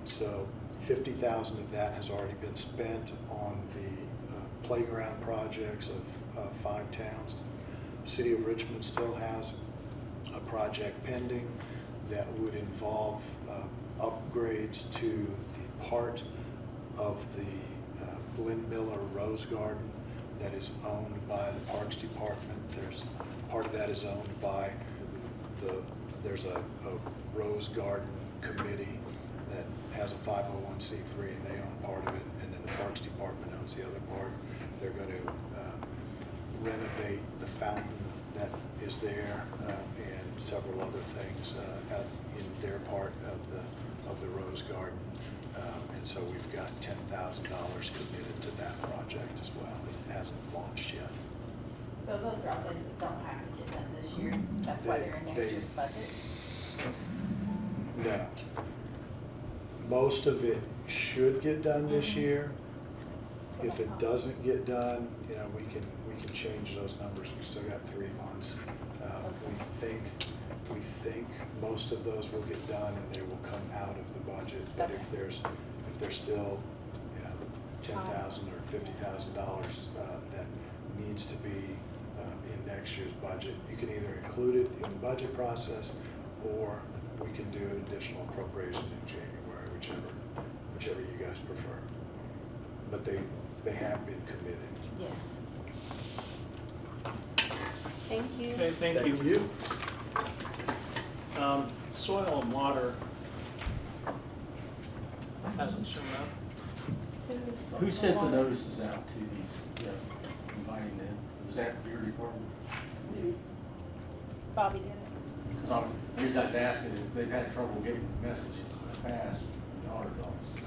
So 50,000 of that has already been spent on the playground projects of 5 towns. The City of Richmond still has a project pending that would involve upgrades to the part of the Glenn Miller Rose Garden that is owned by the Parks Department. Part of that is owned by there's a Rose Garden Committee that has a 501c3 and they own part of it, and then the Parks Department owns the other part. They're going to renovate the fountain that is there and several other things out in their part of the Rose Garden. And so we've got $10,000 committed to that project as well. It hasn't launched yet. So those are all things that don't have to get done this year. That's why they're in next year's budget. No. Most of it should get done this year. If it doesn't get done, we can change those numbers. We still got 3 months. We think most of those will get done and they will come out of the budget. But if there's still, $10,000 or $50,000 that needs to be in next year's budget, you can either include it in the budget process, or we can do an additional appropriation in January, whichever you guys prefer. But they have been committed. Yeah. Thank you. Okay, thank you. Soil and water hasn't shown up. Who sent the notices out to these, inviting them? Was that your department? Bobby did it. Because the reason I was asking is if they've had trouble getting messages in the past from the auditor's office, so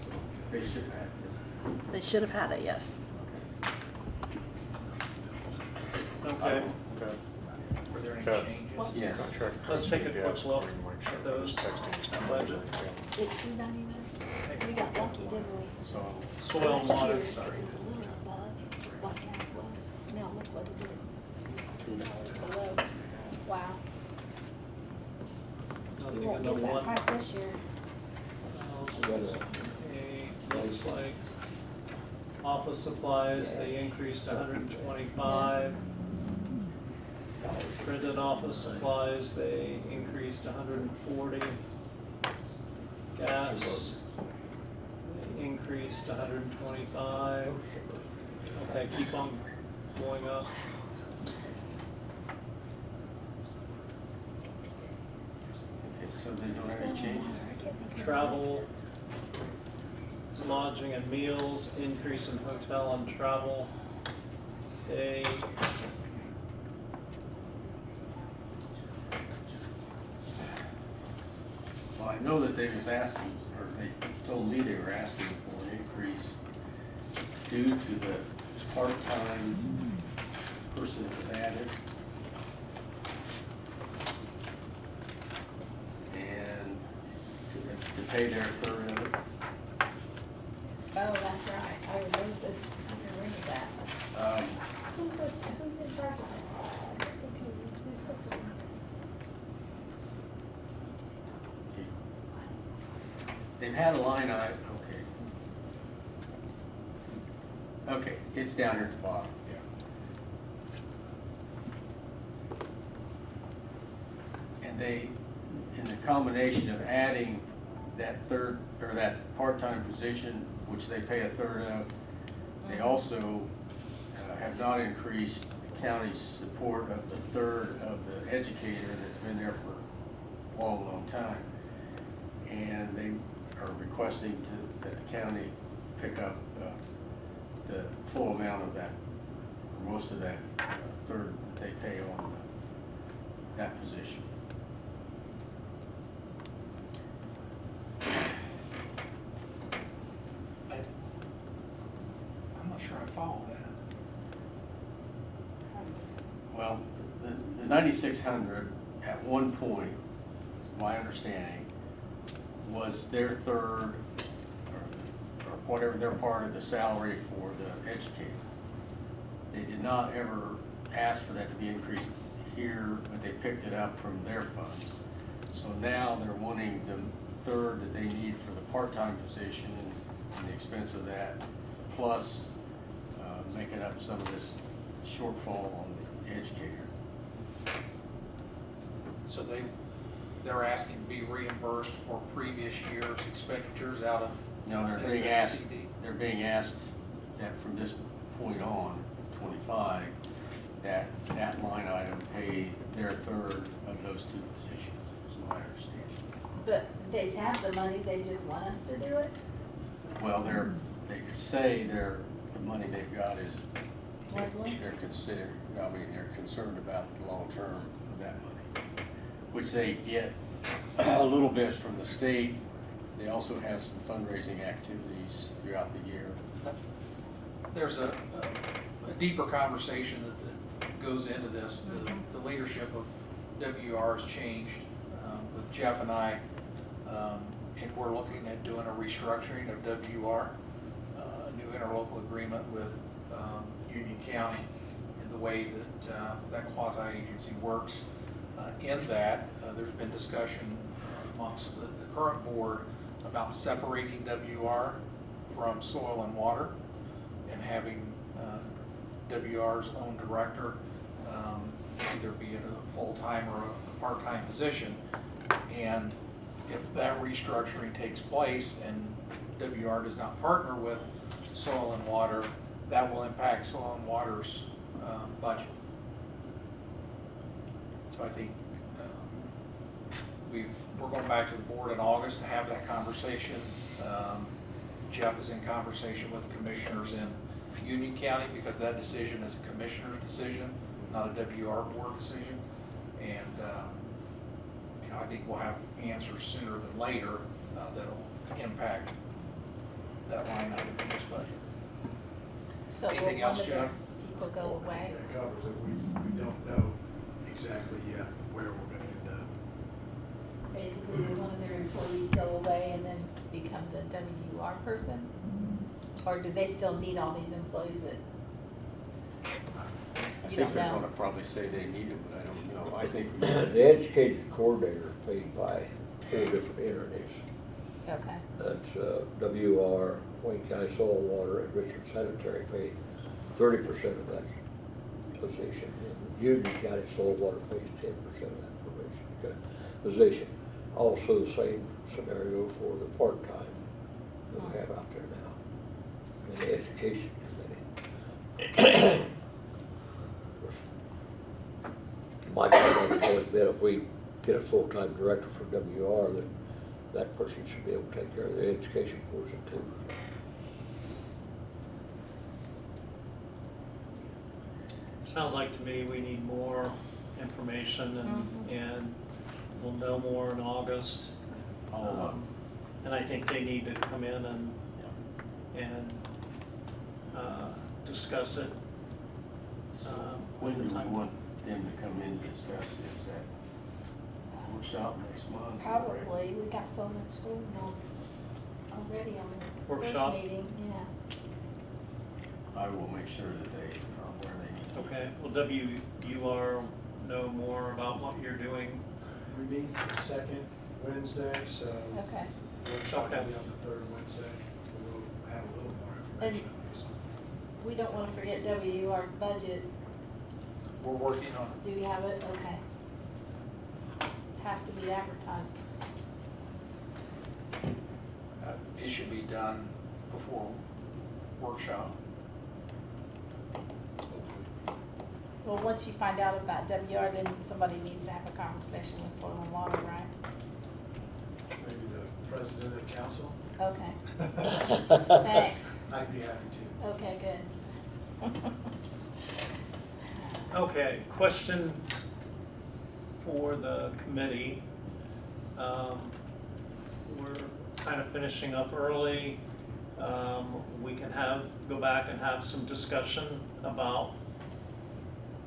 they should have this. They should have had it, yes. Okay, Were there any Okay. changes? Yes. let's take a quick look at those budget. It's $2.99. We got lucky, didn't we? So, Soil and Last water. year, it was a little above what gas was. Now look what it is. $2 below. Wow. Nothing You won't in the get that one. past this year. Okay, looks like office supplies, they increased 125. Printed office supplies, they increased 140. Gas, they increased 125. Okay, keep on going up. Okay, so they don't have any changes? Travel, lodging and meals, increase in hotel and travel. They, Well, I know that they was asking, or they told me they were asking for an increase due to the part-time person that was added. And to pay their third of it. Oh, that's right, I remember that. Who's in charge of this? Who's supposed to be? They've had a line item, okay. Okay, it's down here at the bottom. And they, in the combination of adding that third, or that part-time position, which they pay a third of, they also have not increased the county's support of the third of the educator that's been there for a long, long time. And they are requesting that the county pick up the full amount of that, or most of that third that they pay on that position. I'm not sure I follow that. Well, the 9,600 at one point, my understanding, was their third, or whatever their part of the salary for the educator. They did not ever ask for that to be increased here, but they picked it up from their funds. So now they're wanting the third that they need for the part-time position and the expense of that, plus making up some of this shortfall on the educator. So they're asking to be reimbursed for previous year's expenditures out of No, SWCD. they're being asked that from this point on, 25, that line item pay their third of those two positions, is my understanding. But they have the money, they just want us to do it? Well, they say the money they've got is, Dwindling? they're concerned about the long term of that money, which they get a little bit from the state. They also have some fundraising activities throughout the year. There's a deeper conversation that goes into this. The leadership of WR has changed with Jeff and I, and we're looking at doing a restructuring of WR, a new interlocal agreement with Union County, and the way that that quasi-agency works. In that, there's been discussion amongst the current board about separating WR from soil and water and having WR's own director, either be in a full-time or a part-time position. And if that restructuring takes place and WR does not partner with soil and water, that will impact soil and water's budget. So I think we're going back to the board in August to have that conversation. Jeff is in conversation with commissioners in Union County because that decision is a commissioner's decision, not a WR board decision. And I think we'll have answers sooner than later that'll impact that line item in this budget. So Anything will else, one of the Jeff? people go away? That covers it. We don't know exactly yet where we're gonna end up. Basically, will one of their employees go away and then become the WR person? Or do they still need all these employees that? I think they're gonna probably say they need it, but I don't know. I think we The education coordinator is paid by 4 different entities. Okay. That's WR, Wayne County Soil and Water, and Richard Sanitary pay 30% of that position. And Union County Soil and Water pays 10% of that position. Also the same scenario for the part-time that we have out there now in the education committee. My comment has always been if we get a full-time director for WR, then that person should be able to take care of the education portion too. Sounds like to me we need more information and we'll know more in August. And I think they need to come in and discuss it. When do we want them to come in and discuss this at workshop next month? Probably, we got so much going on already on the Workshop? first meeting, yeah. I will make sure that they are where they need to be. Okay, well, WUR know more about what you're doing. We meet the second Wednesday, so Okay. workshop will Okay. be on the third Wednesday, so we'll have a little more And information at least. we don't want to forget WUR's budget. We're working on it. Do we have it? Okay. Has to be advertised. It should be done before workshop. Well, once you find out about WR, then somebody needs to have a conversation with Soil and Water, right? Maybe the president of council? Okay. Thanks. I'd be happy to. Okay, good. Okay, question for the committee. We're kind of finishing up early. We can go back and have some discussion about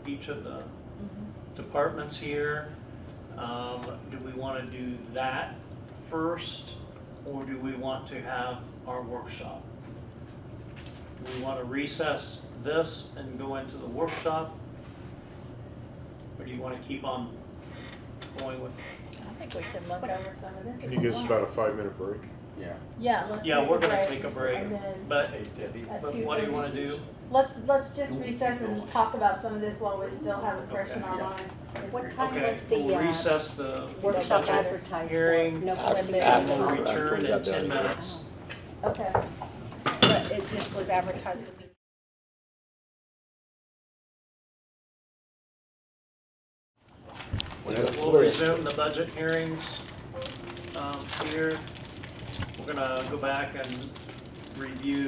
each of the departments here. Do we want to do that first, or do we want to have our workshop? Do we want to recess this and go into the workshop? Or do you want to keep on going with? I think we can look over some of this. Can you give us about a 5-minute break? Yeah. Yeah, let's Yeah, take we're a gonna break, take a break, and then but at what do you want to 2:30. do? Let's just recess and talk about some of this while we still have it fresh in our Yeah. mind. What time Okay, was the we'll recess the workshop budget advertised for? hearing. No, when this After- is We'll on. return in after 10 we got done. minutes. Okay. But it just was advertised to be. We'll resume the budget hearings here. We're gonna go back and review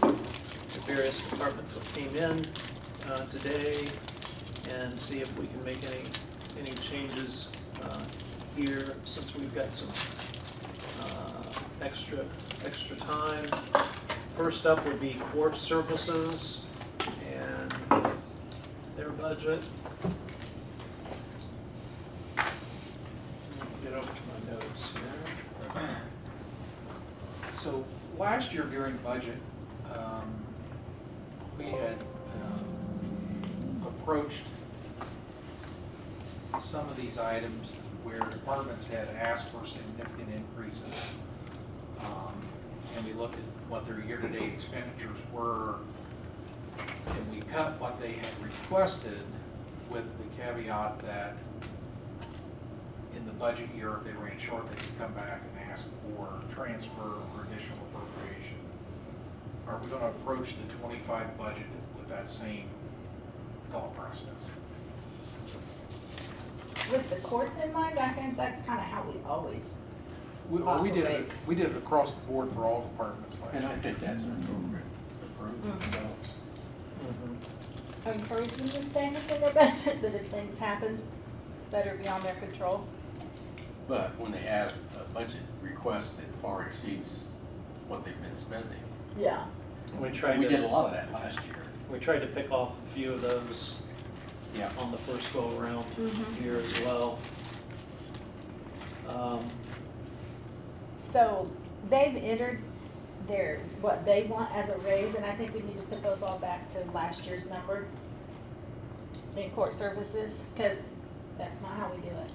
the various departments that came in today and see if we can make any changes here since we've got some extra time. First up would be court services and their budget. Get over to my notes here. So last year during budget, we had approached some of these items where departments had asked for significant increases. And we looked at what their year-to-date expenditures were, and we cut what they had requested with the caveat that in the budget year, if they ran short, they could come back and ask for transfer or additional appropriation. Are we gonna approach the 25 budget with that same thought process? With the courts in mind, I think that's kind of how we always. We did it across the board for all departments last year. And I think that's an appropriate approval. I encourage them to stay within their budget, but if things happen that are beyond their control. But when they have a budget request that far exceeds what they've been spending, Yeah. We did a lot of that last year. We tried to pick off a few of those Yeah. on the first go around Mhm. here as well. So they've entered what they want as a raise, and I think we need to put those all back to last year's number in court services, because that's not how we do it.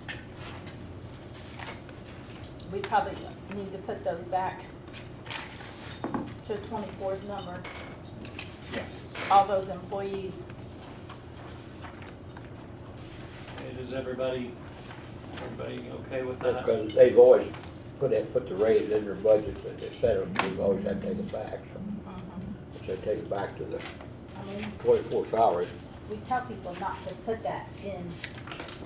We probably need to put those back to 24's number, Yes. all those employees. Okay, Is everybody okay with that? Because they've always put the raise in their budgets and instead of, we've always had to take it back, so. If they take it back to the I mean, 24 salaries. we tell people not to put that in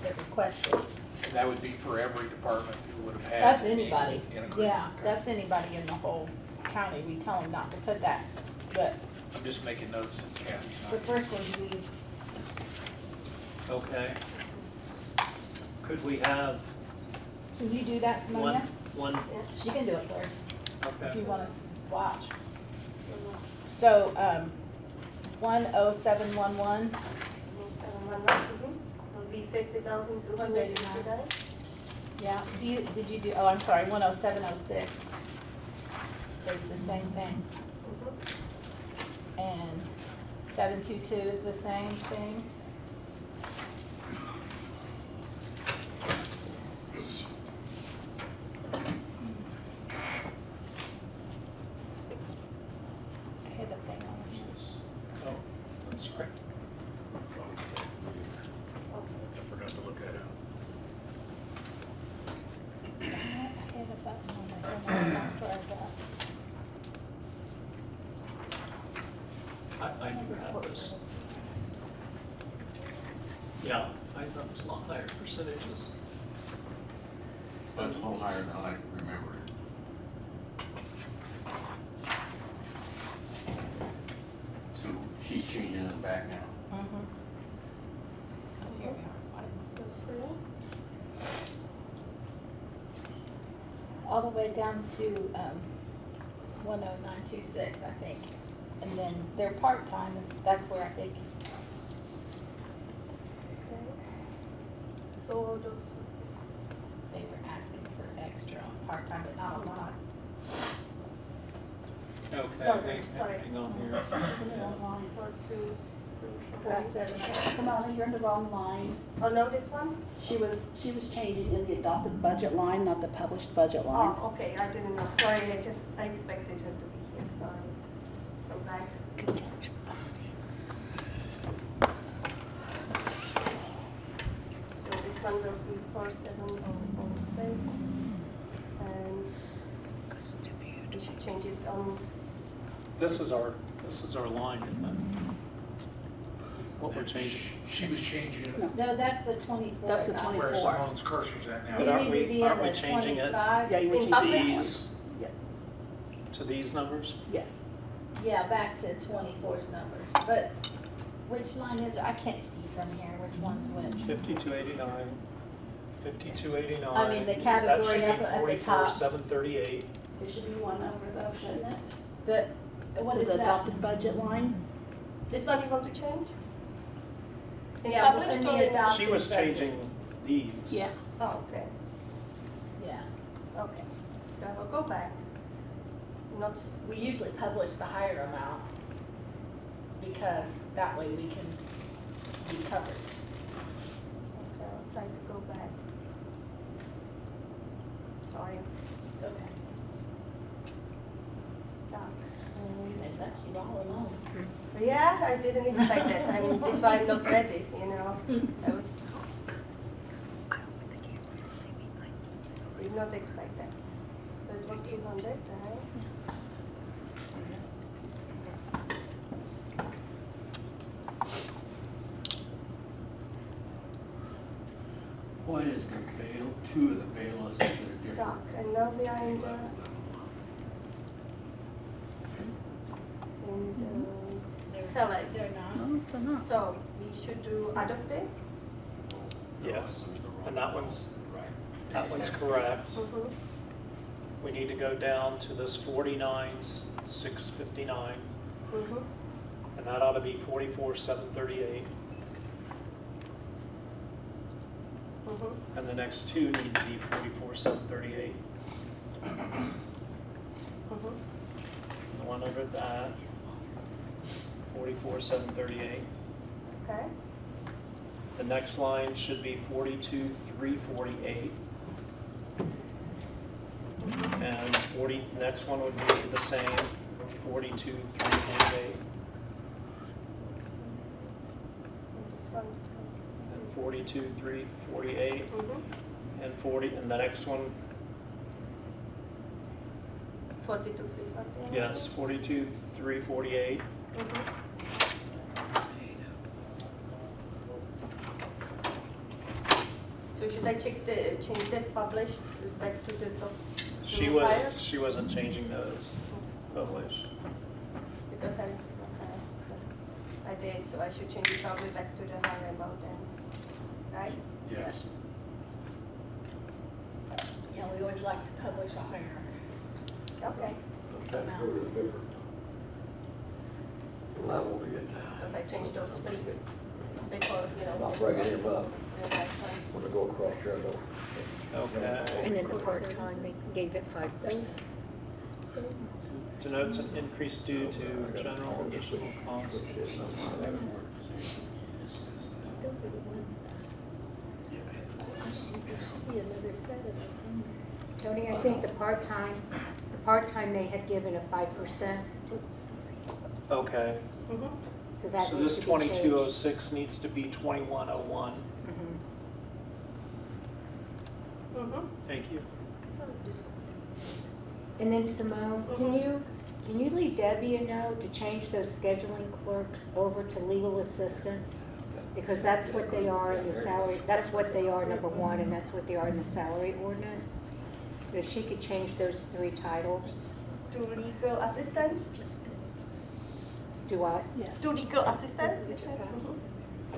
the requested. And that would be for every department who would have had. That's anybody, in agreement. yeah, Okay. that's anybody in the whole county, we tell them not to put that. But I'm just making notes since Kathy's the not. first one, Okay. Could we have can you do that, one, Simonia? one, She can do it first, if okay. you want to watch. So, 10711, Will be 50,259. yeah, did you do, oh, I'm sorry, 10706 is the same thing. And 722 is the same thing. Oops. I hit the thing on it. Oh, I'm sorry. I forgot to look at it. I hit a button on it, and that's where I was at. I do have this. Yeah, I thought it was a lot higher percentages. That's a whole higher than I remember it. So she's changing it back now. Mm-hmm. Oh, here we are. All the way down to 10926, I think. And then their part-time, that's where I think. So those, They were asking for extra on part-time, but not a lot. Okay, hang on here. Kamala, you're in the wrong line. oh, no, this one? She was changing in the adopted budget line, not the published budget line. Oh, okay, I didn't know, sorry, I expected her to be here, sorry. So back. So this one will be 4706. And we should change it on, This is our line, isn't it? What we're changing. She was changing it. No, that's the 24. That's the not- 24. Where Simone's cursor's at But now. aren't You need to we- be in aren't we the changing it? 25. Yeah, you were In changing. public? These, Yeah. to these numbers? Yes. Yeah, back to 24's numbers, but which line is it? I can't see from here which one's which. 5289, 5289. I mean, the category up at the top. That should be 44,738. It should be one over though, shouldn't it? What To is the that? adopted budget line. this one you want to change? In Yeah, published in the or in? adopted She was budget. changing these. Yeah. Oh, okay, Yeah, okay. So I will go back. Not, we usually publish the higher amount because that way we can be covered. okay, I'll try to go back. Sorry, It's okay. Doc. They left you all alone. Yeah, I didn't expect that. I mean, that's why I'm not ready, you know. I was. Did not expect that. So it was 200, right? Why is the bail, two of the bailiffs that are different? Doc, and now we are in the, salaries. They're not. No, they're not. So we should do adopted? Yes, and that one's correct. Mm-hmm. We need to go down to this 49,659, Mm-hmm. and that ought to be 44,738. Mm-hmm. And the next two need to be 44,738. Mm-hmm. one under that, 44,738. Okay. The next line should be 42,348. And next one would be the same, 42,348. And 42,348. And 40, and the next one, 42,348. yes, 42,348. So should I change the published back to the top? She to wasn't, higher? she wasn't changing those published. Because I did, so I should change it probably back to the higher amount then, right? Yes. Yeah, we always like to publish a higher. Okay, That's really different. Level to get because I changed those three before, you know. not breaking him up. Okay. When I go across there, I don't. Okay. And then the part-time, they gave it 5%. Denotes an increase due to general additional costs. Tony, I think the part-time they had given a 5%, Okay. so that So needs this to be changed. 2206 needs to be 2101. Thank you. And then Simone, can you leave Debbie a note to change those scheduling clerks over to legal assistants? Because that's what they are in the salary, that's what they are, number one, and that's what they are in the salary ordinance. If she could change those three titles. To legal assistant? Do what? Yes. To legal assistant, you said?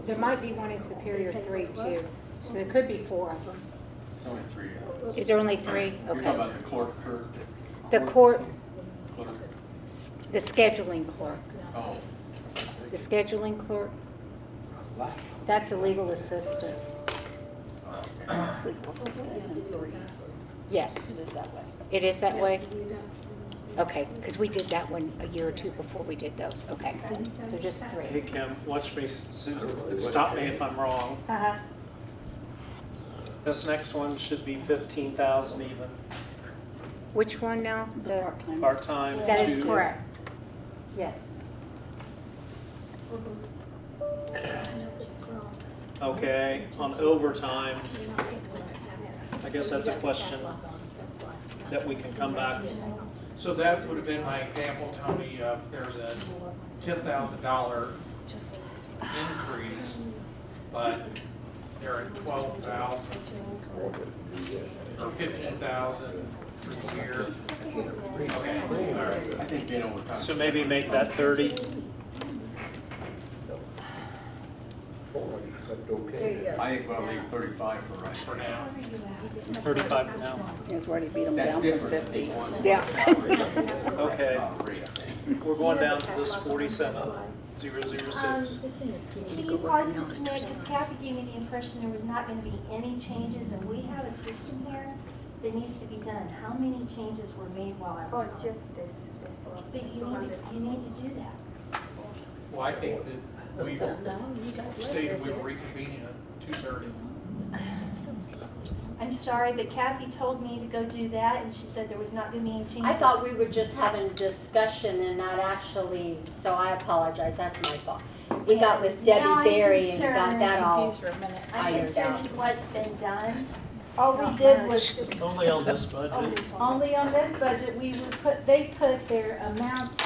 There might be one in Superior 3 too, so there could be 4 of them. It's only three. Is there only 3? You're talking Okay. about the clerk, Kurt? The court, Clerk. the scheduling clerk. Oh. The scheduling clerk, that's a legal assistant. Yes. It is that way. It is that way? Okay, because we did that one a year or two before we did those. Okay, so just 3. Hey, Kim, watch me, stop me if I'm wrong. Uh-huh. This next one should be 15,000 even. Which one now? The Part-time. Part-time. That is to- correct. Yes. Okay, on overtime, I guess that's a question that we can come back. So that would have been my example, Tony, there's a $10,000 increase, but they're at 12,000 or 15,000 for the year. Okay, all right. I think being overtime. So maybe make that 30. Okay. I think we'll leave 35 for now. 35 for now. He's already beat them That's down to different. 50. Yeah. Okay, Not rate, I think. we're going down to this 47,006. Can you pause just a minute, because Kathy gave me the impression there was not gonna be any changes, and we have a system here that needs to be done. How many changes were made while I was gone? Just this one. But you need to do that. Well, I think that we stated we were reconvening at 2:30. I'm sorry, but Kathy told me to go do that, and she said there was not gonna be any changes. I thought we were just having discussion and not actually, so I apologize, that's my fault. We got with Now Debbie I'm Berry and got concerned. that all Confused for a minute. I'm ironed concerned out. is what's been done. All we did was, Only on this Oh, budget. this one. only on this budget, they put their amounts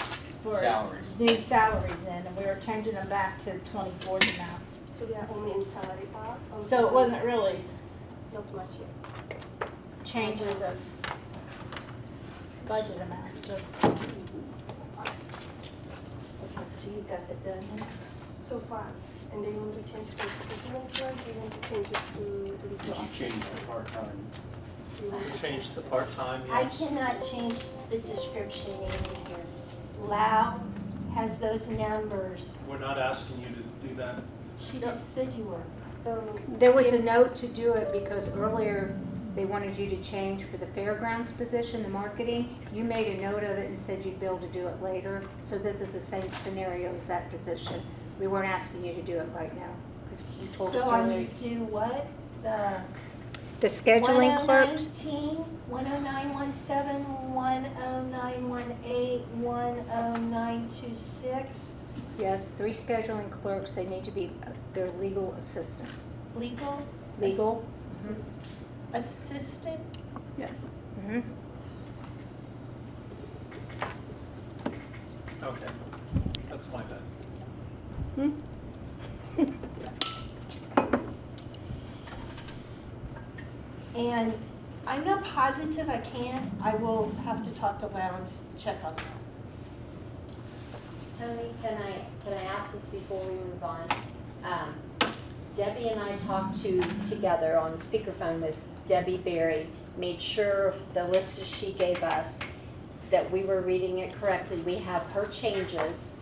for Salaries. new salaries in, and we were changing them back to 24 amounts. So we are only in salary part? So it wasn't really Not much yet. changes of budget amounts, just. Okay, so you got that done then? So far, and they want to change for scheduling clerk, they want to change it to Did you change the part-time? Change the part-time, I yes. cannot change the description in here. Lau has those numbers. We're not asking you to do that. She just said you were. There was a note to do it because earlier they wanted you to change for the fairgrounds position, the marketing. You made a note of it and said you'd be able to do it later. So this is the same scenario as that position. We weren't asking you to do it right now, because you told us So I earlier. need to do what? The scheduling clerk, 1019, 10917, 10918, 10926, yes, 3 scheduling clerks, they need to be, their legal assistants. legal? Legal? Assistant? Yes. Mm-hmm. Okay, that's my bad. And I'm not positive I can. I will have to talk to Lowndes to check on that. Tony, can I ask this before we move on? Debbie and I talked together on speakerphone with Debbie Berry, made sure the list that she gave us, that we were reading it correctly. We have her changes,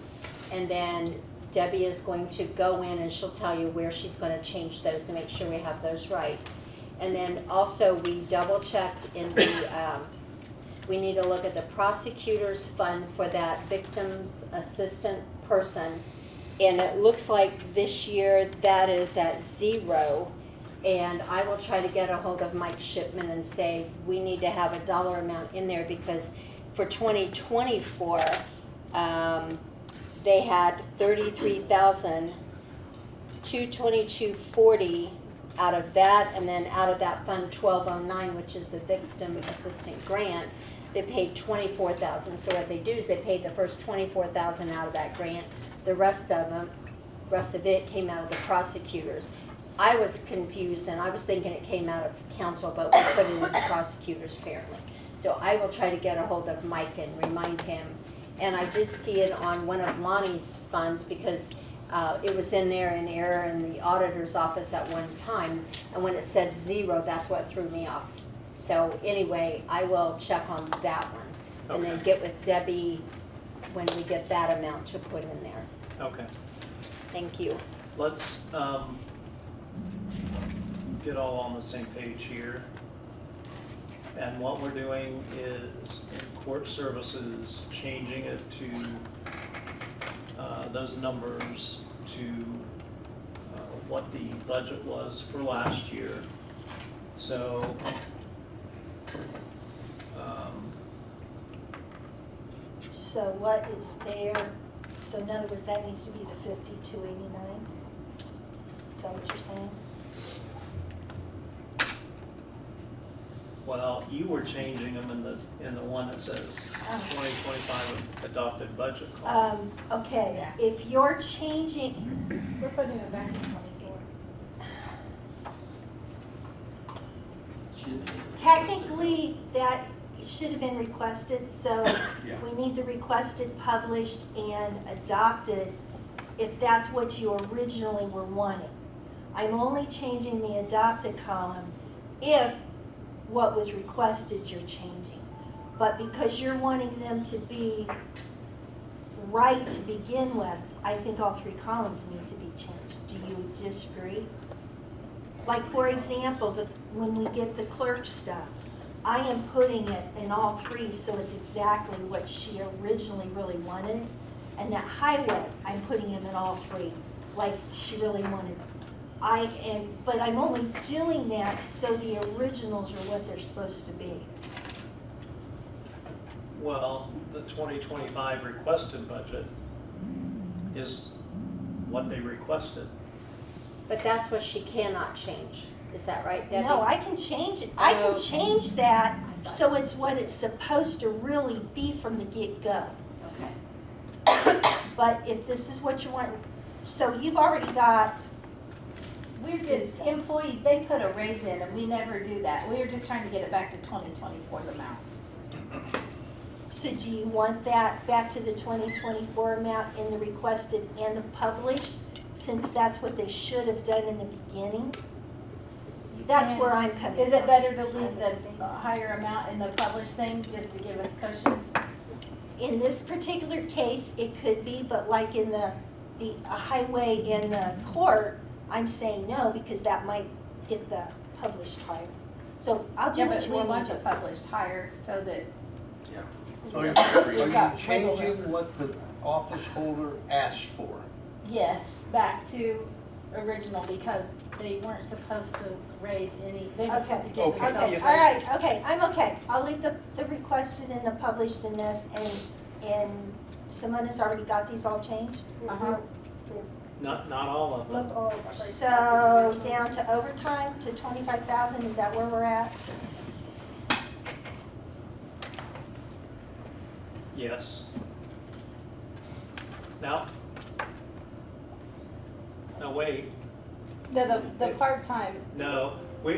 and then Debbie is going to go in and she'll tell you where she's going to change those and make sure we have those right. And then also we double checked in the, we need to look at the prosecutor's fund for that victim's assistant person. And it looks like this year that is at 0. And I will try to get a hold of Mike Shipman and say, we need to have a dollar amount in there, because for 2024, they had $33,222.40 out of that, and then out of that fund 1209, which is the victim assistant grant, they paid $24,000. So what they do is they paid the first $24,000 out of that grant. The rest of it came out of the prosecutors. I was confused, and I was thinking it came out of council, but we put it in the prosecutors apparently. So I will try to get a hold of Mike and remind him. And I did see it on one of Lonnie's funds, because it was in there in error in the auditor's office at one time, and when it said 0, that's what threw me off. So anyway, I will check on that one, and then get with Debbie when we get that amount to put in there. Okay, Thank you. let's get all on the same page here. And what we're doing is in court services, changing it to those numbers to what the budget was for last year. So So what is there? So in other words, that needs to be the 5289? Is that what you're saying? well, you were changing them in the one that says 2025 adopted budget column. Okay, Yeah. if you're changing, We're putting it back in 24. technically, that should have been requested, so Yeah. we need the requested, published, and adopted, if that's what you originally were wanting. I'm only changing the adopted column if what was requested you're changing. But because you're wanting them to be right to begin with, I think all 3 columns need to be changed. Do you disagree? Like, for example, when we get the clerk stuff, I am putting it in all 3, so it's exactly what she originally really wanted. And that highway, I'm putting him in all 3, like she really wanted. But I'm only doing that so the originals are what they're supposed to be. Well, the 2025 requested budget is what they requested. But that's what she cannot change. Is that right, Debbie? No, I can change it. I can Okay. change that so it's what it's supposed to really be from the get-go. Okay. But if this is what you want, so you've already got, We're just, employees, they put a raise in, and we never do that. We were just trying to get it back to 2024's amount. so do you want that back to the 2024 amount in the requested and the published? Since that's what they should have done in the beginning? That's where I'm coming from. Is it better to leave the higher amount in the published thing, just to give us cushion? In this particular case, it could be, but like in the highway in the court, I'm saying no, because that might get the published higher. So I'll do Yeah, what but you we want want me to to. publish higher so that, Yeah. So Are you We've got changing what the office holder asked for? yes, back to original because they weren't supposed to raise any, they were supposed to give Okay. themselves Okay, raises. all right, okay, I'm okay. I'll leave the requested and the published in this, and Simona's already got these all changed? Uh-huh. Not all of them. So down to overtime to 25,000, is that where we're at? Yes. Now, wait, The part-time, no,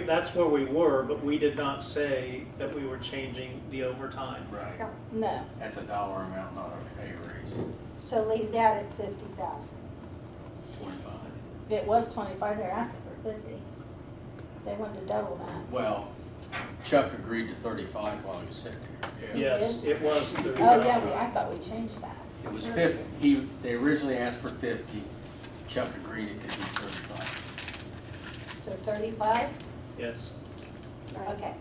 that's where we were, but we did not say that we were changing the overtime. Right. no. That's a dollar amount, not a pay raise. So leave that at 50,000. 25. It was 25, they're asking for 50. They wanted to double that. Well, Chuck agreed to 35 while he was sitting here. Yes, it was the. Oh, yeah, I thought we changed that. It was 50. They originally asked for 50. Chuck agreed it could be 35. So 35? Yes. Okay.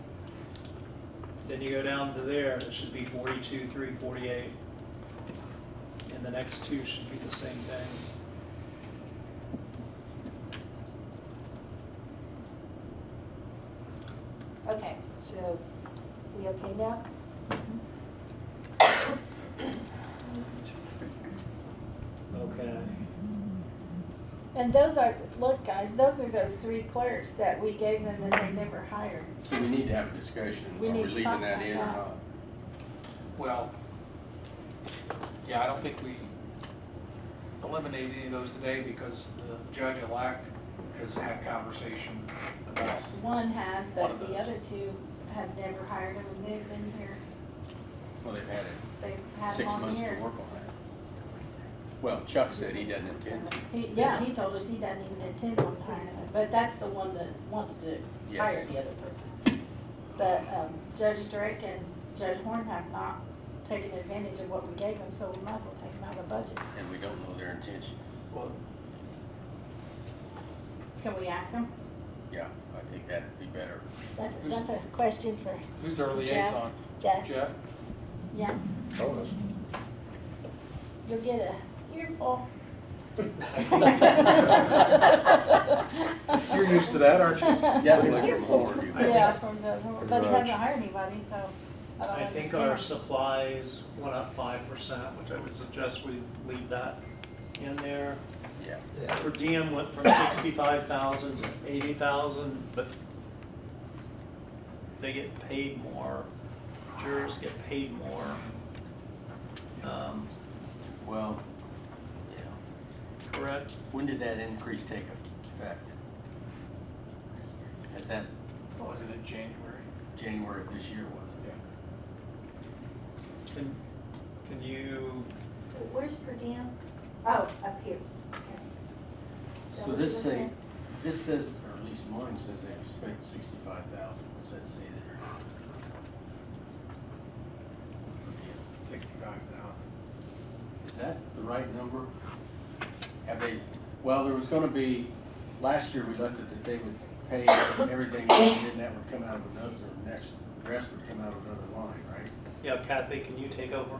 Then you go down to there, it should be 42, 348. And the next two should be the same thing. Okay, so we okay now? Okay. And those are, look, guys, those are those 3 clerks that we gave them that they never hired. So we need to have a discussion. We Are need we to leaving talk that about in or that. not? Well, yeah, I don't think we eliminate any of those today because the judge-elect has had conversation about. One has, One but of the those. other 2 have never hired them, and they've been here, Well, they've had they've it had 6 them on months to here. work on that. Well, Chuck said he doesn't intend to. He told us he doesn't even intend on hiring them, but that's the one that wants to hire Yes. the other person. But Judge Drake and Judge Horn have not taken advantage of what we gave them, so we might as well take them out of the budget. And we don't know their intention. Well, Can we ask them? Yeah, I think that'd be better. That's a question for who's their Jeff. liaison? Jeff, Jeff? yeah, Bonus. you'll get a earful. You're used to that, aren't you? Definitely from Horn. Yeah, from Judge Horn, but he Garage. hasn't hired anybody, so I don't I think our understand. supplies went up 5%, which I would suggest we leave that in there. Yeah. Per diem went from 65,000 to 80,000, but they get paid more. Jurors get paid more. Well, Yeah. Correct? when did that increase take effect? Has that What was it, in January? January of this year, was it? Can you, Where's per diem? Oh, up here. Okay. So this says, or at least mine says they've spent 65,000. What's that say there? 65,000. Is that the right number? Have they, well, there was gonna be, last year we left it that they would pay everything, and then that would come out of another, the rest would come out of another line, right? yeah, Kathy, can you take over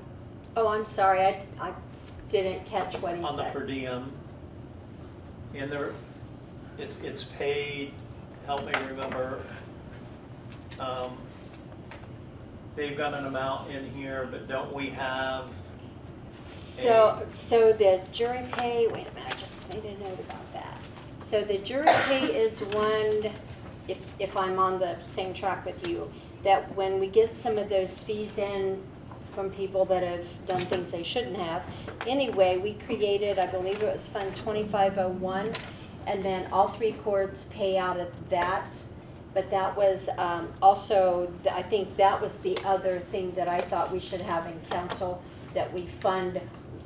Oh, I'm sorry, I didn't catch what he on the per said. diem? And there, it's paid, help me remember. They've got an amount in here, but don't we have? So the jury pay, wait a minute, I just made a note about that. So the jury pay is one, if I'm on the same track with you, that when we get some of those fees in from people that have done things they shouldn't have, anyway, we created, I believe it was Fund 2501, and then all 3 courts pay out of that. But that was also, I think that was the other thing that I thought we should have in council, that we fund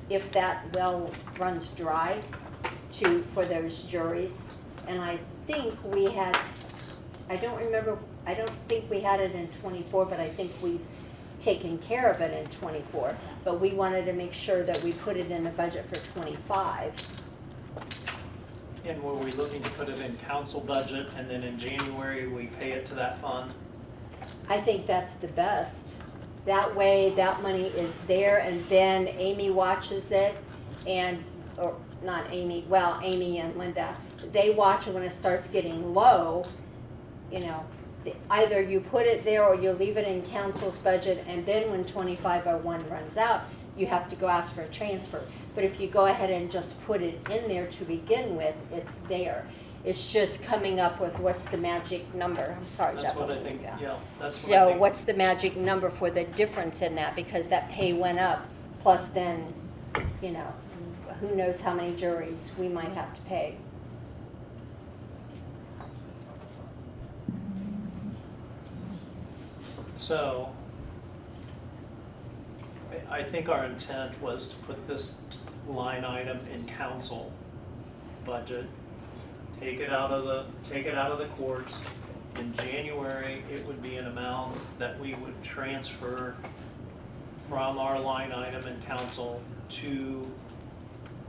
if that well runs dry for those juries. And I think we had, I don't think we had it in 24, but I think we've taken care of it in 24. But we wanted to make sure that we put it in the budget for 25. And were we looking to put it in council budget and then in January we pay it to that fund? I think that's the best. That way, that money is there, and then Amy watches it, and, or not Amy, well, Amy and Linda, they watch it when it starts getting low, you know, either you put it there or you leave it in council's budget, and then when 2501 runs out, you have to go ask for a transfer. But if you go ahead and just put it in there to begin with, it's there. It's just coming up with what's the magic number. I'm sorry, Jeff. That's what I think, yeah, that's what I So think. what's the magic number for the difference in that? Because that pay went up, plus then, you know, who knows how many juries we might have to pay. So, I think our intent was to put this line item in council budget, take it out of the courts. In January, it would be an amount that we would transfer from our line item in council to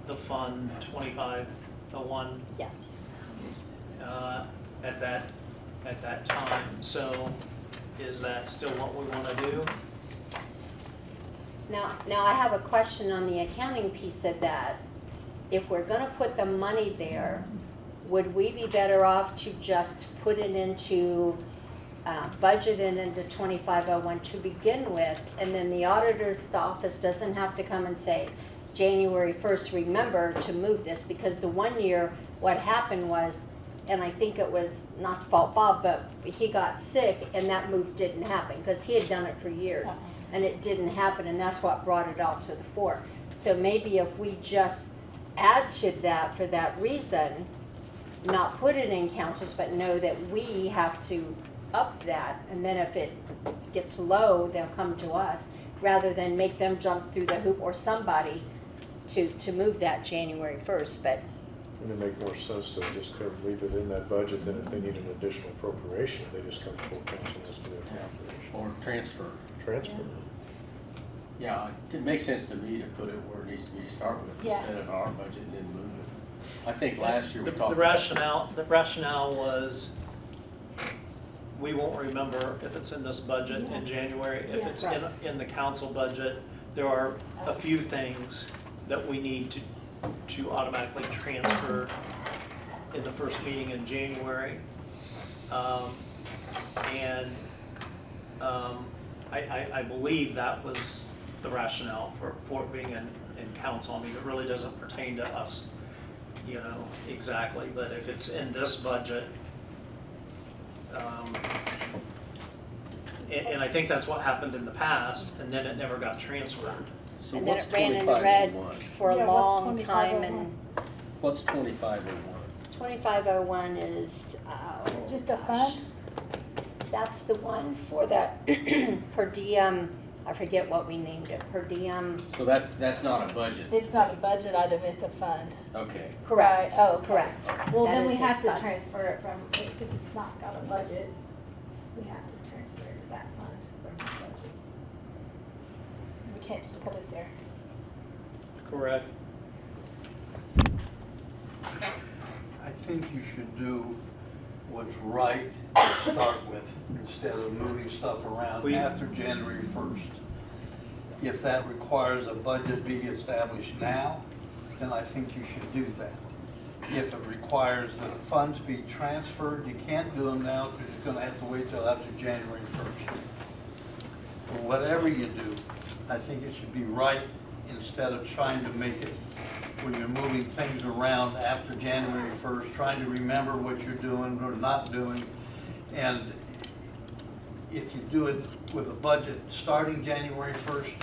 the fund 2501. Yes. At that time. So, is that still what we want to do? Now I have a question on the accounting piece of that. If we're gonna put the money there, would we be better off to just put it into, budget it into 2501 to begin with, and then the auditor's office doesn't have to come and say, January 1st, remember to move this, because the one year, what happened was, and I think it was not to fault Bob, but he got sick and that move didn't happen, because he had done it for years, and it didn't happen, and that's what brought it all to the fore. So maybe if we just add to that for that reason, not put it in councils, but know that we have to up that, and then if it gets low, they'll come to us, rather than make them jump through the hoop or somebody to move that January 1st, but. And it make more sense to just kind of leave it in that budget, than if they need an additional appropriation, they just come to full council and ask for the appropriation. Or transfer. Transfer. Yeah, it makes sense to me to put it where it needs to be to start with, Yeah. instead of our budget and then move it. I think last year we The talked. the rationale was, we won't remember if it's in this budget in January. If it's in the council budget, there are a few things that we need to automatically transfer in the first meeting in January. I believe that was the rationale for it being in council. I mean, it really doesn't pertain to us, you know, exactly, but if it's in this budget, and I think that's what happened in the past, and then it never got transferred. So And then what's it ran in the red 2501? for a Yeah, what's long time, and 2501? What's 2501? 2501 is, Just a gosh. fund? That's the one for that per diem, I forget what we named it, per diem. So that's not a budget? It's not a budget item, it's a fund. Okay. Correct, Right, oh, okay. correct. Well, That then we is a have to fund. transfer it from, because it's not got a budget, we have to transfer it to that fund from the budget. We can't just put it there. Correct. I think you should do what's right to start with, instead of moving stuff around after January 1st. If that requires a budget be established now, then I think you should do that. If it requires that funds be transferred, you can't do them now, because you're gonna have to wait till after January 1st. But whatever you do, I think it should be right, instead of trying to make it when you're moving things around after January 1st, trying to remember what you're doing or not doing. And if you do it with a budget starting January 1st,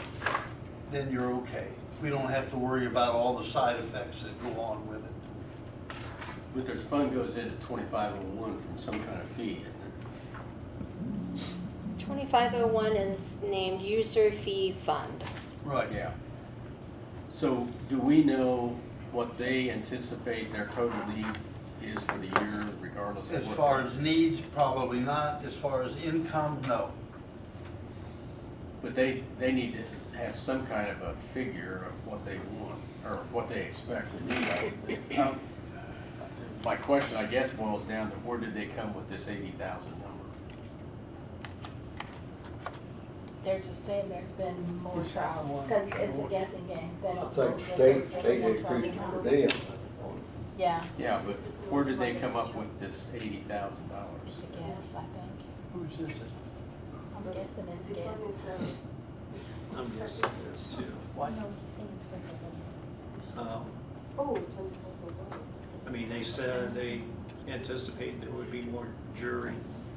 then you're okay. We don't have to worry about all the side effects that go on with it. But this fund goes into 2501 from some kind of fee, isn't it? 2501 is named user fee fund. Right. Yeah. So do we know what they anticipate their total need is for the year, regardless of As what? far as needs, probably not. As far as income, no. But they need to have some kind of a figure of what they want, or what they expect to need, I would think. My question, I guess, boils down to where did they come with this 80,000 number? they're just saying there's been more trials, because it's a guessing game. They I don't think know state whether increased more the trials per are diem. Yeah, Yeah, but where did they come up with this $80,000? it's a guess, I think. Whose is it? I'm guessing it's a guess. I'm guessing it is too. What? I mean, they said they anticipate there would be more jury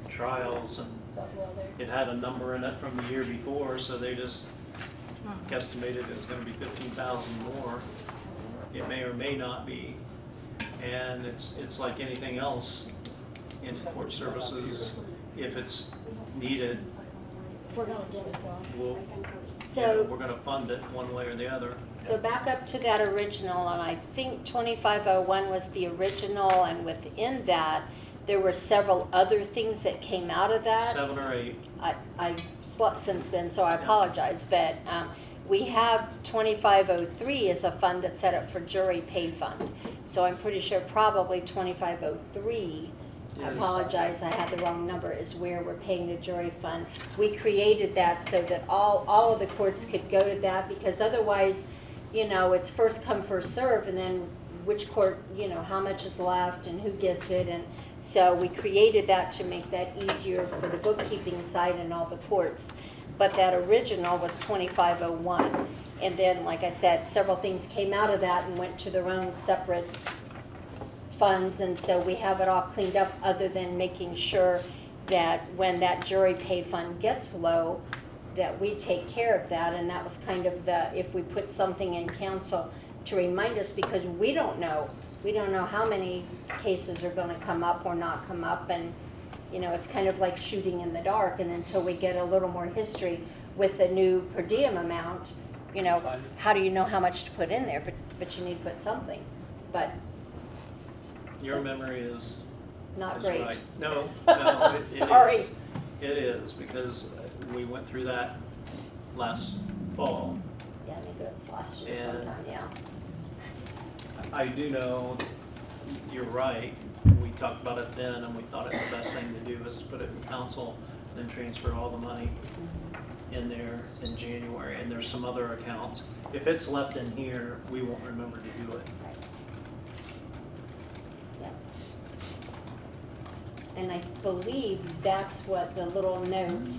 trials, and it had a number in it from the year before, so they just guesstimated it's gonna be 15,000 more. It may or may not be, and it's like anything else in court services. If it's needed, We're gonna give it to them. we'll, So- we're gonna fund it one way or the other. So back up to that original, and I think 2501 was the original, and within that, there were several other things that came out of that. 7 or 8. I slept since then, so I apologize, but we have 2503 as a fund that's set up for jury pay fund. So I'm pretty sure probably 2503, I Yes. apologize, I had the wrong number, is where we're paying the jury fund. We created that so that all of the courts could go to that, because otherwise, you know, it's first come, first serve, and then which court, you know, how much is left and who gets it. And so we created that to make that easier for the bookkeeping side and all the courts. But that original was 2501. And then, like I said, several things came out of that and went to their own separate funds. And so we have it all cleaned up, other than making sure that when that jury pay fund gets low, that we take care of that. And that was kind of the, if we put something in council to remind us, because we don't know. We don't know how many cases are gonna come up or not come up, and, you know, it's kind of like shooting in the dark, and until we get a little more history with the new per diem amount, you know, how do you know how much to put in there? But you need to put something, but Your memory is not is great. right. No, it Sorry. is. It is, because we went through that last fall. Yeah, maybe it was last year And- sometime, yeah. I do know, you're right, we talked about it then, and we thought it the best thing to do was to put it in council, then transfer all the money in there in January, and there's some other accounts. If it's left in here, we won't remember to do it. And I believe that's what the little note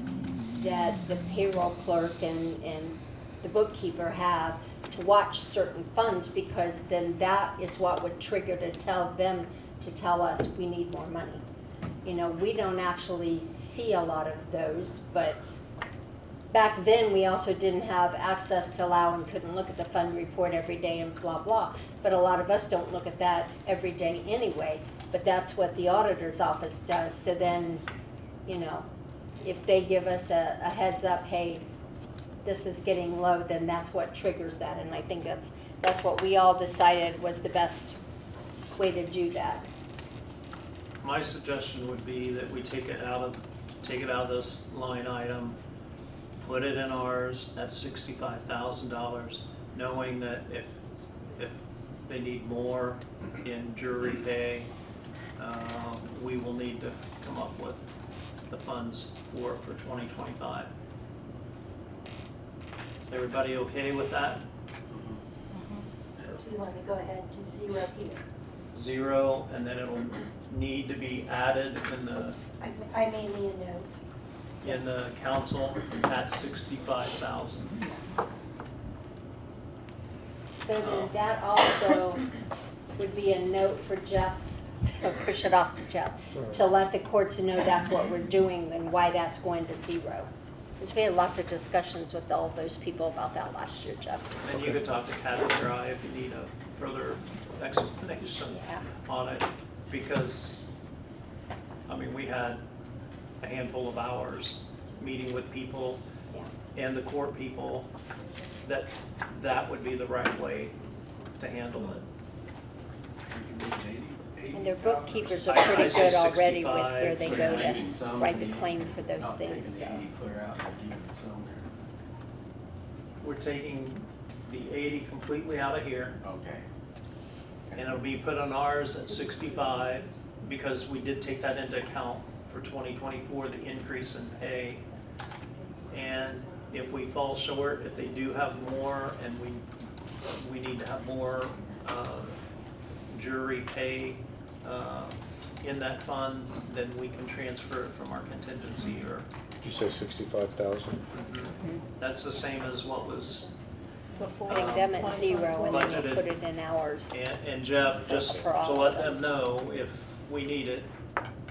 that the payroll clerk and the bookkeeper have to watch certain funds, because then that is what would trigger to tell them to tell us we need more money. You know, we don't actually see a lot of those, but back then we also didn't have access to allow and couldn't look at the fund report every day and blah, blah. But a lot of us don't look at that every day anyway, but that's what the auditor's office does. So then, you know, if they give us a heads up, hey, this is getting low, then that's what triggers that. And I think that's what we all decided was the best way to do that. My suggestion would be that we take it out of this line item, put it in ours at $65,000, knowing that if they need more in jury pay, we will need to come up with the funds for 2025. Everybody okay with that? So you want to go ahead to 0 here? 0, and then it'll need to be added I made me a note. in the council at 65,000. So then that also would be a note for Jeff, or push it off to Jeff, to let the courts know that's what we're doing and why that's going to 0. Because we had lots of discussions with all those people about that last year, Jeff. And you could talk to Cat and Dry if you need a further explanation on it, because, I mean, we had a handful of hours meeting with people and the court people, that would be the right way to handle it. And their bookkeepers are I pretty say good already with 65, where they so go you're leaving to some write for the the- claim for those Not taking things, the so. 80 clear out and keeping it somewhere. We're taking the 80 completely out of here, Okay. and it'll be put on ours at 65, because we did take that into account for 2024, the increase in pay. And if we fall short, if they do have more and we need to have more jury pay in that fund, then we can transfer it from our contingency or. Did you say 65,000? That's the same as what was. Putting them at 0 and then budgeted. we'll put it in ours. And Jeff, just For all to of let them. them know, if we need it,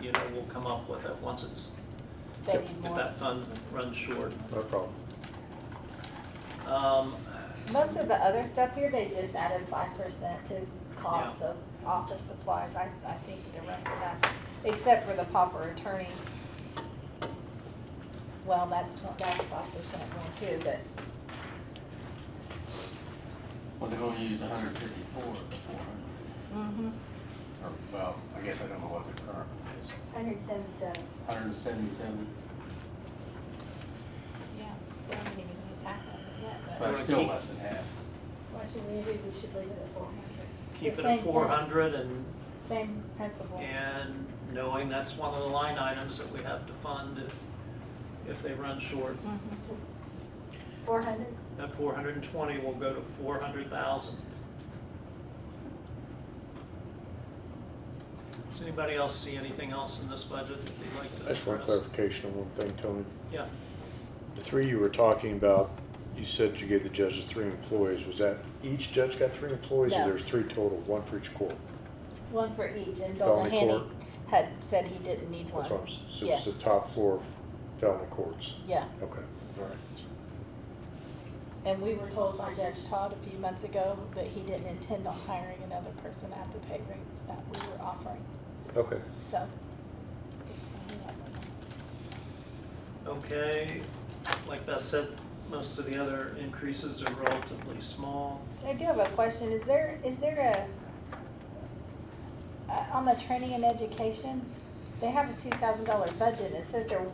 you know, we'll come up with it once it's, They need if more. that fund runs short. No problem. Most of the other stuff here, they just added 5% to costs of office supplies. I think the rest of that, except for the pauper attorney. Well, that's 5% more too, but Well, they've only used 154 of the 400. Or, well, I guess I don't know what the current is. 177. 177. yeah, we haven't even used half of it yet. So But that's still less than half. what should we do? We should leave it at 400. Keep It's it the at same thing. 400 and Same principle. And knowing that's one of the line items that we have to fund if they run short. 400? That 420 will go to 400,000. Does anybody else see anything else in this budget that they'd like to I just want express? clarification on one thing, Tony. Yeah, The 3 you were talking about, you said you gave the judges 3 employees. Was that each judge got 3 employees, No. or there's 3 total, 1 for each court? One for each, and Bill Felony Mahaney court? had said he didn't need one. That's what I'm, so it's Yes. the top floor felony courts? Yeah, Okay, all right. and we were told by Judge Todd a few months ago that he didn't intend on hiring another person at the pay rate that we were offering, Okay. so. okay. Like Beth said, most of the other increases are relatively small. I do have a question. Is there on the training and education, they have a $2,000 budget, and it says they're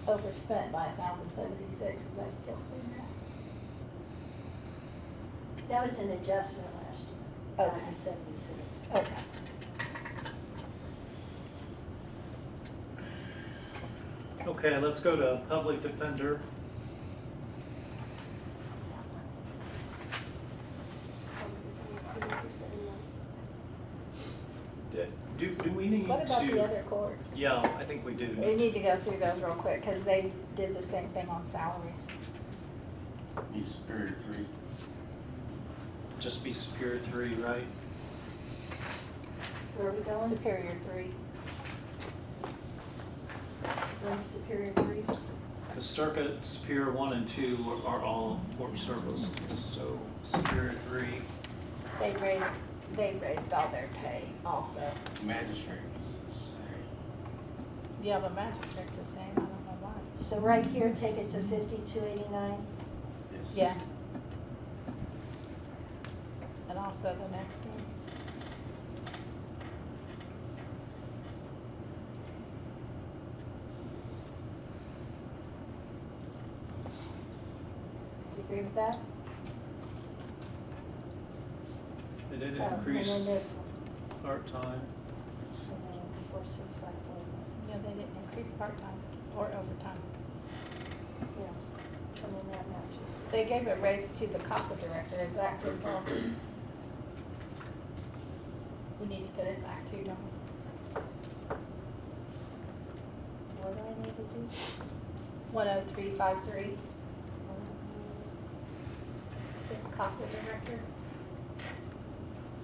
overspent by 1,076. Is that still saying that? That was an adjustment last year. Okay. 1,076. Okay. Okay, let's go to public defender. Do we need to? What about the other courts? Yeah, I think we do. We need to go through those real quick, because they did the same thing on salaries. Need Superior 3. Just be Superior 3, right? Where are we going? Superior 3. Going to Superior 3? The circuit Superior 1 and 2 are all court services, so Superior 3. They raised all their pay also. Magistrate was the same. Yeah, the magistrate's the same, I don't know why. So right here, take it to 5289. Yes. Yeah. And also the next one. You agree with that? They did And increase then this, part-time. and then 4654. Yeah, they didn't increase part-time or overtime. Yeah, and then that matches. They gave a raise to the CASA director, is that good? We need to put it back too, don't we? What do I need to do? 10353. Says CASA director.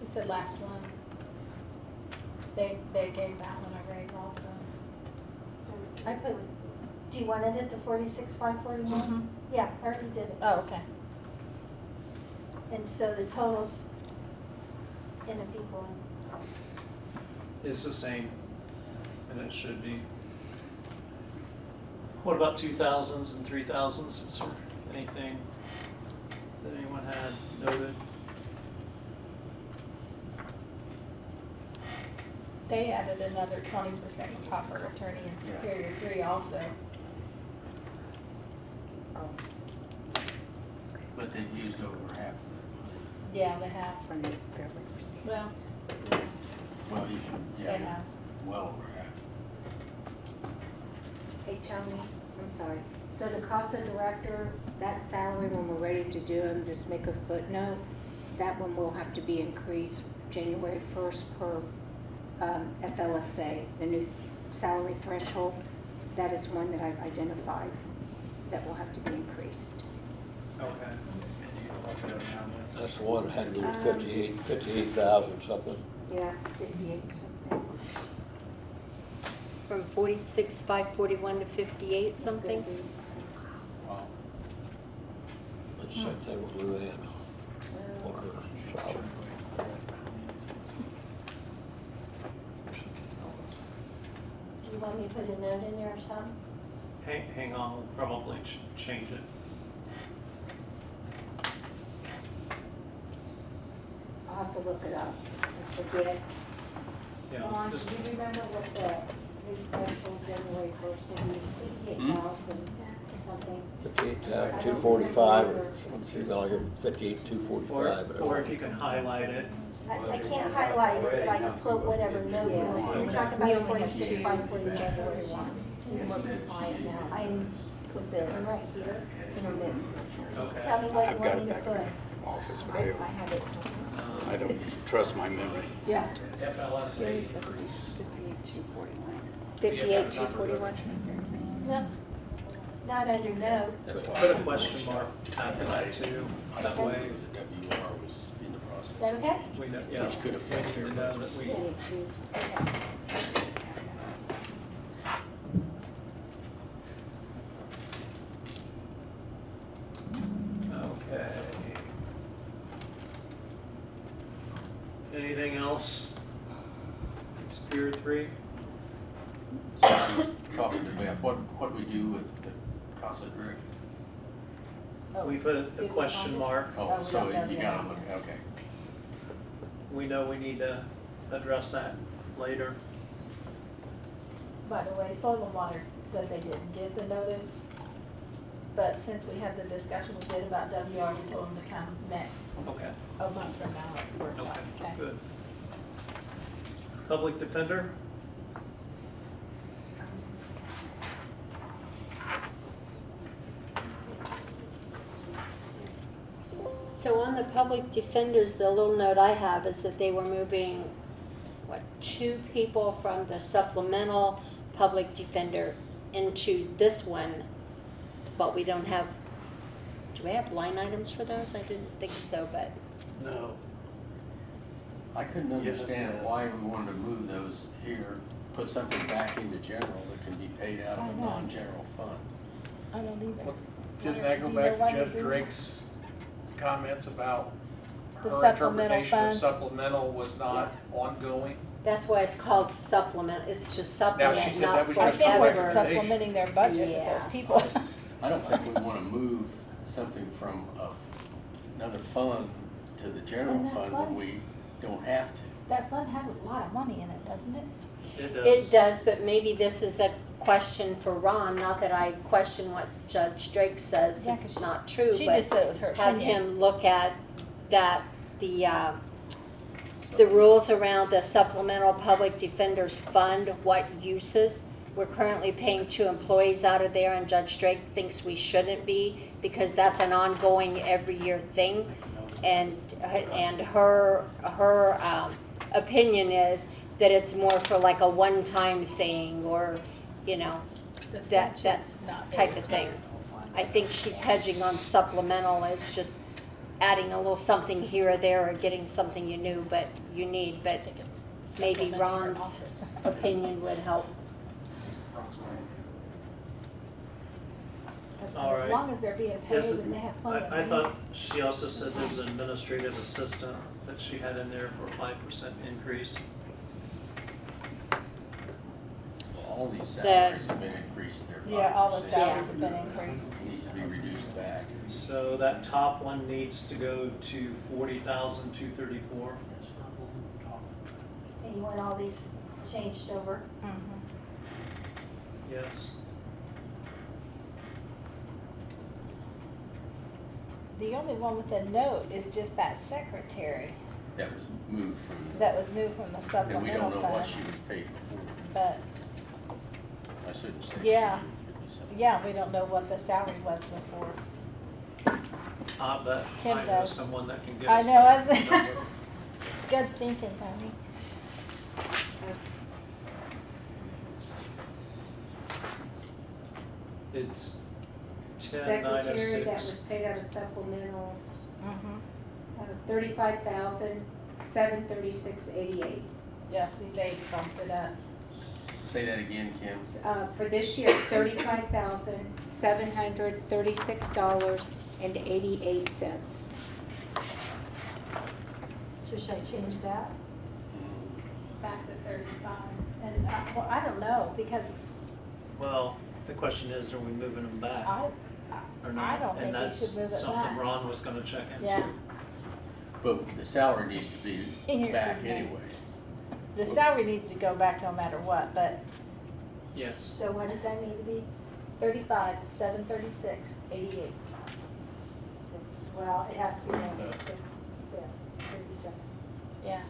It's the last one. They gave that one a raise also. I put, do you want it at the 46,541? Mhm. Yeah, I already did it. Oh, okay. And so the totals in the people, It's the same, and it should be. What about 2000s and 3000s? Is there anything that anyone had noted? They added another 20% copper attorney in Superior 3 also. But they've used over half. Yeah, they have. Well, Well, you they yeah, have. well over half. hey, Tony, I'm sorry. So the CASA director, that salary, when we're ready to do them, just make a footnote. That one will have to be increased January 1st per FLSA, the new salary threshold. That is one that I've identified that will have to be increased. Okay. And you don't look at it now, yes. That's the one that had to be 58,000 something. Yes, 58 something. From 46,541 to 58 something? Wow. That's the same thing with Luann. For her salary. Do you want me to put a note in there or something? Hang on, we'll probably change it. I'll have to look it up. I forget. Yeah, Ron, do just, you remember what the new threshold January 1st will be? 58,000 something? 58,245 or something, like 58,245. but I or don't- if you can highlight it. I can't highlight it, but I can put whatever note you want. You're talking about the 46,540 January 1. He's more compliant now. I'm Put the one right here, intermittent. Okay. Tell me what I've you got want it me to back put. in my office, but I have it somewhere. I don't trust my memory. Yeah. FLSA. 58,241. No, not under no. That's why. Put a question mark after that too. That way The WR was in the process. Is that okay? we know, yeah. Which could affect we their know budget. that we, 58,241. okay. Anything else? Superior 3? So just copy the map. What we do with the CASA director? We put the question mark. Oh, we so don't know you the gotta amount. look, okay. We know we need to address that later. By the way, Soil and Water said they didn't get the notice, but since we had the discussion we did about WR, we told them to come next, Okay, a month from now at workshop, okay, okay? good. Public defender? So on the public defenders, the little note I have is that they were moving, 2 people from the supplemental public defender into this one, but we don't have, do we have line items for those? I didn't think so, but. No. I couldn't understand why we wanted to move those here, put something back into general that can be paid out of I a know. non-general fund. I don't either. Didn't that go Do you know back why to they Jeff did it? Drake's comments about The her supplemental interpretation of fund? supplemental was not ongoing? That's why it's called supplement, it's just supplement, she said not that was I just think her we're forever. recommendation. supplementing their budget with Yeah. those people. I don't think we wanna move something from another fund to the general And that fund when fund- we don't have to. That fund has a lot of money in it, doesn't it? It It does. does, but maybe this is a question for Ron, not that I question what Judge Drake says, Yeah, it's 'cause not true, She but just said it was her have opinion. him look at that, the rules around the supplemental public defenders fund, what uses. We're currently paying 2 employees out of there, and Judge Drake thinks we shouldn't be, because that's an ongoing every year thing. And her opinion is that it's more for like a one-time thing, or, The that statute's not type very of thing. clear on I think she's hedging on supplemental as just adding a little something here or there, or getting something you need, but I think it's maybe supplementing her Ron's office. opinion would help. All As right. long as they're being paid Is it- and they have plenty of money. I thought she also said there was an administrative assistant that she had in there for a 5% increase. All these salaries have been increased, they're 5%. Yeah, all the salaries Yeah. have been increased. Needs to be reduced back. So that top one needs to go to 40,234. And you want all these changed over? Yes. The only one with a note is just that secretary That was moved from, that was moved from the and we supplemental don't know what she fund. was paid before. But, I shouldn't say she, Yeah. it could be so. Yeah, we don't know what the salary was before. But Kim I know does. someone that can get I us know, that I- number. Good thinking, Tony. It's secretary that was 10,906. paid out of supplemental, Mm-hmm. 35,736.88. Yes, they bumped it up. Say that again, Kim. For this year, $35,736.88. So should I change that? Back to 35. And, well, I don't know, because Well, the question is, are we moving them back I or not? don't think And we that's should move it something back. Ron was gonna check into. Yeah. But the salary needs to be Here's back his name. anyway. The salary needs to go back no matter what, but Yes. So what does that need to be? 35,736.88. Well, it has to be negative, so, yeah, 37. Yeah.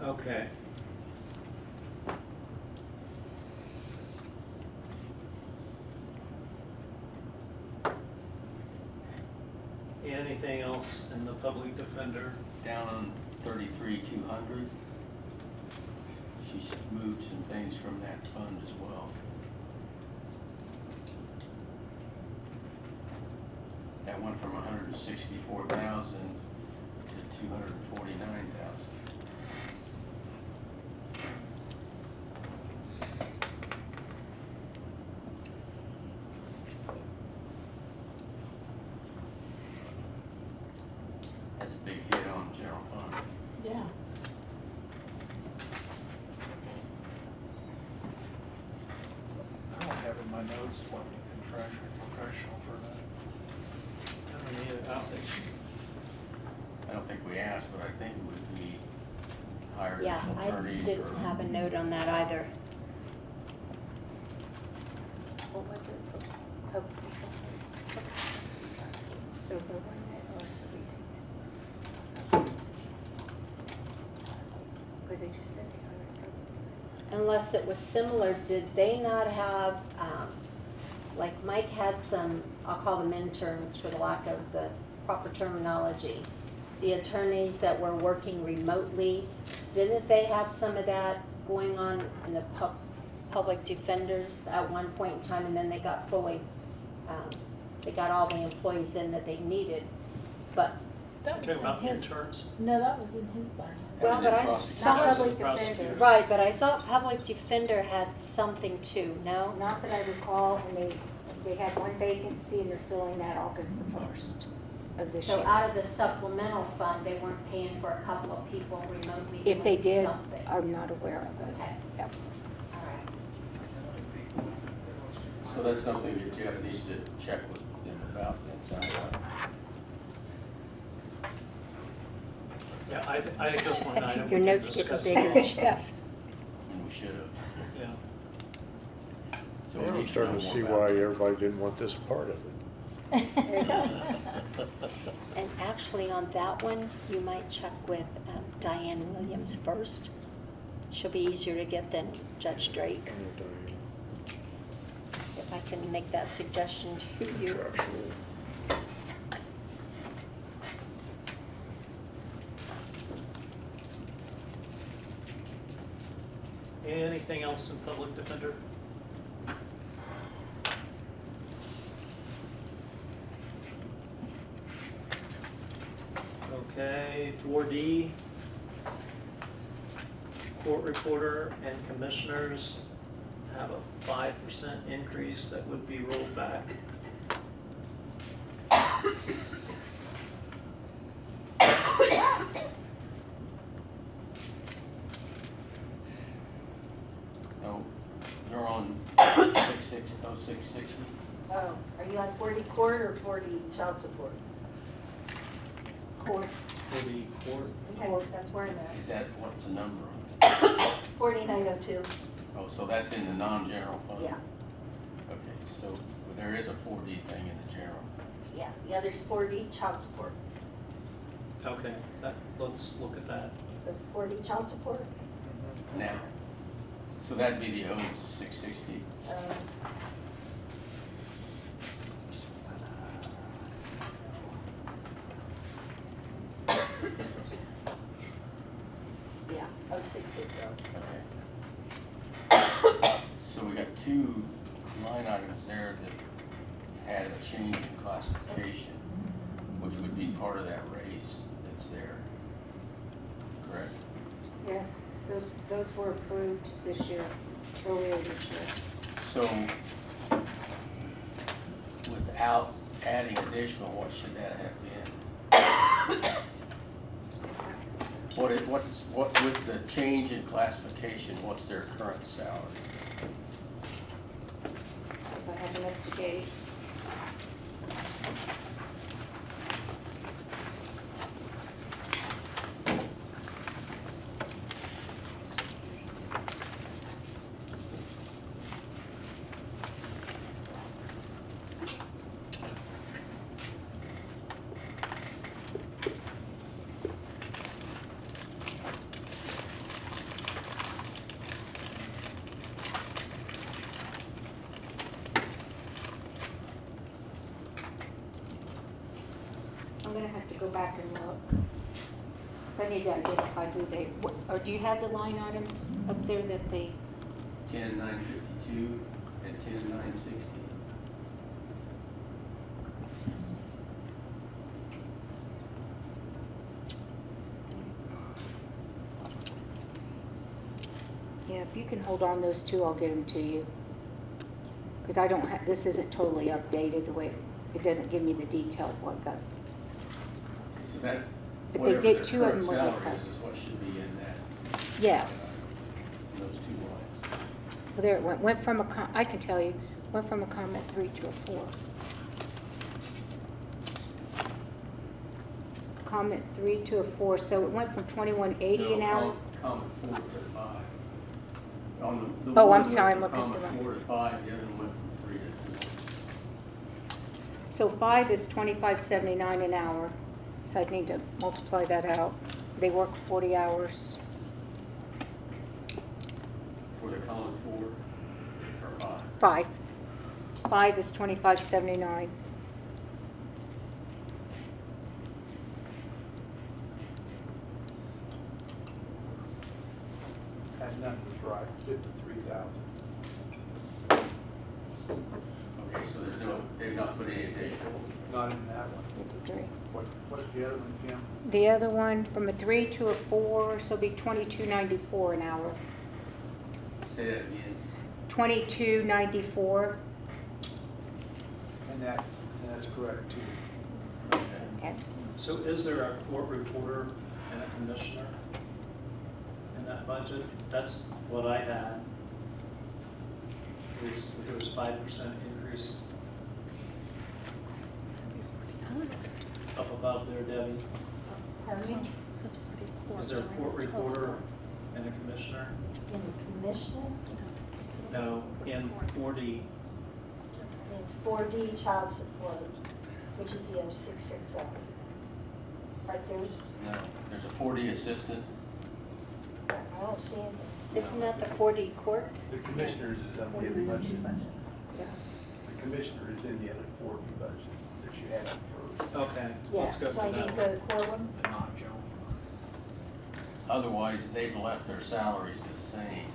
Okay. Anything else in the public defender? Down on 33,200. She's moved some things from that fund as well. That went from 164,000 to 249,000. That's a big hit on general fund. Yeah. I don't have in my notes what the contractual professional for that. I don't need it out there. I don't think we asked, but I think it would be hired Yeah, I attorneys or. didn't have a note on that either. What was it? Oh. So the one that, or because they just said they hired. Unless it was similar, did they not have, like Mike had some, I'll call them interns for the lack of the proper terminology, the attorneys that were working remotely, didn't they have some of that going on in the public defenders at one point in time, and then they got fully, they got all the employees in that they needed, but, That Talking was about in his, interns? no, that was in his budget. well, but I That thought, was in Public prosecutor. defender. right, but I thought public defender had something too, no? Not that I recall, and they had one vacancy and they're filling that August the 1st of this year. So out of the supplemental fund, they weren't paying for a couple of people remotely If they doing did, something? I'm not aware of it. Okay, Yep. all right. So that's something that Jeff needs to check with them about, that sounds like. Yeah, I think this one item. Your we can notes discuss getting bigger, also. Jeff. And we should have. Yeah. So Yeah, we I'm need to starting know to more see about why that. everybody didn't want this part of it. And actually, on that one, you might check with Diane Williams first. She'll be easier to get than Judge Drake, if I can make that suggestion to you. Contractual. Anything else in public defender? Okay, 4D. Court reporter and commissioners have a 5% increase that would be rolled back. No, you're on 660660. Oh, are you on 40 court or 40 child support? Court. 4D court. Okay, that's where I'm at. Is that, what's the number on it? 4902. Oh, so that's in the non-general fund? Yeah. Okay, so would But there is a 4D thing in the general. Yeah, the other's 4D child support. Okay, let's look at that. The 4D child support, Now, so that'd be the old 660. yeah, 0660. Okay. So we got two line items there that had a change in classification, which would be part of that raise that's there, correct? Yes, those were approved this year, earlier this year. So without adding additional, what should that have been? What with the change in classification, what's their current salary? If I have an up to date. I'm gonna have to go back and look. 'Cause I need to identify who they, or do you have the line items up there that they, 10,952 and 10,960. yeah, if you can hold on those two, I'll get them to you. Because I don't have, this isn't totally updated the way, it doesn't give me the detail of what got. So that, But they whatever did their two of current them were salary because- is what should be in that, Yes. in those two lines. Well, there it went from a, I can tell you, went from a comment 3 to a 4. Comment 3 to a 4, so it went from 2180 an No, hour. Comment 4 to 5. On the Oh, one I'm sorry, I'm went looking from at the comment wrong. 4 to 5, the other one went from 3 to 4. So 5 is 25.79 an hour, so I'd need to multiply that out. They work 40 hours. For the column 4 or 5. 5. 5 is 25.79. That number's right, 53,000. Okay, so there's no, they've not put any additional. Not in that one. 53. What's the other one, Kim? The other one, from a 3 to a 4, so it'll be 22.94 an hour. Say that again. 22.94. And that's correct too. Okay. Okay. So is there a court reporter and a commissioner in that budget? That's what I had. There was 5% increase up above there, Debbie. Pardon me? That's pretty cool. Is there a court reporter and a commissioner? In the commissioner, No, in 4D. in 4D child support, which is the other 660. Like there's, No, there's a 4D assistant. I don't see anything. Isn't that the 4D court? The commissioners is on the other budget. Yeah. The commissioner is in the other 40 budget that you had first. Okay, Yeah, let's go So I to need to that go one. to court one. The non-general. Otherwise, they've left their salaries the same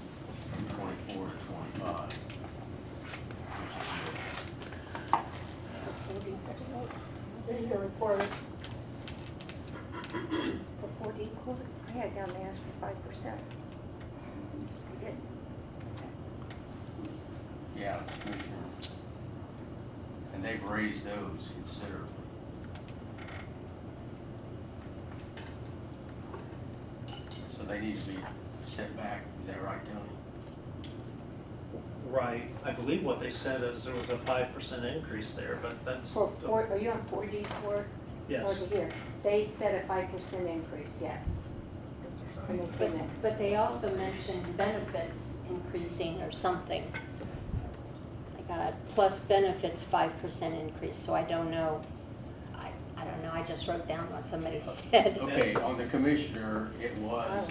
from 24 to 25. Which is good. There's your reporter. For 4D court? I had down there asked for 5%. You did? Yeah, commissioner. And they've raised those considerably. So they need to be set back, is that right, Tony? Right, I believe what they said is there was a 5% increase there, but that's. Are you on 4D court? Yes. It's over here. They said a 5% increase, yes. When they came in. But they also mentioned benefits increasing or something. plus benefits 5% increase, so I don't know. I don't know, I just wrote down what somebody said. Okay, on the commissioner, it was.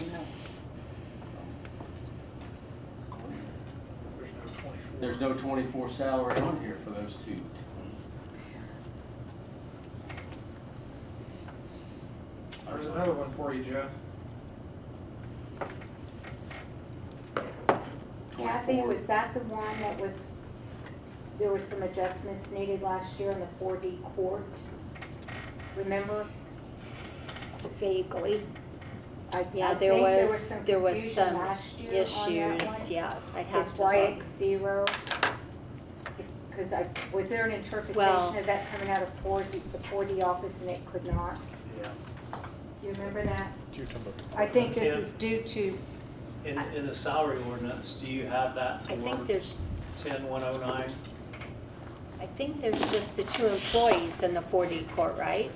There's no 24 salary on here for those two. There's another one for you, Jeff. Kathy, was that the one that was, there were some adjustments needed last year in the 4D court? Remember? Vaguely. I Yeah, think there was confusion some last year on that issues, one. yeah, I'd have Is to why look. it's 0? Because was there an interpretation Well- of that coming out of the 4D office and it could not? Yeah. Do you remember that? You're talking about the I think this Yeah. is due to, In the salary ordinance, do you have that for I think there's 10-109? I think there's just the 2 employees in the 4D court, right?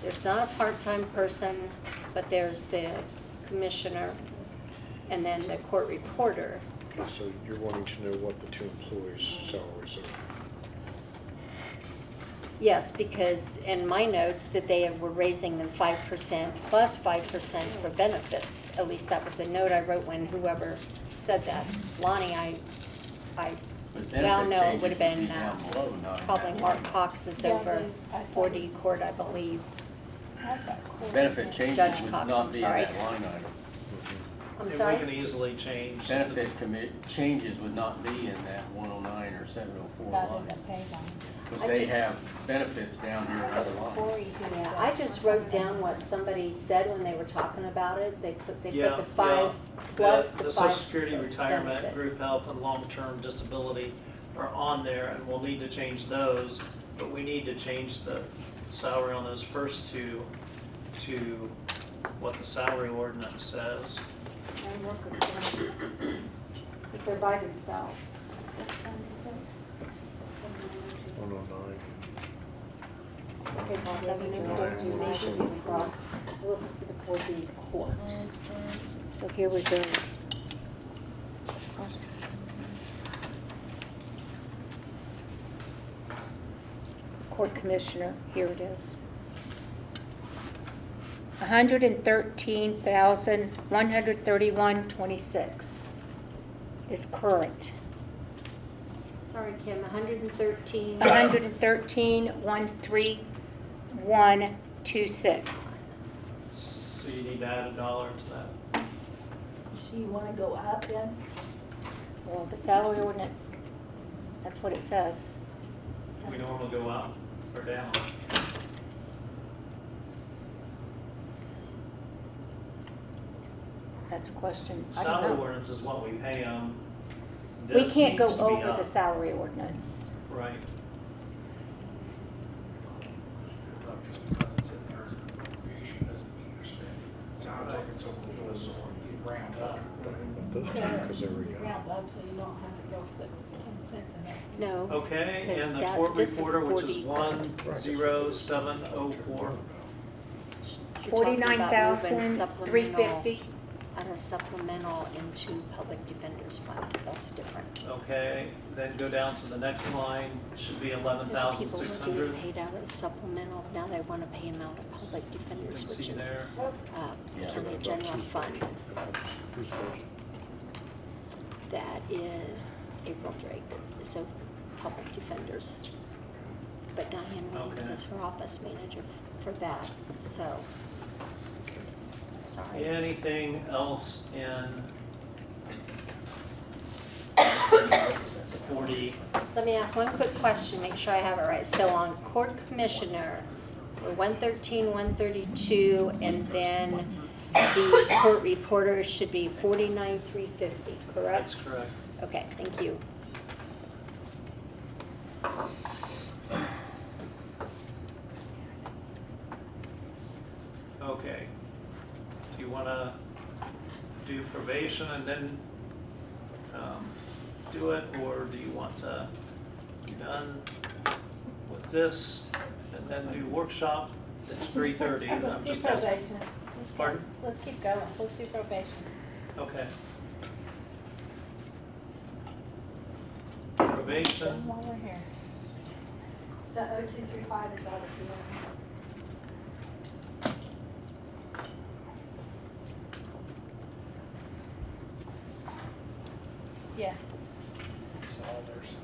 There's not a part-time person, but there's the commissioner and then the court reporter. Okay, so you're wanting to know what the 2 employees' salaries are. Yes, because in my notes that they were raising them 5% plus 5% for benefits. At least that was the note I wrote when whoever said that. Lonnie, I But well, benefit no, it changes would have been be down below, not in probably that Mark line. Cox is Yeah, over I thought 4D court, I believe. Benefit changes Judge would Cox, not I'm be in sorry. that line item. I'm And sorry? we can easily change. Benefit changes would not be in that 109 or 704 Not in line. the pay line. Because I they just- have benefits down here in That other was lines. Corey who Yeah, said. I just wrote down what somebody said when they were talking about it. They put Yeah, the 5 yeah. plus the 5 The Social Security for retirement, benefits. group health, and long-term disability are on there, and we'll need to change those, but we need to change the salary on those first 2 to what the salary ordinance says. and work with them. If they're by themselves. What fund is it? 109. Okay, 704, maybe across. Look for the 4D court. So here we go. Court commissioner, here it is. 113,131.26 is current. Sorry, Kim, 113. 113,131.26. So you need to add $1 to that. So you wanna go up then? Well, the salary ordinance, that's what it says. We normally go up or down. That's a question. I Salary don't know. ordinance is what we pay them. We This can't go needs to be over the up. salary ordinance. Right. Just because it's in there as an appropriation doesn't mean you're spending. It sounds like it's overfull, so you round up. Those 2, because they were young. Round up so you don't have to go put 10 cents in it. No. Okay, because and the that- court this is reporter, which is 40. 10704. You're talking about moving 49,350. Out of supplemental into public defender's fund, that's different. Okay, then go down to the next line, it should be There's people who are 11,600. getting paid out of supplemental, now they want to pay them out of public You can defenders, see which is there. county general fund. Who's budget? That is April Drake, so public defenders. But Diane Williams Okay. is her office manager for that, so, sorry. Anything else in 40? Let me ask one quick question, make sure I have it right. So on court commissioner, we're 113, 132, and then the court reporter should be 49,350, correct? That's correct. Okay, thank you. Okay. Do you want to do probation and then do it, or do you want to be done with this and then do workshop? It's 3:30. I'm Let's do just asking. probation. Pardon? Let's keep going. Let's do probation. Okay. probation. While we're here. The 0235 is out of here. Yes. So there's.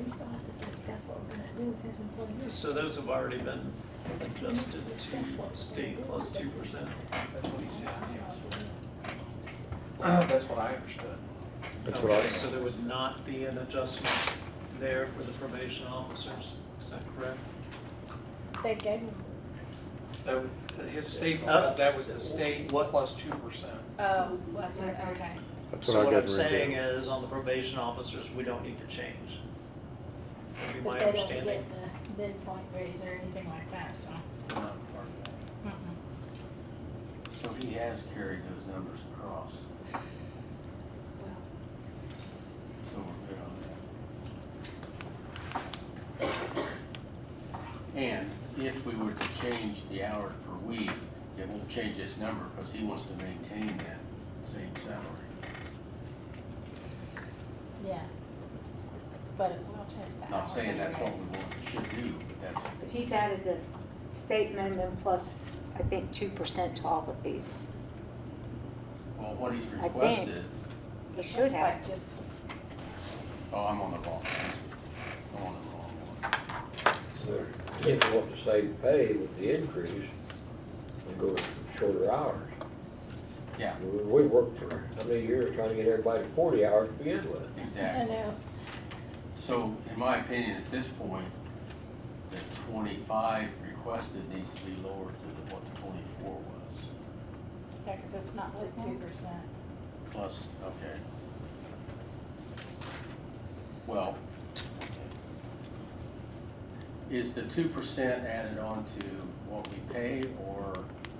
We still have to discuss what we're gonna do with his employees. So those have already been adjusted to state plus 2%. That's what he said, yes. That's what I understood. That's what I. Okay, so there would not be an adjustment there for the probation officers, is that correct? They gave him, His statement was that was the state What? plus 2%. oh, well, okay. That's So what I what got I'm written saying down. is, on the probation officers, we don't need to change. Would be my But they don't understanding. get the midpoint raise or anything like that, so. We're not part of that. Mm-mm. So he has carried those numbers across, so we're good on that. And if we were to change the hours per week, it won't change this number because he wants to maintain that same salary. Yeah. But it will change the hour. Not saying that's what anyway. we should do, but that's, But he's added the state minimum plus, I think, 2% to all of these. well, what he's I think. requested, He should Looks have. like just, oh, I'm on the wrong one. I'm on the wrong one. They're getting what the state pay with the increase and go to shorter hours. Yeah, We worked for how many years trying to get everybody to 40 hours to begin with? I exactly. know, So, in my opinion, at this point, the 25 requested needs to be lowered to what the 24 was. yeah, cause it's not just 2%. Plus, okay. Well, is the 2% added on to what we pay or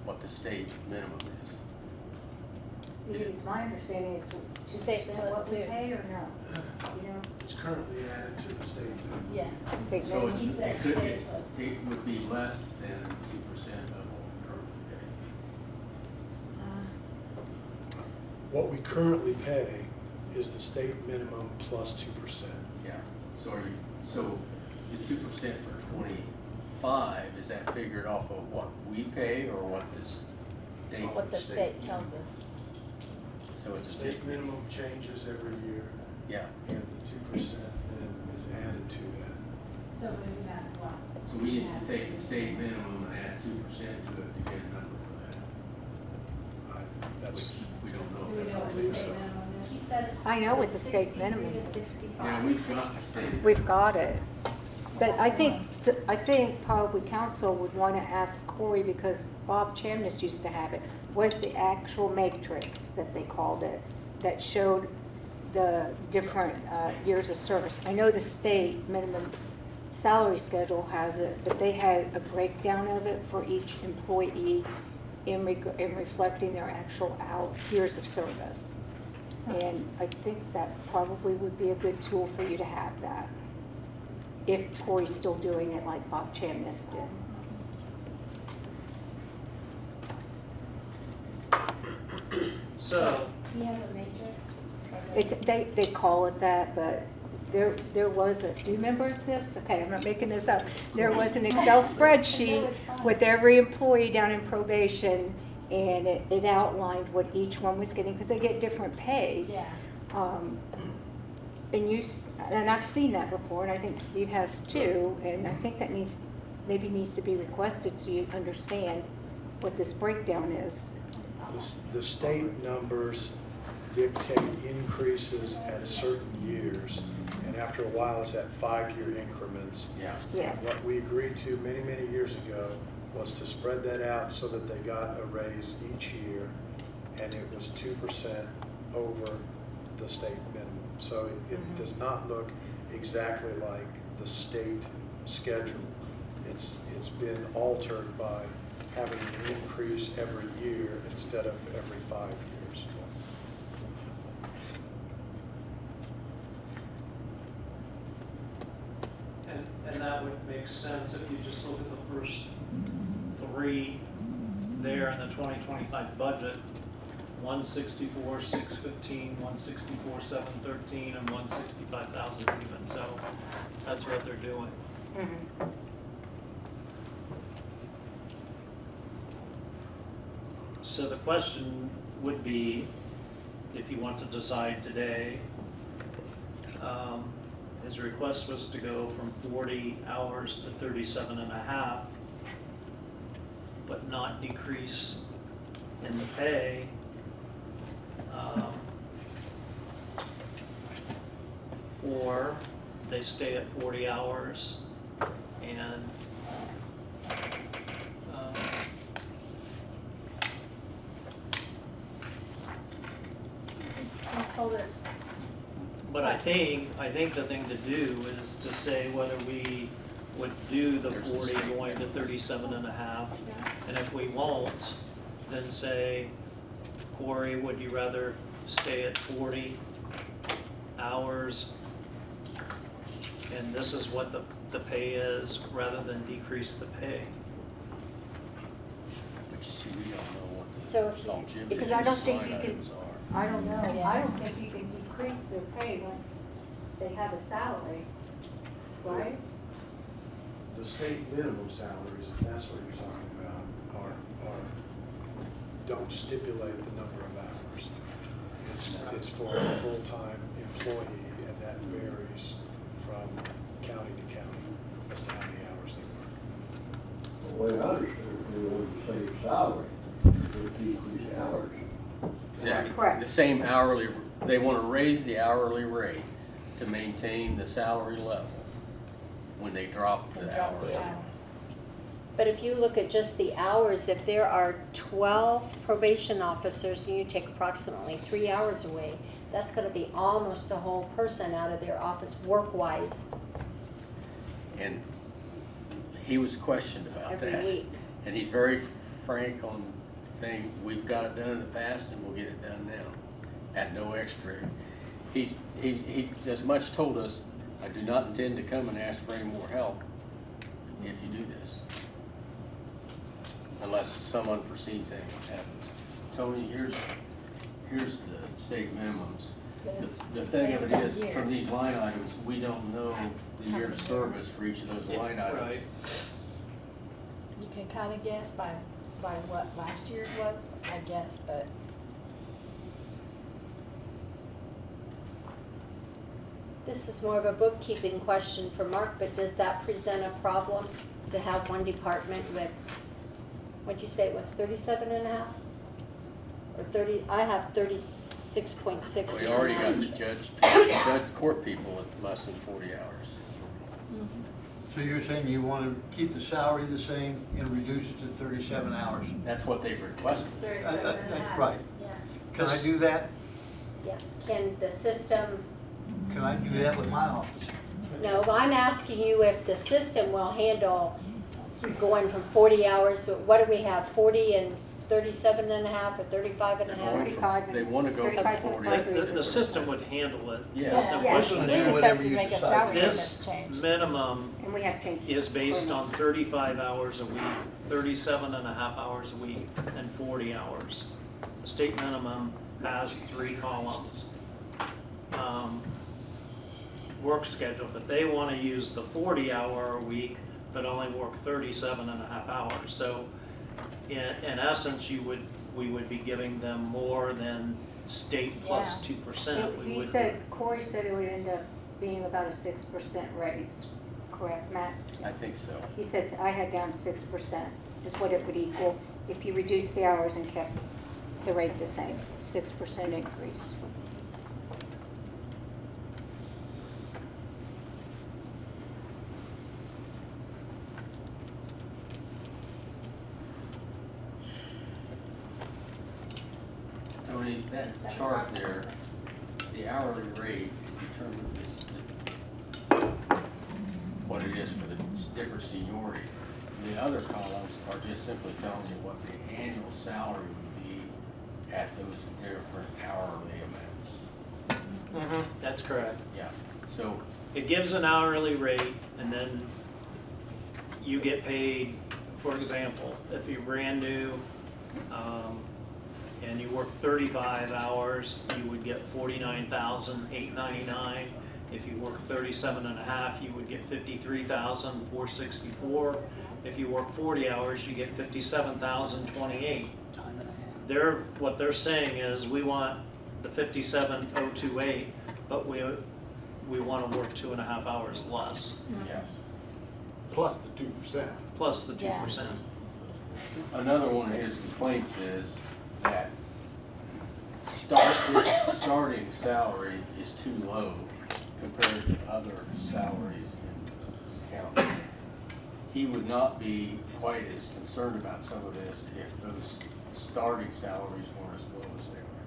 what the state minimum is? It's my understanding it's State 2% plus what we 2. pay or no? You know, It's currently added to the state. Yeah. state So minimum. it's- He said it could state plus be, it would be less than 2% of what we currently pay. What we currently pay is the state minimum plus 2%. Yeah, so are you, so the 2% for 25, is that figured off of what we pay or what the state? What the state tells us. So it's The a state state minimum changes every year, Yeah, and the 2% then is added to that. So maybe that's what. so we need to take the state minimum and add 2% to it to get a number for that. That's, We don't know Do we if know that's. what the state minimum is? He said it's. I know what the state minimum is. Yeah, we've got the state. We've got it. But I think probably council would want to ask Corey, because Bob Chamness used to have it, was the actual matrix that they called it, that showed the different years of service. I know the state minimum salary schedule has it, but they had a breakdown of it for each employee in reflecting their actual years of service. And I think that probably would be a good tool for you to have that, if Corey's still doing it like Bob Chamness did. So, He has a matrix. It's, they call it that, but there was a, do you remember this? Okay, I'm not making this up. There was an Excel spreadsheet with every employee down in probation, and it outlined what each one was getting, because they get different pays. Yeah. And I've seen that before, and I think Steve has too, and I think that maybe needs to be requested so you understand what this breakdown is. the state numbers dictate increases at certain years, and after a while, it's at 5-year increments. Yeah. Yes. And what we agreed to many, many years ago was to spread that out so that they got a raise each year, and it was 2% over the state minimum. So it does not look exactly like the state schedule. It's been altered by having an increase every year instead of every 5 years. that would make sense if you just look at the first three there in the 2025 budget. 164, 615, 164, 713, and 165,000 even, so that's what they're doing. Mhm. So the question would be, if you want to decide today, his request was to go from 40 hours to 37 and a half, but not decrease in the pay. Or they stay at 40 hours and He told us, but I think the thing to do is to say whether we would do the 40 going to 37 and a half. And if we won't, then say, Corey, would you rather stay at 40 hours? And this is what the pay is, rather than decrease the pay. But you see, we don't know what the So if you, longevity because of I don't these think line you can, items are. I don't know, I don't think you can decrease their pay once they have a salary, right? The state minimum salaries, if that's what you're talking about, don't stipulate the number of hours. It's for a full-time employee, and that varies from county to county as to how many hours they work. The way I understood it, they wanted to save salary, they decrease hours. Exactly. Correct. The same hourly, they want to raise the hourly rate to maintain the salary level when they drop the hours. But if you look at just the hours, if there are 12 probation officers and you take approximately 3 hours away, that's going to be almost a whole person out of their office work-wise And he was questioned about every that. week. And he's very frank on saying, we've got it done in the past and we'll get it done now at no extra. He as much told us, I do not intend to come and ask for any more help if you do this. Unless some unforeseen thing happens. Tony, here's the state minimums. The thing of it is, from these line items, we don't know the year's service for each of those line items. Right. you can kind of guess by what last year's was, I guess, but This is more of a bookkeeping question for Mark, but does that present a problem to have one department with, what'd you say it was, 37 and a half? Or 30, I have 36.6. We already got the judge court people at less than 40 hours. So you're saying you want to keep the salary the same and reduce it to 37 hours? That's what they've requested. Right. Can I do that? Yeah, can the system, Can I do that with my office? no, I'm asking you if the system will handle going from 40 hours, so what do we have, 40 and 37 and a half, or 35 and a half? They want to go from 40. The system would handle it. Yeah. The question we is, just have to make a salary this ordinance change. minimum And we have changed. is based on 35 hours a week, 37 and a half hours a week, and 40 hours. The state minimum has 3 columns. Work schedule, but they want to use the 40-hour a week, but only work 37 and a half hours. So in essence, we would be giving them more than state plus 2%. We He would- said, Corey said it would end up being about a 6% raise, correct, Matt? I think so. He said, I had down 6% is what it would equal if you reduced the hours and kept the rate the same, 6% increase. Tony, that chart there, the hourly rate determines what it is for the different seniority. The other columns are just simply telling you what the annual salary would be at those different hourly amounts. That's correct. Yeah, so It gives an hourly rate, and then you get paid, for example, if you're brand new, and you work 35 hours, you would get $49,899. If you work 37 and a half, you would get $53,464. If you work 40 hours, you get $57,028. What they're saying is, we want the $57,028, but we want to work 2.5 hours less. Yes. Plus the 2%. Plus the 2%. Another one of his complaints is that his starting salary is too low compared to other salaries in the county. He would not be quite as concerned about some of this if those starting salaries weren't as low as they were.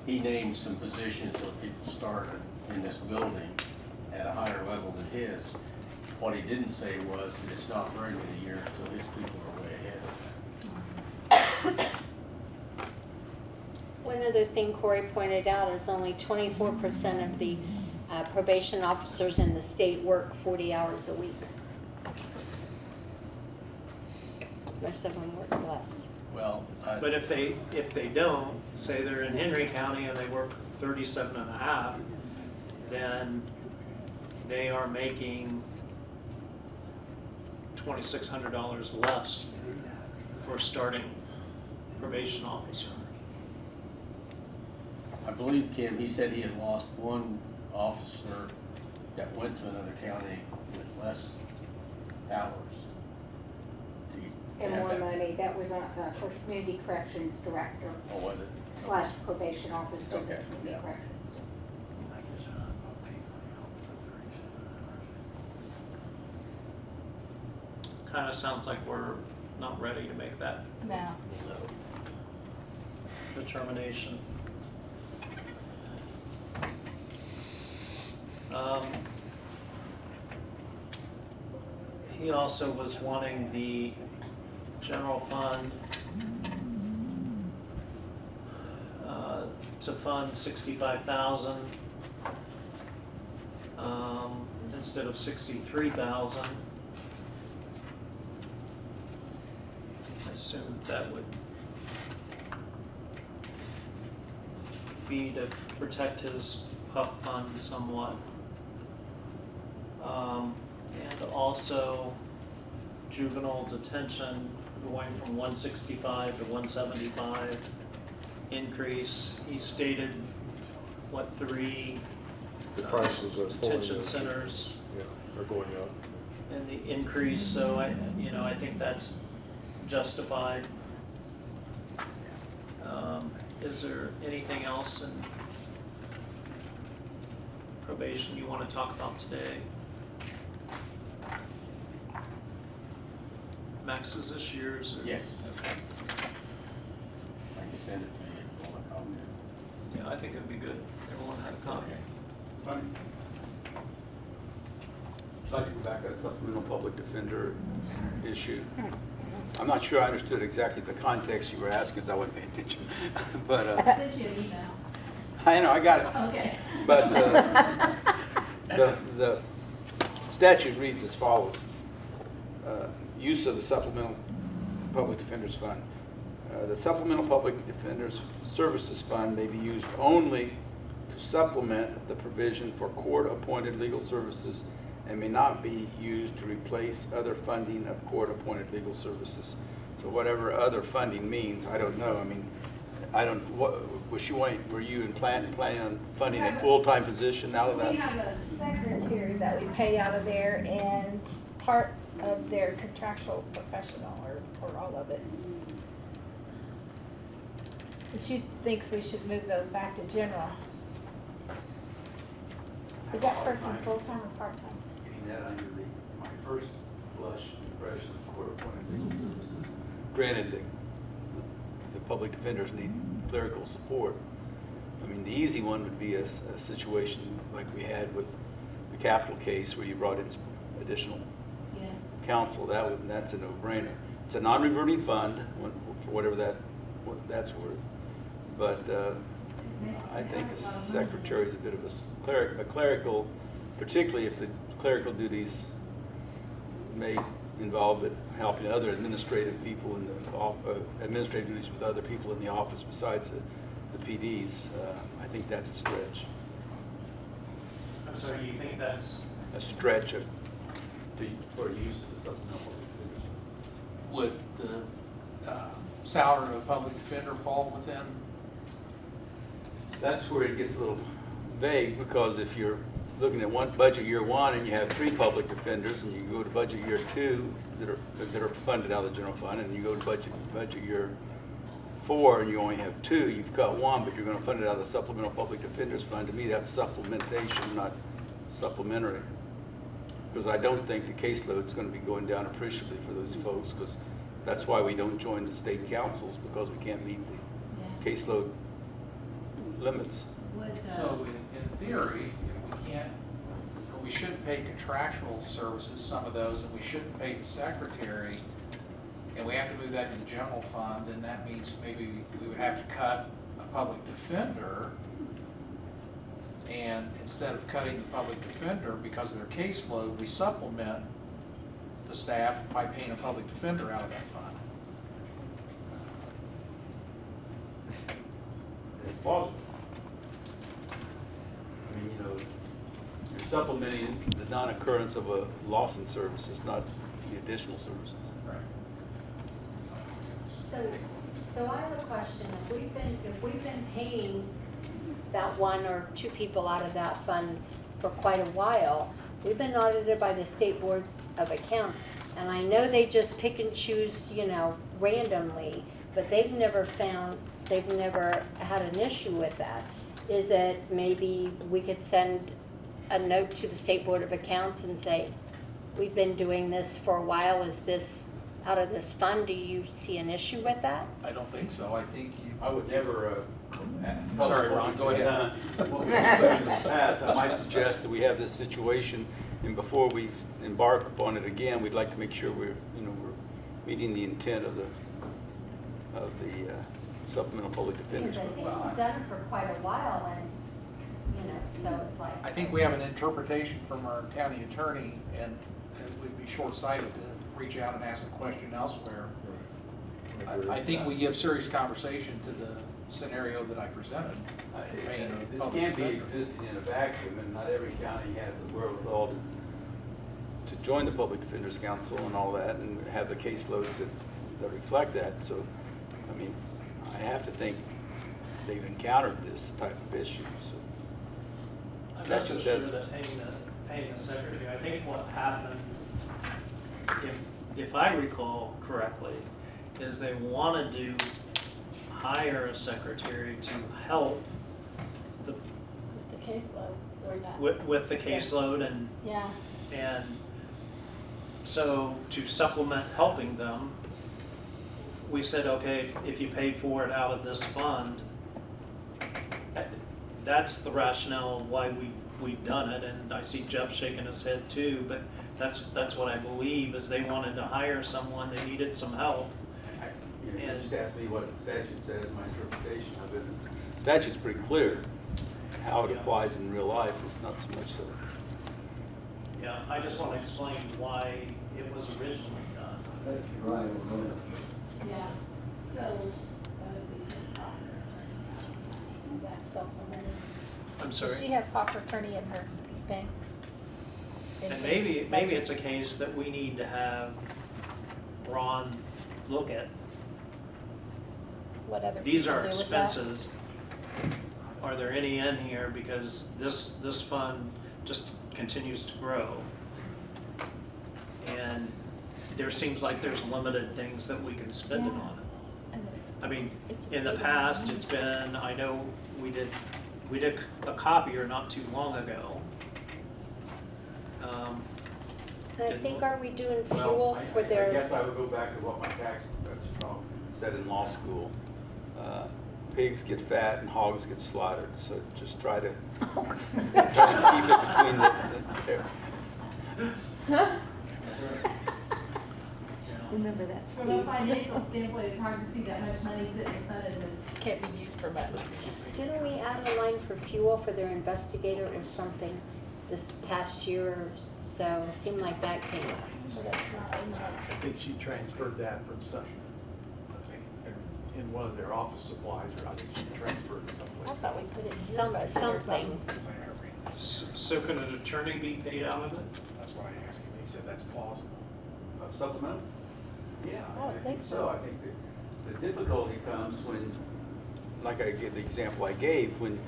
He named some positions where people started in this building at a higher level than his. What he didn't say was that it's not very many years until his people are way ahead of that. One other thing Corey pointed out is only 24% of the probation officers in the state work 40 hours a week. Most of them work less. Well, But if they don't, say they're in Henry County and they work 37 and a half, then they are making $2,600 less for starting probation officer. I believe, Kim, he said he had lost one officer that went to another county with less hours. And more money. That was for community corrections director Oh, was it? / probation officer for Okay, community yeah. corrections. Kind of sounds like we're not ready to make that No. determination. He also was wanting the general fund to fund 65,000 instead of 63,000. I assume that would be to protect his PUF fund somewhat. And also juvenile detention going from 165 to 175 increase. He stated, what, 3 The prices of detention pulling centers are going up. and the increase, so I think that's justified. Is there anything else in probation you want to talk about today? Max, is this yours? Or? Yes. Okay. I can send it to you if you want a copy. Yeah, I think it'd be good. Everyone had a copy. Fine. I'd like to go back to that supplemental public defender issue. I'm not sure I understood exactly the context you were asking, because I wasn't paying attention. But I sent you an email. I know, I got it. Okay. But the statute reads as follows. Use of the supplemental public defenders fund. The supplemental public defenders services fund may be used only to supplement the provision for court-appointed legal services and may not be used to replace other funding of court-appointed legal services. So whatever other funding means, I don't know. I mean, were you planning on funding a full-time position out of that? We have a secretary that we pay out of there, and part of their contractual professional, or all of it. And she thinks we should move those back to general. Is that person full-time or part-time? Getting that under my first blush impression of court-appointed legal services. Granted, the public defenders need clerical support. I mean, the easy one would be a situation like we had with the capital case where you brought in some additional counsel. That's a no-brainer. It's a non-reverting fund for whatever that's worth. But I think the secretary is a bit of a clerical, particularly if the clerical duties may involve it helping other administrative people in the administrative duties with other people in the office besides the PDs. I think that's a stretch. I'm sorry, you think that's? A stretch of, for use of the supplemental. Would the salary of a public defender fall within? That's where it gets a little vague, because if you're looking at one budget year 1 and you have 3 public defenders, and you go to budget year 2 that are funded out of the general fund, and you go to budget year 4 and you only have 2, you've cut 1, but you're going to fund it out of the supplemental public defenders fund. To me, that's supplementation, not supplementary, because I don't think the caseload is going to be going down appreciably for those folks, because that's why we don't join the state councils, because we can't meet the caseload limits. So in theory, if we can't, or we shouldn't pay contractual services, some of those, and we shouldn't pay the secretary, and we have to move that to the general fund, then that means maybe we would have to cut a public defender. And instead of cutting the public defender because of their caseload, we supplement the staff by paying a public defender out of that fund. It's plausible. I mean, you know, you're supplementing the non-occurrence of a loss in services, not the additional services. Right. So I have a question. If we've been paying about 1 or 2 people out of that fund for quite a while, we've been audited by the State Board of Accounts, and I know they just pick and choose, you know, randomly, but they've never had an issue with that. Is it maybe we could send a note to the State Board of Accounts and say, we've been doing this for a while, is this out of this fund? Do you see an issue with that? I don't think so. I think you. I would never. Sorry, Ron, go ahead. What we've done in the past, I might suggest that we have this situation, and before we embark upon it again, we'd like to make sure we're meeting the intent of the supplemental public defenders. Because I think we've done it for quite a while, and, you know, so it's like. I think we have an interpretation from our county attorney, and it would be short-sighted to reach out and ask a question elsewhere. I think we give serious conversation to the scenario that I presented. This can't be existing in a vacuum, and not every county has the wherewithal to join the Public Defenders Council and all that, and have the caseloads that reflect that. So, I mean, I have to think they've encountered this type of issue. So, I'm not so sure that paying the secretary. I think what happened, if I recall correctly, is they wanted to hire a secretary to help The caseload, or not. with the caseload, and Yeah. and so to supplement helping them, we said, okay, if you pay for it out of this fund, that's the rationale why we've done it. And I see Jeff shaking his head too, but that's what I believe, is they wanted to hire someone, they needed some help. You just ask me what the statute says, my interpretation of it. The statute's pretty clear. How it applies in real life is not so much so. Yeah, I just want to explain why it was originally done. Yeah, so, is that supplemented? I'm sorry? Does she have proper attorney in her thing? And maybe it's a case that we need to have Ron look at. What other These people are do with that? expenses. Are there any in here? Because this fund just continues to grow. And there seems like there's limited things that we can spend it on. I mean, in the past, it's been, I know we did a copier not too long ago. And I think, are we doing Well, fuel for their? I guess I would go back to what my tax professor said in law school. Pigs get fat and hogs get slaughtered, so just try to keep it between the. Remember that, Steve. From a financial standpoint, it's hard to see that much money sitting in front of us, can't be used for much. Didn't we add a line for fuel for their investigator or something? this past year or so. It seemed like that came up. So that's not in there. I think she transferred that from some, in one of their office supplies, or I think she transferred it I someplace. thought we put it in Something. So can an attorney be paid out of it? That's why I asked him, he said that's plausible. Supplemental? Yeah, Oh, I think so. I think the difficulty comes when, like I gave the example I gave, when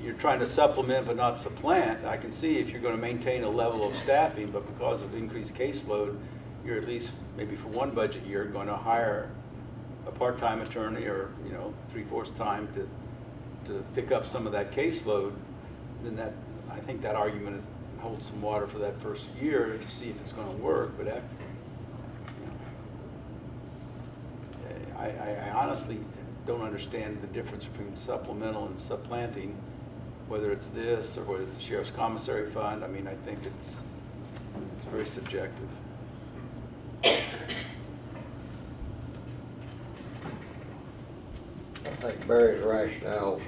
you're trying to supplement but not supplant. I can see if you're going to maintain a level of staffing, but because of increased caseload, you're at least, maybe for one budget year, going to hire a part-time attorney or, 3/4 time to pick up some of that caseload. Then that, I think that argument holds some water for that first year to see if it's going to work. But after, I honestly don't understand the difference between supplemental and supplanting, whether it's this or whether it's the Sheriff's Commissary Fund. I mean, I think it's very subjective. I think Barry's rationale's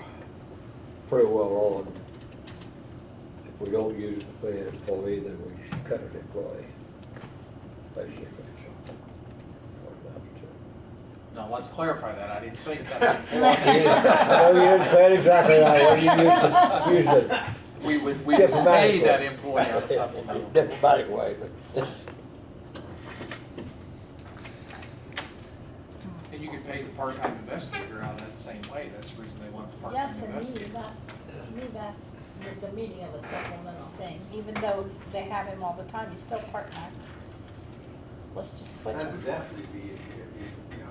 pretty well on. If we don't use the paid employee, then we should cut an employee, basically. So, what about it? Now, let's clarify that. I didn't say that. I know you didn't say it exactly right. You used it. We would pay Diplomatic that way. employee on a supplemental. Diplomatic way, but. And you could pay the part-time investigator out of that same way. That's the reason they want the Yeah, part-time to me, investigator. that's the meaning of a supplemental thing. Even though they have him all the time, he's still part-time. Let's just switch That him. would definitely be, an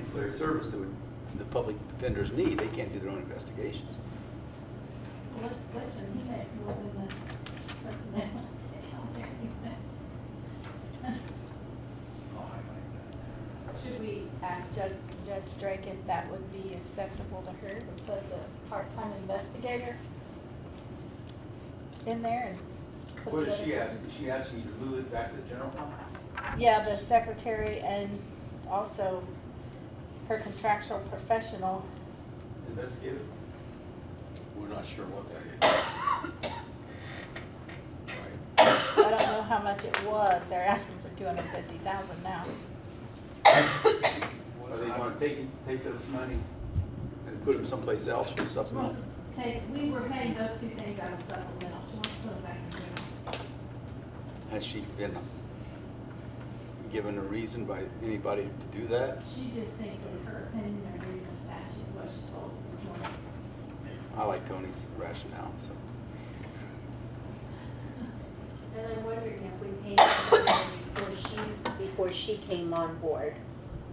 ancillary service that the public defenders need. They can't do their own investigations. Let's switch him. He makes more than the person that wants it out there. Should we ask Judge Drake if that would be acceptable to her to put the part-time investigator in there and put What the is other she person- asking? Is she asking you to move it back to the general fund? Yeah, the secretary and also her contractual professional. Investigator? We're not sure what that is. I don't know how much it was. They're asking for $250,000 now. Are they going to take those monies and put them someplace else for supplemental? We were paying those two things out of supplemental. She wants to put them back in general. Has she been given a reason by anybody to do that? She just thinks it's her opinion of reading the statute, what she told us this morning. I like Tony's rationale, so. And I'm wondering if we paid her before she came on board.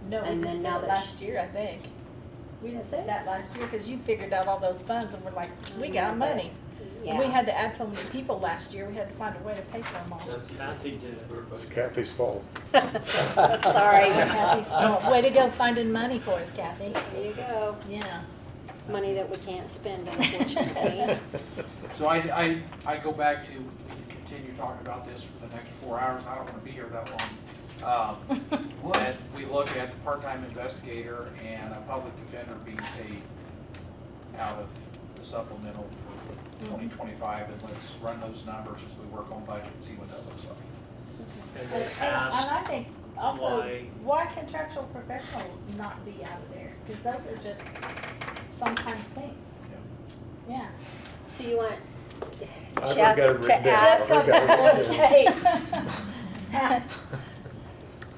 No, we And just then did now it that last she- year, I think. We just Is did it? that last year because you figured out all those funds and we're like, we got money. And we Yeah. had to add so many people last year, we had to find a way to pay for them all. Kathy did it. It's Kathy's fault. Sorry. Kathy's fault. Way to go finding money for us, Kathy. There you go. Yeah. Money that we can't spend, unfortunately. So I go back to, we can continue talking about this for the next 4 hours. I don't want to be here that long. And we look at the part-time investigator and a public defender being paid out of the supplemental for 2025. And let's run those numbers as we work on budget and see what that looks like. And And then ask I think also, why- why contractual professional not be out of there? Because those are just sometimes things. Yeah. So you want I've Jeff already got it to written down. add I've already got it written something?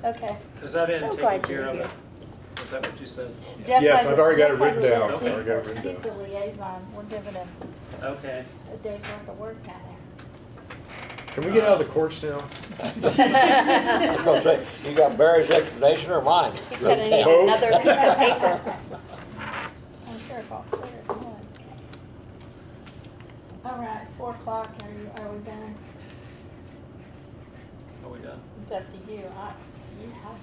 Okay. Is that in So taking glad care you're of here. it? Is that what you said? Jeff Yes, has I've already got it Jeff written has a down. list. I've already got it written He's down. the liaison. We're giving him Okay. a day's worth of work down Can we get out of the courts now? I was gonna say, you got Barry's explanation or mine? He's gonna need Both. another piece of paper. there. I'm sure it's all clear. Come on. All right, it's 4 o'clock. Are we done? Are we done? It's up to you. You have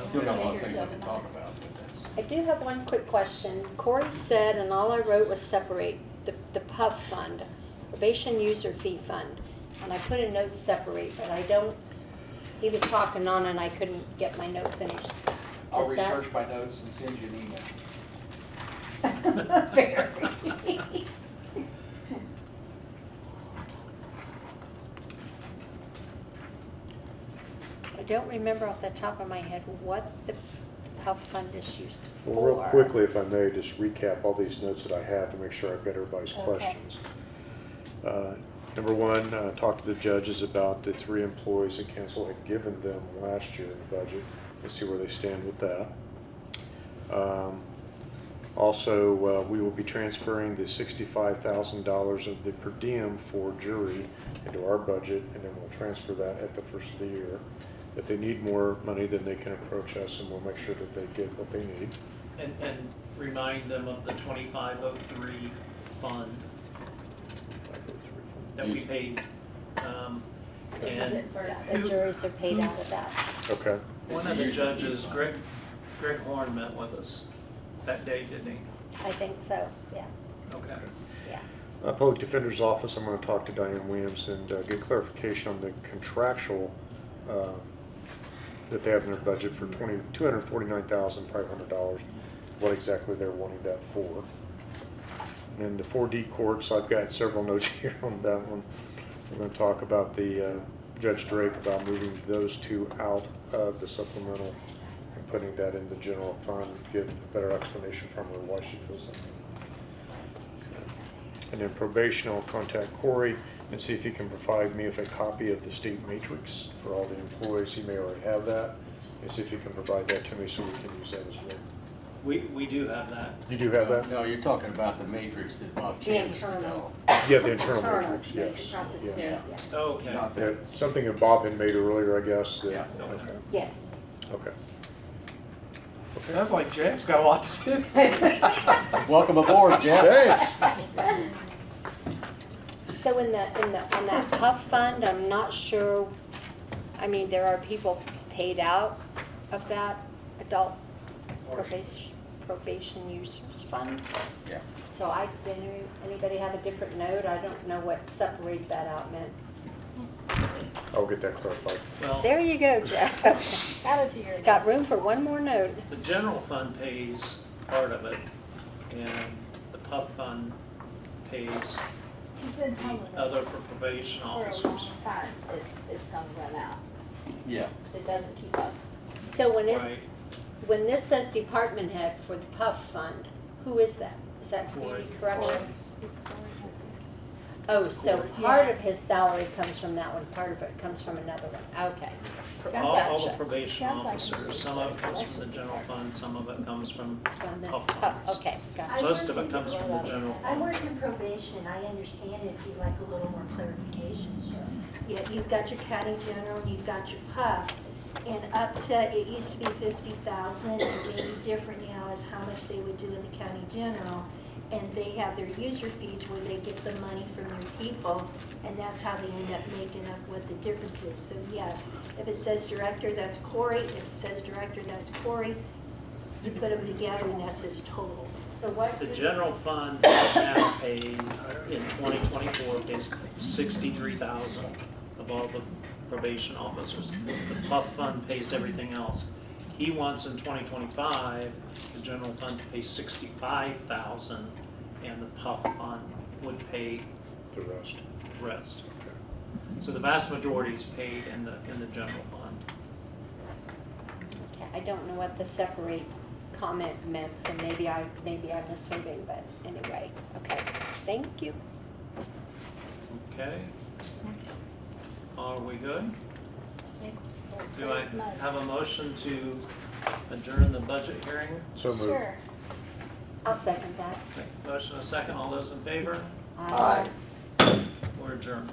Still got a lot of things I can talk about, but that's. I do have one quick question. Corey said, and all I wrote was separate the PUF fund, probation user fee fund. And I put a note separate, but I don't, he was talking on and I couldn't get my note finished. I'll Is that- research my notes and send you an email. Very. don't remember off the top of my head what the PUF fund is used for. Well, real quickly, if I may, just recap all these notes that I have to make sure I've got everybody's questions. Number one, talk to the judges about the 3 employees that council had given them last year in the budget. Let's see where they stand with that. Also, we will be transferring the $65,000 of the per diem for jury into our budget, and then we'll transfer that at the first of the year. If they need more money, then they can approach us, and we'll make sure that they get what they need. And remind them of the 2503 fund that we paid. And The juries are paid out of that. Okay. one of the judges, Greg Horn, met with us that day, didn't he? I think so, yeah. Okay. Yeah. Public Defender's Office, I'm going to talk to Diane Williams and get clarification on the contractual that they have in their budget for $249,500, what exactly they're wanting that for. And the 4D courts, I've got several notes here on that one. We're going to talk about the Judge Drake about moving those 2 out of the supplemental and putting that in the general fund, get a better explanation from her why she feels that way. And then probation, I'll contact Corey and see if he can provide me with a copy of the state matrix for all the employees. He may already have that. And see if he can provide that to me so we can use that as well. We do have that. You do have that? No, you're talking about the matrix that Bob changed. internal. Yeah, the internal matrix, yes. Not the Yeah. state, yeah. Okay. Not Yeah, that. something that Bob had made earlier, I guess. that- Yeah. Okay. Yes. Okay. Sounds like Jeff's got a lot to do. Welcome aboard, Jeff. Thanks. So on that PUF fund, I'm not sure, I mean, there are people paid out of that adult probation users fund. Yeah. So anybody have a different note? I don't know what separate that out meant. I'll get that clarified. Well, There you go, Jeff. Add it to your It's got list. room for one more note. the general fund pays part of it, and the PUF fund pays He's been telling the other us for probation for a long officers. time, it's gonna run out. Yeah. It doesn't keep up. So Right. when this says department head for the PUF fund, who is that? Is that community corrections? Oh, so part of his salary comes from that one, part of it comes from another one. Okay. All the Gotcha. probation Sounds like officers, some of it comes from the general fund, some of it comes from From this PUF PUF, funds. okay, gotcha. I Most work of it in- comes from the general I fund. work in probation, I understand if you'd like a little more clarification. Yeah, you've got your county general, and you've got your PUF, and up to, it used to be 50,000, and maybe different now is how much they would do in the county general. And they have their user fees where they get the money from their people, and that's how they end up making up what the difference is. So yes, if it says director, that's Corey, if it says director, that's Corey. You put them together and that's his total. So what? The general fund now pays, in 2024, pays 63,000 of all the probation officers. The PUF fund pays everything else. He wants in 2025, the general fund to pay 65,000, and the PUF fund would pay The rest. the rest. So the vast majority is paid in the general fund. Okay, I don't know what the separate comment meant, so maybe I'm mishearing, but anyway, okay, thank you. Okay? Are we good? Do I have a motion to adjourn the budget hearing? So moved. Sure. I'll second that. Motion and a second. All those in favor? Aye. We're adjourned.